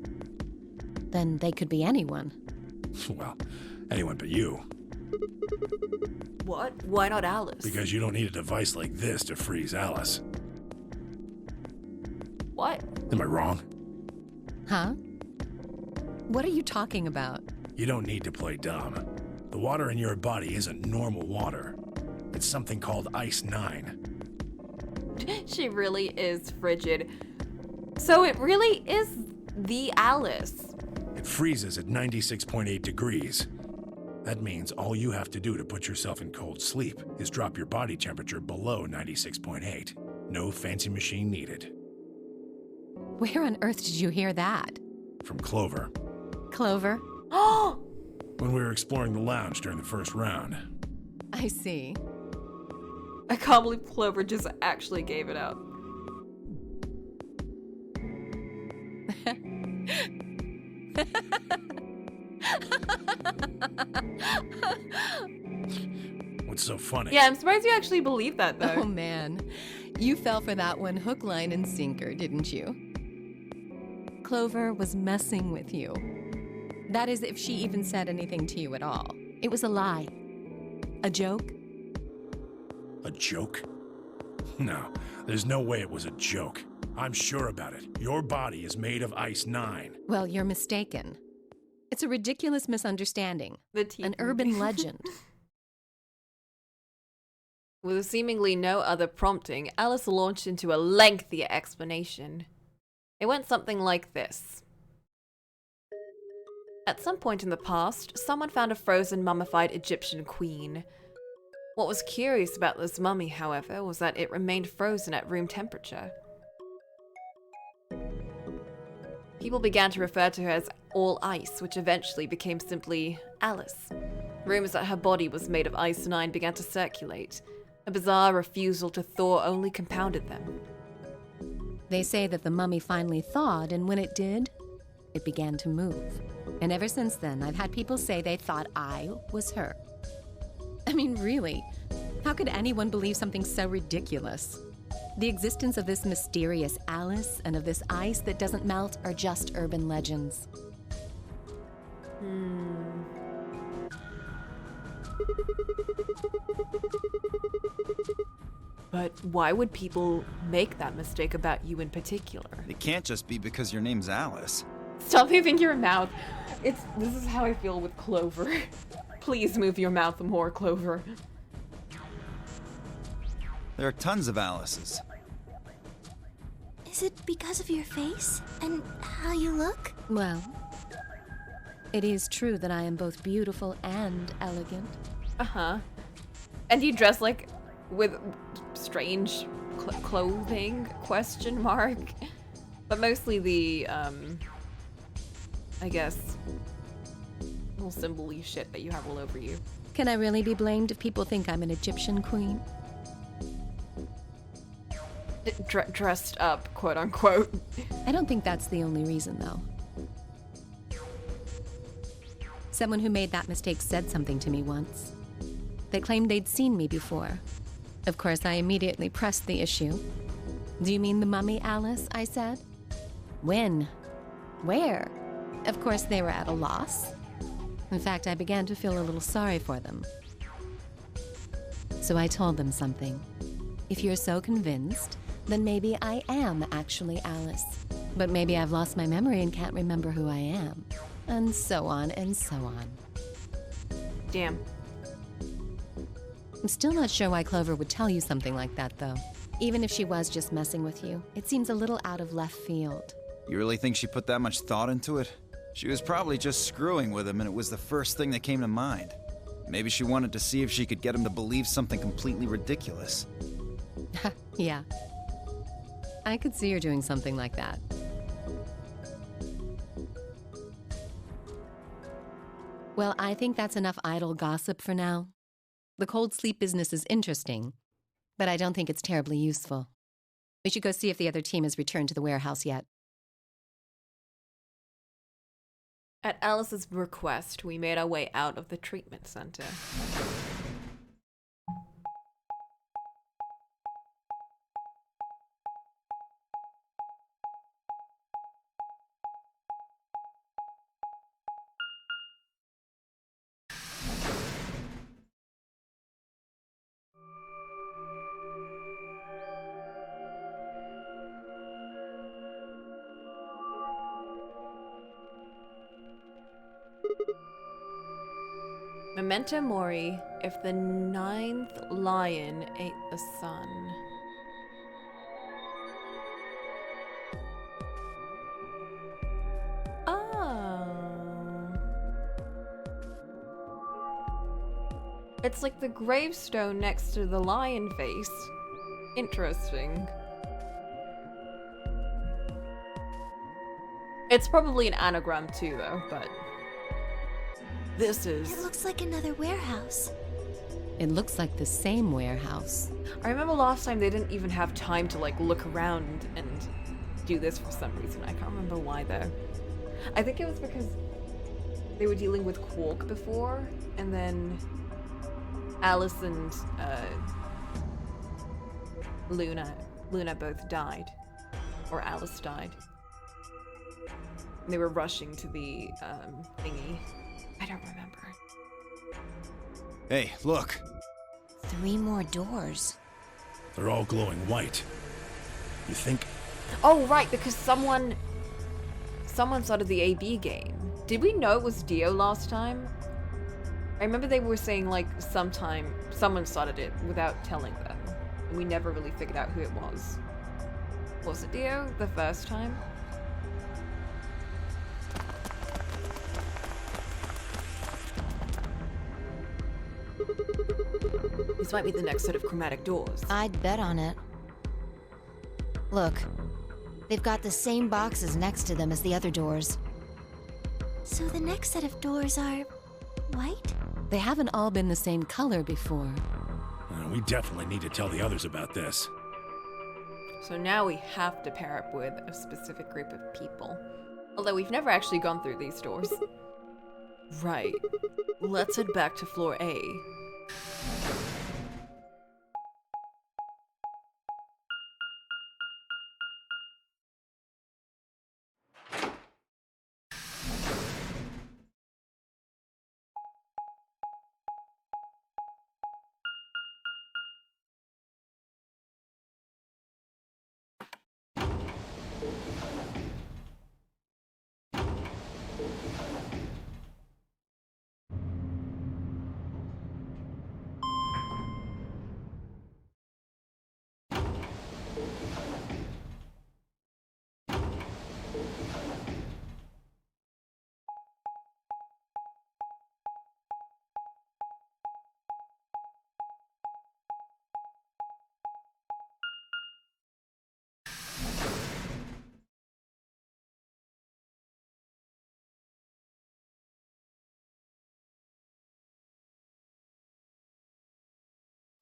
Then they could be anyone. Well, anyone but you. What? Why not Alice? Because you don't need a device like this to freeze Alice. What? Am I wrong? Huh? What are you talking about? You don't need to play dumb. The water in your body isn't normal water. It's something called Ice 9. She really is frigid. So it really is the Alice. It freezes at 96.8 degrees. That means all you have to do to put yourself in cold sleep is drop your body temperature below 96.8. No fancy machine needed. Where on earth did you hear that? From Clover. Clover? Oh! When we were exploring the lounge during the first round. I see. I can't believe Clover just actually gave it out. What's so funny? Yeah, I'm surprised you actually believe that, though. Oh, man. You fell for that one hook, line, and sinker, didn't you? Clover was messing with you. That is, if she even said anything to you at all. It was a lie. A joke. A joke? No, there's no way it was a joke. I'm sure about it. Your body is made of Ice 9. Well, you're mistaken. It's a ridiculous misunderstanding. An urban legend. With seemingly no other prompting, Alice launched into a lengthy explanation. It went something like this. At some point in the past, someone found a frozen mummified Egyptian queen. What was curious about this mummy, however, was that it remained frozen at room temperature. People began to refer to her as All Ice, which eventually became simply Alice. Rumors that her body was made of Ice 9 began to circulate. A bizarre refusal to thaw only compounded them. They say that the mummy finally thawed, and when it did, it began to move. And ever since then, I've had people say they thought I was her. I mean, really, how could anyone believe something so ridiculous? The existence of this mysterious Alice and of this ice that doesn't melt are just urban legends. But why would people make that mistake about you in particular? It can't just be because your name's Alice. Stop moving your mouth. This is how I feel with Clover. Please move your mouth more, Clover. There are tons of Alices. Is it because of your face and how you look? Well, it is true that I am both beautiful and elegant. Uh-huh. And you dress like with strange clothing, question mark. But mostly the, I guess, little symbol-y shit that you have all over you. Can I really be blamed if people think I'm an Egyptian queen? Dressed up, quote unquote. I don't think that's the only reason, though. Someone who made that mistake said something to me once. They claimed they'd seen me before. Of course, I immediately pressed the issue. Do you mean the mummy, Alice? I said. When? Where? Of course, they were at a loss. In fact, I began to feel a little sorry for them. So I told them something. If you're so convinced, then maybe I am actually Alice. But maybe I've lost my memory and can't remember who I am. And so on and so on. Damn. I'm still not sure why Clover would tell you something like that, though. Even if she was just messing with you, it seems a little out of left field. You really think she put that much thought into it? She was probably just screwing with him and it was the first thing that came to mind. Maybe she wanted to see if she could get him to believe something completely ridiculous. Yeah. I could see her doing something like that. Well, I think that's enough idle gossip for now. The cold sleep business is interesting, but I don't think it's terribly useful. We should go see if the other team has returned to the warehouse yet. At Alice's request, we made our way out of the treatment center. Memento mori, if the 9th lion ate the sun. Oh. It's like the gravestone next to the lion face. Interesting. It's probably an anagram too, though, but... This is... It looks like another warehouse. It looks like the same warehouse. I remember last time they didn't even have time to like look around and do this for some reason. I can't remember why though. I think it was because they were dealing with Quark before, and then Alice and Luna both died. Or Alice died. They were rushing to the thingy. I don't remember. Hey, look. 3 more doors. They're all glowing white. You think? Oh, right, because someone started the AB game. Did we know it was Dio last time? I remember they were saying, like, someone started it without telling them. And we never really figured out who it was. Was it Dio the first time? This might be the next set of chromatic doors. I'd bet on it. Look, they've got the same boxes next to them as the other doors. So the next set of doors are white? They haven't all been the same color before. We definitely need to tell the others about this. So now we have to pair up with a specific group of people. Although we've never actually gone through these doors. Right. Let's head back to floor A.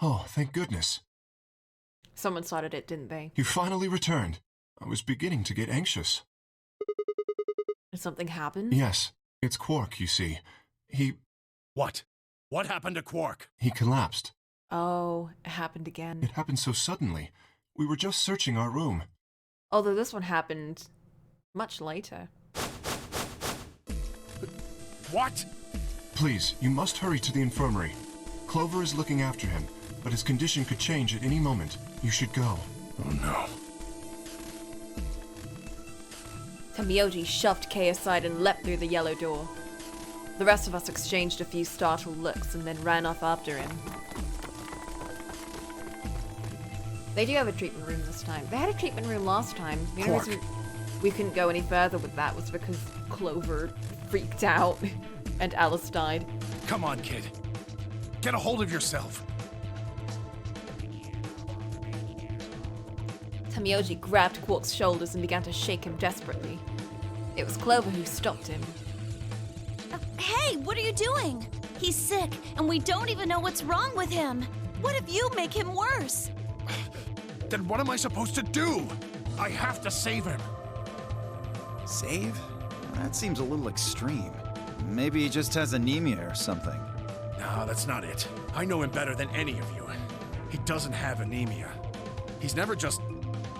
Oh, thank goodness. Someone started it, didn't they? You finally returned. I was beginning to get anxious. Did something happen? Yes, it's Quark, you see. He... What? What happened to Quark? He collapsed. Oh, it happened again. It happened so suddenly. We were just searching our room. Although this one happened much later. What? Please, you must hurry to the infirmary. Clover is looking after him, but his condition could change at any moment. You should go. Oh no. Tamioji shoved Kay aside and leapt through the yellow door. The rest of us exchanged a few startled looks and then ran off after him. They do have a treatment room this time. They had a treatment room last time. The only Quark. reason we couldn't go any further with that was because Clover freaked out and Alice died. Come on, kid. Get a hold of yourself. Tamioji grabbed Quark's shoulders and began to shake him desperately. It was Clover who stopped him. Hey, what are you doing? He's sick, and we don't even know what's wrong with him. What if you make him worse? Then what am I supposed to do? I have to save him. Save? That seems a little extreme. Maybe he just has anemia or something. No, that's not it. I know him better than any of you. He doesn't have anemia. He's never just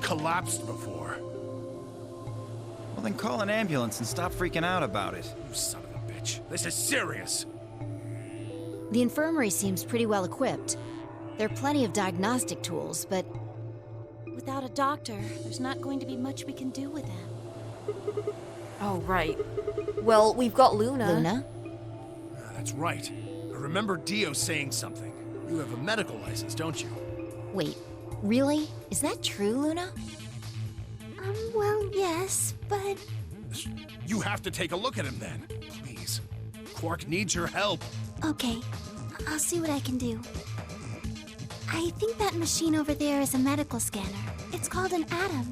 collapsed before. Well, then call an ambulance and stop freaking out about it. You son of a bitch. This is serious. The infirmary seems pretty well equipped. There are plenty of diagnostic tools, but Without a doctor, there's not going to be much we can do with him. Oh, right. Well, we've got Luna. Luna? That's right. I remember Dio saying something. You have a medical license, don't you? Wait, really? Is that true, Luna? Well, yes, but... You have to take a look at him then. Please. Quark needs your help. Okay, I'll see what I can do. I think that machine over there is a medical scanner. It's called an ATOM.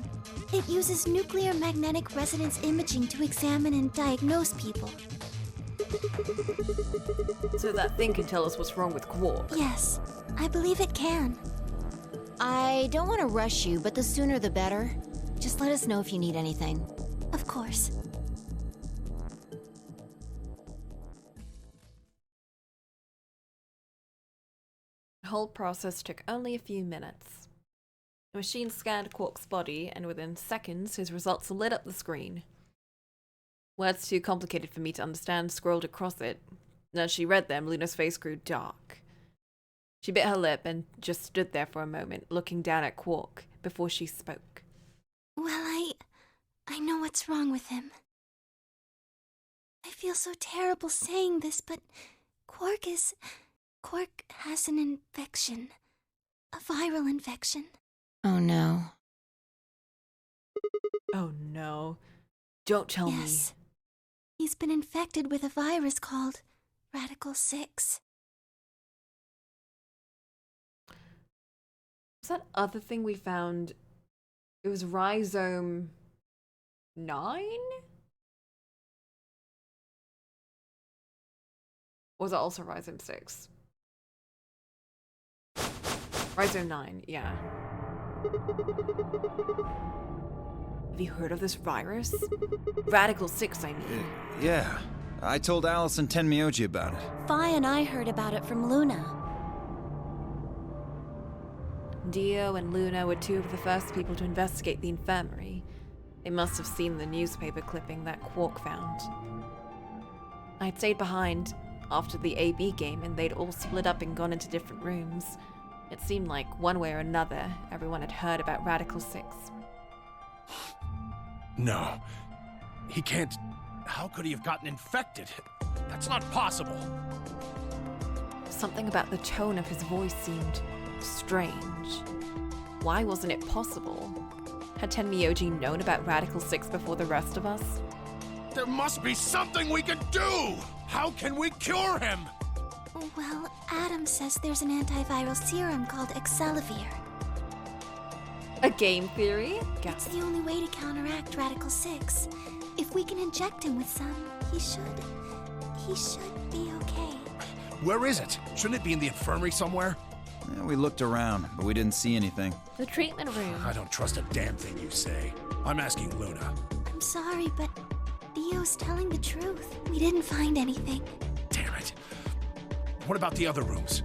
It uses nuclear magnetic resonance imaging to examine and diagnose people. So that thing can tell us what's wrong with Quark. Yes, I believe it can. I don't want to rush you, but the sooner the better. Just let us know if you need anything. Of course. The whole process took only a few minutes. The machine scanned Quark's body, and within seconds, his results lit up the screen. Words too complicated for me to understand scrolled across it, and as she read them, Luna's face grew dark. She bit her lip and just stood there for a moment, looking down at Quark, before she spoke. Well, I know what's wrong with him. I feel so terrible saying this, but Quark has an infection. A viral infection. Oh no. Oh no. Don't tell me. Yes. He's been infected with a virus called Radical 6. What's that other thing we found? It was rhizome 9? Or was it also rhizome 6? Rhizome 9, yeah. Have you heard of this virus? Radical 6, I mean. Yeah. I told Alice and Tenmyoji about it. Fi and I heard about it from Luna. Dio and Luna were two of the first people to investigate the infirmary. They must have seen the newspaper clipping that Quark found. I'd stayed behind after the AB game and they'd all split up and gone into different rooms. It seemed like one way or another, everyone had heard about Radical 6. No. He can't... How could he have gotten infected? That's not possible. Something about the tone of his voice seemed strange. Why wasn't it possible? Had Tenmyoji known about Radical 6 before the rest of us? There must be something we can do! How can we cure him? Well, Adam says there's an antiviral serum called Excelivir. A game theory? It's the only way to counteract Radical 6. If we can inject him with some, he should be okay. Where is it? Shouldn't it be in the infirmary somewhere? Yeah, we looked around, but we didn't see anything. The treatment room. I don't trust a damn thing you say. I'm asking Luna. I'm sorry, but Dio's telling the truth. We didn't find anything. Damn it. What about the other rooms?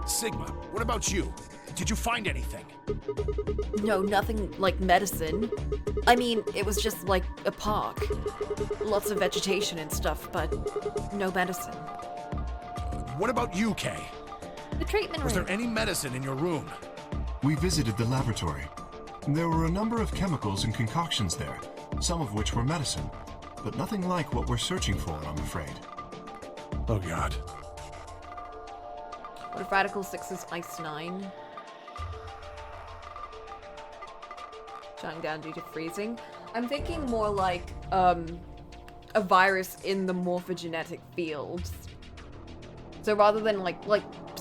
Sigma, what about you? Did you find anything? No, nothing like medicine. I mean, it was just like a park. Lots of vegetation and stuff, but no medicine. What about you, Kay? The treatment room. Was there any medicine in your room? We visited the laboratory. There were a number of chemicals and concoctions there, some of which were medicine, but nothing like what we're searching for, I'm afraid. Oh, God. What if Radical 6 is Ice 9? Shutting down due to freezing. I'm thinking more like a virus in the morphogenetic fields. So rather than like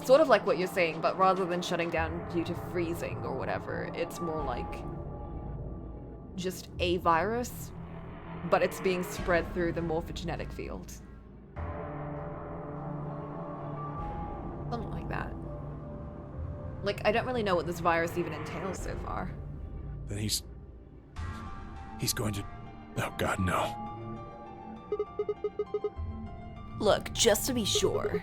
sort of like what you're saying, but rather than shutting down due to freezing or whatever, it's more like just a virus, but it's being spread through the morphogenetic field. Something like that. Like, I don't really know what this virus even entails so far. Then he's going to... Oh god, no. Look, just to be sure,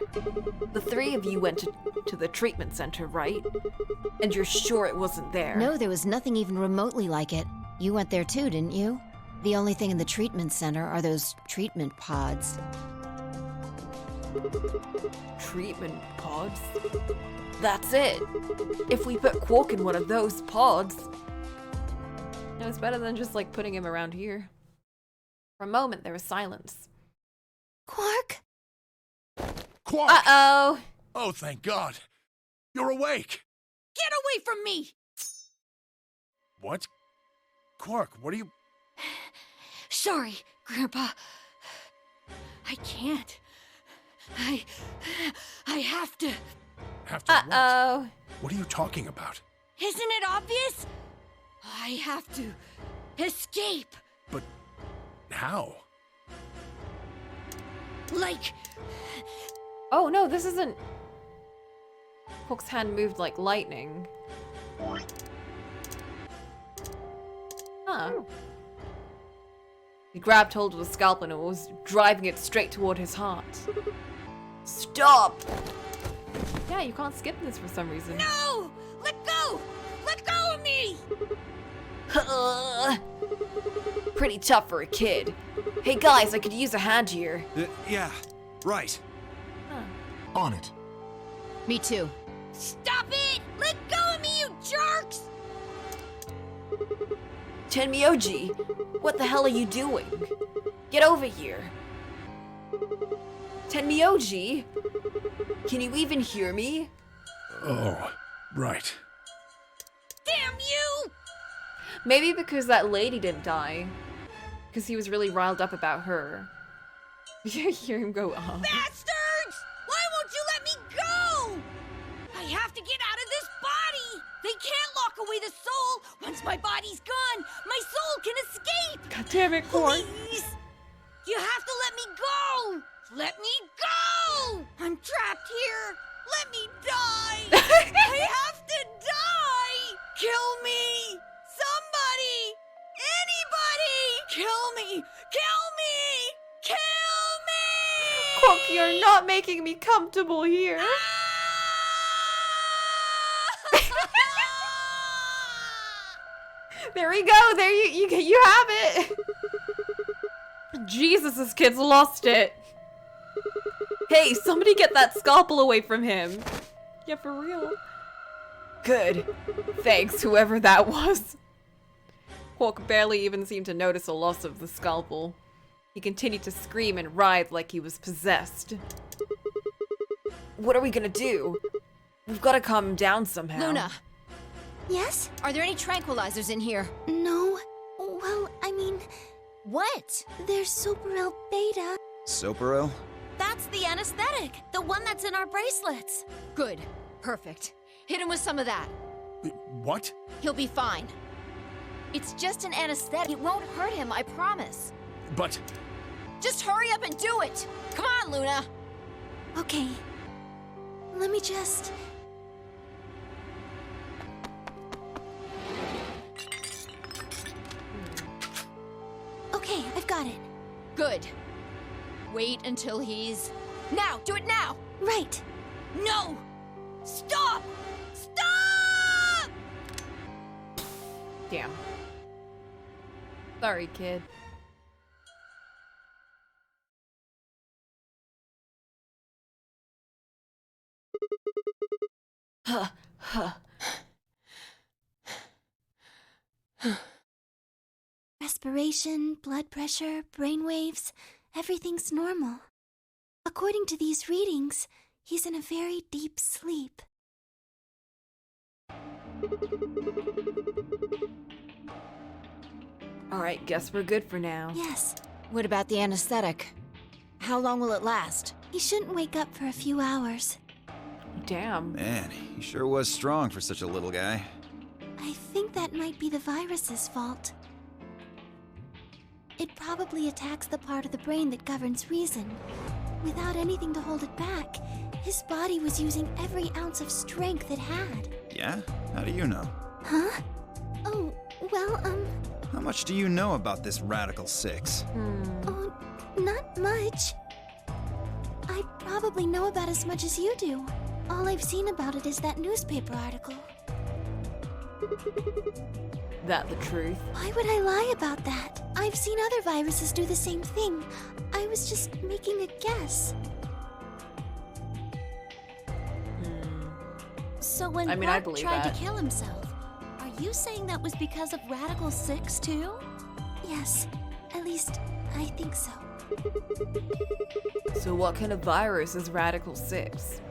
the three of you went to the treatment center, right? And you're sure it wasn't there? No, there was nothing even remotely like it. You went there too, didn't you? The only thing in the treatment center are those treatment pods. Treatment pods? That's it. If we put Quark in one of those pods... No, it's better than just like putting him around here. For a moment, there was silence. Quark? Quark! Uh-oh! Oh, thank God. You're awake! Get away from me! What? Quark, what are you... Sorry, Grandpa. I can't. I have to. Have to what? What are you talking about? Isn't it obvious? I have to escape. But how? Like... Oh no, this isn't... Quark's hand moved like lightning. Huh. He grabbed hold of the scalpel and was driving it straight toward his heart. Stop! Yeah, you can't skip this for some reason. No! Let go! Let go of me! Pretty tough for a kid. Hey guys, I could use a hand here. Yeah, right. Huh. On it. Me too. Stop it! Let go of me, you jerks! Tenmyoji, what the hell are you doing? Get over here. Tenmyoji? Can you even hear me? Oh, right. Damn you! Maybe because that lady didn't die. Because he was really riled up about her. You hear him go off. Bastards! Why won't you let me go? I have to get out of this body! They can't lock away the soul! Once my body's gone, my soul can escape! God damn it, Quark. Please! You have to let me go! Let me go! I'm trapped here! Let me die! I have to die! Kill me! Somebody! Anybody! Kill me! Kill me! Kill me! Quark, you're not making me comfortable here. There we go. There you have it. Jesus, this kid's lost it. Hey, somebody get that scalpel away from him. Yeah, for real. Good. Thanks, whoever that was. Quark barely even seemed to notice the loss of the scalpel. He continued to scream and writhe like he was possessed. What are we gonna do? We've gotta calm him down somehow. Luna! Yes? Are there any tranquilizers in here? No. Well, I mean... What? There's Soparil Beta. Soparil? That's the anesthetic, the one that's in our bracelets. Good. Perfect. Hit him with some of that. What? He'll be fine. It's just an anesthetic. It won't hurt him, I promise. But... Just hurry up and do it! Come on, Luna! Okay. Let me just... Okay, I've got it. Good. Wait until he's... Now! Do it now! Right. No! Stop! Stop! Damn. Sorry, kid. Huh, huh. Respiration, blood pressure, brain waves, everything's normal. According to these readings, he's in a very deep sleep. Alright, guess we're good for now. Yes. What about the anesthetic? How long will it last? He shouldn't wake up for a few hours. Damn. Man, he sure was strong for such a little guy. I think that might be the virus's fault. It probably attacks the part of the brain that governs reason. Without anything to hold it back, his body was using every ounce of strength it had. Yeah? How do you know? Huh? Oh, well, How much do you know about this Radical 6? Oh, not much. I probably know about as much as you do. All I've seen about it is that newspaper article. That the truth? Why would I lie about that? I've seen other viruses do the same thing. I was just making a guess. So when I Quark believe tried that. to kill himself, are you saying that was because of Radical 6 too? Yes, at least I think so. So what kind of virus is Radical 6?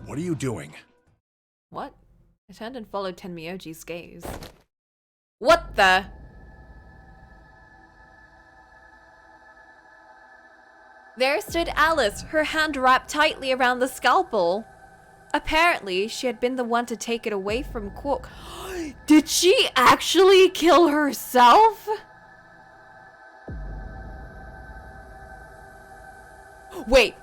What are you doing? What? I turned and followed Tenmyoji's gaze. What the? There stood Alice, her hand wrapped tightly around the scalpel. Apparently, she had been the one to take it away from Quark. Did she actually kill herself? Wait.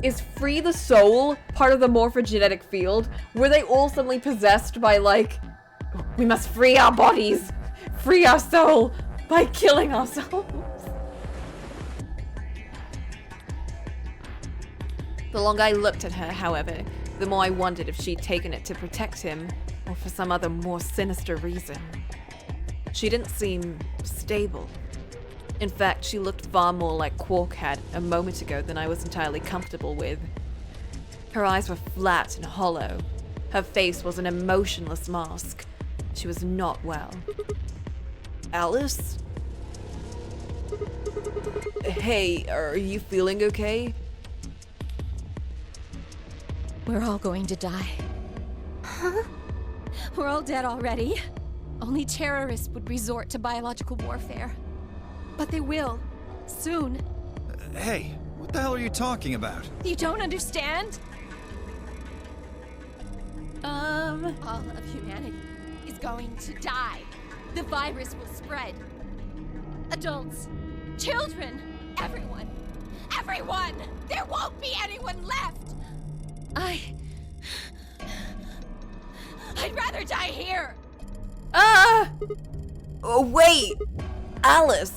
Is Free the Soul part of the morphogenetic field? Were they all suddenly possessed by, like, we must free our bodies, free our soul by killing ourselves? The longer I looked at her, however, the more I wondered if she'd taken it to protect him or for some other more sinister reason. She didn't seem stable. In fact, she looked far more like Quark had a moment ago than I was entirely comfortable with. Her eyes were flat and hollow. Her face was an emotionless mask. She was not well. Alice? Hey, are you feeling okay? We're all going to die. Huh? We're all dead already. Only terrorists would resort to biological warfare. But they will. Soon. Hey, what the hell are you talking about? You don't understand? All of humanity is going to die. The virus will spread. Adults, children, everyone. Everyone! There won't be anyone left! I'd rather die here! Oh, wait! Alice!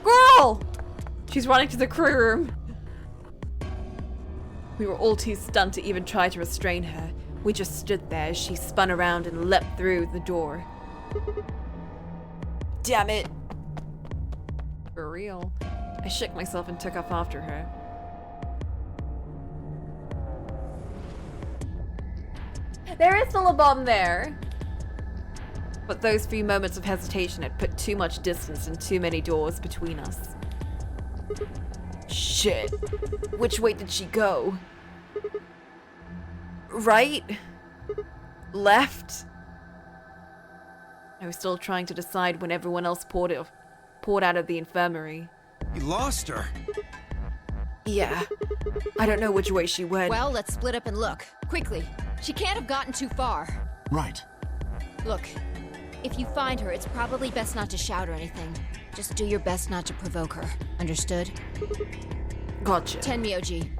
Girl! She's running to the crew room. We were all too stunned to even try to restrain her. We just stood there as she spun around and leapt through the door. Damn it! For real. I shook myself and took off after her. There is still a bomb there! But those few moments of hesitation had put too much distance and too many doors between us. Shit. Which way did she go? Right? Left? I was still trying to decide when everyone else poured out of the infirmary. You lost her. Yeah. I don't know which way she went. Well, let's split up and look. Quickly. She can't have gotten too far. Right. Look, if you find her, it's probably best not to shout or anything. Just do your best not to provoke her. Understood? Gotcha. Tenmyoji,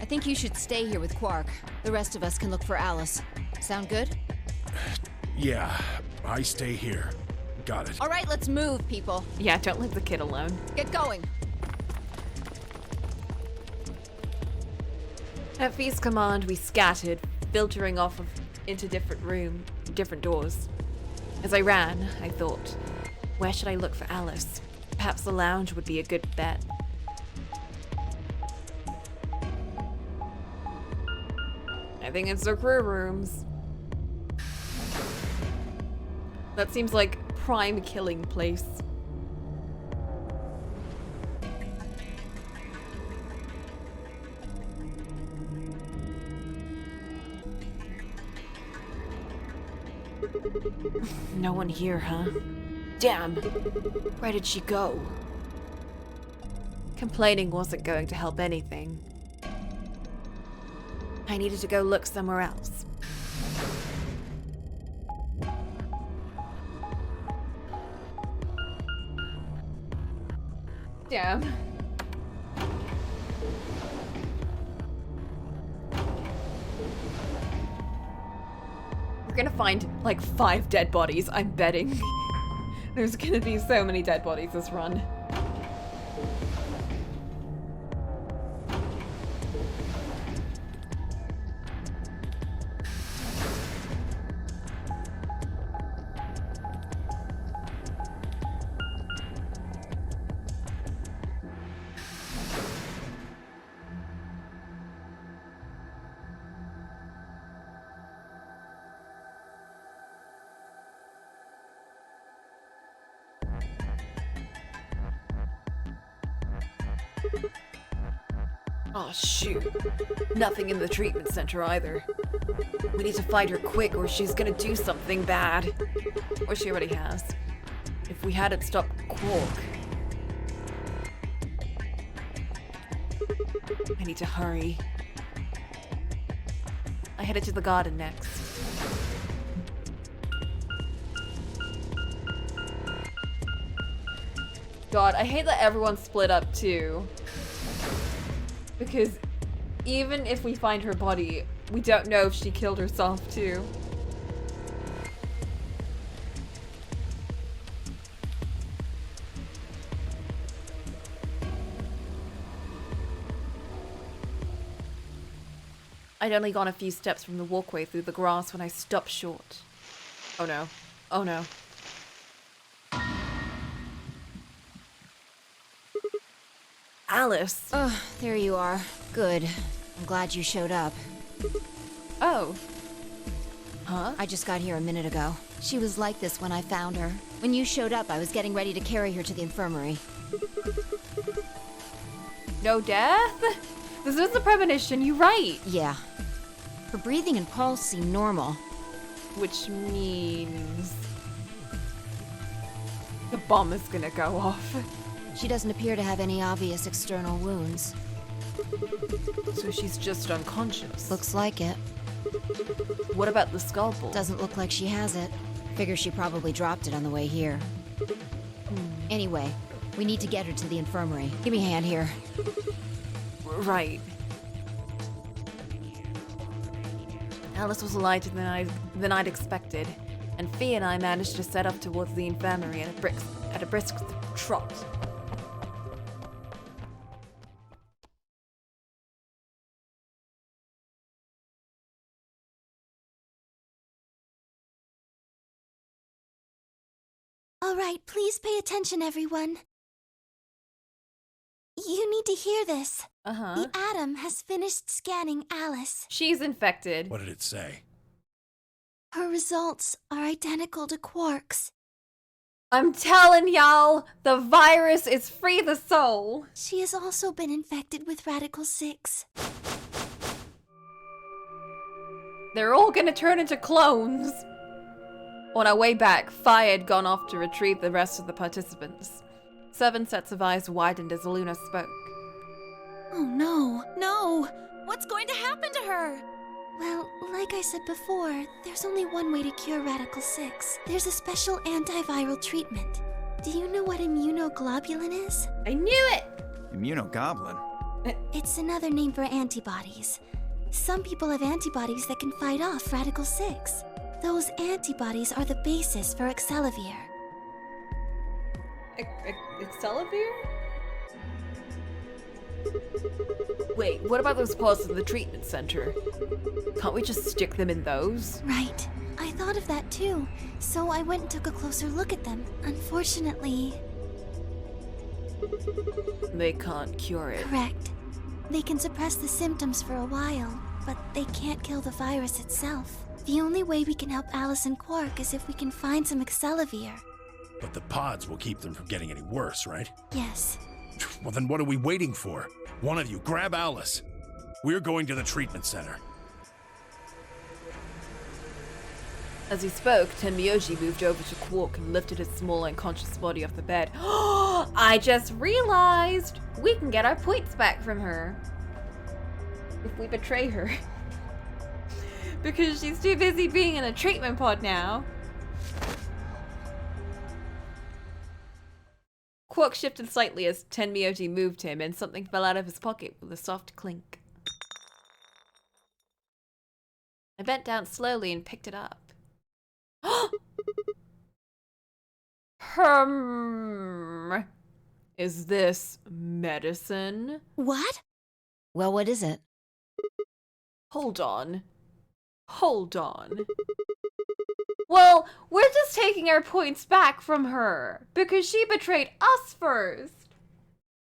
I think you should stay here with Quark. The rest of us can look for Alice. Sound good? Yeah, I stay here. Got it. All right, let's move, people. Yeah, don't leave the kid alone. Get going. At V's command, we scattered, filtering off into different doors. As I ran, I thought, where should I look for Alice? Perhaps the lounge would be a good bet. I think it's the crew rooms. That seems like prime killing place. No one here, huh? Damn. Where did she go? Complaining wasn't going to help anything. I needed to go look somewhere else. Damn. We're gonna find like 5 dead bodies, I'm betting. There's gonna be so many dead bodies this run. Oh shoot. Nothing in the treatment center either. We need to find her quick or she's gonna do something bad. Or she already has. If we hadn't stopped Quark. I need to hurry. I headed to the garden next. God, I hate that everyone's split up too. Because even if we find her body, we don't know if she killed herself too. I'd only gone a few steps from the walkway through the grass when I stopped short. Oh no. Oh no. Alice. Oh, there you are. Good. I'm glad you showed up. Oh. Huh? I just got here a minute ago. She was like this when I found her. When you showed up, I was getting ready to carry her to the infirmary. No death? This is a premonition, you're right. Yeah. Her breathing and pulse seem normal. Which means... the bomb is gonna go off. She doesn't appear to have any obvious external wounds. So she's just unconscious. Looks like it. What about the scalpel? Doesn't look like she has it. Figure she probably dropped it on the way here. Anyway, we need to get her to the infirmary. Give me a hand here. Right. Alice was lighter than I'd expected, and Fee and I managed to set off towards the infirmary at a brisk trot. All right, please pay attention, everyone. You need to hear this. Uh-huh. The Atom has finished scanning Alice. She's infected. What did it say? Her results are identical to Quark's. I'm telling y'all, the virus is free the soul. She has also been infected with Radical 6. They're all gonna turn into clones. On our way back, Fi had gone off to retrieve the rest of the participants. 7 sets of eyes widened as Luna spoke. Oh no. No! What's going to happen to her? Well, like I said before, there's only one way to cure Radical 6. There's a special antiviral treatment. Do you know what immunoglobulin is? I knew it! Immunogoblin? It's another name for antibodies. Some people have antibodies that can fight off Radical 6. Those antibodies are the basis for Excelavir. Excelavir? Wait, what about those pods in the treatment center? Can't we just stick them in those? Right. I thought of that too, so I went and took a closer look at them. Unfortunately... They can't cure it. Correct. They can suppress the symptoms for a while, but they can't kill the virus itself. The only way we can help Alice and Quark is if we can find some Excelavir. But the pods will keep them from getting any worse, right? Yes. Well, then what are we waiting for? One of you, grab Alice. We're going to the treatment center. As he spoke, Tenmyoji moved over to Quark and lifted his small unconscious body off the bed. I just realized we can get our points back from her if we betray her. Because she's too busy being in a treatment pod now. Quark shifted slightly as Tenmyoji moved him and something fell out of his pocket with a soft clink. I bent down slowly and picked it up. Is this medicine? What? Well, what is it? Hold on. Hold on. Well, we're just taking our points back from her because she betrayed us first.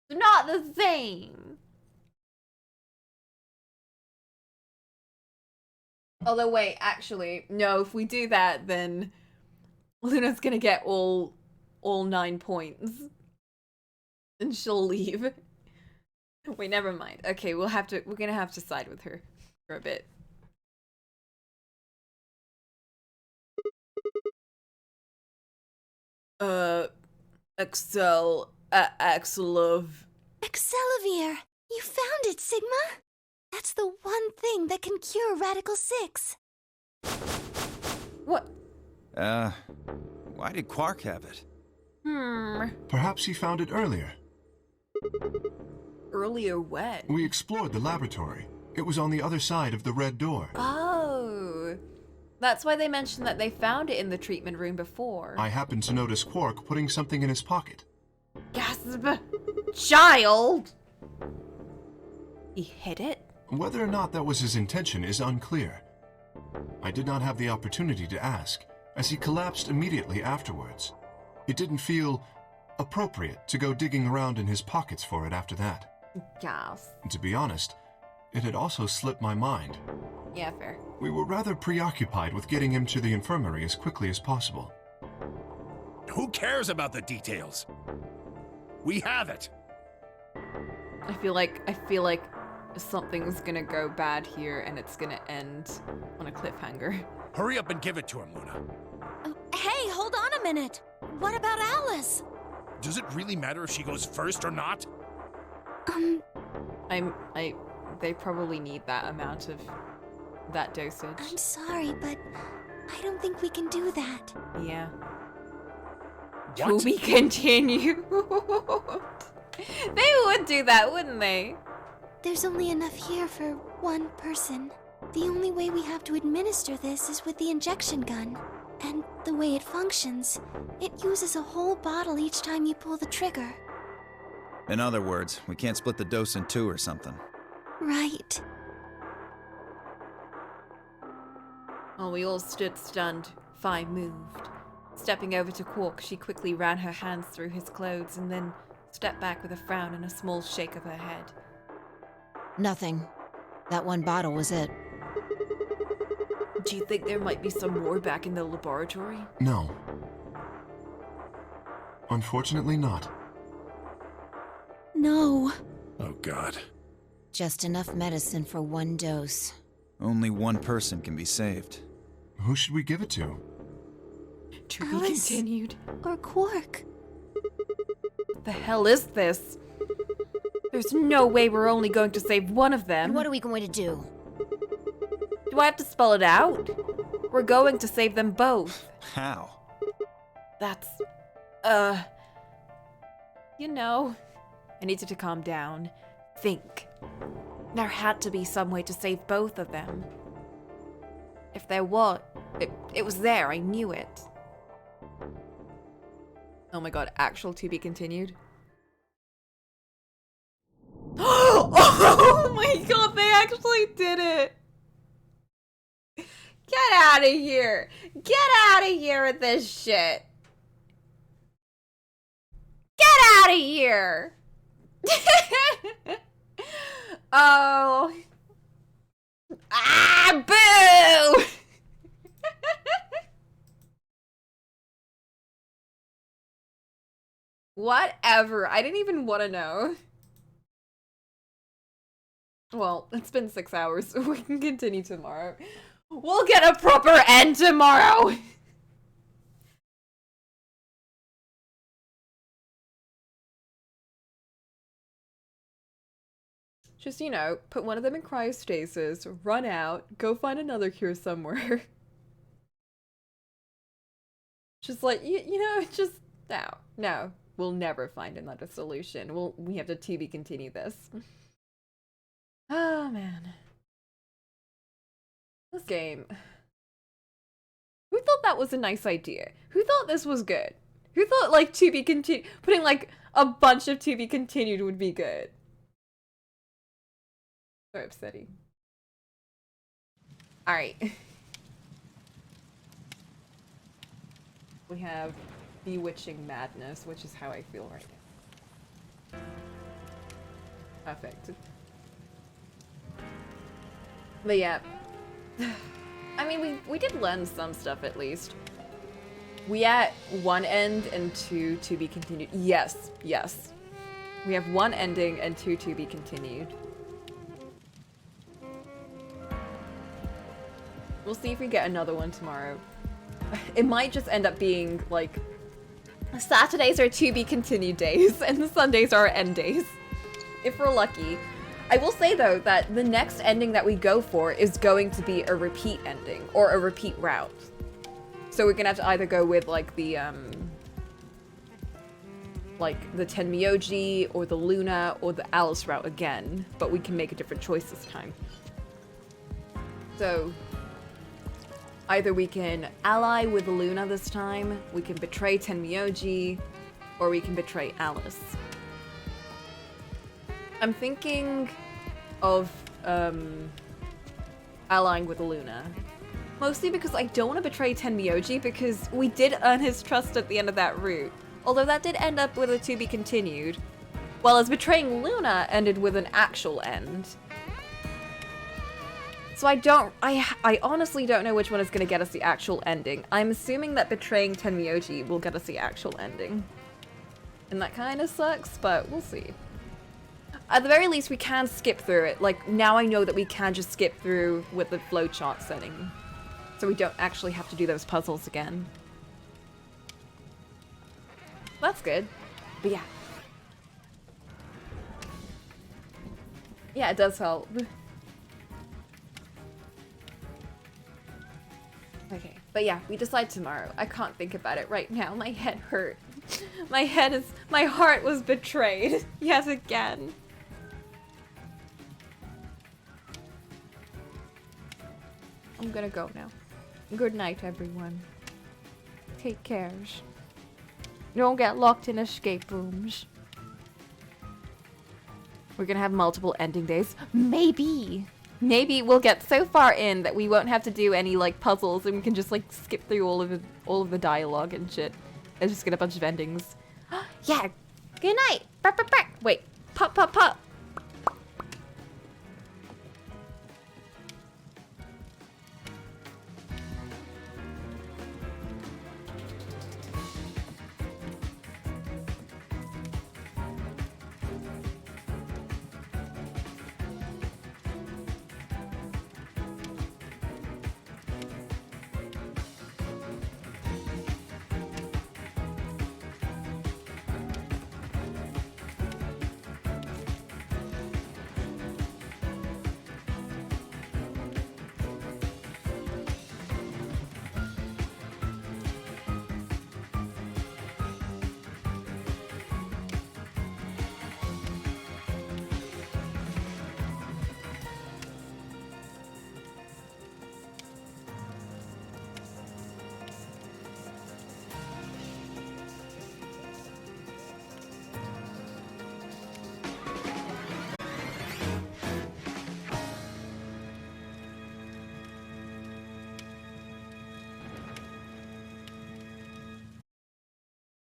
They're not the same. Although, wait, actually, no, if we do that, then Luna's gonna get all 9 points. And she'll leave. Wait, never mind. Okay, we're gonna have to side with her for a bit. Excelivir! You found it, Sigma! That's the one thing that can cure Radical 6. What? Why did Quark have it? Perhaps he found it earlier. Earlier when? We explored the laboratory. It was on the other side of the red door. Oh. That's why they mentioned that they found it in the treatment room before. I happened to notice Quark putting something in his pocket. Gasp! Child! He hid it? Whether or not that was his intention is unclear. I did not have the opportunity to ask, as he collapsed immediately afterwards. It didn't feel appropriate to go digging around in his pockets for it after that. Gasp. To be honest, it had also slipped my mind. Yeah, fair. We were rather preoccupied with getting him to the infirmary as quickly as possible. Who cares about the details? We have it. I feel like something's gonna go bad here and it's gonna end on a cliffhanger. Hurry up and give it to him, Luna. Hey, hold on a minute. What about Alice? Does it really matter if she goes first or not? They probably need that amount of that dosage. I'm sorry, but I don't think we can do that. Yeah. What? To be continued. They would do that, wouldn't they? There's only enough here for one person. The only way we have to administer this is with the injection gun. And the way it functions, it uses a whole bottle each time you pull the trigger. In other words, we can't split the dose in two or something. Right. While we all stood stunned, Phi moved. Stepping over to Quark, she quickly ran her hands through his clothes and then stepped back with a frown and a small shake of her head. Nothing. That one bottle was it. Do you think there might be some more back in the laboratory? No. Unfortunately not. No. Oh, God. Just enough medicine for one dose. Only one person can be saved. Who should we give it to? To be Alice continued. or Quark? What the hell is this? There's no way we're only going to save one of them. And what are we going to do? Do I have to spell it out? We're going to save them both. How? That's... You know... I needed to calm down. Think. There had to be some way to save both of them. If there was... It was there, I knew it. Oh my god, actual to be continued? Oh my god, they actually did it! Get out of here! Get out of here with this shit! Get out of here! Oh. Ah, boo! Whatever. I didn't even want to know. Well, it's been 6 hours, so we can continue tomorrow. We'll get a proper end tomorrow! Just, you know, put one of them in cryostasis, run out, go find another cure somewhere. Just like, you know, just, no. We'll never find another solution. We have to TV continue this. Oh, man. This game. Who thought that was a nice idea? Who thought this was good? Who thought, like, to be continued, putting, like, a bunch of to be continued would be good? So upsetting. Alright. We have Bewitching Madness, which is how I feel right now. Perfect. But yeah. I mean, we did learn some stuff at least. We at one end and two to be continued. Yes, yes. We have one ending and two to be continued. We'll see if we get another one tomorrow. It might just end up being like Saturdays are to be continued days and the Sundays are end days. If we're lucky. I will say though that the next ending that we go for is going to be a repeat ending or a repeat route. So we're gonna have to either go with like the Tenmyoji or the Luna or the Alice route again, but we can make a different choice this time. So either we can ally with Luna this time, we can betray Tenmyoji, or we can betray Alice. I'm thinking of allying with Luna. Mostly because I don't want to betray Tenmyoji because we did earn his trust at the end of that route. Although that did end up with a to be continued. While as betraying Luna ended with an actual end. So I honestly don't know which one is going to get us the actual ending. I'm assuming that betraying Tenmyoji will get us the actual ending. And that kind of sucks, but we'll see. At the very least, we can skip through it. Like, now I know that we can just skip through with the flowchart setting. So we don't actually have to do those puzzles again. That's good. But yeah. Yeah, it does help. Okay, but yeah, we decide tomorrow. I can't think about it right now. My head hurt. My heart was betrayed yet again. I'm gonna go now. Good night, everyone. Take care. Don't get locked in escape rooms. We're gonna have multiple ending days. Maybe we'll get so far in that we won't have to do any like puzzles and we can just like skip through all of the dialogue and shit and just get a bunch of endings. Yeah. Good night. Wait. Pop.